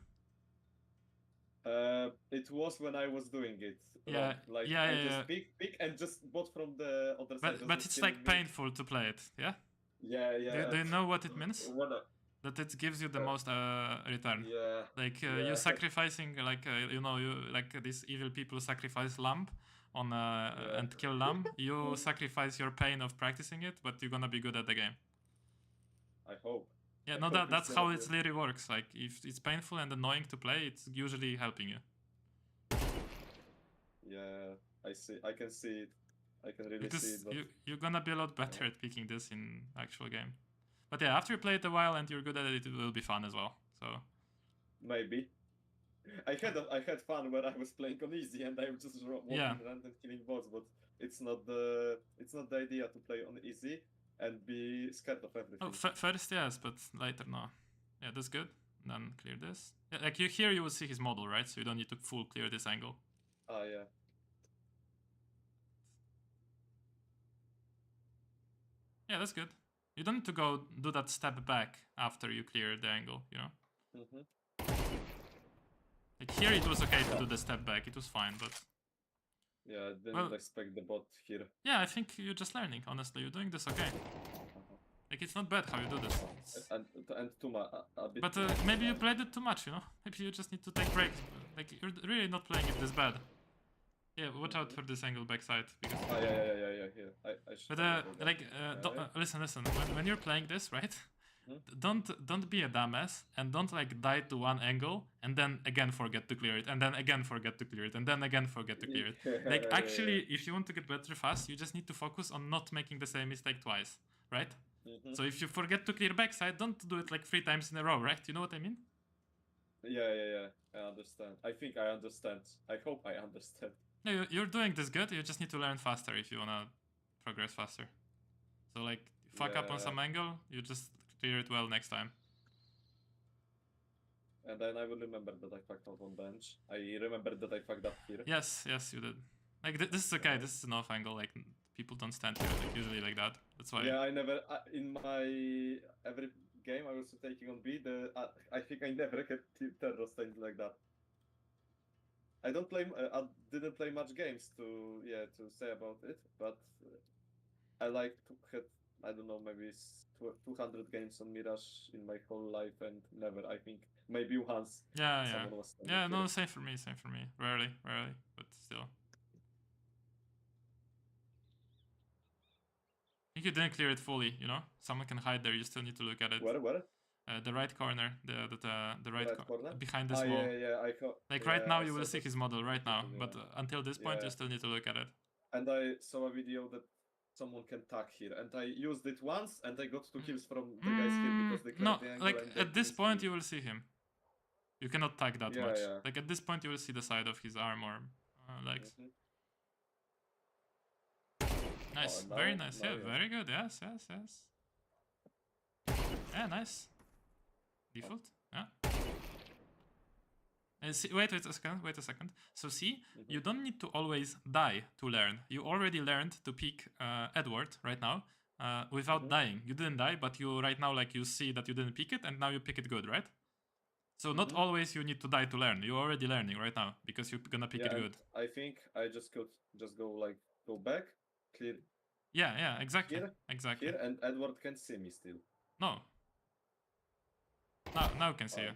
It was when I was doing it. Yeah, like, just pick and just bot from the other side. But it's like painful to play it, yeah? Yeah. Do you know what it means? That it gives you the most return. Yeah. Like you're sacrificing, like you know, you like these evil people sacrifice lamb on and kill lamb. You sacrifice your pain of practicing it, but you're gonna be good at the game. I hope. Yeah, no, that's how it literally works. Like if it's painful and annoying to play, it's usually helping you. Yeah, I see. I can see it. I can really see it. But... you're gonna be a lot better at picking this in actual game. But yeah, after you play it a while and you're good at it, it will be fun as well. So maybe. I had fun when I was playing on easy and I was just walking around and killing bots, but it's not the idea to play on easy and be scared of everything. Oh, first yes, but later no. Yeah, that's good. And then clear this. Yeah, like here you will see his model, right? So you don't need to full clear this angle. Ah, yeah. Yeah, that's good. You don't need to go do that step back after you clear the angle, you know? Like here it was okay to do the step back, it was fine, but... Yeah, I didn't expect the bot here. Yeah, I think you're just learning, honestly. You're doing this okay. Like, it's not bad how you do this. And too much, a bit. But maybe you played it too much, you know? Maybe you just need to take breaks. Like, you're really not playing it this bad. Yeah, watch out for this angle backside. Because... yeah, here. I should but, like, listen. When you're playing this, right? Don't be a dumbass and don't like die to one angle and then again forget to clear it and then again forget to clear it and then again forget to clear it. Like actually, if you want to get better fast, you just need to focus on not making the same mistake twice, right? So if you forget to clear backside, don't do it like 3 times in a row, right? You know what I mean? Yeah. I understand. I think I understand. I hope I understand. Yeah, you're doing this good. You just need to learn faster if you wanna progress faster. So like, fuck up on Yeah. some angle, you just clear it well next time. And then I will remember that I fucked up on bench. I remember that I fucked up here. Yes, you did. Like this is okay. This is an off angle. Like people don't stand here like usually like that. That's why. Yeah, I never in my every game I was taking on B. I think I never had terror stands like that. I don't play. I didn't play much games to say about it, but I like to have, I don't know, maybe 200 games on Mirage in my whole life, and never, I think, maybe once. Yeah. Was Yeah, no, here. same for me. Rarely, but still. I think you didn't clear it fully. You know, someone can hide there. You still need to look at it. Where? The right corner, the right corner behind this wall. Yeah. Like right now, you will see his model right now, but until this point, you still need to look at it. And I saw a video that someone can tag here, and I used it once, and I got 2 kills from the guys here because they cleared the angle. Like at this point, you will see him. You cannot tag that much. Yeah. Like at this point, you will see the side of his arm or legs. Nice, very nice. Yeah, very good. Yes. Yeah, nice. Default. Yeah. And see, wait a second. So see, you don't need to always die to learn. You already learned to pick Edward right now without dying. You didn't die, but you right now like you see that you didn't pick it, and now you pick it good, right? So not always you need to die to learn. You're already learning right now because you're gonna pick it good. I think I just could go back, clear. Yeah, exactly. Here, and Edward can see me still. No. Now can see you.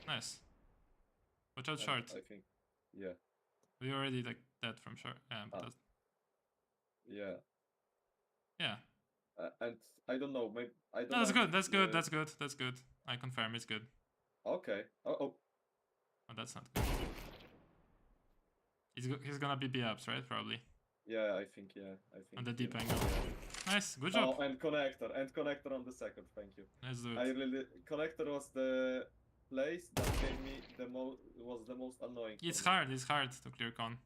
Nice. Watch out short. I think, yeah. We already like dead from short. Yeah, but yeah. And I don't know, maybe I don't. No, that's good. I confirm it's good. Okay. Oh, that's not good. He's gonna be B-ups, right? Probably. Yeah, I think. On the deep angle. Nice, good job. Oh, and connector on the second. Thank you. Let's do it. Connector was the place that gave me the most annoying. It's hard to clear con.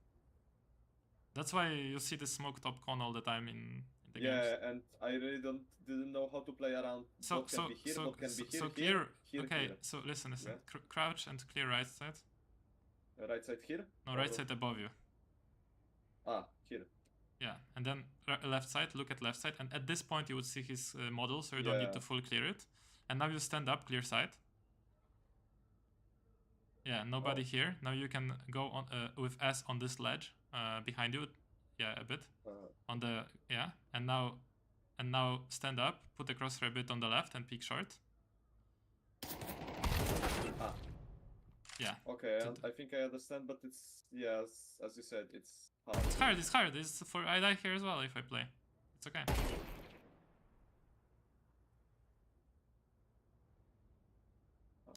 That's why you see the smoke top con all the time in the games. Yeah, and I really didn't know how to play around. What can be here. Okay, so listen. Yeah. Crouch and clear right side. Right side here? No, right side above you. Here. Yeah, and then left side, look at left side, and at this point you would see his model, so you don't need to full clear it. And now you stand up, clear side. Yeah, nobody here. Now you can go on with S on this ledge behind you. Yeah, a bit. On the and now stand up, put the crosshair a bit on the left and peek short. Yeah. Okay, I think I understand, but it's as you said, it's hard. It's hard. I die here as well if I play. It's okay.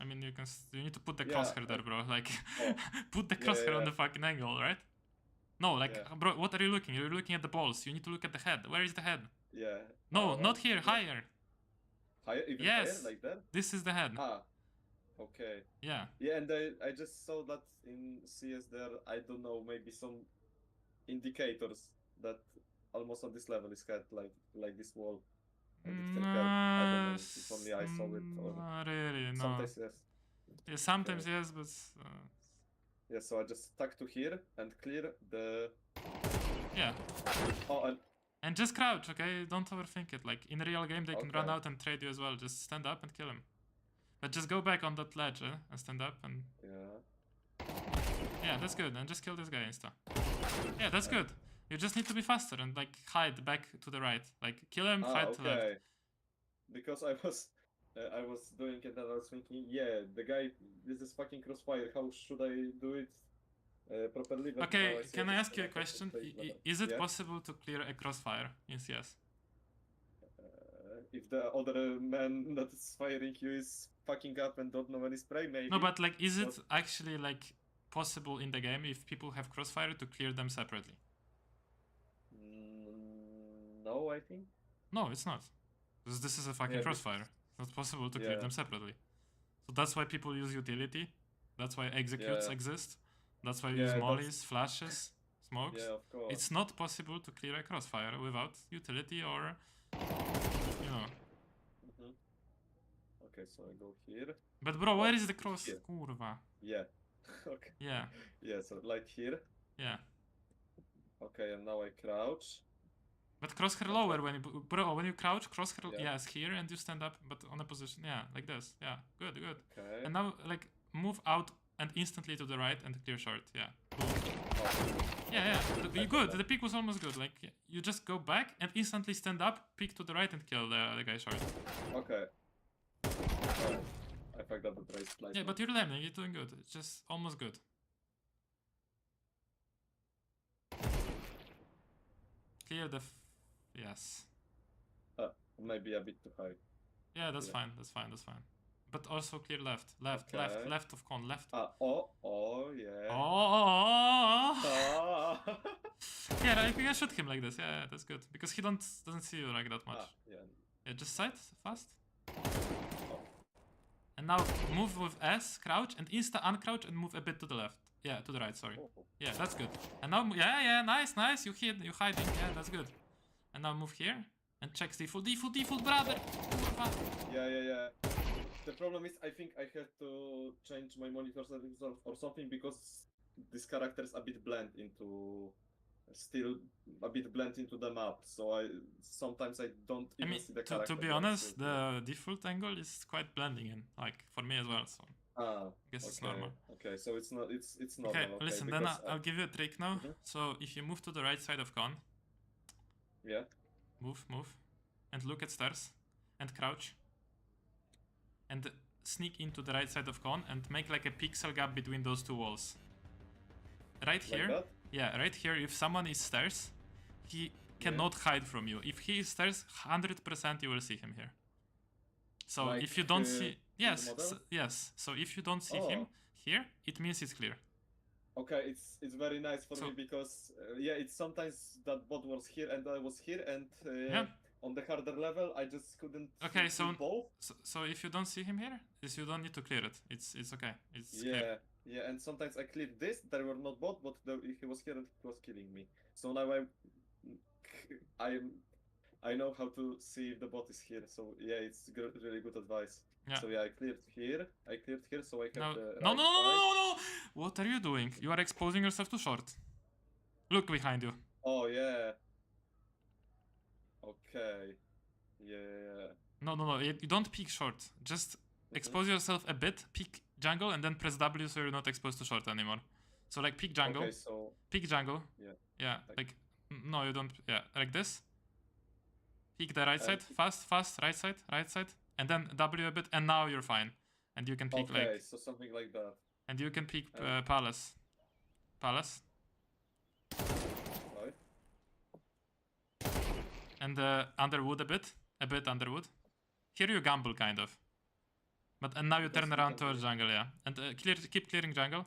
I mean, you need to put the crosshair there, bro. Like, put the crosshair on the fucking angle, right? No, like, bro, what are you looking? You're looking at the balls. You need to look at the head. Where is the head? Yeah. No, not here. Higher. Higher? Even yes. Higher, like that? This is the head. Okay. Yeah. Yeah, and I just saw that in CS there, I don't know, maybe some indicators that almost on this level is head, like this wall. And it can help. I don't know if only I saw it or... Not really, no. Sometimes yes. Yeah, sometimes yes, but... Yeah, so I just stuck to here and clear the... Yeah. Oh, and just crouch, okay? Don't overthink it. Like, in a real game, they can run out and trade you as well. Just stand up and kill him. But just go back on that ledge, and stand up and... Yeah, that's good. And just kill this guy insta. Yeah, that's good. You just need to be faster and like hide back to the right. Like kill him, hide to the left. Because I was doing it and I was thinking, yeah, the guy, this is fucking crossfire. How should I do it properly? But okay, can I ask you a question? Is it possible to clear a crossfire in CS? If the other man that is firing you is fucking up and don't know any spray, maybe. No, but like, is it actually like possible in the game if people have crossfire to clear them separately? No, I think. No, it's not. Because this is a fucking crossfire. It's not possible to clear them separately. So that's why people use utility. That's why executes exist. That's why we use mollies, flashes, smokes. Yeah, of course. It's not possible to clear a crossfire without utility or, you know. Okay, so I go here. But bro, where is the cross? Kurwa. Yeah. Okay. Yeah. Yeah, so like here. Yeah. Okay, and now I crouch. But crosshair lower when you, bro, when you crouch, crosshair, yes, here, and you stand up, but on a position, yeah, like this, yeah, good, good. Okay. And now, like, move out and instantly to the right and clear short, yeah. Boom. Yeah, yeah, good, the peak was almost good, like, you just go back and instantly stand up, peek to the right and kill the guy short. Okay. I fucked up the brace placement. Yeah, but you're learning, you're doing good, it's just almost good. Clear the... Yes. Maybe a bit too high. Yeah, that's fine, that's fine, that's fine. But also clear left, left, left, left of con, left. Yeah. Oh. Yeah, I think I shoot him like this. Yeah, that's good because he doesn't see you like that much. Yeah, just sight fast. And now move with S, crouch, and insta uncrouch and move a bit to the left. Yeah, to the right. Sorry. Yeah, that's good. And now, yeah, nice. You hid, you hiding. Yeah, that's good. And now move here and check default, brother. Yeah. The problem is, I think I have to change my monitor settings or something because this character is a bit blend into the map. So sometimes I don't even see the character. To be honest, the default angle is quite blending in, like for me as well. So I guess it's normal. Okay, so it's normal. Okay, listen, then I'll give you a trick now. So if you move to the right side of con. Yeah. Move, and look at stairs, and crouch. And sneak into the right side of con and make like a pixel gap between those two walls. Right here, like that? Yeah, right here, if someone is stairs, he cannot hide from you. If he is stairs, 100% you will see him here. So like, if you don't see... Yes, so if you don't see him here, it means it's clear. Okay, it's very nice for me because, it's sometimes that bot was here and I was here and... On the harder level, I just couldn't. Okay, so if you don't see him here, you don't need to clear it. It's okay. It's clear. Yeah, and sometimes I cleared this. There were not bot, but he was here and he was killing me. So now I know how to see if the bot is here. So yeah, it's really good advice. Yeah. So yeah, I cleared here, so I have the No! What are you doing? You are exposing yourself to short. Look behind you. Oh yeah. Okay. Yeah. No. You don't peek short. Just expose yourself a bit, peek jungle, and then press W so you're not exposed to short anymore. So like peek jungle. Okay, so... Peek jungle. Yeah. Yeah, like... No, you don't... Yeah, like this. Peek the right side. Fast, right side. And then W a bit, and now you're fine. And you can peek like... Okay, so something like that. And you can peek palace. Palace. And underwood a bit underwood. Here you gamble kind of. And now you turn around towards jungle, yeah. And keep clearing jungle.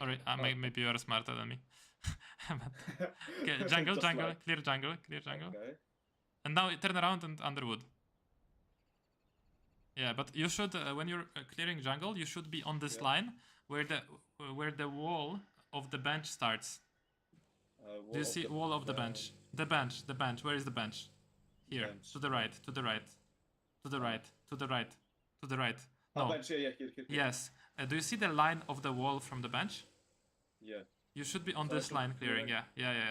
Alright, maybe you are smarter than me. Okay, jungle, clear jungle. Okay. And now you turn around and underwood. Yeah, but you should, when you're clearing jungle, you should be on this line where the wall of the bench starts. Do you see wall of the bench? The bench. Where is the bench? Here. Bench. To the right. No. Bench, here. Yes. Do you see the line of the wall from the bench? Yeah. You should be on this line clearing. Yeah,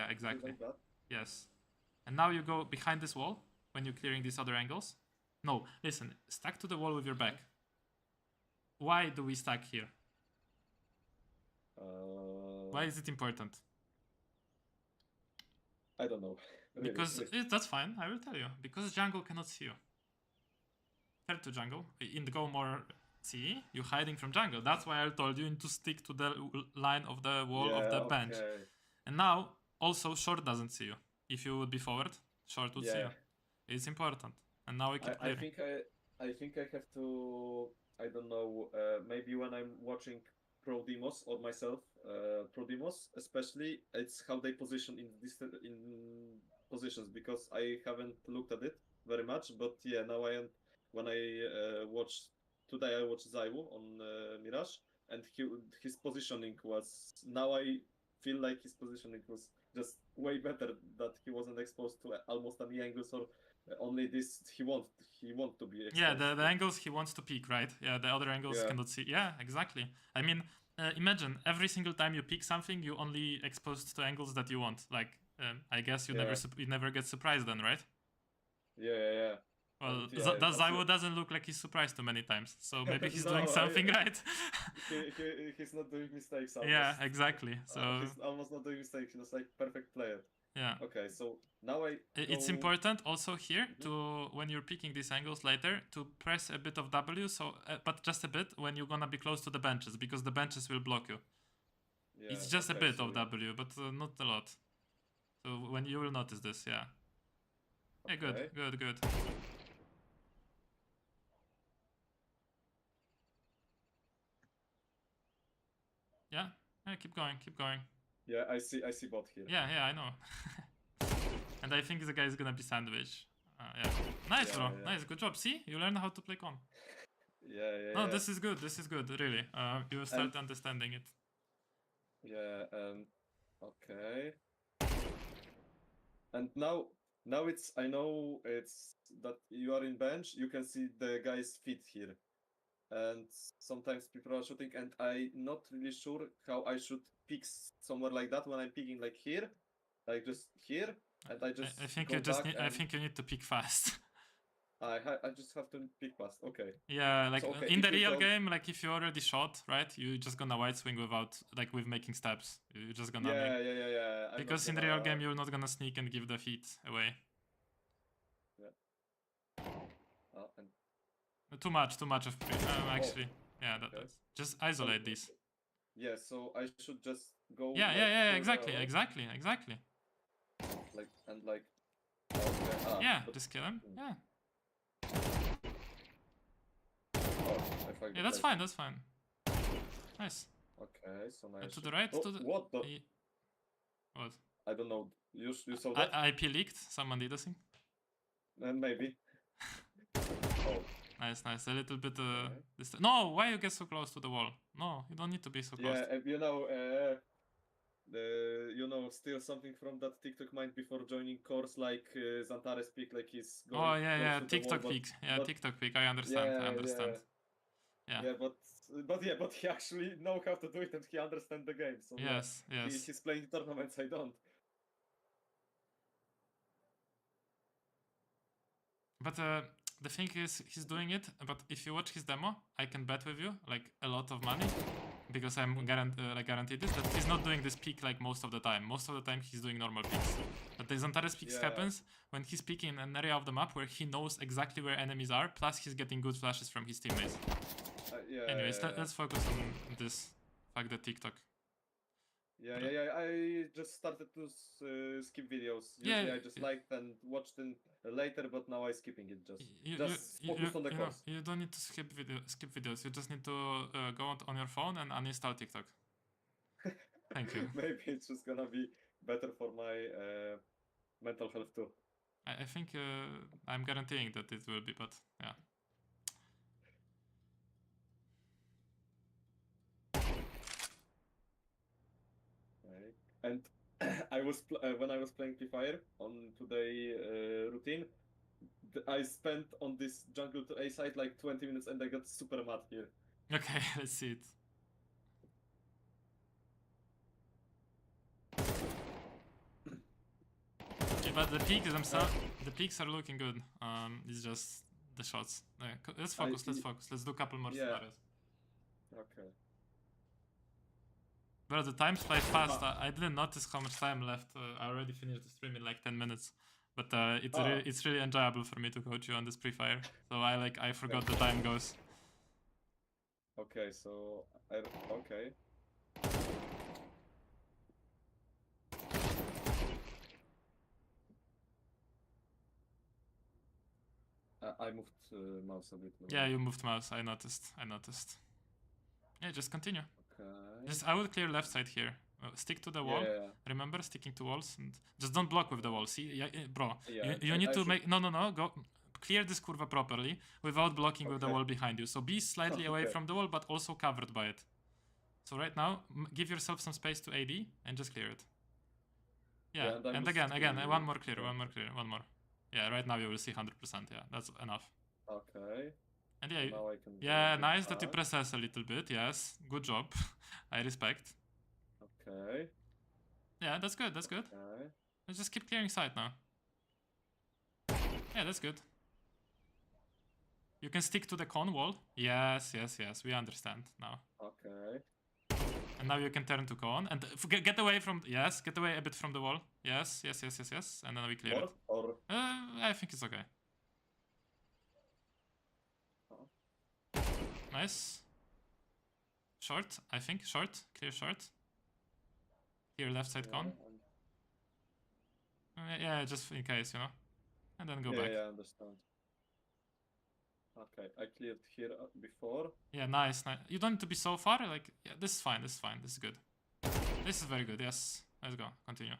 exactly. Like that? Yes. And now you go behind this wall when you're clearing these other angles. No, listen. Stack to the wall with your back. Why do we stack here? Why is it important? I don't know. Really, because that's fine, I will tell you. Because jungle cannot see you. Turn to jungle. In the go more. See, you're hiding from jungle. That's why I told you to stick to the line of the wall of the bench. And now also short doesn't see you. If you would be forward, short would see you. It's important. And now we keep clearing. I think I have to. I don't know. Maybe when I'm watching pro demos or myself, pro demos especially, it's how they position in positions because I haven't looked at it very much. But yeah, now when I watch today I watched Zaiwu on Mirage, and his positioning was, now I feel like his positioning was just way better, that he wasn't exposed to almost any angles, or only this he want to be exposed. Yeah, the angles he wants to peek, right? Yeah, the other angles cannot see. Yeah, exactly. I mean, imagine every single time you peek something, you only exposed to angles that you want. Like, I guess you never get surprised then, right? Yeah. Well, Zaiwo doesn't look like he's surprised too many times, so maybe he's doing something right. He's not doing mistakes. Almost. Yeah, exactly. So he's almost not doing mistakes. He's like perfect player. Yeah. Okay, so now it's important also here to, when you're picking these angles later, to press a bit of W. So, but just a bit when you're gonna be close to the benches, because the benches will block you. Yeah, it's just a bit of W, but not a lot. So when you will notice this, yeah. Yeah, good. Yeah, keep going. Yeah, I see bot here. Yeah, I know. And I think the guy is gonna be sandwich. Yeah. Nice, bro. Yeah. Nice, good job. See, you learn how to play con. Yeah. No, this is good, really. You start understanding it. Yeah, okay. And now I know it's that you are in bench, you can see the guy's feet here. And sometimes people are shooting, and I'm not really sure how I should pick somewhere like that when I'm picking like here, like just here, and I just. I think you need to pick fast. I just have to pick fast. Okay. Yeah, like so, in the real game, like if you already shot, right, you're just gonna wide swing without with making steps. You're just gonna. Yeah. Because in the real game, you're not gonna sneak and give the feet away. Yeah. And too much of actually. Yeah, that's just isolate these. Yeah, so I should just go. Yeah, exactly. Like. Okay. Yeah, just kill him. Yeah. Yeah, that's fine. Nice. Okay, so nice. To the right. Oh, to the. What? What? I don't know. You saw that? IP leaked. Someone did a thing. Maybe. Nice. A little bit. No, why you get so close to the wall? No, you don't need to be so close. Yeah, steal something from that TikTok mind before joining course, like Zantares peak, like he's going. Oh yeah, TikTok peak. TikTok peak. I understand. Yeah, but he actually know how to do it, and he understand the game. So yes. He's playing tournaments. I don't. But the thing is, he's doing it. But if you watch his demo, I can bet with you like a lot of money, because I'm guaranteed this, that he's not doing this peak like most of the time. Most of the time he's doing normal peaks. But the Zantares peaks happens when he's peeking in an area of the map where he knows exactly where enemies are. Plus he's getting good flashes from his teammates. Anyways, let's focus on this. Fuck the TikTok. Yeah. I just started to skip videos. Usually I just liked and watched them later, but now I'm skipping it. Just focus on the course. You don't need to skip videos. You just need to go on your phone and uninstall TikTok. Thank you. Maybe it's just gonna be better for my mental health too. I think I'm guaranteeing that it will be, but yeah. And I was when I was playing Free Fire on today routine, I spent on this jungle to A side like 20 minutes, and I got super mad here. Okay, let's see it. But the peaks themselves, the peaks are looking good. It's just the shots. Let's focus. Let's do a couple more scenarios. Okay. But the time flies fast. I didn't notice how much time left. I already finished the stream in like 10 minutes. But it's really enjoyable for me to coach you on this pre-fire. So I forgot the time goes. Okay, so okay. I moved mouse a bit. Yeah, you moved mouse. I noticed. Yeah, just continue. Okay. I would clear left side here. Stick to the wall. Yeah. Remember, sticking to walls, and just don't block with the wall. See, bro, Yeah, you need to make. No. Go. clear this curva properly without blocking with the Okay. wall behind you. So be slightly away Okay. from the wall, but also covered by it. So right now, give yourself some space to AD and just clear it. Yeah, and I and was again, one more clear, yeah. one more. Yeah, right now you will see 100%. Yeah, that's enough. Okay. And yeah, Now I can yeah, go nice that you back. press S a little bit. Yes, good job. I respect. Okay. Yeah, that's good. That's good. Okay. Let's just keep clearing side now. Yeah, that's good. You can stick to the con wall. Yes, yes, yes. We understand now. Okay. And now you can turn to con and get away from. Yes, get away a bit from the wall. Yes, yes, yes, yes, yes. And then we clear More it. or I think it's okay. Oh. Nice. Short, I think. Short. Clear short. Here, left side con. Yeah, just in case, you know. And then go back. Yeah, I understand. Okay, I cleared here before. Yeah, nice, nice. You don't need to be so far. Like, yeah, this is fine. This is fine. This is good. This is very good. Yes. Let's go. Continue.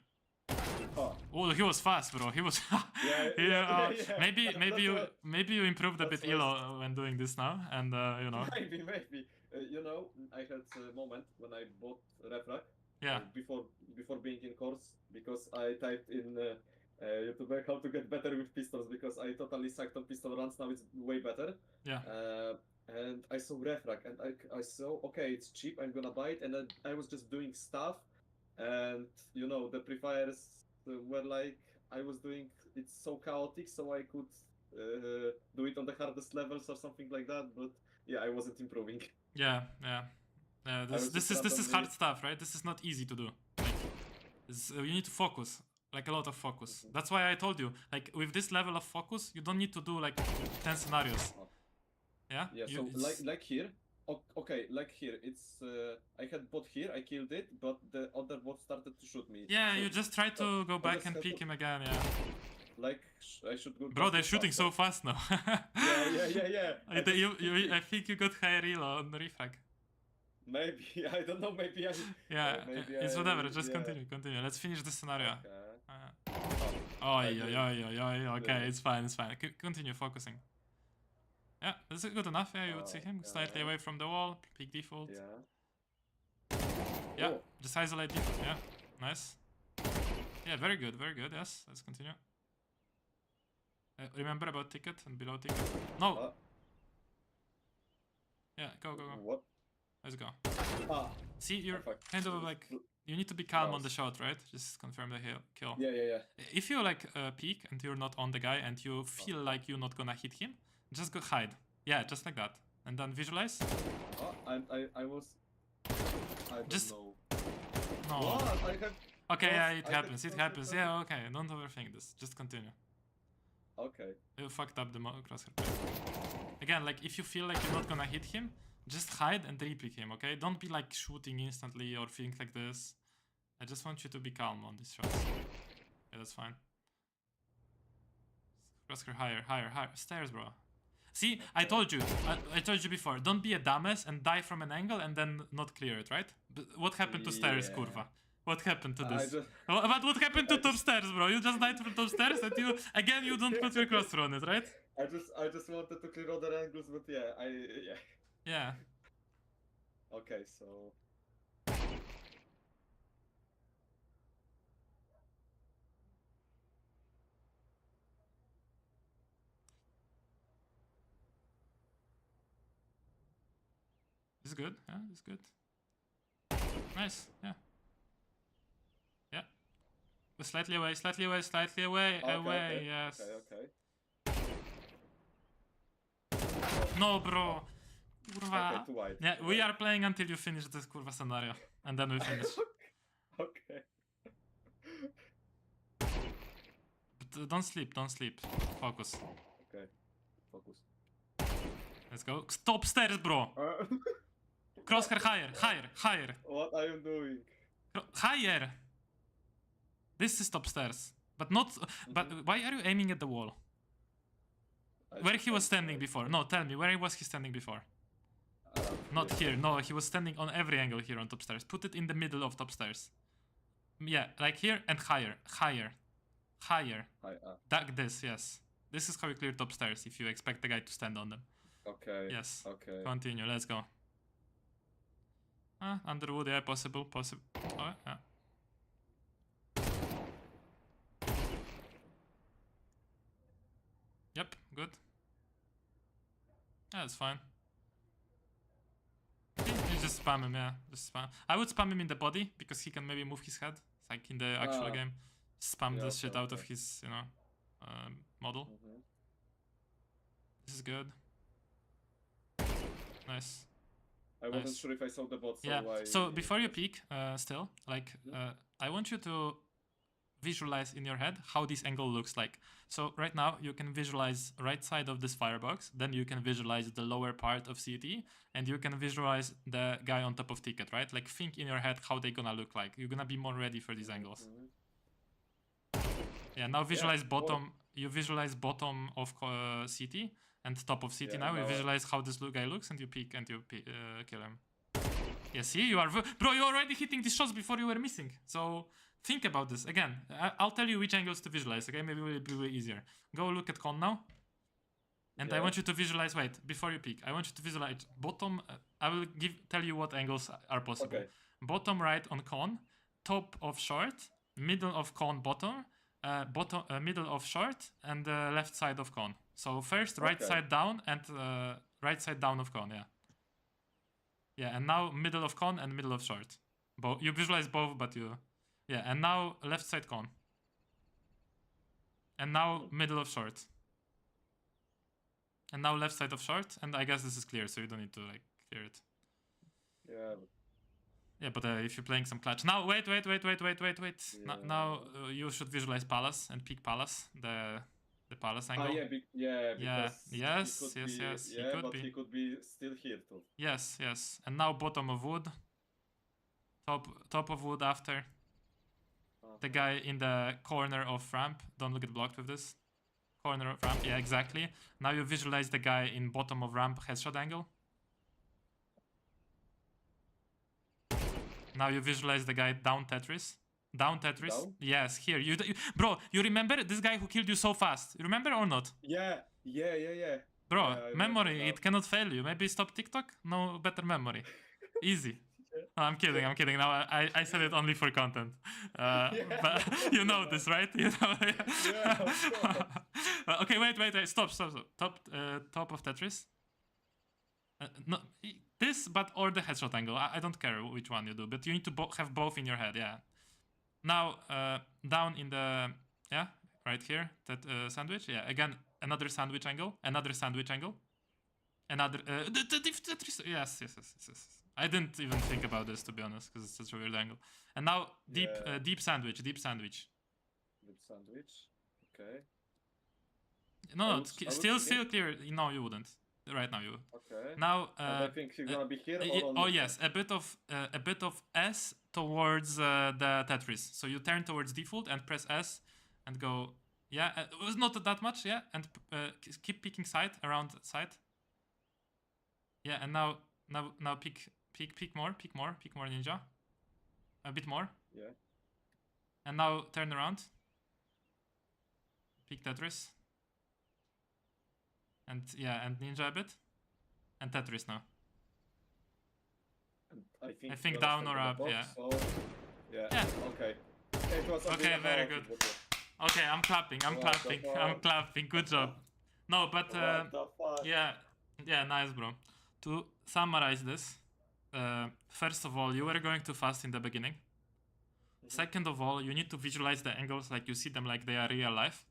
Oh, he was fast, bro. He was. yeah. Maybe you improved a bit elo when doing this now, and you know. Maybe. You know, I had a moment when I bought Refra. Yeah. Before being in course, because I typed in YouTube how to get better with pistols, because I totally sucked on pistol runs. Now it's way better. Yeah. And I saw Refrac, and I saw, okay, it's cheap, I'm gonna buy it, and then I was just doing stuff, and you know, the pre-fires were like, I was doing it so chaotic, so I could do it on the hardest levels or something like that, but yeah, I wasn't improving. Yeah. This is hard stuff, right? This is not easy to do. Like, you need to focus, like a lot of focus. That's why I told you, like with this level of focus, you don't need to do like 10 scenarios. Yeah. Yeah. So like here, okay, like here, it's I had bot here, I killed it, but the other bot started to shoot me. Yeah, so you just try to go back and peek him again. Yeah. Like I should go. Bro, they're shooting so fast now. Yeah. I think you got higher elo on the refrag. Maybe, I don't know, maybe I... Yeah, maybe it's whatever, just continue. Let's finish this scenario. Okay. Okay, it's fine. Continue focusing. Yeah, this is good enough. Yeah, you would see him slightly away from the wall, peak default. Yeah, just isolate default, yeah. Nice. Yeah, very good, yes. Let's continue. Remember about ticket and below ticket. No! Yeah, go. What? Let's go. See, you're kind of like... You need to be calm on the shot, right? Just confirm the kill. Yeah. If you like peek and you're not on the guy and you feel like you're not gonna hit him, just go hide. Yeah, just like that. And then visualize. I was... I don't just... know. No. What? I have... Okay, yeah, it happens. Yeah, okay, don't overthink this. Just continue. Okay. You fucked up the crosshair. Again, like, if you feel like you're not gonna hit him, just hide and repeat him, okay? Don't be like shooting instantly or think like this. I just want you to be calm on these shots. Yeah, that's fine. Crosshair higher. Stairs, bro. See, I told you before, don't be a dumbass and die from an angle and then not clear it, right? But what happened to stairs, Kurva? What happened to this? But what happened to top stairs, bro? You just died from top stairs and you don't put your crosshair on it, right? I just wanted to clear other angles, but yeah, Yeah. Okay, so... This is good, yeah, this is good. Nice, yeah. Yeah. But slightly away, Okay. Yes. Okay. No, bro. Kurwa. Okay, too wide. Yeah, we are playing until you finish this kurva scenario. And then we finish. Okay. But don't sleep. Focus. Okay. Focus. Let's go. Stop stairs, bro. Crosshair higher. What are you doing? Higher. This is top stairs. But not... But why are you aiming at the wall? Where he was standing before. No, tell me, where was he standing before? Not here. No, he was standing on every angle here on top stairs. Put it in the middle of top stairs. Yeah, like here and higher. Like this, yes. This is how you clear top stairs if you expect the guy to stand on them. Okay. Yes. Okay. Continue, let's go. Underwood, yeah, possible. Oh, yeah. Yep, good. Yeah, it's fine. You just spam him, yeah. Just spam. I would spam him in the body because he can maybe move his head. It's like in the actual game. Spam the shit out of his, you know, model. This is good. Nice. I wasn't sure if I saw the bot, so yeah. I... So before you peek, still, like, I want you to visualize in your head how this angle looks like. So right now you can visualize right side of this firebox, then you can visualize the lower part of CT, and you can visualize the guy on top of ticket, right? Like think in your head how they're gonna look like. You're gonna be more ready for these angles. Yeah, now visualize bottom. You visualize bottom of CT and top of CT. Now you visualize how this guy looks, and you peek and you kill him. Yeah, see, you are bro. You're already hitting these shots before you were missing. So think about this again. I'll tell you which angles to visualize. Okay, maybe it will be way easier. Go look at con now, and I want you to visualize. Wait, before you peek, I want you to visualize bottom. I will tell you what angles are possible. Okay. Bottom right on con, top of short, middle of con bottom. Middle of short and left side of con. So first right side down and right side down of con, yeah. Yeah, and now middle of con and middle of short. You visualize both, but you... Yeah, and now left side con. And now middle of short. And now left side of short, and I guess this is clear, so you don't need to like clear it. Yeah. Yeah, but if you're playing some clutch. Now, wait. Yeah. Now you should visualize Palace and peek Palace, the Palace angle. Yes. Yeah, but he could be still here too. Yes. And now bottom of wood. Top of wood after. The guy in the corner of ramp. Don't get blocked with this. Corner of ramp, yeah, exactly. Now you visualize the guy in bottom of ramp headshot angle. Now you visualize the guy down Tetris. Down Tetris. Down? Yes, here. Bro, you remember this guy who killed you so fast? You remember or not? Yeah. Bro, memory, it cannot fail you. Maybe stop TikTok? No better memory. Easy. No, I'm kidding. Now I said it only for content. But you know this, right? You know. Okay, wait. Stop. Top of Tetris. No. This, or the headshot angle. I don't care which one you do, but you need to have both in your head, yeah. Now, down in the, yeah, right here, that sandwich, yeah. Again, another sandwich angle, another, yes. I didn't even think about this, to be honest, because it's such a weird angle. And now, deep sandwich. Deep sandwich, okay. No, still clear. No, you wouldn't. Right now you would. Okay. Now I think he's gonna be here. Oh yes, a bit of S towards the Tetris. So you turn towards default and press S and go. Yeah, it was not that much. Yeah, and keep peeking around side. Yeah, and now peek more ninja. A bit more. Yeah. And now turn around. Peek Tetris. And yeah, and ninja a bit, and Tetris now. And I think down or up, yeah. So, yeah. Okay, very good. Okay, I'm clapping. Good job. No, but yeah, nice, bro. To summarize this, first of all, you were going too fast in the beginning. Second of all, you need to visualize the angles like you see them like they are real life,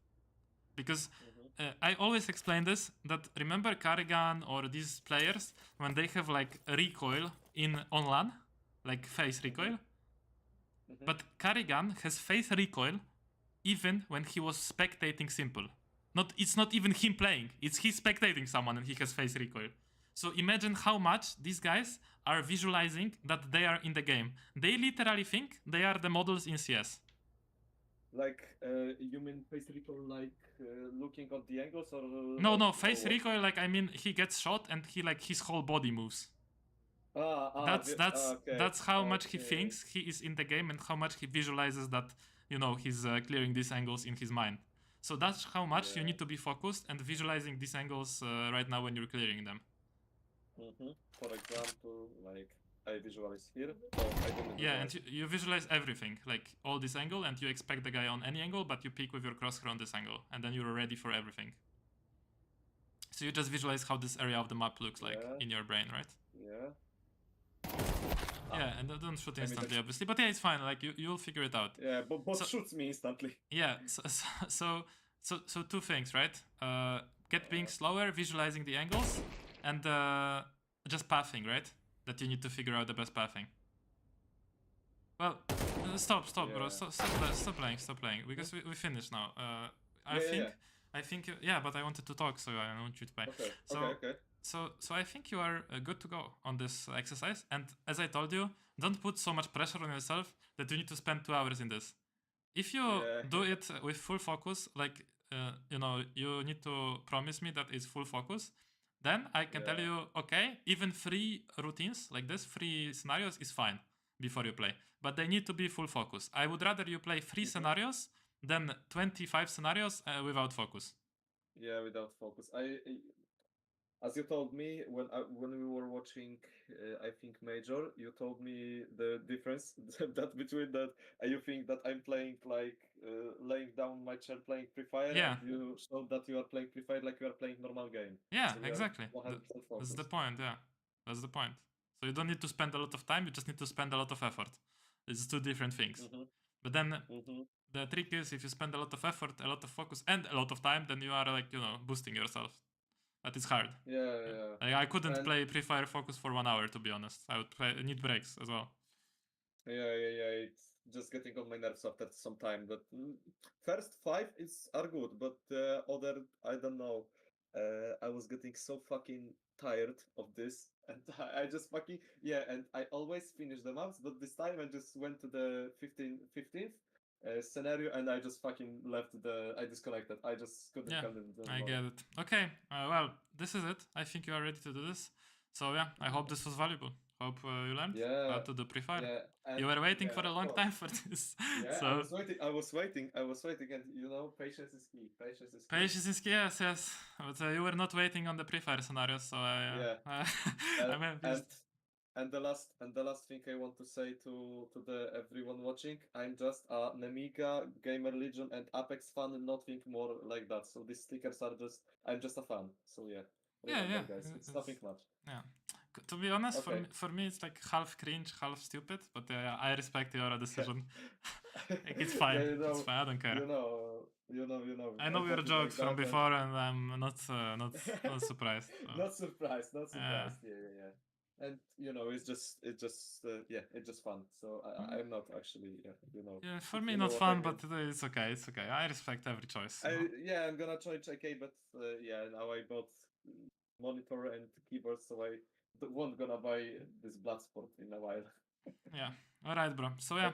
because. I always explain this, that remember Carrigan or these players, when they have like recoil on LAN, like face recoil, but Carrigan has face recoil even when he was spectating simple. It's not even him playing, it's he spectating someone and he has face recoil. So imagine how much these guys are visualizing that they are in the game. They literally think they are the models in CS. Like, you mean face recoil, like looking at the angles, or no, face recoil. Like I mean, he gets shot and he like his whole body moves. That's how much he thinks he is in the game and how much he visualizes that he's clearing these angles in his mind. So that's how much you need to be focused and visualizing these angles right now when you're clearing them. For example, like I visualize here. Oh, I didn't Yeah, and visualize. you visualize everything, like all this angle, and you expect the guy on any angle, but you peek with your crosshair on this angle, and then you're ready for everything. So you just visualize how this area of the map looks like in your brain, right? Yeah. Yeah, and don't shoot instantly, obviously, but yeah, it's fine. Like you'll figure it out. Yeah, but bot shoots me instantly. Yeah, so two things, right? Get being slower, visualizing the angles, and just pathing, right? That you need to figure out the best pathing. Well, stop, bro. Stop playing, because we finished now. I think, yeah, but I wanted to talk, so I don't want you to play. Okay. So I think you are good to go on this exercise. And as I told you, don't put so much pressure on yourself that you need to spend 2 hours in this. If you do it with full focus, like, you know, you need to promise me that it's full focus, then I can tell you, okay, even 3 routines like this, 3 scenarios is fine before you play. But they need to be full focus. I would rather you play 3 scenarios than 25 scenarios without focus. Yeah, without focus. As you told me when we were watching, I think Major, you told me the difference that between that you think that I'm playing like laying down my chair playing Free Fire, and you showed that you are playing Free Fire like you are playing normal game. Yeah, so exactly. That's the point. Yeah, that's the point. So you don't need to spend a lot of time. You just need to spend a lot of effort. It's 2 different things. But then the trick is, if you spend a lot of effort, a lot of focus, and a lot of time, then you are like, you know, boosting yourself. But it's hard. Yeah. Like, I couldn't play Free Fire Focus for 1 hour, to be honest. I would need breaks as well. Yeah. It's just getting on my nerves after some time. But first 5 are good, but other, I don't know. I was getting so fucking tired of this, and I just fucking and I always finish the maps, but this time I just went to the 15th scenario, and I just fucking left I disconnected. I just couldn't come in. I get it. Okay, well, this is it. I think you are ready to do this. So yeah, I hope this was valuable. Hope you learned how to do Pre-Fire. You were waiting for a long time for this. Yeah, so, I was waiting, and you know, patience is key. Patience is key, yes. But you were not waiting on the Pre-Fire scenario, so And the last thing I want to say to everyone watching, I'm just a Nemiga, Gamer Legion, and Apex fan, nothing more like that. So these stickers are I'm just a fan. So remember, guys, it's nothing much. Yeah. To be honest, for me it's like half cringe, half stupid, but I respect your decision. Like, it's fine. It's fine. I don't care. You know. I know your jokes from before, and I'm not surprised. So. Not surprised. Yeah. And you know, it's just fun. So I'm not actually, Yeah, for me not fun, but it's okay. It's okay. I respect every choice. I'm gonna try JK, but now I bought monitor and keyboard, so I won't gonna buy this Bloodsport in a while. Yeah. All right, bro. So yeah.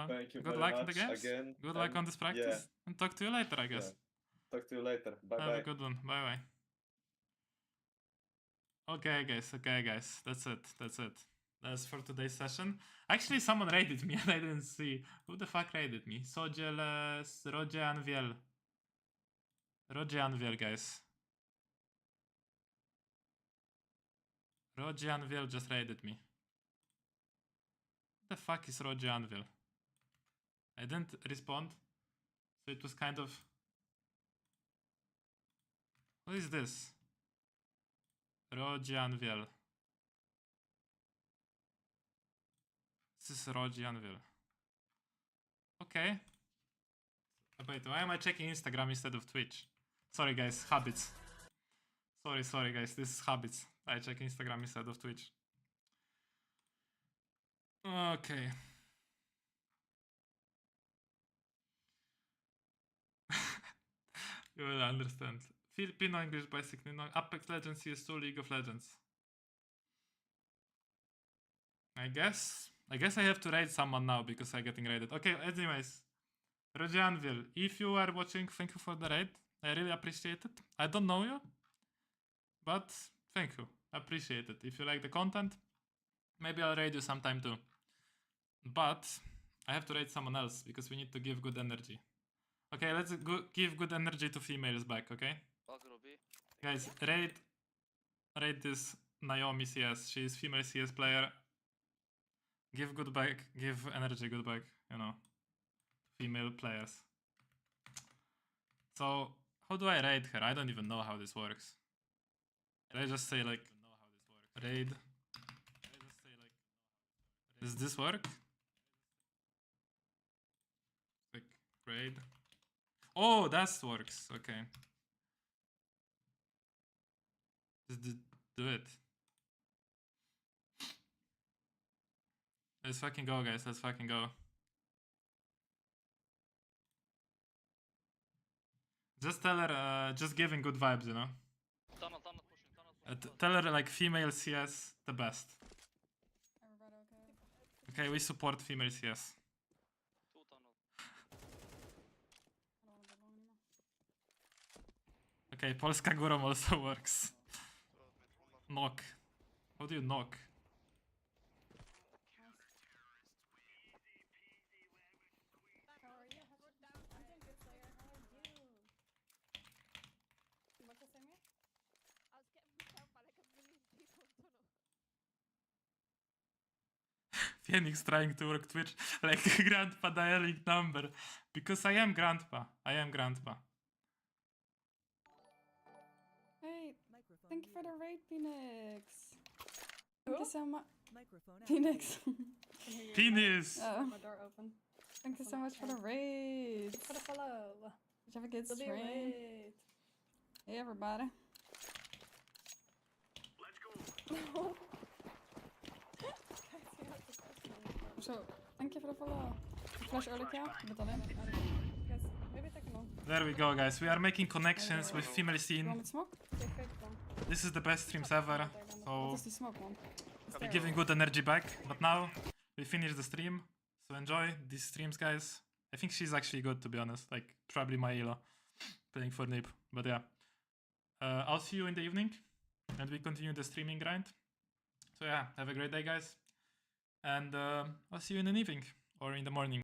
Thank you. Good luck in the games. Again, good luck on this practice, and talk to you later, I guess. Yeah. Talk to you later. Bye. Have a good one. Bye. Okay, guys. That's it. That's for today's session. Actually, someone raided me and I didn't see. Who the fuck raided me? So jealous. Roger Anviel, guys. Roger Anviel just raided me. What the fuck is Roger Anviel? I didn't respond, so it was kind of... What is this? Roger Anviel. This is Roger Anviel. Okay. Wait, why am I checking Instagram instead of Twitch? Sorry guys, habits. Sorry guys, this is habits. I check Instagram instead of Twitch. Okay. You will understand. Filipino English basically. No, Apex Legends CS2, League of Legends. I guess I have to raid someone now because I'm getting raided. Okay, anyways. Rojanville, if you are watching, thank you for the raid. I really appreciate it. I don't know you, but thank you. Appreciate it. If you like the content, maybe I'll raid you sometime too. But I have to raid someone else because we need to give good energy. Okay, let's give good energy to females back, okay? Guys, raid this Naomi CS. She's female CS player. Give good back, give energy good back, you know. Female players. So, how do I raid her? I don't even know how this works. Can I just say like raid? Does this work? Like raid. Oh, that works. Okay. Just do it. Let's fucking go, guys. Let's fucking go. Just tell her, just giving good vibes, you know? Tunnel pushing. Tell her, like, female CS, the best. Everybody okay? Okay, we support female CS. 2 tunnel. I don't wanna be long anymore. Okay, Polska Górą also works. Knock. How do you knock? How are you? I'm doing good, Slayer. How are you? What to say me? I was getting picked out by like a million people in tunnel. Phoenix trying to work Twitch like grandpa dialing number. Because I am grandpa. I am grandpa. Hey, thank you for the raid, Phoenix. Thank you so much. Phoenix. Penis! Oh, my door open. Thank you so much for the raid. For the follow. Did you have a good stream? Hey, everybody. Let's go. So, thank you for the follow. Flash early kill. Yes, maybe take a long. There we go, guys. We are making connections with female You scene. want me to smoke? Take fake one. This is the best streams ever. What So is the smoke one? we're giving good energy back. But now we finish the stream. So enjoy these streams, guys. I think she's actually good, to be honest. Like, probably my elo playing for Nip. But yeah. I'll see you in the evening. And we continue the streaming grind. So yeah, have a great day, guys. And I'll see you in the evening or in the morning.